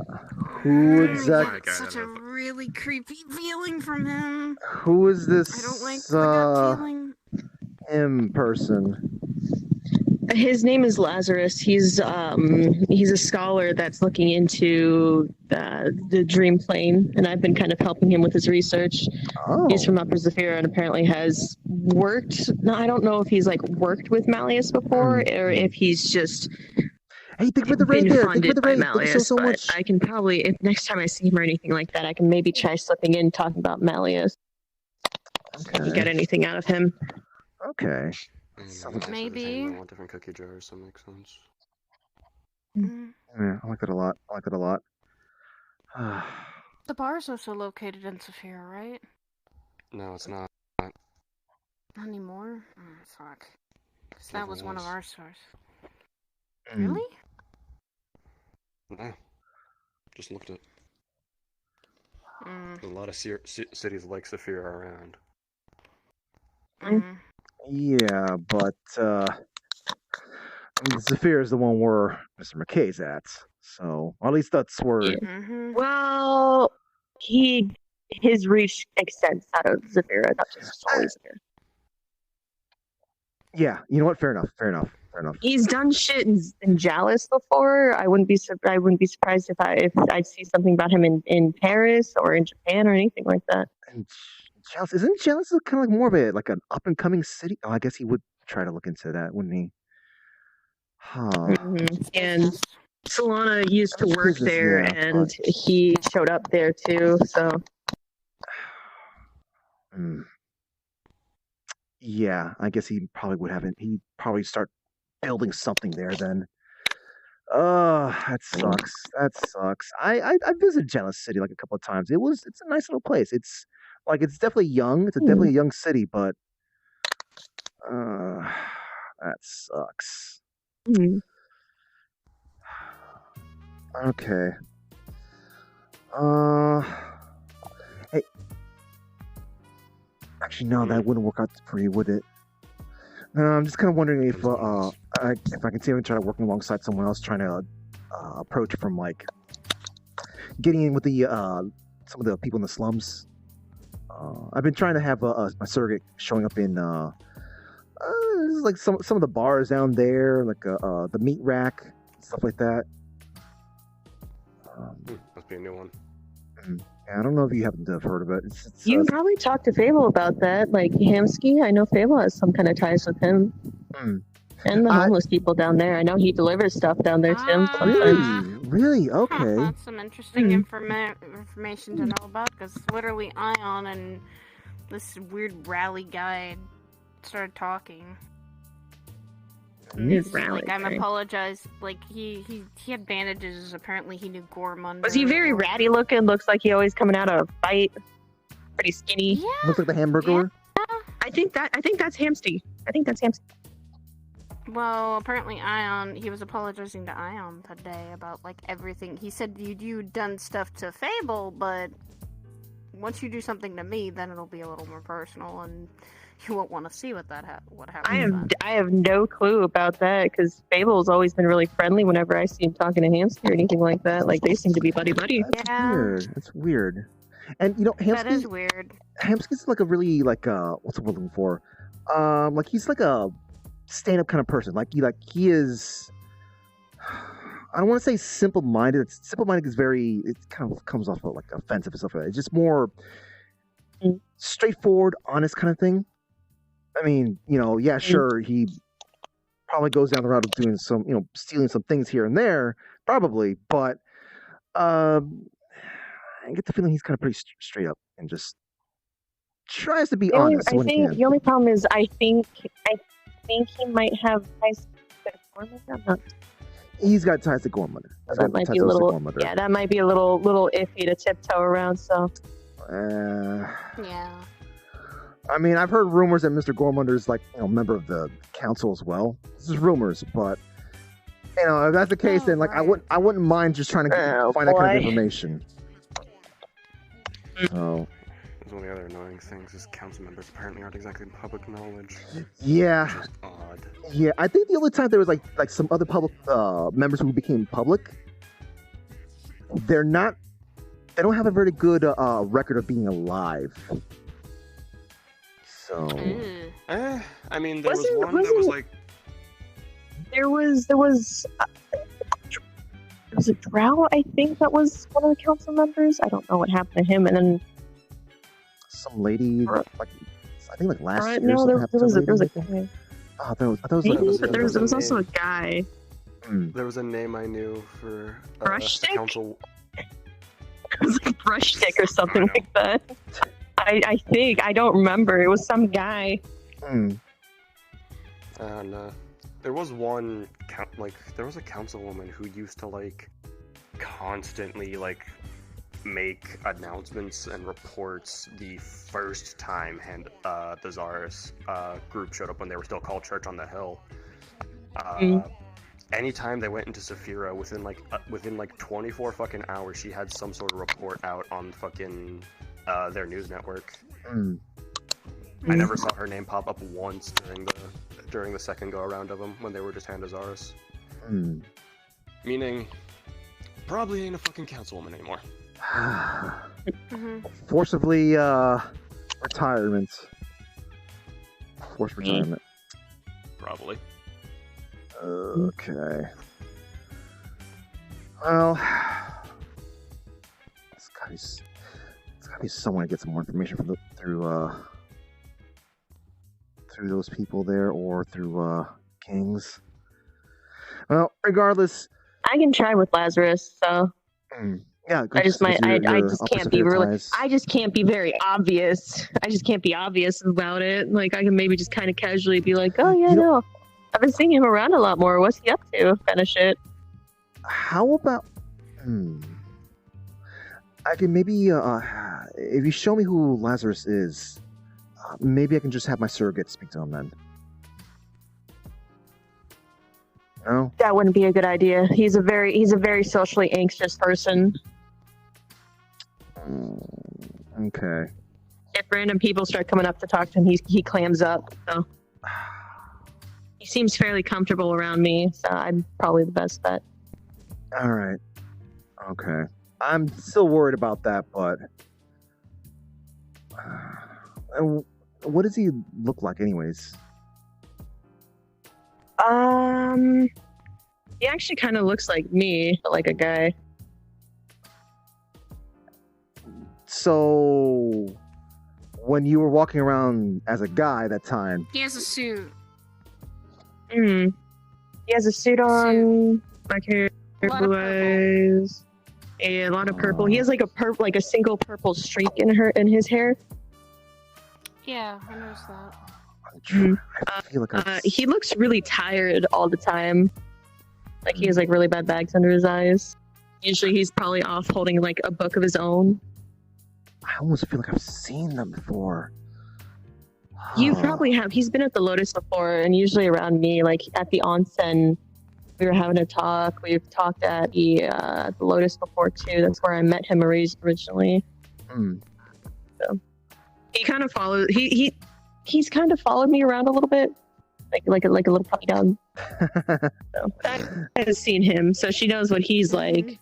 S2: Who
S11: I
S2: exactly?
S11: get such a really creepy feeling from him.
S2: Who is this?
S11: I don't like the gut feeling.
S2: Him person.
S20: His name is Lazarus. He's a scholar that's looking into the dream plane, and I've been kind of helping him with his research.
S2: Oh.
S20: He's from Upper Zafira and apparently has worked. No, I don't know if he's like worked with Malleus before or if he's just.
S2: Hey, thank you for the raid there. Thank you for the raid. Thank you so much.
S20: I can probably, if next time I see him or anything like that, I can maybe try slipping in talking about Malleus.
S2: Okay.
S20: If you get anything out of him.
S2: Okay.
S11: Maybe.
S17: I want different cookie jars, so that makes sense.
S2: Yeah, I like it a lot.
S11: The bar's also located in Saphira, right?
S17: No, it's not.
S11: Not anymore? Oh, fuck. Because that was one of our stores. Really?
S17: No. Just looked at. A lot of cities like Saphira around.
S2: Yeah, but Zafir is the one where Mr. McKay's at. So, or at least that's where.
S20: Yeah. Well, his reach extends out of Zafira, not just always here.
S2: Yeah, you know what? Fair enough.
S20: He's done shit in Jalis before. I wouldn't be surprised if I'd see something about him in Paris or in Japan or anything like that.
S2: And Jalis, isn't Jalis kind of like more of a like an up and coming city? Oh, I guess he would try to look into that, wouldn't he? Huh.
S20: And Solana used to work there, and he showed up there too. So.
S2: Yeah, I guess he probably would have it. He'd probably start building something there then. That sucks. I visited Jealous City like a couple of times. It's a nice little place. It's definitely young. It's definitely a young city, but that sucks. Okay. Hey. Actually, no, that wouldn't work out for you, would it? No, I'm just kind of wondering if I can see him try working alongside someone else, trying to approach from like getting in with the some of the people in the slums. I've been trying to have a surrogate showing up in like some of the bars down there, like the meat rack, stuff like that.
S17: Must be a new one.
S2: I don't know if you happen to have heard of it.
S20: You can probably talk to Fable about that. Like Hamsky, I know Fable has some kind of ties with him. And the homeless people down there. I know he delivers stuff down there too.
S2: Really? Okay.
S11: That's some interesting information to know about, because literally Ion and this weird rally guy started talking. I'm apologize. Like he had bandages. Apparently he knew Gormund.
S20: Was he very ratty looking? Looks like he always coming out of a fight. Pretty skinny.
S11: Yeah.
S2: Looks like the Hamburglar.
S20: Yeah. I think that's Hamsty.
S11: Well, apparently Ion, he was apologizing to Ion today about like everything. He said you'd done stuff to Fable, but once you do something to me, then it'll be a little more personal, and you won't want to see what happens.
S20: I have no clue about that, because Fable's always been really friendly whenever I see him talking to Hamsky or anything like that. Like they seem to be buddy.
S2: That's weird. And you know, Hamsky,
S11: that is weird.
S2: Hamsky's like a really like what's the word I'm looking for? Like he's like a stand-up kind of person. Like he is. I don't want to say simple-minded. Simple-minded is very. It kind of comes off like offensive and stuff like that. It's just more straightforward, honest kind of thing. I mean, you know, yeah, sure, he probably goes down the route of doing some, you know, stealing some things here and there, probably, but I get the feeling he's kind of pretty straight up and just tries to be
S20: The only,
S2: honest
S20: I
S2: when he
S20: think
S2: can.
S20: the only problem is I think he might have ties to Gormley. I'm not.
S2: He's got ties to Gormley.
S20: That might be a little. Yeah, that might be a little iffy to tiptoe around. So.
S11: Yeah.
S2: I mean, I've heard rumors that Mr. Gormunder is like, member of the council as well. This is rumors, but if that's the case, then like I wouldn't mind just trying to find that kind of information. So.
S17: That's one of the other annoying things is council members apparently aren't exactly public knowledge.
S2: Yeah.
S17: Which is odd.
S2: Yeah, I think the only time there was like some other public members who became public, they don't have a very good record of being alive. So.
S17: I mean, there was one that was like.
S20: There was a Drow, I think, that was one of the council members. I don't know what happened to him, and then
S2: some lady, like I think like last year.
S20: No, there was a guy.
S2: Oh, there was
S20: Maybe, but there was also a guy.
S17: There was a name I knew for
S20: Brush
S17: the council.
S20: It was like Brush Stick or something like that. I think I don't remember. It was some guy.
S17: And there was one there was a councilwoman who used to like constantly like make announcements and reports the first time the Czar's group showed up when they were still called Church on the Hill. Anytime they went into Saphira, within like 24 fucking hours, she had some sort of report out on fucking their news network. I never saw her name pop up once during the second go around of them when they were just Handazaris. Meaning, probably ain't a fucking councilwoman anymore.
S2: Forcibly retirement. Forced retirement.
S17: Probably.
S2: Okay. Well, it's gotta be someone to get some more information from through those people there or through Kings. Well, regardless,
S20: I can try with Lazarus. So.
S2: Yeah,
S20: I just can't be really. I just can't be very obvious. I just can't be obvious about it. Like I can maybe just kind of casually be like, "Oh yeah, no, I've been seeing him around a lot more. What's he up to?" Kind of shit.
S2: How about? I can maybe if you show me who Lazarus is, maybe I can just have my surrogate speak to him then. No?
S20: That wouldn't be a good idea. He's a very socially anxious person.
S2: Okay.
S20: If random people start coming up to talk to him, he clams up. So he seems fairly comfortable around me, so I'm probably the best bet.
S2: All right. Okay. I'm still worried about that, but what does he look like, anyways?
S20: He actually kind of looks like me, but like a guy.
S2: So, when you were walking around as a guy that time,
S11: He has a suit.
S20: He has a suit on, black hair, blue eyes, a lot of purple. He has like a single purple streak in his hair.
S11: Yeah, I noticed that.
S2: I feel like
S20: he looks really tired all the time. Like he has like really bad bags under his eyes. Usually he's probably off holding like a book of his own.
S2: I almost feel like I've seen them before.
S20: You probably have. He's been at the Lotus before, and usually around me, like at the Onsen, we were having a talk. We've talked at the Lotus before too. That's where I met him originally. So he kind of follows. He's kind of followed me around a little bit, like a little puppy dog. So I have seen him, so she knows what he's like.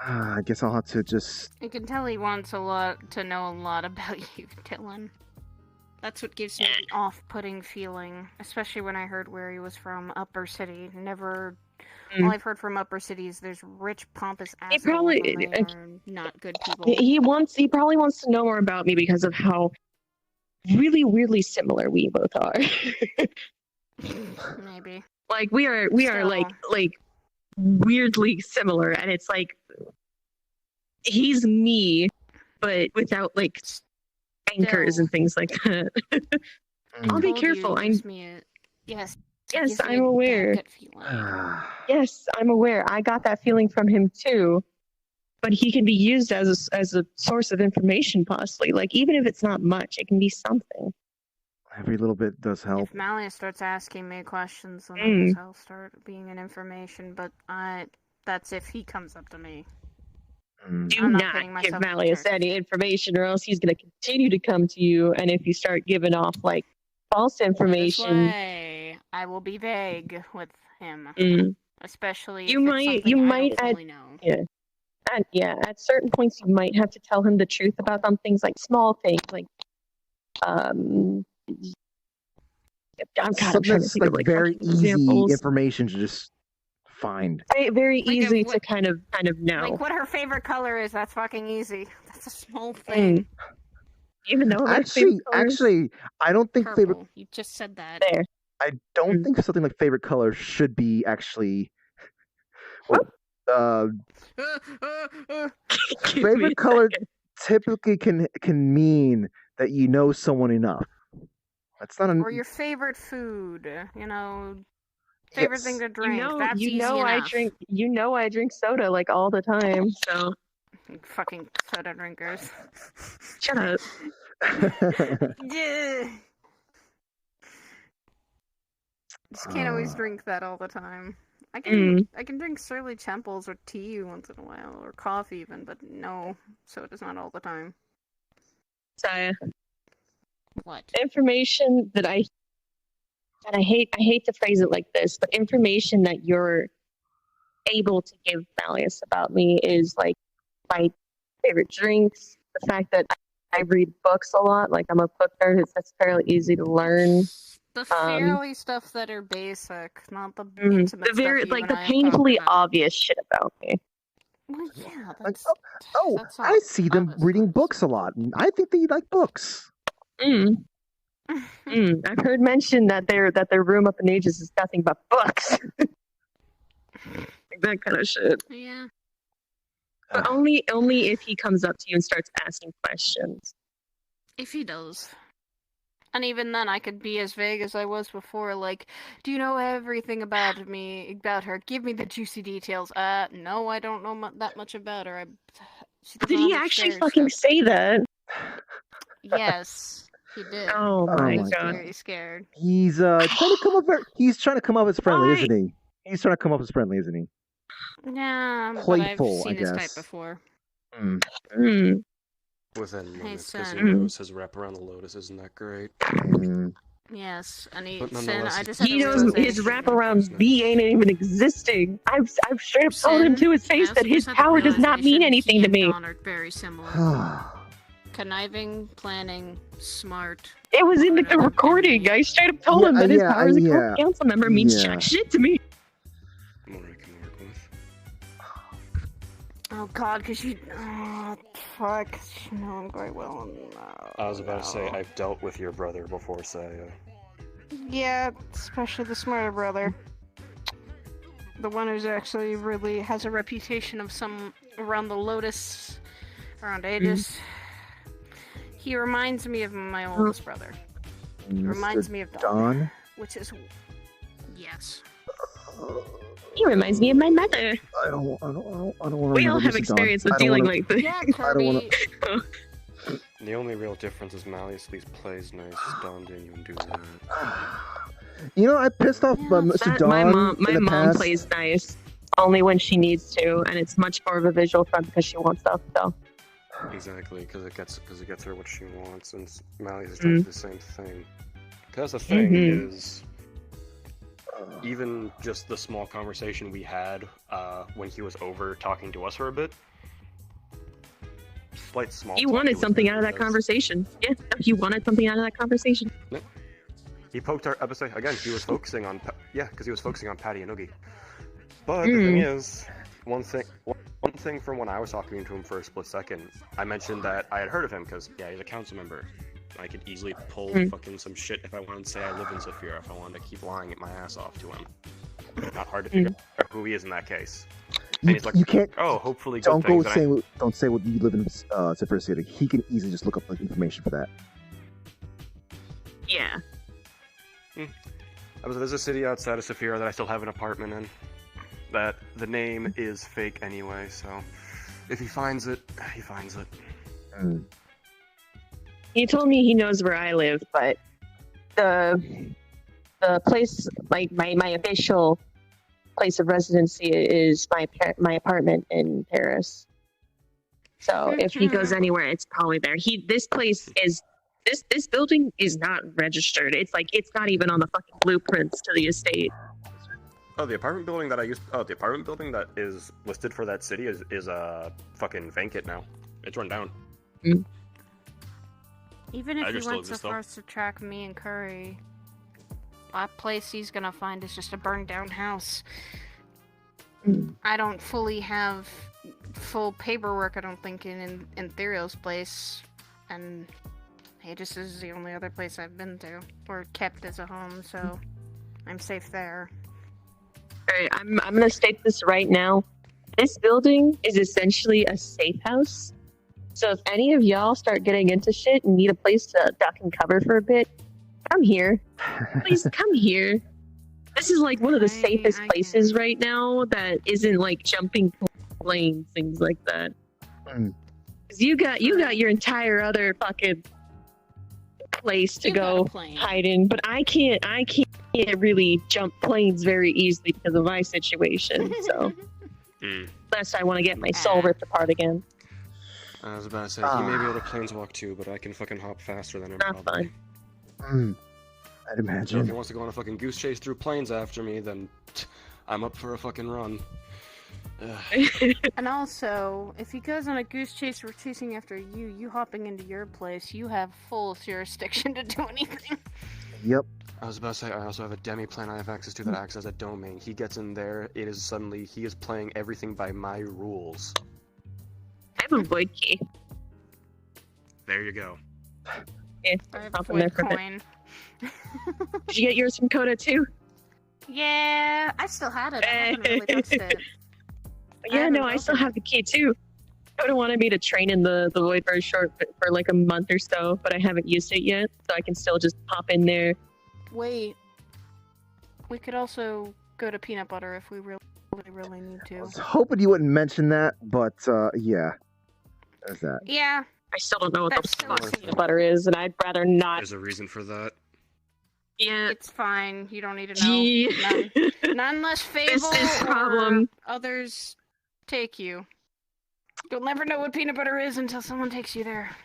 S2: I guess I'll have to just.
S11: You can tell he wants to know a lot about you, Dylan. That's what gives me the off-putting feeling, especially when I heard where he was from, Upper City. Never. All I've heard from Upper City is there's rich, pompous assholes. He probably not good people.
S20: He probably wants to know more about me because of how really weirdly similar we both are.
S11: Maybe.
S20: Like we are like weirdly similar, and it's like he's me, but without like anchors and things like that. I'll be careful.
S11: Yes.
S20: Yes, I'm aware. Yes, I'm aware. I got that feeling from him too. But he can be used as a source of information, possibly. Like, even if it's not much, it can be something.
S2: Every little bit does help.
S11: If Malleus starts asking me questions, then I guess I'll start being an information, but that's if he comes up to me.
S20: Do not give Malleus any information, or else he's going to continue to come to you, and if you start giving off, like, false information...
S11: This way, I will be vague with him. Especially
S20: you
S11: if
S20: might,
S11: it's something I don't fully know.
S20: At certain points you might have to tell him the truth about some things, like small things, like I'm kind of trying to think of like
S2: very easy
S20: examples.
S2: information to just find.
S20: Very easy to kind of know.
S11: Like what her favorite color is, that's fucking easy. That's a small thing.
S20: Even though
S2: Actually, I don't think favorite.
S11: You just said that.
S20: There.
S2: I don't think something like favorite color should be actually. Favorite color typically can mean that you know someone enough. That's not
S11: or your favorite food, favorite thing to drink. That's easy enough.
S20: I drink soda like all the time. So
S11: you fucking soda drinkers.
S20: Shut up.
S11: Just can't always drink that all the time. I can drink Surly Temples or tea once in a while, or coffee even, but no, soda's not all the time.
S20: Saya.
S11: What?
S20: Information that I hate to phrase it like this, but information that you're able to give Malleus about me is like my favorite drinks, the fact that I read books a lot, like I'm a book nerd, that's fairly easy to learn.
S11: The fairly stuff that are basic, not the intimate
S20: the very
S11: stuff you
S20: like
S11: and
S20: the
S11: I
S20: painfully
S11: talk about.
S20: obvious shit about me.
S11: Well, yeah,
S2: that's I see them reading books a lot, and I think they like books.
S20: I've heard mention that their room up in ages is nothing but books. Like that kind of shit.
S11: Yeah.
S20: But only if he comes up to you and starts asking questions.
S11: If he does. And even then, I could be as vague as I was before, like, do you know everything about her? Give me the juicy details. No, I don't know that much about her.
S20: Did he actually fucking say that?
S11: Yes, he did.
S20: Oh my god.
S11: Very scared.
S2: He's trying to come up. He's trying to come up as friendly, isn't he? He's trying to come up as friendly, isn't he?
S11: Yeah,
S2: Playful,
S11: but I've seen his
S2: I
S11: type
S2: guess.
S11: before.
S17: Within limits, because he
S11: son.
S17: knows his rap around the Lotus isn't that great.
S11: Yes, and
S17: But nonetheless,
S20: he knows his wraparound V ain't even existing. I've straight up told him to his face that his power does not mean anything to me.
S11: Are very similar. Conniving, planning, smart.
S20: It was in the recording. I straight up told him that his power as a court council member means jack shit to me.
S11: Oh god, because you... Oh, fuck. You know him quite well.
S17: I was about to say, I've dealt with your brother before, Saya.
S11: Yeah, especially the smarter brother. The one who's actually really has a reputation of some around the Lotus, around Aegis. He reminds me of my oldest brother. He reminds me of Don. Which is... Yes.
S20: He reminds me of my mother.
S2: I don't want to.
S20: We all have experience with dealing like this.
S11: Yeah, Kirby.
S17: The only real difference is Malleus at least plays nice. Don didn't even do that.
S2: You know, I pissed off Mr. Don.
S20: My mom plays nice, only when she needs to, and it's much more of a visual threat because she wants stuff. So.
S17: Exactly, because it gets her what she wants, and Malleus is trying to do the same thing. Because the thing is, even just the small conversation we had when he was over talking to us for a bit. Slight small.
S20: He wanted something out of that conversation. Yeah, he wanted something out of that conversation.
S17: No. He poked our episode again. He was focusing on because he was focusing on Patty and Oogie. But the thing is, one thing from when I was talking to him for a split second, I mentioned that I had heard of him because he's a council member. I could easily pull fucking some shit if I wanted to say I live in Saphira, if I wanted to keep lying at my ass off to him. Not hard to figure out who he is in that case. And he's like,
S2: you can't.
S17: oh, hopefully good
S2: Don't go
S17: things.
S2: saying. Don't say what you live in Zephyr City. He can easily just look up like, information for that.
S20: Yeah.
S17: There's a city outside of Saphira that I still have an apartment in. That the name is fake anyway, so if he finds it, he finds it.
S20: He told me he knows where I live, but the place, like my official place of residency, is my apartment in Paris. So if he goes anywhere, it's probably there. This place is this building is not registered. It's like it's not even on the fucking blueprints to the estate.
S17: Oh, the apartment building that the apartment building that is listed for that city is fucking vacant now. It's run down.
S11: Even if
S17: I
S11: he
S17: just
S11: went
S17: love
S11: so
S17: this stuff.
S11: far as to track me and Curry, that place he's gonna find is just a burned down house. I don't fully have full paperwork, I don't think, in Theriel's place, and Aegis is the only other place I've been to, or kept as a home, so I'm safe there.
S20: Alright, I'm gonna state this right now. This building is essentially a safe house. So if any of y'all start getting into shit and need a place to duck and cover for a bit, come here. Please come here. This is like one of the safest places right now that isn't like jumping planes, things like that. 'Cause you got your entire other fucking place to go hide in, but I can't really jump planes very easily because of my situation. So unless I want to get my soul ripped apart again.
S17: I was about to say, he may be able to planeswalk too, but I can fucking hop faster than him.
S20: Not
S17: probably.
S20: fun.
S2: I'd
S17: So if
S2: imagine.
S17: he wants to go on a fucking goose chase through planes after me, then I'm up for a fucking run.
S11: And also, if he goes on a goose chase or chasing after you hopping into your place, you have full jurisdiction to do anything.
S2: Yep.
S17: I was about to say, I also have a demi plan I have access to that acts as a domain. He gets in there, he is playing everything by my rules.
S20: I have a void key.
S17: There you go.
S20: Yeah,
S11: I have
S20: pop
S11: a
S20: in there
S11: void
S20: for a bit.
S11: coin.
S20: Did you get yours from Coda too?
S11: Yeah, I still had it. I haven't really touched it.
S20: Yeah, no, I still have the key too. Coda wanted me to train in the void very short for like a month or so, but I haven't used it yet, so I can still just pop in there.
S11: Wait, we could also go to Peanut Butter if we really need
S2: I
S11: to.
S2: was hoping you wouldn't mention that, but yeah. There's that.
S11: Yeah.
S20: I still don't know what
S11: That's
S20: the fuck peanut butter is, and I'd rather not.
S17: There's a reason for that.
S20: Yeah.
S11: It's fine. You don't need to know. None unless Fable
S20: This is
S11: or
S20: problem.
S11: others take you. You'll never know what peanut butter is until someone takes you there.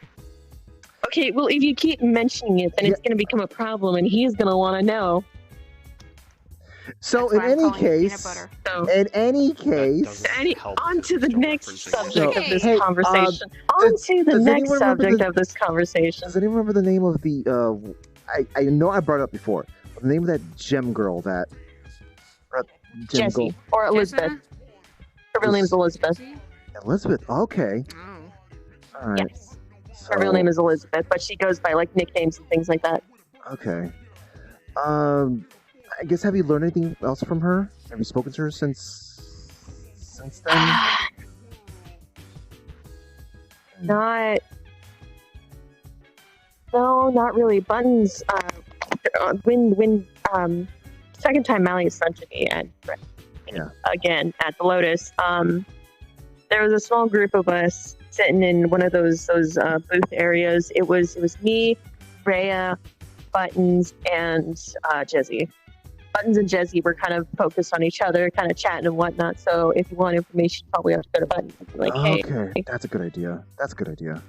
S20: Okay, well, if you keep mentioning it, then it's going to become a problem, and he's going to want to know.
S2: So in any case,
S20: On to the next subject of this
S2: Hey,
S20: conversation. On to the
S2: does
S20: next
S2: anyone remember
S20: subject
S2: the-
S20: of this conversation.
S2: Does anyone remember the name of the? I know I brought it up before. But the name of that gem girl that. Gem
S20: Jessie
S2: girl.
S20: or Elizabeth. Her real name is Elizabeth.
S2: Elizabeth. Okay. All right.
S20: Yes. Her real name is Elizabeth, but she goes by like nicknames and things like that.
S2: Okay. I guess have you learned anything else from her? Have you spoken to her since then?
S20: Not. No, not really. Buttons. When second time Mally sent to me and again at the Lotus. There was a small group of us sitting in one of those booth areas. It was me, Rhea, Buttons, and Jezzy. Buttons and Jezzy were kind of focused on each other, kind of chatting and whatnot. So if you want information, you probably have to go to Buttons and be like, hey.
S2: Okay, that's a good idea. That's a good idea.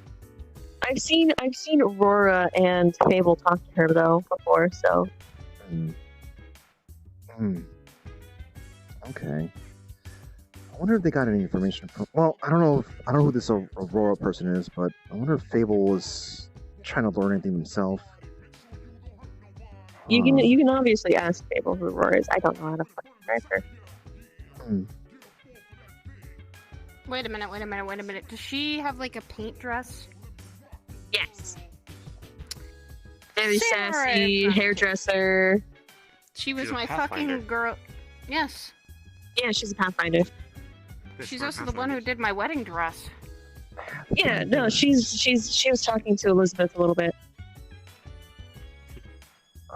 S20: I've seen Aurora and Fable talk to her though before, so.
S2: Okay. I wonder if they got any information from. Well, I don't know who this Aurora person is, but I wonder if Fable was trying to learn anything himself.
S20: You can obviously ask Fable who Aurora is. I don't know how to fucking track her.
S11: Wait a minute. Does she have like a paint dress?
S20: Yes. Very
S11: Samurai
S20: sassy,
S11: Pathfinder.
S20: hairdresser.
S11: She was
S20: She's a
S11: my
S20: Pathfinder.
S11: fucking girl. Yes.
S20: Yeah, she's a Pathfinder.
S11: She's also the one who did my wedding dress.
S20: Yeah, no, she was talking to Elizabeth a little bit.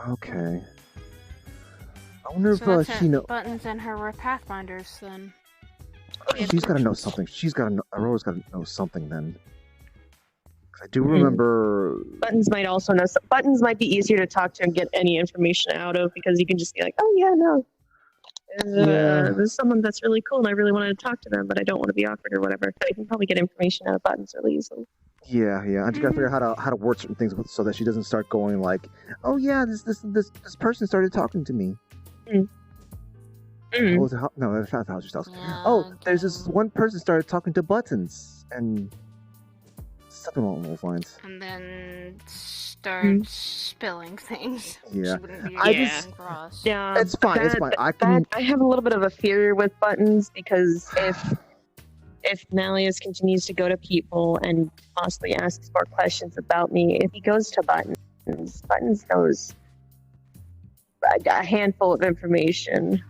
S2: Okay. I wonder
S11: So
S2: if
S11: that's
S2: she
S11: it.
S2: know.
S11: Buttons and her were Pathfinders then.
S2: She's got to know something. Aurora's got to know something then. 'Cause I do
S20: Hmm.
S2: remember.
S20: Buttons might also know. Buttons might be easier to talk to and get any information out of because you can just be like, oh yeah, no. There's someone that's really cool and I really wanted to talk to them, but I don't want to be awkward or whatever. So you can probably get information out of Buttons really easily.
S2: Yeah. I just gotta figure out how to word certain things so that she doesn't start going like, "Oh yeah, this person started talking to me." What was it? No, that's not how she talks. Oh, there's this one person started talking to Buttons and something along those lines.
S11: And then start spilling things.
S2: Yeah.
S11: She wouldn't be cross.
S20: Yeah,
S2: It's fine. It's fine. I
S20: have a little bit of a fear with Buttons because if Malleus continues to go to people and possibly asks more questions about me, if he goes to Buttons knows a handful of information.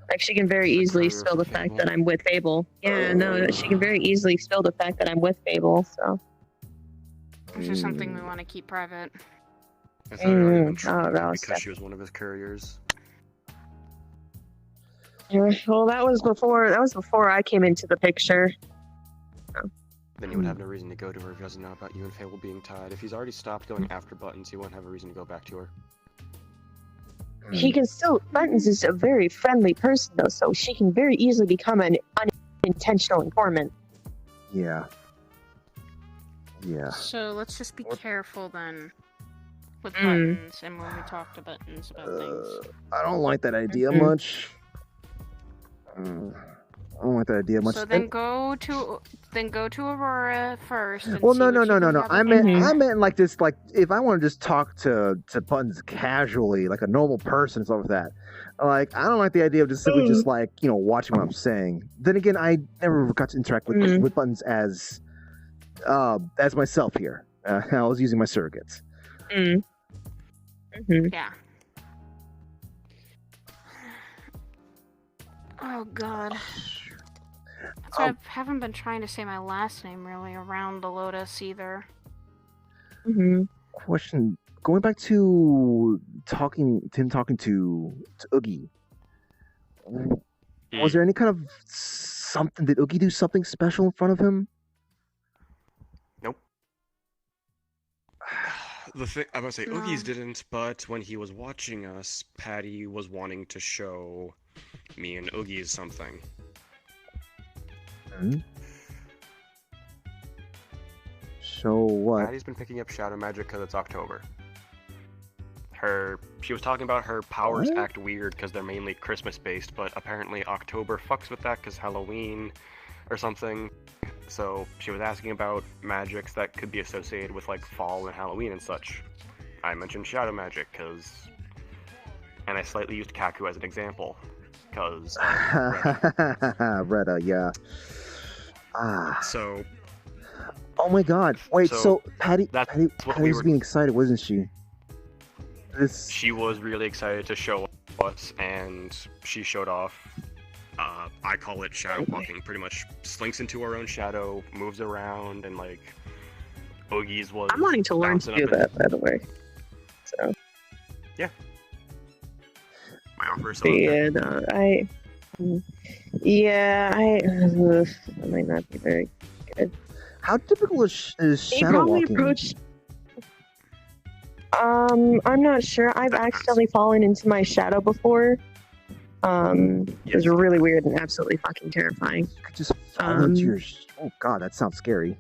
S20: Like she can very easily spill the fact that I'm with Fable. Yeah, no, she can very easily spill the fact that I'm with Fable. So.
S11: This is something we want to keep private.
S17: I thought it already been tried
S20: no,
S17: because she was one of his couriers.
S20: Well, that was before I came into the picture.
S17: Then you would have no reason to go to her if he doesn't know about you and Fable being tied. If he's already stopped going after Buttons, he won't have a reason to go back to her.
S20: He can still. Buttons is a very friendly person, though, so she can very easily become an unintentional informant.
S2: Yeah.
S11: So let's just be careful then with Buttons and when we talk to Buttons about things.
S2: I don't like that idea much. I don't like that idea much.
S11: So then go to Aurora first. And
S2: Well,
S11: see
S2: no.
S11: what you can
S2: I meant like this. Like if I want to just talk to Buttons casually, like a normal person, and stuff like that. Like I don't like the idea of just simply just like watching what I'm saying. Then again, I never got to interact with Buttons as myself here. I was using my surrogates.
S11: Yeah. Oh god. That's why I haven't been trying to say my last name really around the Lotus either.
S2: Question: going back to him talking to Oogie. Was there any kind of something? Did Oogie do something special in front of him?
S17: Nope. The thing I must say, Oogie's didn't, but when he was watching us, Patty was wanting to show me and Oogie something.
S2: So what?
S17: Patty's been picking up shadow magic because it's October. She was talking about her powers act weird because they're mainly Christmas based, but apparently October fucks with that because Halloween or something. So she was asking about magics that could be associated with like fall and Halloween and such. I mentioned shadow magic and I slightly used Kaku as an example because
S2: Retta, yeah.
S17: So.
S2: Oh my God! Wait, so Patty was being excited, wasn't she?
S17: She was really excited to show us, and she showed off. I call it shadow walking. Pretty much slinks into her own shadow, moves around, and like Oogie's was.
S20: I'm wanting to learn to do that, by the way. So.
S17: Yeah. My offer is
S20: I might not be very good.
S2: How typical is shadow walking?
S20: I'm not sure. I've accidentally fallen into my shadow before. It was really weird and absolutely fucking terrifying.
S2: You could just fall into your. Oh God, that sounds scary.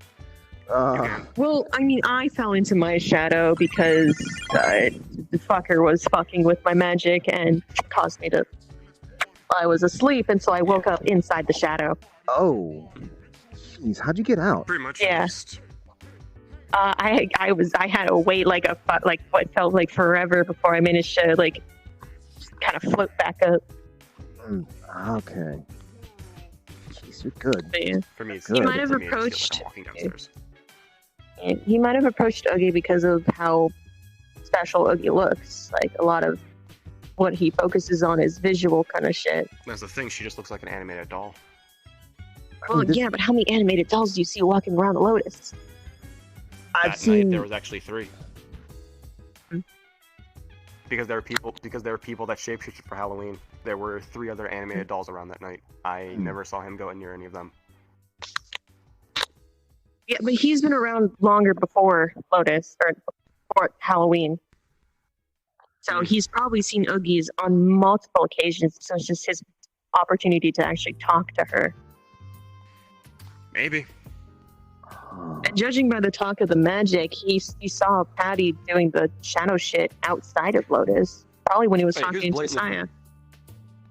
S20: Well, I mean, I fell into my shadow because the fucker was fucking with my magic and caused me to. I was asleep, and so I woke up inside the shadow.
S2: Oh, jeez, how'd you get out?
S17: Pretty much.
S20: Yeah. I had to wait like what felt like forever before I managed to like kind of float back up.
S2: Okay. Jeez, you're good.
S20: Yeah.
S17: For me, it's
S20: he might have approached. He might have approached Oogie because of how special Oogie looks. Like a lot of what he focuses on is visual kind of shit.
S17: That's the thing. She just looks like an animated doll.
S20: Well, yeah, but how many animated dolls do you see walking around the Lotus?
S17: That night there was actually 3. Because there were people that shapeshifted for Halloween. There were 3 other animated dolls around that night. I never saw him go near any of them.
S20: Yeah, but he's been around longer before Lotus or before Halloween. So he's probably seen Oogies on multiple occasions. So it's just his opportunity to actually talk to her.
S17: Maybe.
S20: And judging by the talk of the magic, he saw Patty doing the shadow shit outside of Lotus. Probably when he was talking to Saya.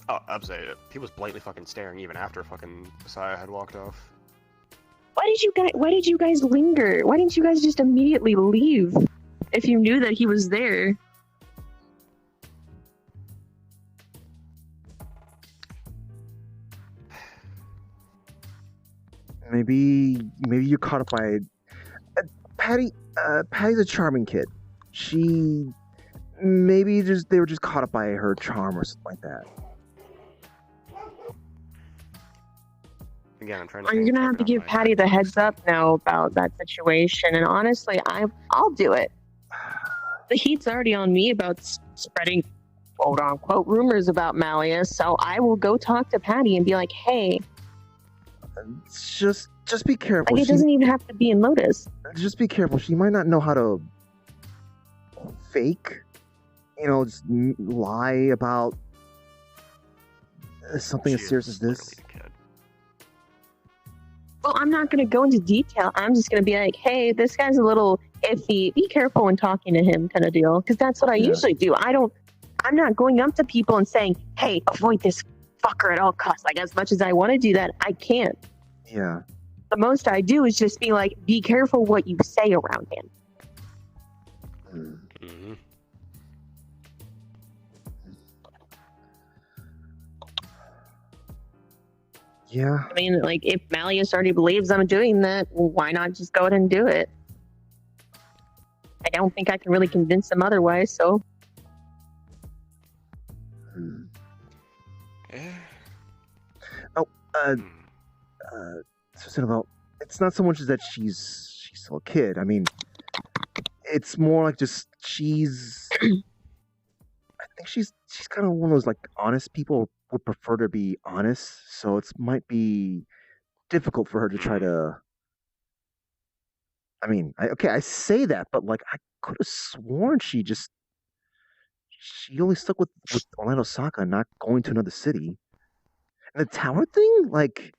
S17: Oh, I'm saying it. He was blatantly fucking staring even after fucking Saya had walked off.
S20: Why did you guys linger? Why didn't you guys just immediately leave if you knew that he was there?
S2: Maybe you're caught up by Patty. Patty's a charming kid. Maybe they were just caught up by her charm or something like that.
S17: Again, I'm trying to.
S20: You're gonna have to give Patty the heads up now about that situation, and honestly, I'll do it. The heat's already on me about spreading quote unquote rumors about Malleus, so I will go talk to Patty and be like, hey.
S2: Just be careful.
S20: Like, it doesn't even have to be in Lotus.
S2: Just be careful. She might not know how to fake, just lie about something as serious as this.
S20: Well, I'm not going to go into detail. I'm just going to be like, hey, this guy's a little iffy. Be careful when talking to him, kind of deal. Because that's what I usually do. I'm not going up to people and saying, hey, avoid this fucker at all costs. Like, as much as I want to do that, I can't.
S2: Yeah.
S20: The most I do is just be like, be careful what you say around him.
S17: Mm-hmm.
S2: Yeah.
S20: I mean, like, if Malleus already believes I'm doing that, well, why not just go ahead and do it? I don't think I can really convince him otherwise, so.
S2: So about, it's not so much as that she's still a kid. I mean, it's more like just I think she's kind of one of those like honest people would prefer to be honest. So it might be difficult for her to try to. I mean, I say that, but like I could have sworn she only stuck with Orlando Saka, not going to another city. And the tower thing, like.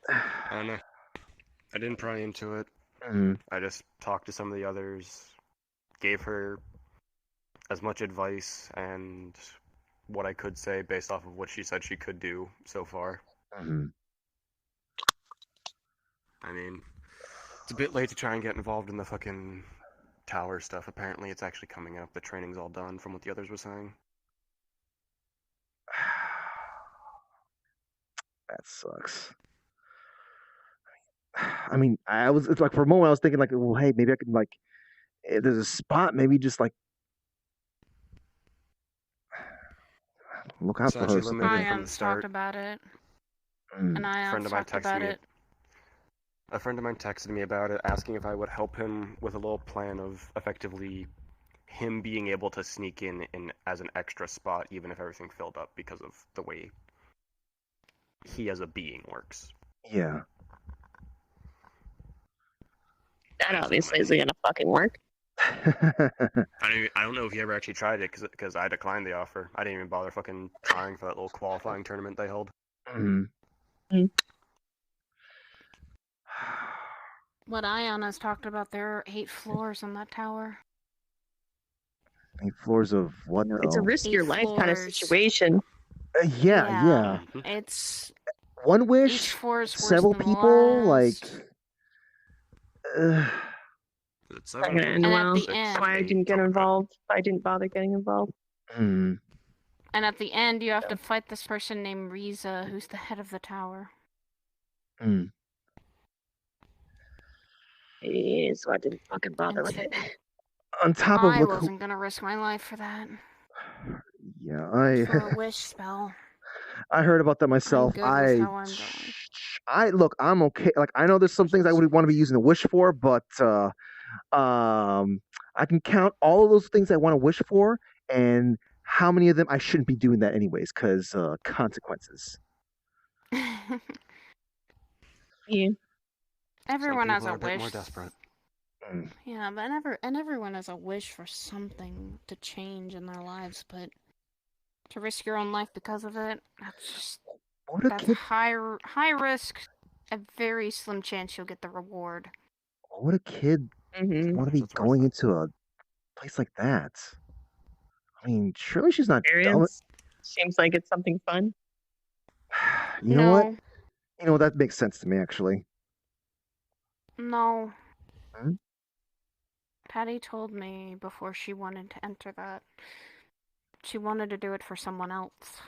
S17: I don't know. I didn't pry into it. I just talked to some of the others, gave her as much advice and what I could say based off of what she said she could do so far. I mean, it's a bit late to try and get involved in the fucking tower stuff. Apparently it's actually coming up. The training's all done from what the others were saying.
S2: That sucks. I mean, it's like for a moment I was thinking like, well, hey, maybe I could like, if there's a spot, maybe just like look out for her.
S11: Ian's talked about it, and Ian's talked about it.
S17: A friend of mine texted me about it, asking if I would help him with a little plan of effectively him being able to sneak in as an extra spot, even if everything filled up, because of the way he as a being works.
S2: Yeah.
S20: That obviously isn't gonna fucking work.
S17: I don't know if he ever actually tried it, because I declined the offer. I didn't even bother fucking trying for that little qualifying tournament they held.
S11: What Ion has talked about, there are 8 floors on that tower.
S2: 8 floors of what?
S20: It's a risk your life kind of situation.
S2: Yeah.
S11: It's
S2: one wish,
S11: each floor is worse
S2: several
S11: than the
S2: people,
S11: last.
S20: It's not gonna end well. That's why I didn't get involved. I didn't bother getting involved.
S11: And at the end, you have to fight this person named Riza, who's the head of the tower.
S20: So I didn't fucking bother with it.
S2: On top of
S11: I wasn't gonna risk my life for that.
S2: Yeah,
S11: For a wish spell.
S2: I heard about that
S11: I'm
S2: myself.
S11: good with how I'm going.
S2: I look, I'm okay. Like I know there's some things I would want to be using the wish for, but I can count all of those things I want to wish for, and how many of them I shouldn't be doing that anyways, because consequences.
S20: Yeah.
S11: Everyone has a
S17: bit
S11: wish.
S17: more desperate.
S11: Yeah, but everyone has a wish for something to change in their lives, but to risk your own life because of it, that's high risk, a very slim chance you'll get the reward.
S2: Why would a kid want to be going into a place like that? I mean, surely she's not dumb.
S20: Experience? Seems like it's something fun.
S2: You know what? You know, that makes sense to me, actually.
S11: No.
S2: Hmm?
S11: Patty told me before she wanted to enter that she wanted to do it for someone else.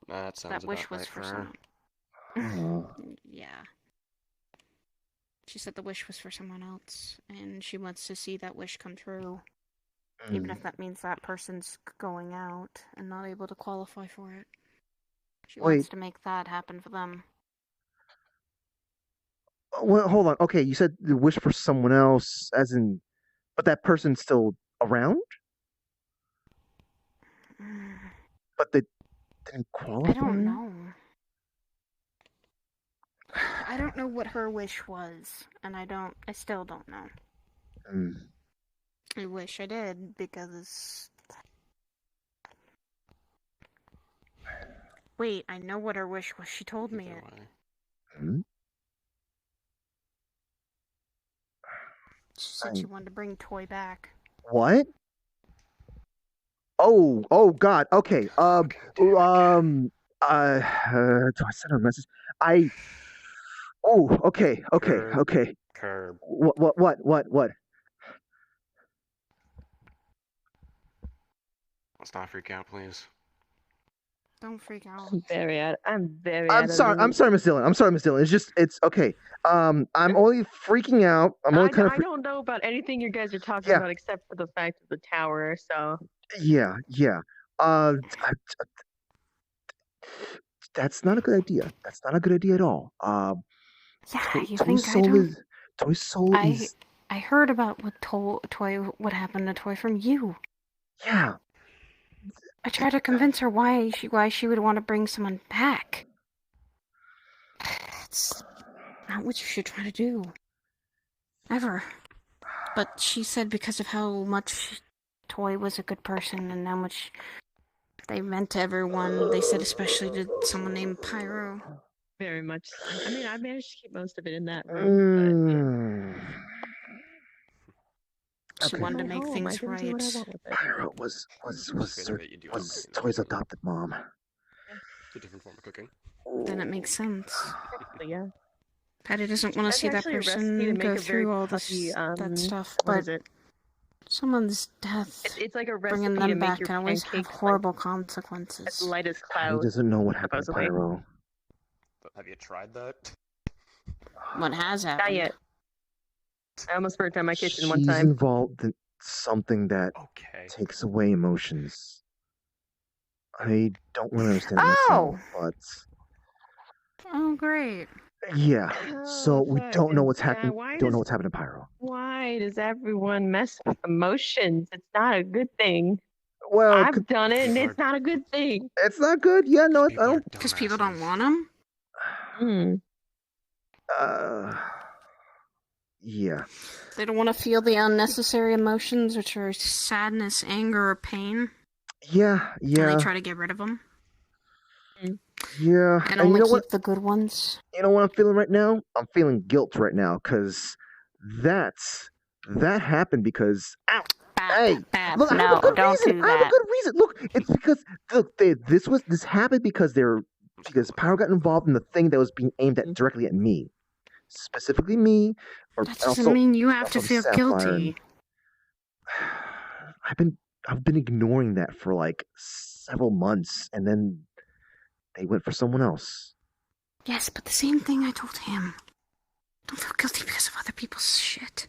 S17: That sounds
S11: That wish
S17: about
S11: was
S17: right
S11: for
S17: for her.
S11: someone. Yeah. She said the wish was for someone else, and she wants to see that wish come true. Even if that means that person's going out and not able to qualify for it. She wants to make that happen for them.
S2: Well, hold on. Okay, you said the wish for someone else, as in, but that person's still around? But they didn't qualify?
S11: I don't know. I don't know what her wish was, and I still don't know. I wish I did, because... Wait, I know what her wish was. She told me it. She said she wanted to bring Toy back.
S2: What? Oh, God. Okay. Do I send her a message? Oh, okay.
S17: Curb.
S2: What?
S17: Let's not freak out, please.
S11: Don't freak out.
S20: I'm very out
S2: I'm sorry, Miss Dillon. It's okay. I'm only freaking out.
S20: I don't know about anything you guys are talking about except for the fact of the tower, so.
S2: Yeah. That's not a good idea. That's not a good idea at all.
S11: You
S2: Toy
S11: think I don't?
S2: Toy Soul is...
S11: I heard about what happened to Toy from you.
S2: Yeah.
S11: I tried to convince her why she would want to bring someone back. It's not what you should try to do. Ever. But she said because of how much Toy was a good person and how much they meant to everyone, they said especially to someone named Pyro.
S20: Very much so. I mean, I managed to keep most of it in that room,
S11: She wanted to make things right.
S2: Pyro was Toy's adopted mom.
S17: It's a different form of cooking.
S11: Then it makes sense.
S20: Yeah.
S11: Patty doesn't want to see that person go through all that stuff, but someone's death,
S20: it's like a
S11: bringing
S20: recipe
S11: them
S20: to make
S11: back
S20: your
S11: can always have
S20: pancakes,
S11: horrible consequences.
S20: As light as
S2: He
S20: clouds.
S2: doesn't know what happened to Pyro.
S17: Have you tried that?
S11: What has happened?
S20: Not yet. I almost burnt down my kitchen one
S2: She's
S20: time.
S2: involved in something that takes away emotions. I don't really understand myself, but...
S11: Oh, great.
S2: Yeah, so we don't know what's happening.
S20: why
S2: Don't know
S20: does-
S2: what's happening to Pyro.
S20: Why does everyone mess with emotions? It's not a good thing.
S2: Well,
S20: I've done it, and it's not a good thing.
S2: It's not good. Yeah, no, I don't.
S11: Because people don't want them.
S2: Yeah.
S11: They don't want to feel the unnecessary emotions, which are sadness, anger, or pain.
S2: Yeah.
S11: And they try to get rid of them.
S2: Yeah.
S11: And
S2: you
S11: only
S2: know
S11: keep
S2: what?
S11: the good ones.
S2: You know what I'm feeling right now? I'm feeling guilt right now because that happened because hey, look, I have a good reason. I have a good reason. Look, it's because this happened because Pyro got involved in the thing that was being aimed at directly at me, specifically me.
S11: That doesn't mean you have to feel guilty.
S2: I've been ignoring that for like several months, and then they went for someone else.
S11: Yes, but the same thing I told him. Don't feel guilty because of other people's shit.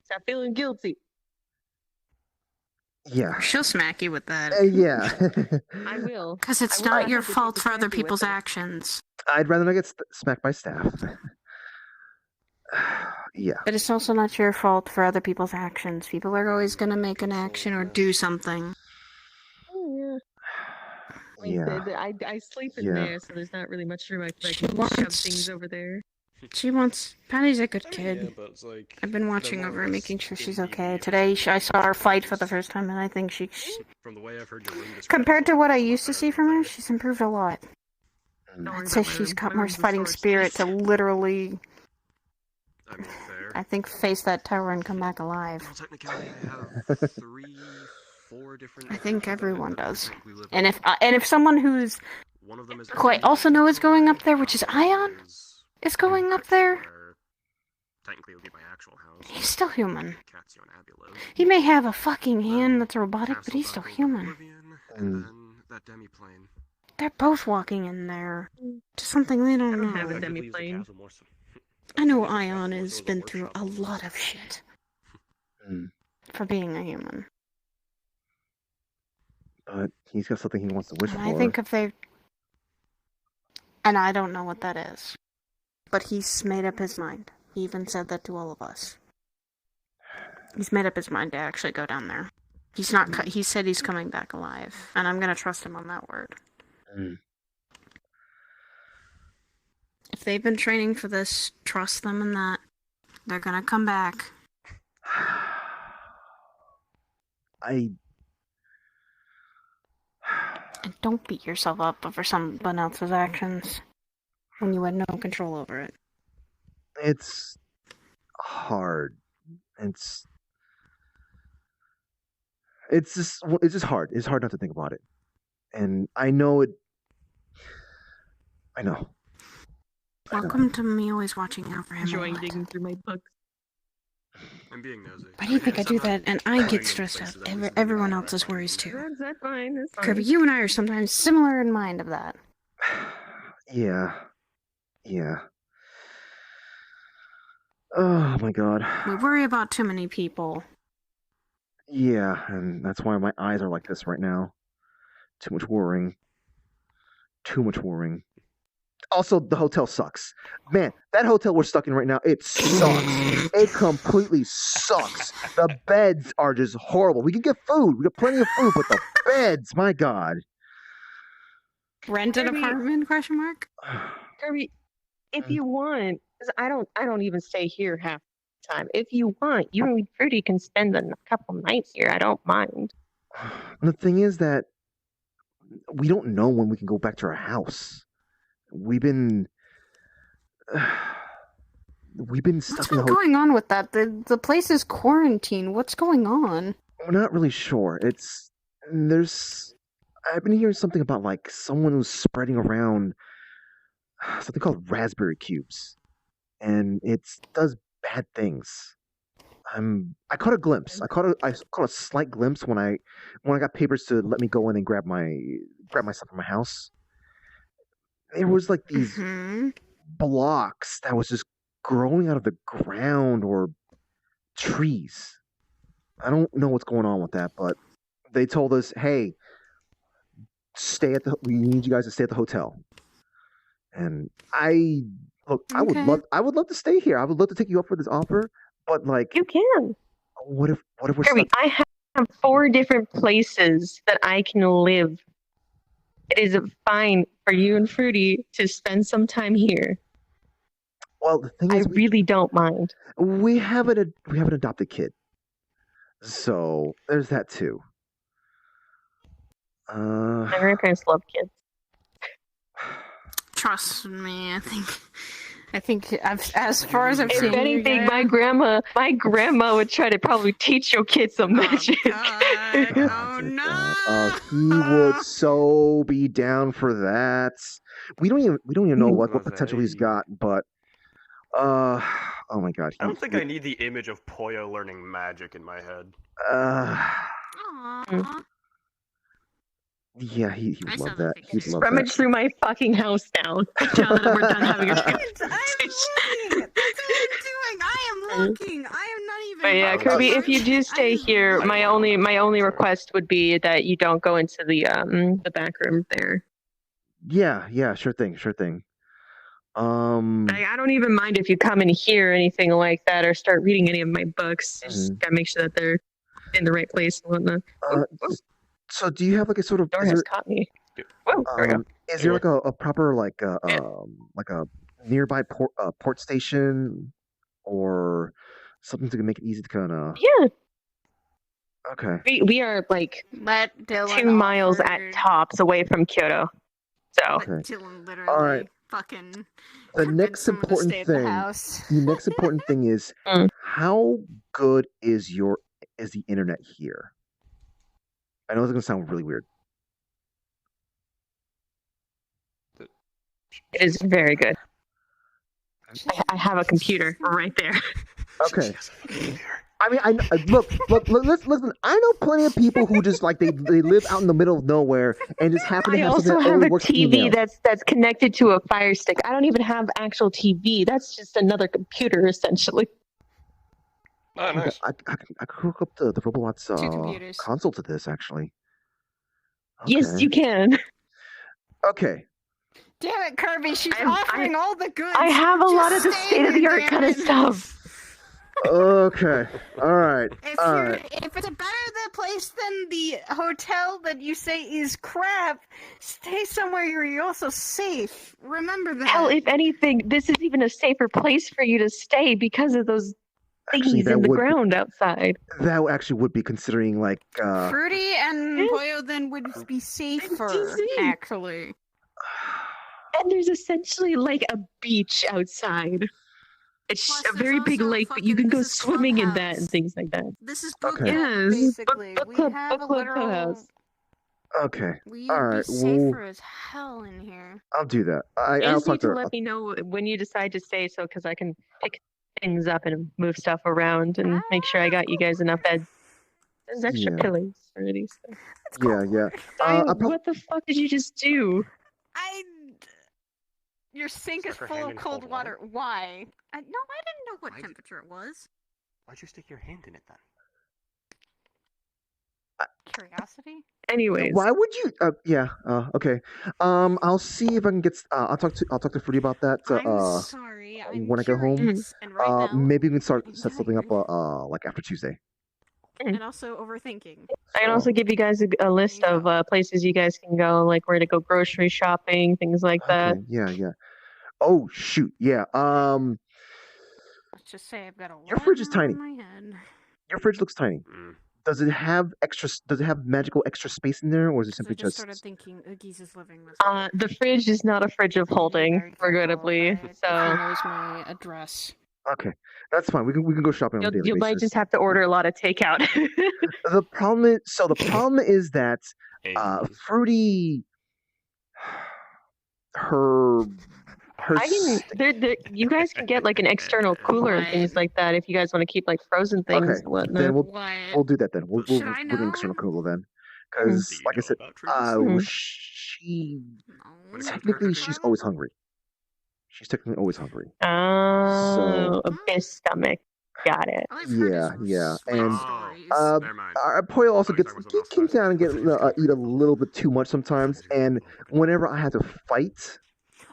S20: Stop feeling guilty.
S2: Yeah.
S11: She'll smack you with that.
S2: Yeah.
S20: I will.
S11: Because it's
S20: I will
S11: not your
S20: have to
S11: fault
S20: take
S11: for
S20: the
S11: other
S20: snacky with
S11: people's
S20: it.
S11: actions.
S2: I'd rather not get smacked by staff. Yeah.
S11: But it's also not your fault for other people's actions. People are always going to make an action or do something.
S20: Oh, yeah.
S2: Yeah.
S20: I sleep in
S2: Yeah.
S20: there, so there's not really much room. I can shove things over there.
S11: She wants... Patty's a good
S17: Yeah,
S11: kid.
S17: but it's like
S11: I've been watching
S17: they're
S11: over
S17: more
S11: her,
S17: or
S11: making
S17: less
S11: sure she's
S17: in
S11: okay.
S17: need of
S11: Today, I saw her fight for the first time, and I think
S17: From the way I've heard your room described,
S11: compared to what I used to see from her, she's improved a lot.
S2: Mm.
S11: I'd say she's got more fighting spirit to literally,
S17: I mean, fair.
S11: I think, face that tower and come back alive.
S17: Well, technically, I have 4 different.
S11: I think everyone does.
S17: We live
S11: And
S17: in.
S11: if someone who's
S17: One of them is
S11: who I also know is going up there, which is Ion, is going up there,
S17: where technically it would be my actual house.
S11: he's still human.
S17: Cat's on Abulo.
S11: He may have a fucking hand that's robotic, but he's still human.
S17: And then that demi-plane.
S11: They're both walking in there to something they don't know.
S20: Have a demi-plane.
S11: I know Ion has been through a lot of shit
S2: Mm.
S11: for being a human.
S2: But he's got something he wants to wish
S11: And
S2: for.
S11: I think if they... And I don't know what that is. But he's made up his mind. He even said that to all of us. He's made up his mind to actually go down there. He's not... He said he's coming back alive. And I'm gonna trust him on that word.
S2: Mm.
S11: If they've been training for this, trust them in that. They're gonna come back. And don't beat yourself up over someone else's actions when you had no control over it.
S2: It's hard. It's just hard. It's hard not to think about it. And I know it. I know.
S11: Welcome to me always watching out for him.
S20: Enjoying digging through my books.
S17: I'm being nosy.
S11: Why do you think I do that? And I get stressed out. Everyone else's worries too.
S20: That's fine. That's fine.
S11: Kirby, you and I are sometimes similar in mind of that.
S2: Yeah. Yeah. Oh my god.
S11: We worry about too many people.
S2: Yeah, and that's why my eyes are like this right now. Too much worrying. Too much worrying. Also, the hotel sucks. Man, that hotel we're stuck in right now, it sucks. It completely sucks. The beds are just horrible. We can get food. We got plenty of food, but the beds, my god.
S11: Rent an apartment? Question mark.
S20: Kirby, if you want, because I don't even stay here half the time. If you want, you and Fruity can spend a couple nights here. I don't mind.
S2: The thing is that we don't know when we can go back to our house. We've been stuck
S11: What's
S2: in the
S11: going on with that? The place is quarantined. What's going on?
S2: We're not really sure. I've been hearing something about like someone who's spreading around something called raspberry cubes, and it does bad things. I caught a glimpse. I caught a slight glimpse when I got papers to let me go in and grab my stuff from my house. There was like these blocks that was just growing out of the ground or trees. I don't know what's going on with that, but they told us, "Hey, we need you guys to stay at the hotel." And I would love to stay here. I would love to take you up for this offer, but like
S20: you can.
S2: What if we're
S20: Kirby,
S2: stuck?
S20: I have 4 different places that I can live. It is fine for you and Fruity to spend some time here.
S2: Well, the thing is,
S20: I really don't mind.
S2: We have an adopted kid, so there's that too.
S20: My grandparents love kids.
S11: Trust me, I think as far as I've seen.
S20: If anything, my grandma would try to probably teach your kids some magic.
S11: Oh no!
S2: He would so be down for that. We don't even know what potential he's got, but oh my god.
S17: I don't think I need the image of Poyo learning magic in my head.
S2: Yeah, he would love that. He'd love
S20: Rummage
S2: that.
S20: through my fucking house now. Now that we're done having a
S11: I'm looking. That's what I'm doing. I am looking. I am not
S20: But yeah, Kirby, if you do stay here, my only request would be that you don't go into the back room there.
S2: Yeah, sure thing.
S20: I don't even mind if you come in here or anything like that, or start reading any of my books. You just gotta make sure that they're in the right place and whatnot.
S2: So do you have like a sort of
S20: Door has caught me. Oh, there we go.
S2: is there like a proper like a nearby port station or something to make it easy to kind of?
S20: Yeah.
S2: Okay.
S20: We are like
S11: Let Dylan
S20: 2 miles
S11: offer-
S20: at tops away from Kyoto. So
S11: Dylan literally
S2: All right.
S11: fucking
S2: The
S11: convinced
S2: next
S11: someone to stay
S2: important
S11: at the
S2: thing.
S11: house.
S2: The next important thing is how good is the internet here? I know it's gonna sound really weird.
S20: it is very good. I have a computer right there.
S2: Okay. I mean, look. Listen. I know plenty of people who just like they live out in the middle of nowhere and just happen to
S20: I
S2: have something
S20: also
S2: that
S20: have
S2: only
S20: a
S2: works with
S20: TV
S2: email.
S20: that's connected to a Fire Stick. I don't even have actual TV. That's just another computer, essentially.
S17: Oh, nice.
S2: I could hook up the Robot's
S11: computers.
S2: console to this actually.
S20: Yes, you can.
S2: Okay.
S11: Damn it, Kirby! She's offering all the goods.
S20: I have a
S11: Just
S20: lot of the
S11: stay
S20: state-of-the-art
S11: here,
S20: kind of
S11: damn it.
S20: stuff.
S2: Okay. All right.
S11: If it's a better place than the hotel that you say is crap, stay somewhere where you're also safe. Remember that.
S20: Hell, if anything, this is even a safer place for you to stay because of those things
S2: Actually, that
S20: in the
S2: would-
S20: ground outside.
S2: That actually would be considering like
S11: Fruity and Pollo then would be safer, actually.
S20: And there's essentially like a beach outside. It's a very big lake, but you can go swimming in that and things like that.
S11: This is
S2: book
S11: club,
S2: club,
S11: basically.
S20: Book
S11: We
S20: club,
S11: have a
S20: book club
S11: literal.
S20: clubhouse.
S2: Okay.
S11: We'd
S2: All
S11: be
S2: right.
S11: safer
S2: Well,
S11: as hell in here.
S2: I'll do that.
S20: You
S2: I'll
S20: just
S2: talk
S20: need
S2: to
S20: to
S2: her.
S20: let me know when you decide to stay, so because I can pick things up and move stuff around and make sure I got you guys enough beds. There's extra
S2: Yeah.
S20: pillows already. So.
S2: Yeah.
S20: Diane,
S2: I'll prob-
S20: what the fuck did you just do?
S11: Your sink is
S17: Stuck her
S11: full
S17: hand
S11: of
S17: in
S11: cold
S17: cold
S11: water. Why? No, I didn't know what temperature it was.
S17: Why'd you stick your hand in it then?
S11: Curiosity.
S20: Anyways,
S2: Why would you? Yeah. Okay. I'll see if I can get. I'll talk to Fruity about that.
S11: I'm sorry. I'm
S2: when I get home.
S11: curious, and right now,
S2: Maybe we can set something up. Like after Tuesday.
S11: and also overthinking.
S20: I can also give you guys a list of places you guys can go, like where to go grocery shopping, things like that.
S2: Okay. Yeah. Oh shoot. Yeah.
S11: Let's just say I've got a
S2: Your
S11: lot
S2: fridge is
S11: more
S2: tiny.
S11: in my head.
S2: Your fridge looks tiny. Does it have extra? Does it have magical extra space in there, or is it
S11: I
S2: simply
S11: just
S2: just?
S11: started thinking Oogie's is living this.
S20: The fridge is not a fridge of holding, regrettably.
S11: She
S20: So
S11: knows my address.
S2: Okay, that's fine. We can go shopping on a daily
S20: you might
S2: basis.
S20: just have to order a lot of takeout.
S2: The problem is that Fruity, her
S20: I can. You guys can get like an external cooler and things like that if you guys want to keep like frozen things
S2: Okay,
S20: and whatnot.
S2: then we'll do that then. We'll
S11: Should I
S2: bring an external cooler then, because like I said, she technically she's always hungry. She's technically always hungry.
S20: Oh, a big stomach. Got it.
S2: Yeah, and Pollo also can down and eat a little bit too much sometimes, and whenever I have to fight,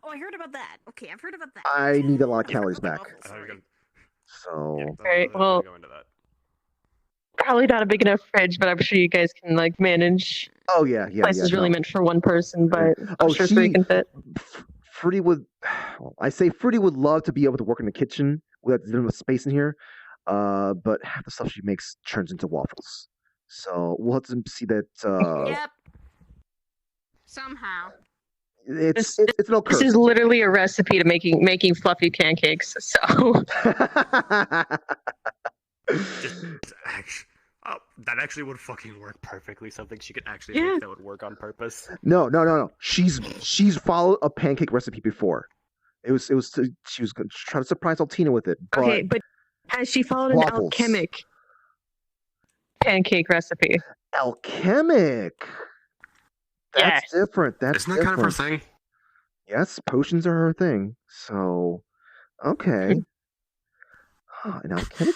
S11: Oh, I heard about that. Okay, I've heard about that.
S2: I need a lot of calories back. So
S20: Alright, well, probably not a big enough fridge, but I'm sure you guys can like manage.
S2: Oh yeah.
S20: Place is really meant for one person, but I'm sure
S2: she-
S20: three can fit.
S2: Fruity would, well, I say Fruity would love to be able to work in the kitchen with enough space in here, but half the stuff she makes turns into waffles. So we'll have to see that.
S11: Yep. Somehow.
S2: It's an occurrence.
S20: This is literally a recipe to making fluffy pancakes. So
S17: That actually would fucking work perfectly. Something she could actually
S20: Yeah.
S17: make that would work on purpose.
S2: No. She's followed a pancake recipe before. She was trying to surprise Altina with it. But
S20: okay, but has she followed an
S2: waffles.
S20: alchemic pancake recipe?
S2: Alchemic. That's different. That's
S6: Isn't that kind of her
S2: different.
S6: thing?
S2: Yes, potions are her thing. So, okay. An alchemic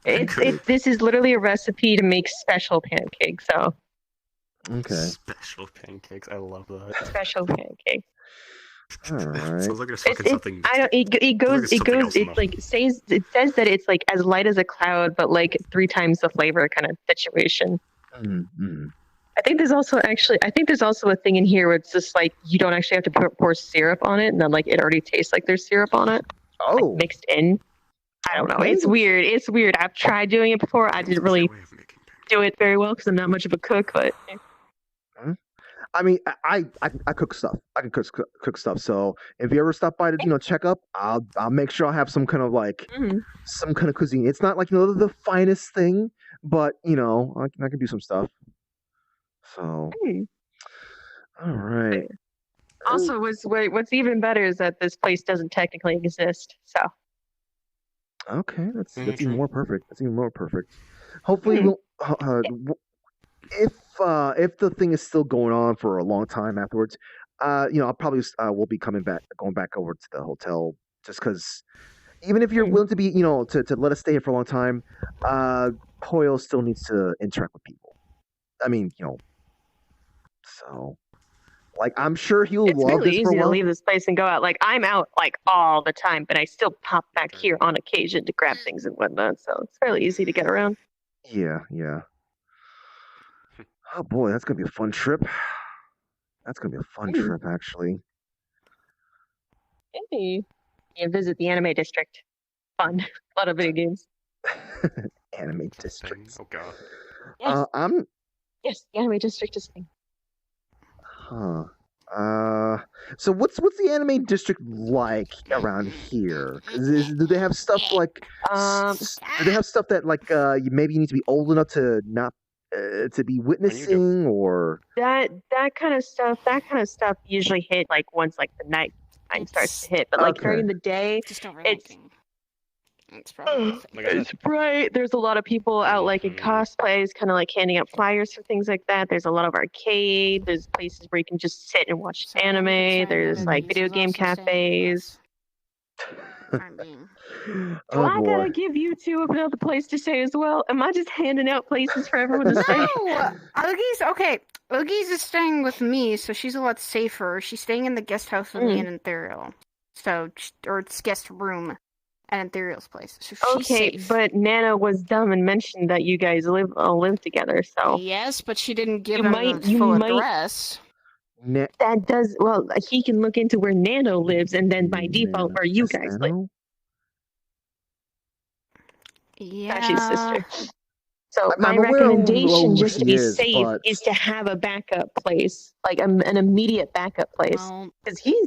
S20: This is literally a recipe to make special pancakes. So
S2: Okay.
S17: Special pancakes. I love that.
S20: special pancakes.
S2: All right.
S17: Sounds like it's fucking something.
S20: I don't. It goes.
S17: Sounds like it's something else in
S20: It like says. It says that it's like as light as a cloud, but like 3 times the flavor kind of situation.
S2: Mm-hmm.
S20: I think there's also a thing in here where it's just like you don't actually have to pour syrup on it, and then like it already tastes like there's syrup on it, like, mixed in. I don't know. It's weird. It's weird. I've tried doing it before. I didn't really do it very well because I'm not much of a cook, but.
S2: I mean, I cook stuff. I can cook stuff. So if you ever stop by to check up, I'll make sure I have some kind of like some kind of cuisine. It's not like the finest thing, but I can do some stuff. So, all right.
S20: Also, what's even better is that this place doesn't technically exist. So.
S2: Okay, that's even more perfect. That's even more perfect. Hopefully, we'll. If the thing is still going on for a long time afterwards, I'll probably will be going back over to the hotel just because even if you're willing to be, to let us stay here for a long time, Poyo still needs to interact with people. I mean, so like I'm sure he'll
S20: it's
S2: love
S20: really
S2: this for a
S20: easy to
S2: while.
S20: leave this place and go out. Like I'm out like all the time, but I still pop back here on occasion to grab things and whatnot. So it's fairly easy to get around.
S2: Yeah. Oh boy, that's gonna be a fun trip. That's gonna be a fun trip, actually.
S20: Hey, you visit the anime district. Fun, a lot of video games.
S2: Anime district.
S17: Oh god.
S20: Yes. Yes, the anime district is thing.
S2: Huh. So what's the anime district like around here? Do they have stuff like? Do they have stuff that like maybe you need to be old enough to not to be witnessing, or
S20: that kind of stuff usually hit like once like the night time starts to hit, but like during the day, it's
S7: probably
S20: it's bright. There's a lot of people out like in cosplays, kind of like handing out flyers for things like that. There's a lot of arcade. There's places where you can just sit and watch anime. There's like video game cafes. Do I gotta give you two another place to stay as well? Am I just handing out places for everyone to stay?
S11: No, Oogie's is staying with me, so she's a lot safer. She's staying in the guest house with me and Ethereal. Or it's guest room at Ethereal's place. So she's safe.
S20: But Nana was dumb and mentioned that you guys all live together. So
S11: yes, but she didn't give him the full address.
S20: That does well. He can look into where Nano lives, and then by default, where you guys live.
S11: Yeah.
S20: That's his sister. So
S2: I'm
S20: my recommendation,
S2: who
S20: just to
S2: she
S20: be
S2: is,
S20: safe,
S2: but-
S20: is to have a backup place, like an immediate backup place, because he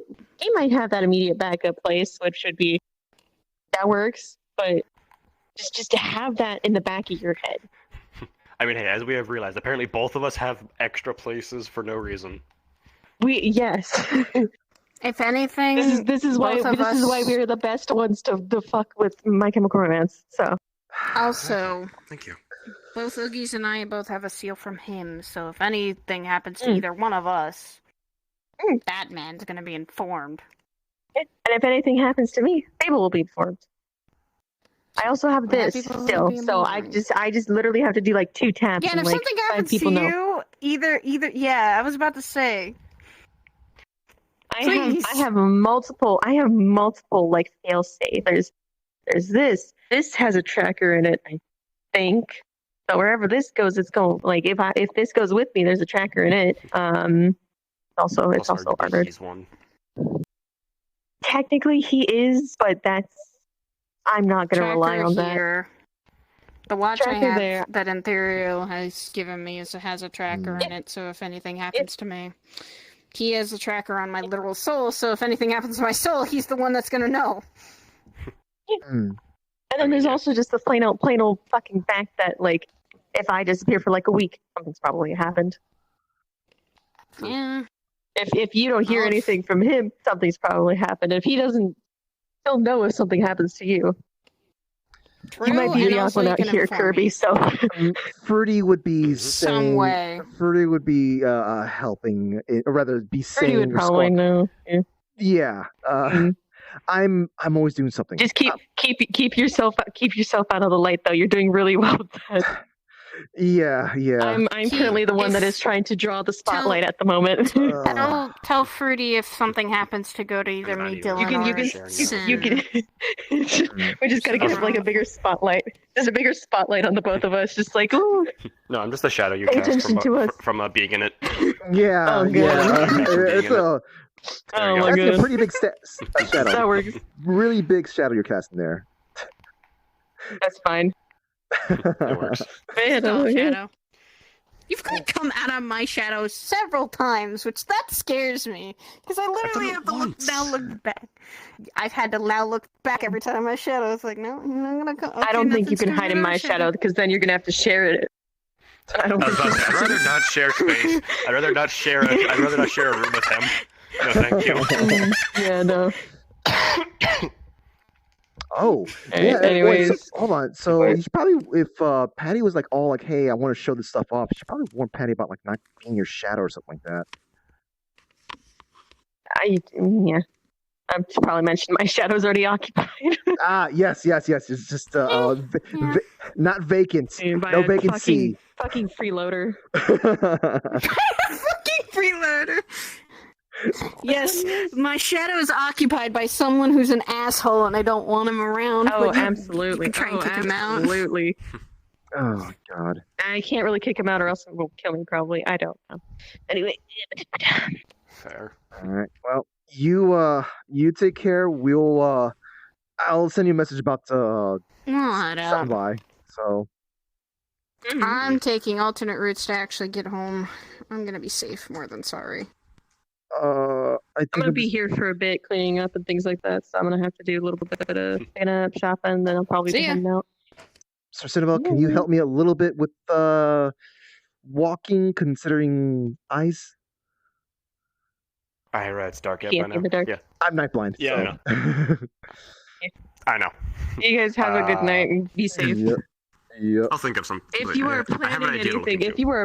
S20: might have that immediate backup place, which should be that works. But just to have that in the back of your head.
S17: I mean, hey, as we have realized, apparently both of us have extra places for no reason.
S20: Yes.
S11: If anything,
S20: this is why we're the best ones to fuck with My Chemical Romance. So.
S11: Also,
S17: thank you.
S11: Both Oogies and I both have a seal from him, so if anything happens to either one of us, Batman's gonna be informed.
S20: And if anything happens to me, Fable will be informed. I also have this still, so I just literally have to do like 2 taps.
S11: Yeah, and if
S20: like,
S11: something happens to you, either yeah, I was about to say.
S20: I have multiple like fail safe. There's this. This has a tracker in it, I think. So wherever this goes, it's going. Like if this goes with me, there's a tracker in it. It's also armored.
S17: One.
S20: Technically, he is, but I'm not going to rely on
S11: here. The watch I
S20: Tracker
S11: have
S20: there.
S11: that Ethereal has given me has a tracker in it, so if anything happens to me, he has a tracker on my literal soul, so if anything happens to my soul, he's the one that's going to know.
S20: And then there's also just the plain old fucking fact that, like, if I disappear for like a week, something's probably happened.
S11: Yeah.
S20: If you don't hear anything from him, something's probably happened. If he doesn't, he'll know if something happens to you.
S11: True,
S20: you might be
S11: and
S20: the odd
S11: also
S20: one
S11: you
S20: out
S11: can
S20: here,
S11: inform
S20: Kirby.
S11: me.
S20: So
S2: Fruity would be
S11: Some
S2: saying,
S11: way.
S2: Fruity would be helping, or rather, be saying.
S20: Fruity would probably know.
S2: Yeah. I'm always doing something.
S20: Just keep yourself out of the light, though. You're doing really well with that.
S2: Yeah.
S20: I'm currently the one that is trying to draw the spotlight at the moment.
S11: Tell Fruity if something happens to go to either me, Dylan,
S20: you can. We just gotta get like a bigger spotlight. There's a bigger spotlight on the both of us, just like ooh.
S17: No, I'm just a shadow you
S20: Pay
S17: cast
S20: attention to us.
S17: from being in it.
S2: Yeah,
S20: Oh,
S2: yeah.
S17: good.
S2: It's a.
S20: Oh my
S2: That's
S20: god.
S2: a pretty big shadow.
S20: That works.
S2: Really big shadow you're casting there.
S20: That's fine.
S17: It works.
S11: Stall shadow. You've come out of my shadow several times, which that scares me. Because I literally have to now look back. I've had to now look back every time my shadow is like, no, you're not gonna come. Okay,
S20: I don't think you can
S11: nothing's
S20: hide
S11: gonna
S20: in
S11: go
S20: my shadow because then you're gonna have to share it. I don't think
S17: I'd rather not share space. I'd rather not share a room with him. No, thank you.
S20: Yeah, no.
S2: Oh,
S20: Hey,
S2: yeah.
S20: anyways.
S2: Wait, hold on. So you should probably, if Patty was like all like, "Hey, I want to show this stuff off," you should probably warn Patty about like not being your shadow or something like that.
S20: Yeah. I've probably mentioned my shadow's already occupied.
S2: Yes. It's just not vacant.
S20: By
S2: No
S20: a
S2: vacancy.
S20: Fucking freeloader.
S11: Fucking freeloader. Yes, my shadow is occupied by someone who's an asshole, and I don't want him around.
S20: Oh,
S11: but you
S20: absolutely.
S11: can try and kick him out.
S20: Absolutely.
S2: Oh God.
S20: I can't really kick him out, or else he will kill me. Probably. I don't know. Anyway.
S17: Fair.
S2: All right. Well, you take care. I'll send you a message about
S11: What
S2: by. So.
S11: I'm taking alternate routes to actually get home. I'm gonna be safe more than sorry.
S2: I think
S20: I'm gonna be here for a bit, cleaning up and things like that. So I'm gonna have to do a little bit of cleaning up, shopping, then I'll probably be heading out.
S2: Sir Citadel, can you help me a little bit with walking, considering eyes?
S17: It's dark yet
S20: Can't
S17: by
S20: see
S17: now.
S20: in the dark.
S2: Yeah, I'm night blind.
S17: Yeah,
S2: so.
S17: I know.
S20: You guys have a good night and be safe.
S2: Yep.
S17: I'll think of some.
S20: If you are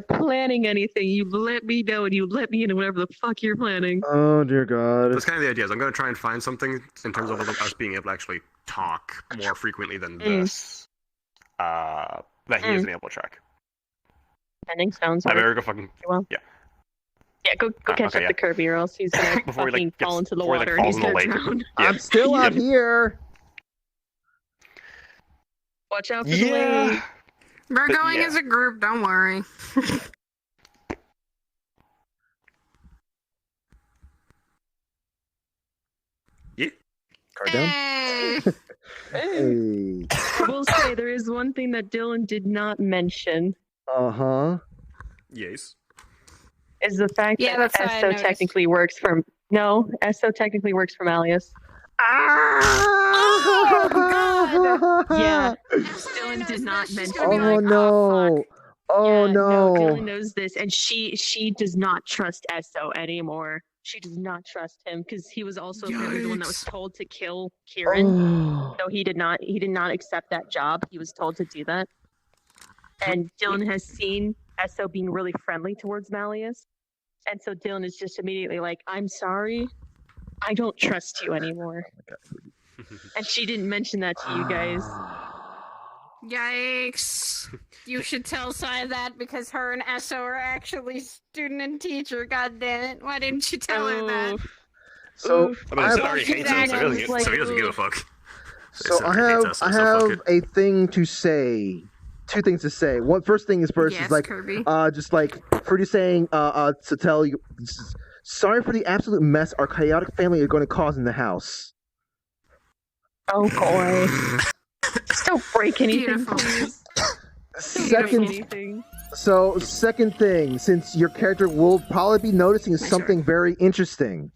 S20: planning anything, you let me know and you let me into whatever the fuck you're planning.
S2: Oh dear God.
S17: That's kind of the idea. I'm going to try and find something in terms of us being able to actually talk more frequently than this. That he isn't able to track.
S20: Planning sounds.
S17: I better go fucking.
S20: Well.
S17: Yeah.
S20: Yeah, go catch up the Kirby, or else he's gonna fucking fall into the water and he's gonna drown.
S2: I'm still out here.
S20: Watch out for the lake.
S11: We're going as a group, don't worry.
S2: Card down. Hey.
S20: I will say there is one thing that Dylan did not mention.
S17: Yes.
S20: Is the fact that
S11: that's why I
S20: Esso
S11: noticed.
S20: technically works for Esso technically works for Malleus.
S11: Oh God!
S20: Yeah. Dylan did not mention
S2: Oh
S20: that.
S2: no. Oh
S20: Yeah,
S2: no.
S20: Dylan knows this, and she does not trust Esso anymore. She does not trust him because he was also apparently the one that was told to kill Kieran. So he did not accept that job. He was told to do that. And Dylan has seen Esso being really friendly towards Malleus. And so Dylan is just immediately like, I'm sorry. I don't trust you anymore. And she didn't mention that to you guys.
S11: Yikes. You should tell Sai that because her and Esso are actually student and teacher, god damn it. Why didn't you tell her that?
S2: So
S17: I already hates him, so he doesn't give a fuck.
S2: So I have a thing to say. Two things to say. First thing is
S11: Yes,
S2: is like
S11: Kirby.
S2: just like Fruity saying to tell you, sorry for the absolute mess our chaotic family are going to cause in the house.
S20: Oh boy. Don't break anything, please.
S2: Second thing, since your character will probably be noticing something very interesting.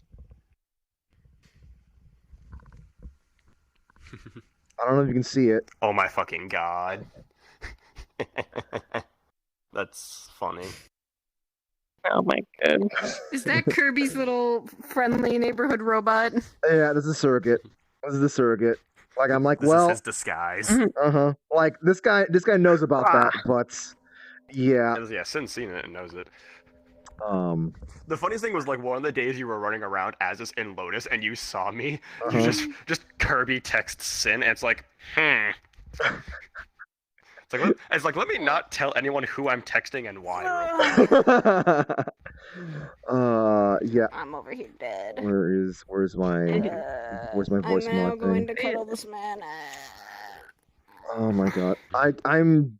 S2: I don't know if you can see it.
S17: Oh my fucking God. That's funny.
S20: Oh my God.
S11: Is that Kirby's little friendly neighborhood robot?
S2: Yeah, this is a surrogate. Like I'm like,
S17: This
S2: well,
S17: is his disguise.
S2: Like this guy knows about that, but yeah.
S17: Yeah, Sin's seen it and knows it. The funniest thing was like one of the days you were running around as this in Lotus and you saw me. You just Kirby texts Sin and it's like, It's like let me not tell anyone who I'm texting and why.
S2: Yeah.
S11: I'm over here dead.
S2: Where's my voice
S11: I'm now
S2: mod
S11: going
S2: thing?
S11: to cuddle this man.
S2: Oh my god. I'm.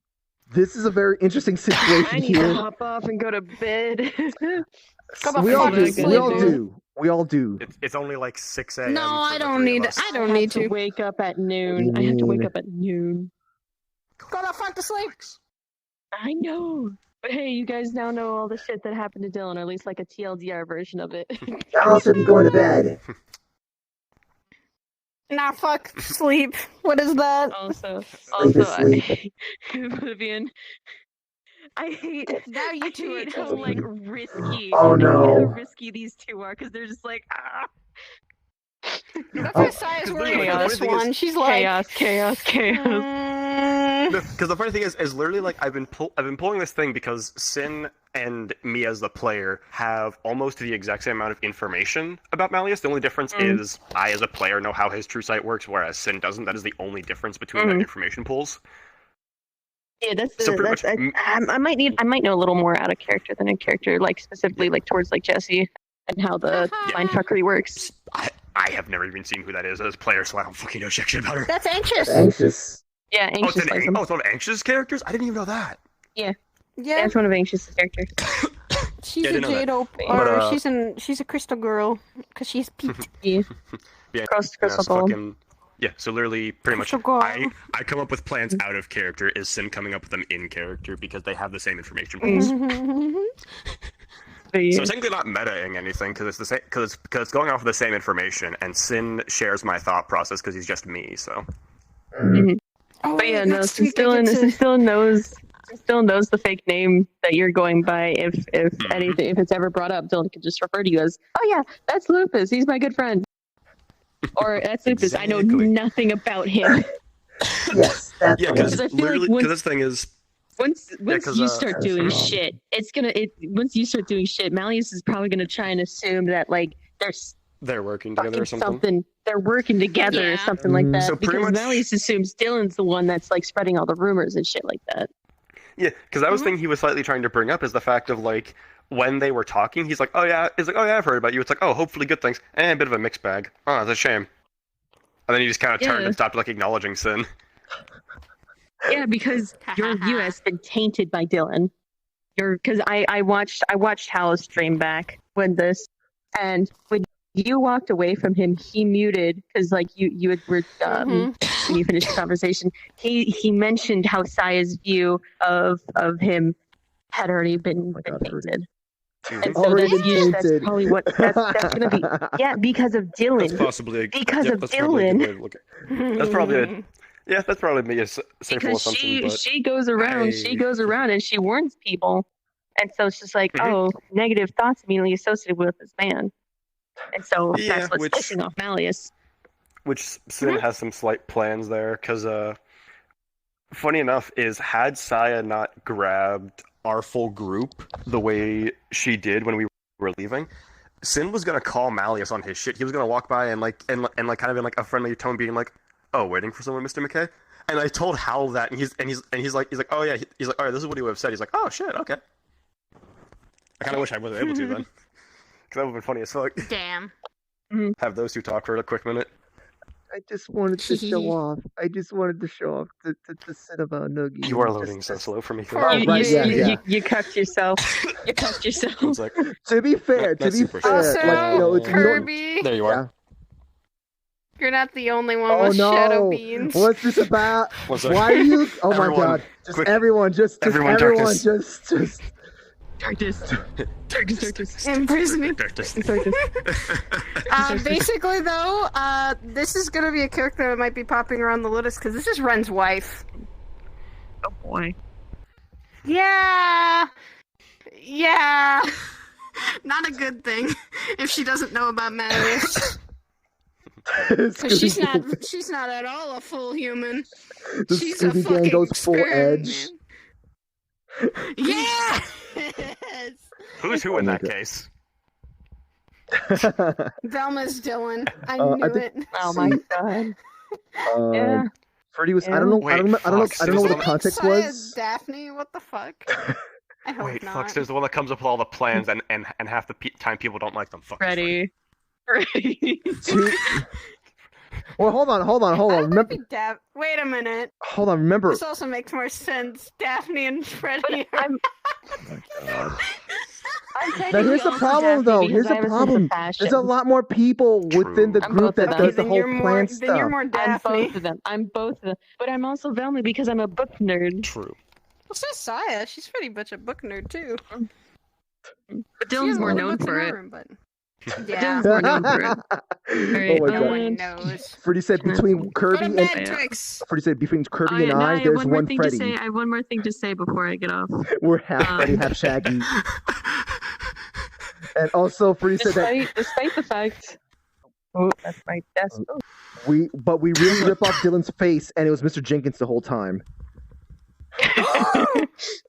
S2: This is a very interesting situation
S20: I need to
S2: here.
S20: hop off and go to bed.
S2: We all do. We all do.
S17: It's only like 6 a.m.
S11: No, I
S17: for the
S11: don't
S17: three
S11: need.
S17: of us.
S11: I don't need to
S20: wake up at noon. I have to wake up at noon.
S11: Go the fuck to sleep.
S20: I know. But hey, you guys now know all the shit that happened to Dylan, or at least like a TLDR version of it.
S2: Allison, going to bed.
S11: Nah, fuck sleep. What is that?
S20: Also,
S2: Sleep.
S20: Oblivion. I hate
S11: now you two
S20: hate how like risky.
S2: Oh,
S20: I hate how
S2: no.
S20: risky these two are because they're just like
S11: Saya's worried for this one. She's like
S20: chaos.
S17: Because the funny thing is literally like I've been pulling this thing because Sin and me as the player have almost the exact same amount of information about Malleus. The only difference is I as a player know how his true sight works, whereas Sin doesn't. That is the only difference between the information pools.
S20: Yeah, that's
S17: So pretty
S20: that's.
S17: much
S20: I might know a little more out of character than in character, like specifically like towards like Jesse and how the mind fuckery works.
S17: I have never even seen who that is as a player, so I don't fucking know jack shit about her.
S11: That's anxious.
S2: Anxious.
S20: Yeah, anxious.
S17: It's one of Anxious characters? I didn't even know that.
S20: Yeah.
S11: Yeah.
S20: That's one of Anxious' characters.
S11: She's
S17: Yeah, I
S11: a
S17: didn't know that.
S11: jade opal,
S17: But,
S11: or she's a crystal girl because she's peaked.
S20: Yeah. Crystal
S17: so
S20: ball.
S17: So literally, pretty much,
S11: Crystal ball.
S17: I come up with plans out of character, is Sin coming up with them in character, because they have the same information pools. So it's technically not metaing anything, because it's the same, because it's going off of the same information, and Sin shares my thought process because he's just me, so.
S20: But yeah, no, since Dylan knows the fake name that you're going by. If anything, if it's ever brought up, Dylan can just refer to you as, "Oh yeah, that's Lupus. He's my good friend." Or that's Lupus. I know nothing about him.
S2: Yes, that's
S17: because
S20: I feel like
S17: because this thing is.
S20: Once you start doing shit, once you start doing shit, Malleus is probably gonna try and assume that like
S17: they're working together or something.
S20: They're working together or something like that.
S17: So pretty
S20: because
S17: much-
S20: Malleus assumes Dylan's the one that's like spreading all the rumors and shit like that.
S17: Yeah, because that was the thing he was slightly trying to bring up is the fact of like when they were talking, he's like, oh yeah, I've heard about you. It's like, oh, hopefully good things, and a bit of a mixed bag. Oh, it's a shame. And then he just kind of turned and stopped like acknowledging Sin.
S20: Yeah, because your view has been tainted by Dylan. Because I watched Hal's stream back when when you walked away from him, he muted because like you were when you finished the conversation, he mentioned how Saya's view of him had already been tainted. And so that's probably what that's gonna be. Yeah, because of Dylan.
S17: That's possibly
S20: because of Dylan.
S17: That's probably a safer
S20: Because
S17: assumption. But
S20: she goes around and she warns people, and so it's just like, oh, negative thoughts immediately associated with this man, and so that's what's pissing off Malleus.
S17: Which Sin has some slight plans there, because funny enough is had Saya not grabbed our full group the way she did when we were leaving, Sin was gonna call Malleus on his shit. He was gonna walk by and kind of in like a friendly tone, being like, "Oh, waiting for someone, Mr. McKay." And I told Hal that, and he's like, "Oh yeah," he's like, "All right, this is what he would have said." He's like, "Oh shit, okay." I kind of wish I wasn't able to then, because that would have been funny as fuck.
S11: Damn.
S17: Have those two talk for a quick minute.
S2: I just wanted to show off. I just wanted to show off to sit about Noogie.
S17: You are loading so slow for me.
S20: You cucked yourself. You cucked yourself.
S17: It's like,
S2: to be fair,
S11: Also,
S2: like,
S11: Kirby,
S17: there you are.
S11: you're not the only one
S2: Oh
S11: with
S2: no!
S11: shadow beans.
S2: What's this about?
S17: One second.
S2: Why are you? Oh my
S17: Everyone,
S2: god! Just
S17: quick.
S2: everyone, just
S17: Everyone,
S2: everyone,
S17: darkness.
S2: just.
S20: Darkness.
S11: Imprison me.
S20: Darkness.
S11: Basically, though, this is gonna be a character that might be popping around the Lotus because this is Ren's wife.
S20: Oh boy.
S11: Yeah. Not a good thing if she doesn't know about Malleus. Because she's not at all a full human.
S2: The
S11: She's a
S2: Scooby
S11: fucking
S2: Gang goes full
S11: experiment.
S2: edge.
S11: Yeah. was.
S17: Who's who in that case?
S11: Velma's Dylan. I knew it.
S20: Oh my god.
S2: Yeah. Freddy was. I don't know. I don't know. I don't know what the context was.
S11: Daphne, what the fuck? I hope
S17: Wait,
S11: not.
S17: Fox, there's the one that comes up with all the plans, and half the time people don't like them. Fuck.
S20: Freddy.
S2: Well, hold on. Remember.
S11: Wait a minute.
S2: Hold on. Remember.
S11: This also makes more sense. Daphne and Freddy.
S2: Now here's the problem, though. Here's the problem. There's a lot more people within the group that does the whole plan stuff.
S11: Then you're more Daphne.
S20: I'm both of them. But I'm also Velma because I'm a book nerd.
S17: True.
S11: Well, so is Saya. She's pretty much a book nerd too.
S20: But Dylan's more known for it.
S11: Yeah.
S20: Dylan's more known for it.
S2: Oh my god.
S11: knows.
S2: Freddie said between Kirby and Freddie said between Kirby and I, there's one Freddy.
S20: I have one more thing to say before I get off.
S2: We're half Freddy, half Shaggy. And also, Freddie said that
S20: despite the fact. Oh, that's my desk. Oh.
S2: we really rip off Dylan's face, and it was Mr. Jenkins the whole time.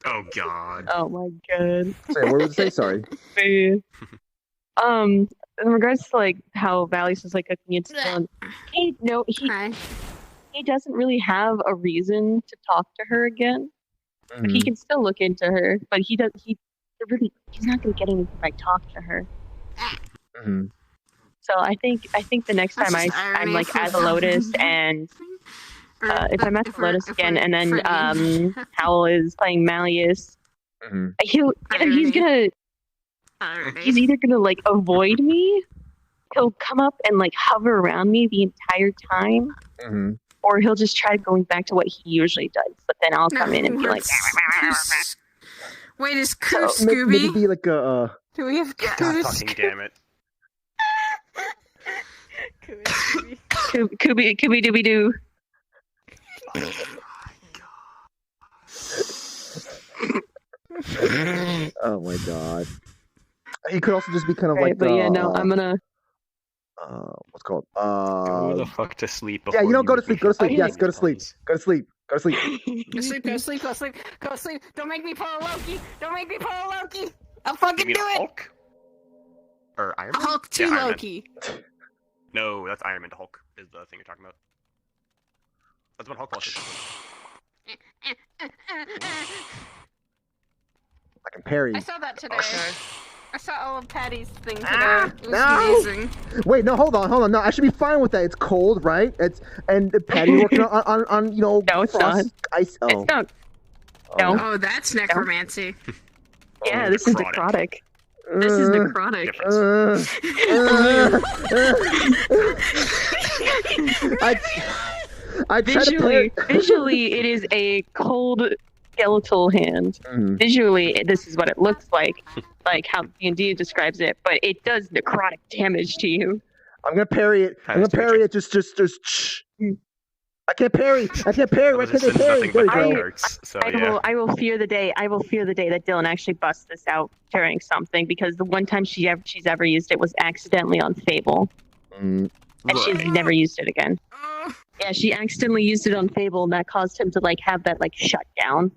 S17: Oh god.
S20: Oh my god.
S2: Say, what would you say? Sorry.
S20: In regards to like how Valley's is like cooking into Dylan, he doesn't really have a reason to talk to her again. But he can still look into her, but he's not going to get anything if I talk to her. So I think the next time I'm like at the Lotus and if I'm at the Lotus again and then Howell is playing Malleus, he's either gonna like avoid me, he'll come up and like hover around me the entire time, or he'll just try going back to what he usually does. But then I'll come in and be like,
S11: wait, is
S2: So, maybe be like a.
S11: Do we have
S17: God fucking damn it.
S20: Kubi dooby doo.
S2: Oh my god. He could also just be kind of like.
S20: But yeah, no, I'm gonna.
S2: What's it called?
S17: Go the fuck to sleep.
S2: Yeah, you know, go to sleep. Go to sleep. Yes, go to sleep. Go to sleep. Go to sleep.
S11: Go sleep. Go sleep. Go sleep. Go sleep. Don't make me pull a Loki. Don't make me pull a Loki. I'll fucking do it.
S17: Hulk? Or Iron Man?
S11: Hulk to
S17: Iron
S11: Loki.
S17: Man. No, that's Iron Man to Hulk. Is the thing you're talking about? That's what Hulk was.
S2: I can parry.
S11: I saw that today. I saw all of Patty's things today. It was amazing.
S2: Wait, no, hold on. No, I should be fine with that. It's cold, right? And Patty working on you know.
S20: No, it's not.
S2: Ice. Oh.
S20: It's not. No.
S11: Oh, that's necromancy.
S20: Yeah, this is necrotic. This is necrotic.
S2: I try to
S20: visually, it is a cold skeletal hand. Visually, this is what it looks like how D&D describes it, but it does necrotic damage to you.
S2: I'm gonna parry it. I'm gonna parry it. Just. I can't parry. Why can't I parry? There you go.
S20: I will fear the day. I will fear the day that Dylan actually busts this out carrying something, because the one time she's ever used it was accidentally on Fable, and she's never used it again. Yeah, she accidentally used it on Fable, and that caused him to like have that like shut down,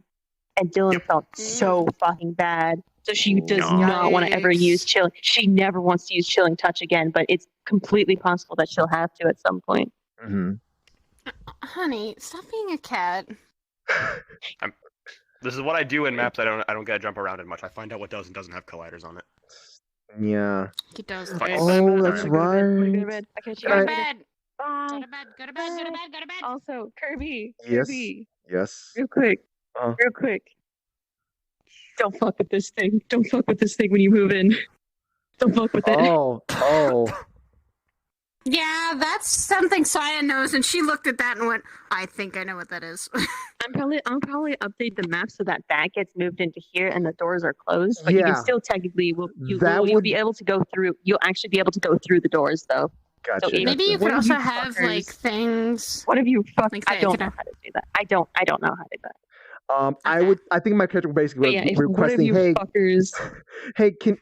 S20: and Dylan felt so fucking bad. So she does not want to ever use chilling. She never wants to use chilling touch again, but it's completely possible that she'll have to at some point.
S11: Honey, stop being a cat.
S17: This is what I do in maps. I don't get to jump around it much. I find out what does and doesn't have colliders on it.
S2: Yeah.
S11: He does.
S2: Oh, that's right.
S20: Go to bed. I catch you
S11: Go to
S20: later.
S11: bed.
S20: Bye.
S11: Go to bed. Go to bed. Go to bed. Go to bed.
S20: Also, Kirby.
S2: Yes.
S20: Kirby.
S2: Yes.
S20: Real quick. Don't fuck with this thing. Don't fuck with this thing when you move in. Don't fuck with it.
S2: Oh.
S11: Yeah, that's something Saya knows, and she looked at that and went, I think I know what that is.
S20: I'll probably update the map so that gets moved into here and the doors are closed. But you can still technically you'll be able to go through. You'll actually be able to go through the doors though.
S2: Gotcha.
S20: So
S11: maybe you could also have like things.
S20: What have you fucked?
S11: Like
S20: I don't know how to do that. I don't know how to do that.
S2: I think my character would basically requesting, hey,
S20: fuckers.
S2: Hey, can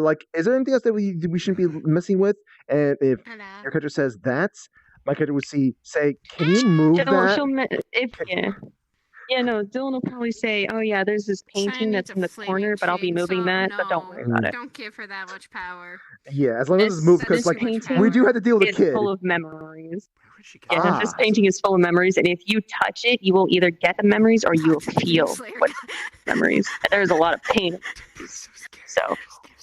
S2: like, is there anything else that we shouldn't be messing with? And if your character says that, my character would say, can you move that?
S20: Yeah, no, Dylan will probably say, "Oh yeah, there's this painting that's in the corner, but I'll be moving that, but don't worry about it."
S11: Don't give her that much power.
S2: Yeah, as long as it's moved, because like we do have to deal with a
S20: It's
S2: kid.
S20: full of memories.
S2: Ah.
S20: Yeah, this painting is full of memories, and if you touch it, you will either get the memories or you will feel what memories. And there's a lot of pain. So,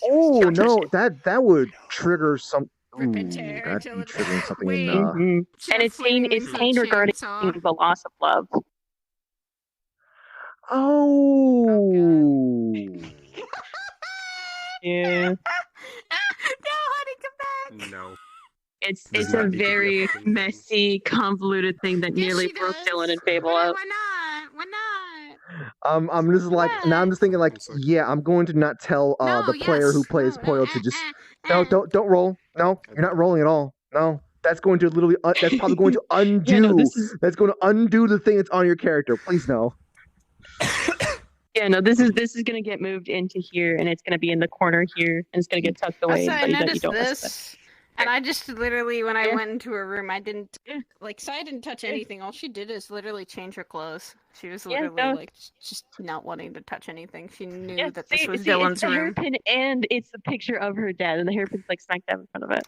S2: Oh no, that would trigger some. Ooh, that'd be triggering something in.
S20: and it's pain regarding the loss of love.
S2: Oh.
S20: Yeah.
S11: No, honey, come back.
S17: No.
S20: It's a very messy, convoluted thing that nearly broke Dylan and Fable up.
S11: Why not? Why not?
S2: I'm just like now. I'm just thinking like, yeah, I'm going to not tell the player who plays Poyo to just don't roll. No, you're not rolling at all. No, that's going to literally that's probably going to undo. That's going to undo the thing that's on your character. Please no.
S20: Yeah, no, this is gonna get moved into here, and it's gonna be in the corner here, and it's gonna get tucked away.
S11: So I
S20: but you
S11: noticed
S20: don't mess with it.
S11: this, and I just literally, when I went into her room, I didn't so I didn't touch anything. All she did is literally change her clothes. She was literally like just not wanting to touch anything. She knew that this was Dylan's
S20: it's the
S11: room.
S20: hairpin, and it's the picture of her dad, and the hairpin's like smack dab in front of it.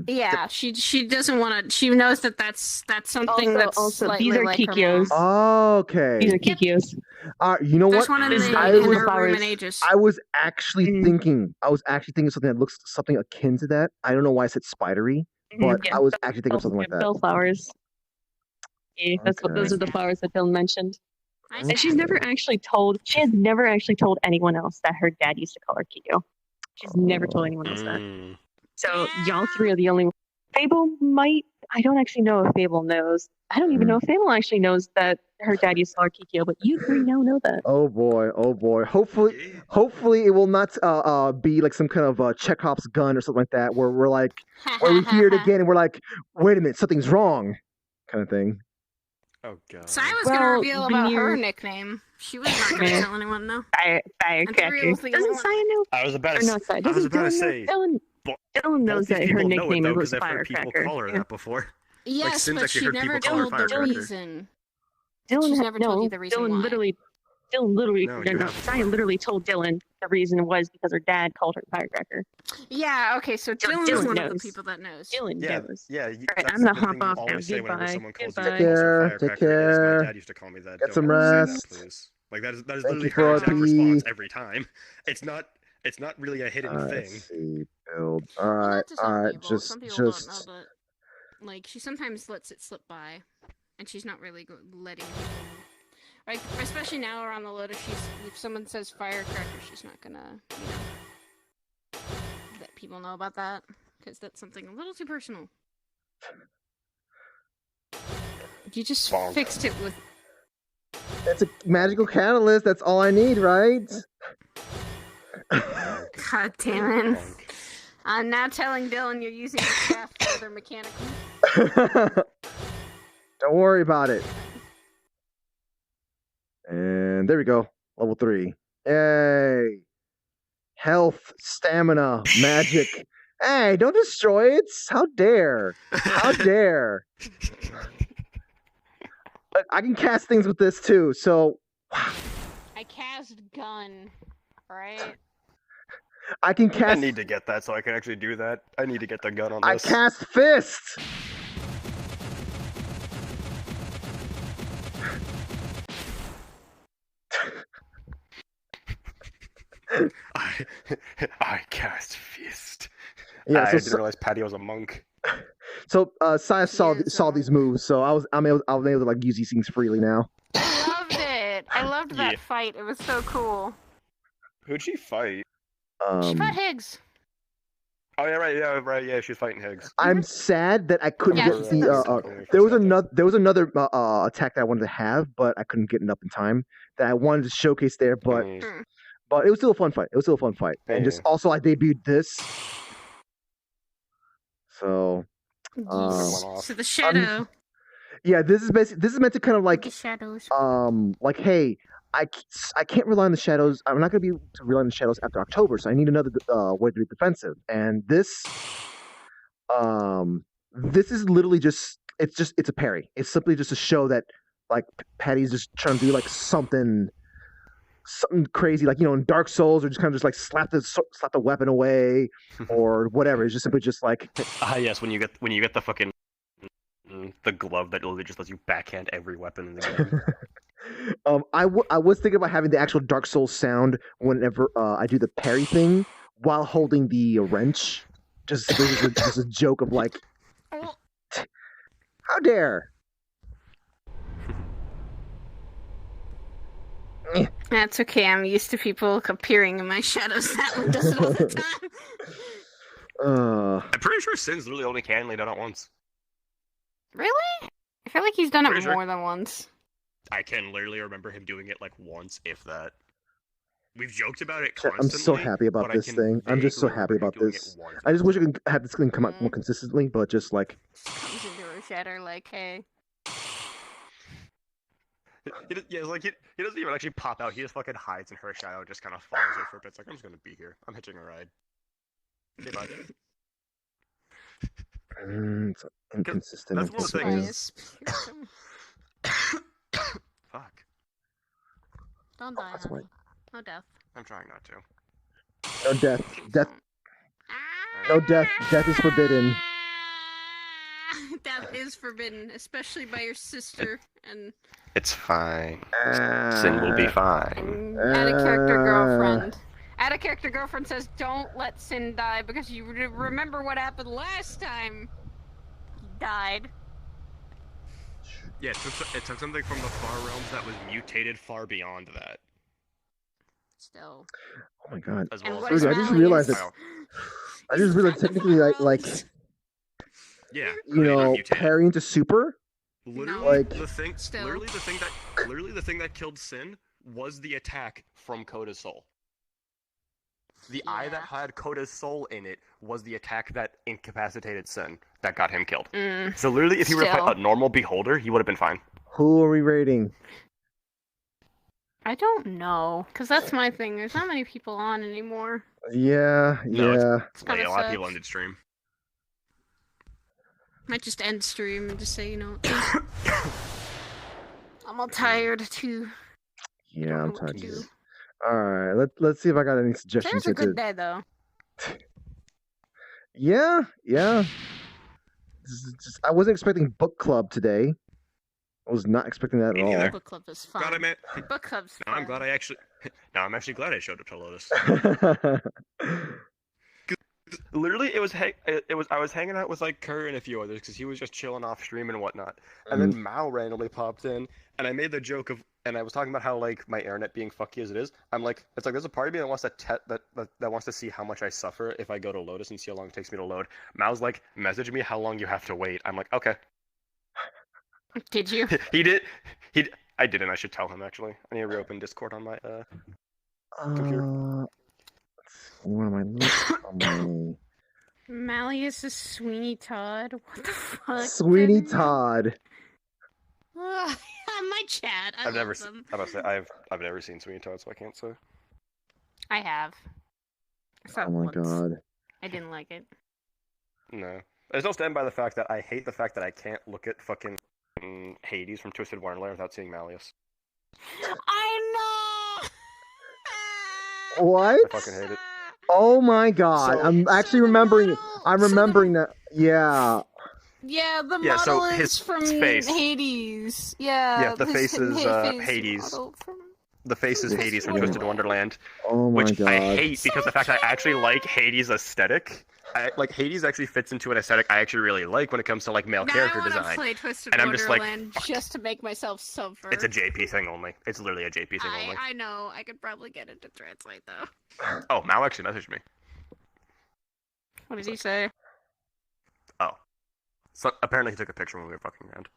S11: Yeah, she doesn't want to. She knows that that's something that's
S20: also
S11: slightly
S20: these are
S11: like her
S20: Kikios.
S11: mom.
S2: Okay.
S20: These are Kikios.
S2: You know
S11: There's
S2: what?
S11: one in
S20: This
S11: the
S20: guy
S11: in
S20: is
S11: her room in ages.
S2: I was actually thinking. I was actually thinking something that looks something akin to that. I don't know why I said spidery, but I was actually thinking of something like that.
S20: Bellflowers. Yeah, those are the flowers that Dylan mentioned. And she has never actually told anyone else that her dad used to call her Kiko. She's never told anyone else that. So y'all three are the only. Fable might. I don't actually know if Fable knows. I don't even know if Fable actually knows that her dad used to call her Kikyo, but you three now know that.
S2: Oh boy, oh boy. Hopefully it will not be like some kind of Chekhov's gun or something like that, where we're like, where we hear it again and we're like, wait a minute, something's wrong, kind of thing.
S17: Oh god.
S11: So I was gonna reveal about her nickname. She was not gonna tell anyone though.
S20: Firecracker. Doesn't Saya know?
S17: I was about
S20: Or
S17: to.
S20: not Saya.
S17: I was
S20: Doesn't
S17: about to
S20: Dylan know?
S17: say.
S20: Dylan knows
S17: Both these
S20: that her
S17: people know it,
S20: nickname
S17: though,
S20: was
S17: 'cause I've heard people
S20: Firecracker.
S17: call her that before.
S11: Yes,
S17: Like, Sims
S11: but
S17: actually
S11: she
S17: heard
S11: never
S17: people call her
S11: told the
S17: Firecracker.
S11: reason.
S20: Dylan
S11: She's
S20: ha-
S11: never
S20: no,
S11: told you the reason
S20: Dylan
S11: why.
S20: literally,
S17: No,
S20: no,
S17: you
S20: no,
S17: haven't.
S20: Saya literally told Dylan the reason was because her dad called her Firecracker.
S11: Yeah, okay, so Dylan is one of the people that knows.
S20: Dylan
S17: Yeah,
S20: knows.
S17: yeah.
S20: Alright,
S17: That's
S20: I'm gonna
S17: the
S20: hop
S17: thing you
S20: off now.
S17: always say whenever
S20: Goodbye.
S17: someone calls you
S20: Goodbye.
S2: Take care,
S17: Firecracker
S2: take care.
S17: is my dad used to call me that.
S2: Get
S17: Don't
S2: some
S17: ever say
S2: rest.
S17: that, please. Like that is
S2: Thank
S17: literally
S2: you
S17: her
S2: for
S17: exact
S2: the-
S17: response every time. It's not really a hidden thing.
S2: Let's see, build.
S11: Well,
S2: Alright,
S11: not to some
S2: alright,
S11: people. Some people don't know, but like she sometimes lets it slip by, and she's not really letting people know. Like especially now around the Lotus, if someone says Firecracker, she's not gonna let people know about that because that's something a little too personal. You just fixed it with.
S2: It's a magical catalyst. That's all I need, right?
S11: God damn it! I'm now telling Dylan you're using the craft for their mechanical.
S2: Don't worry about it. And there we go. Level 3. Yay. Health, stamina, magic. Hey, don't destroy it. How dare. How dare. Look, I can cast things with this too, so
S11: I cast gun, right?
S2: I can
S17: I
S2: cast.
S17: need to get that so I can actually do that. I need to get the gun on
S2: I
S17: this.
S2: cast fist.
S17: I cast fist.
S2: Yeah,
S17: I
S2: so-
S17: didn't realize Patty was a monk.
S2: So Saya saw these moves, so I'm able to like use these things freely now.
S11: I loved it. I loved that
S17: Yeah.
S11: fight. It was so cool.
S17: Who'd she fight?
S11: She fought Higgs.
S17: Oh yeah, right. Yeah, she was fighting Higgs.
S2: I'm sad that I couldn't
S11: Yeah,
S2: get
S11: she's
S2: the. There was another attack that I wanted to have, but I couldn't get it up in time. That I wanted to showcase there, but it was still a fun fight. It was still a fun fight, and just also I debuted this. So.
S11: So the shadow.
S2: Yeah, this is meant to kind of like
S11: The shadows.
S2: like hey, I can't rely on the shadows. I'm not gonna be able to rely on the shadows after October, so I need another way to be defensive. And this is literally it's a parry. It's simply just to show that like Patty's just trying to do like something crazy, like in Dark Souls, or just kind of just like slap the weapon away, or whatever. It's just simply just like
S17: yes, when you get the fucking the glove that literally just lets you backhand every weapon in the game.
S2: I was thinking about having the actual Dark Souls sound whenever I do the parry thing while holding the wrench. Just a joke of like, how dare.
S11: That's okay. I'm used to people appearing in my shadows. That one does it all the time.
S17: I'm pretty sure Sin's literally only cannonly done it once.
S11: Really? I feel like he's done it
S17: Pretty sure.
S11: more than once.
S17: I can literally remember him doing it like once, if that. We've joked about it constantly.
S2: I'm so happy about this thing. I'm just so happy about this. I just wish I could have this thing come out more consistently, but just like.
S11: Comes into a shatter like, hey.
S17: He doesn't even actually pop out. He just fucking hides in her shadow, just kind of follows her for a bit. It's like, I'm just gonna be here. I'm hitching a ride. Okay, bye.
S2: It's inconsistent.
S17: That's one of the things. Fuck.
S11: Don't die, honey. No death.
S17: I'm trying not to.
S2: No death. No death. Death is forbidden.
S11: Death is forbidden, especially by your sister and.
S17: It's fine. Sin will be fine.
S11: Add a character girlfriend. Add a character girlfriend says, "Don't let Sin die because you remember what happened last time. He died."
S17: Yeah, it took something from the far realms that was mutated far beyond that.
S11: Still.
S2: Oh my god.
S17: As well
S2: I just realized that. I just realized technically like.
S17: Yeah.
S2: Parrying to super.
S17: Literally,
S2: like
S17: literally the thing that killed Sin was the attack from Koda's soul. The eye that had Koda's soul in it was the attack that incapacitated Sin that got him killed. So literally, if he were to fight a normal beholder, he would have been fine.
S2: Who are we rating?
S11: I don't know, because that's my thing. There's not many people on anymore.
S2: Yeah.
S17: It's like a lot of people ended stream.
S11: Might just end stream and just say, I'm all tired too.
S2: Yeah, I'm tired too. Alright, let's see if I got any suggestions.
S11: Today's a good day though.
S2: Yeah. I wasn't expecting book club today. I was not expecting that at all.
S11: Book club is fun. Book club's fun.
S17: I'm actually glad I showed up to Lotus. Literally, I was hanging out with like Kerr and a few others because he was just chilling off stream and whatnot. And then Mao randomly popped in, and I made the joke of, and I was talking about how like my internet being fucky as it is. I'm like, it's like there's a part of me that wants to that wants to see how much I suffer if I go to Lotus and see how long it takes me to load. Mao's like, message me how long you have to wait. I'm like, okay.
S11: Did you?
S17: He did. I didn't. I should tell him actually. I need to reopen Discord on my computer.
S2: What am I looking?
S11: Malleus is Sweeney Todd. What the fuck?
S2: Sweeney Todd.
S11: My chat. I've never seen.
S17: I've never seen Sweeney Todd, so I can't say.
S11: I have.
S2: Oh my god.
S11: I didn't like it.
S17: No. There's no stand by the fact that I hate the fact that I can't look at fucking Hades from Twisted Wonderland without seeing Malleus.
S11: I
S2: know. What?
S17: I fucking hate it.
S2: Oh my god! I'm actually remembering. I'm remembering that. Yeah.
S11: Yeah, the model is from Hades. Yeah.
S17: The face is Hades. The face is Hades from Twisted Wonderland.
S2: Oh my
S17: which
S2: god.
S17: I hate because the fact that I actually like Hades' aesthetic. Like Hades actually fits into an aesthetic I actually really like when it comes to like male character design.
S11: Play Twisted
S17: and I'm just like,
S11: just to make myself suffer.
S17: It's a JP thing only. It's literally a JP thing only.
S11: I know. I could probably get it to translate though.
S17: Oh, Mal actually messaged me.
S11: What did he say?
S17: Oh, so apparently he took a picture when we were fucking around.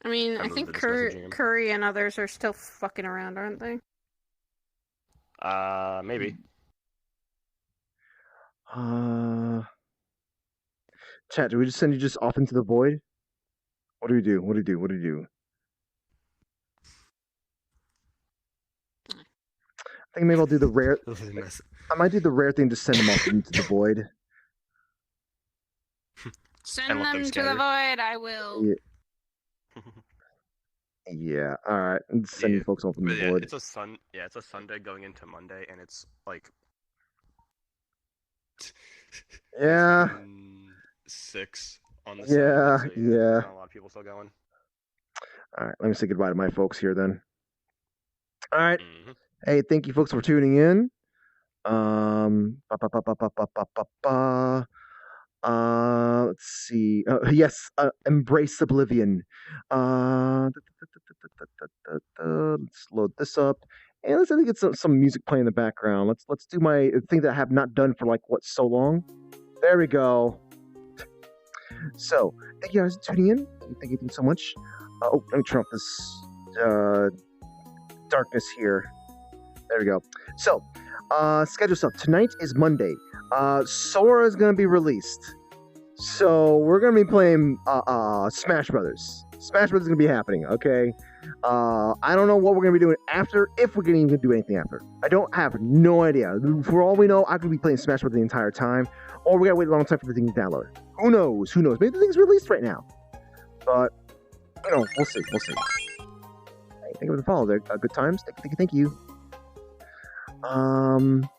S11: I mean, I think Curry and others are still fucking around, aren't they?
S17: Maybe.
S2: Chat, do we just send you just off into the void? What do we do? What do we do? What do we do? I think maybe I'll do the rare. I might do the rare thing to send them off into the void.
S11: Send
S17: let them
S11: them to
S17: scatter.
S11: the void. I will.
S2: Yeah. All right. Send you folks off in the
S17: But yeah,
S2: void.
S17: it's a Sunday going into Monday, and it's like
S2: Yeah.
S17: 6 on the
S2: Yeah.
S17: Saturday, so
S2: Yeah.
S17: there's not a lot of people still going.
S2: All right. Let me say goodbye to my folks here then. All right.
S17: Mm-hmm.
S2: Hey, thank you folks for tuning in. Ba, ba, ba, ba, ba, ba, ba, ba, ba. Let's see. Yes, Embrace Oblivion. Let's load this up, and let's get some music playing in the background. Let's do my thing that I have not done for like what so long. There we go. So thank you guys for tuning in. Thank you so much. Oh, let me turn off this darkness here. There we go. So, schedule stuff. Tonight is Monday. Sora is going to be released. So, we're going to be playing Smash Brothers. Smash Brothers is going to be happening, okay? I don't know what we're going to be doing after, if we're going to even do anything after. I don't have no idea. For all we know, I could be playing Smash Brothers the entire time, or we got to wait a long time for the thing to download. Who knows? Who knows? Maybe the thing's released right now. But, you know, we'll see. We'll see. Hey, thank you for the follow there. Good times. Thank you.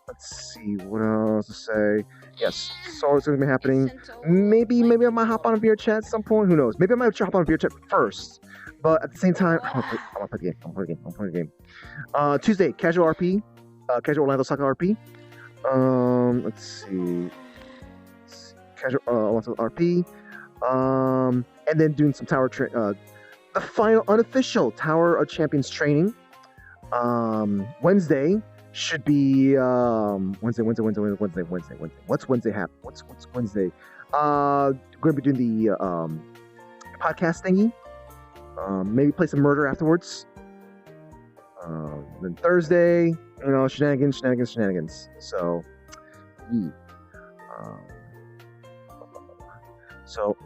S2: Let's see what else to say. Yes, so it's gonna be happening. Maybe I might hop on a VR chat at some point. Who knows? Maybe I might hop on a VR chat first. But at the same time, I want to play the game. Tuesday, casual RP, casual Orlando Soccer RP. Let's see, casual Orlando RP. And then doing some tower the final unofficial Tower of Champions training. Wednesday should be Wednesday. What's Wednesday happen? What's Wednesday? We're gonna be doing the podcast thingy. Maybe play some murder afterwards. Then Thursday, shenanigans. So, yeah. So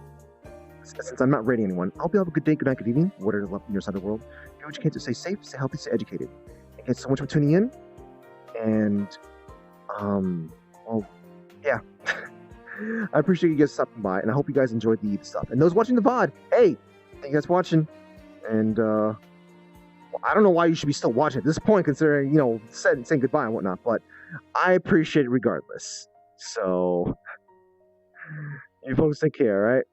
S2: since I'm not rating anyone, I hope you have a good day, good night, good evening, whatever is left in your side of the world. Do what you can to stay safe, stay healthy, stay educated. Thank you so much for tuning in. And, well, yeah. I appreciate you guys stopping by, and I hope you guys enjoyed the stuff. And those watching the VOD, hey, thank you guys for watching. And, well, I don't know why you should be still watching at this point, considering, saying goodbye and whatnot, but I appreciate it regardless. So, you folks take care, all right?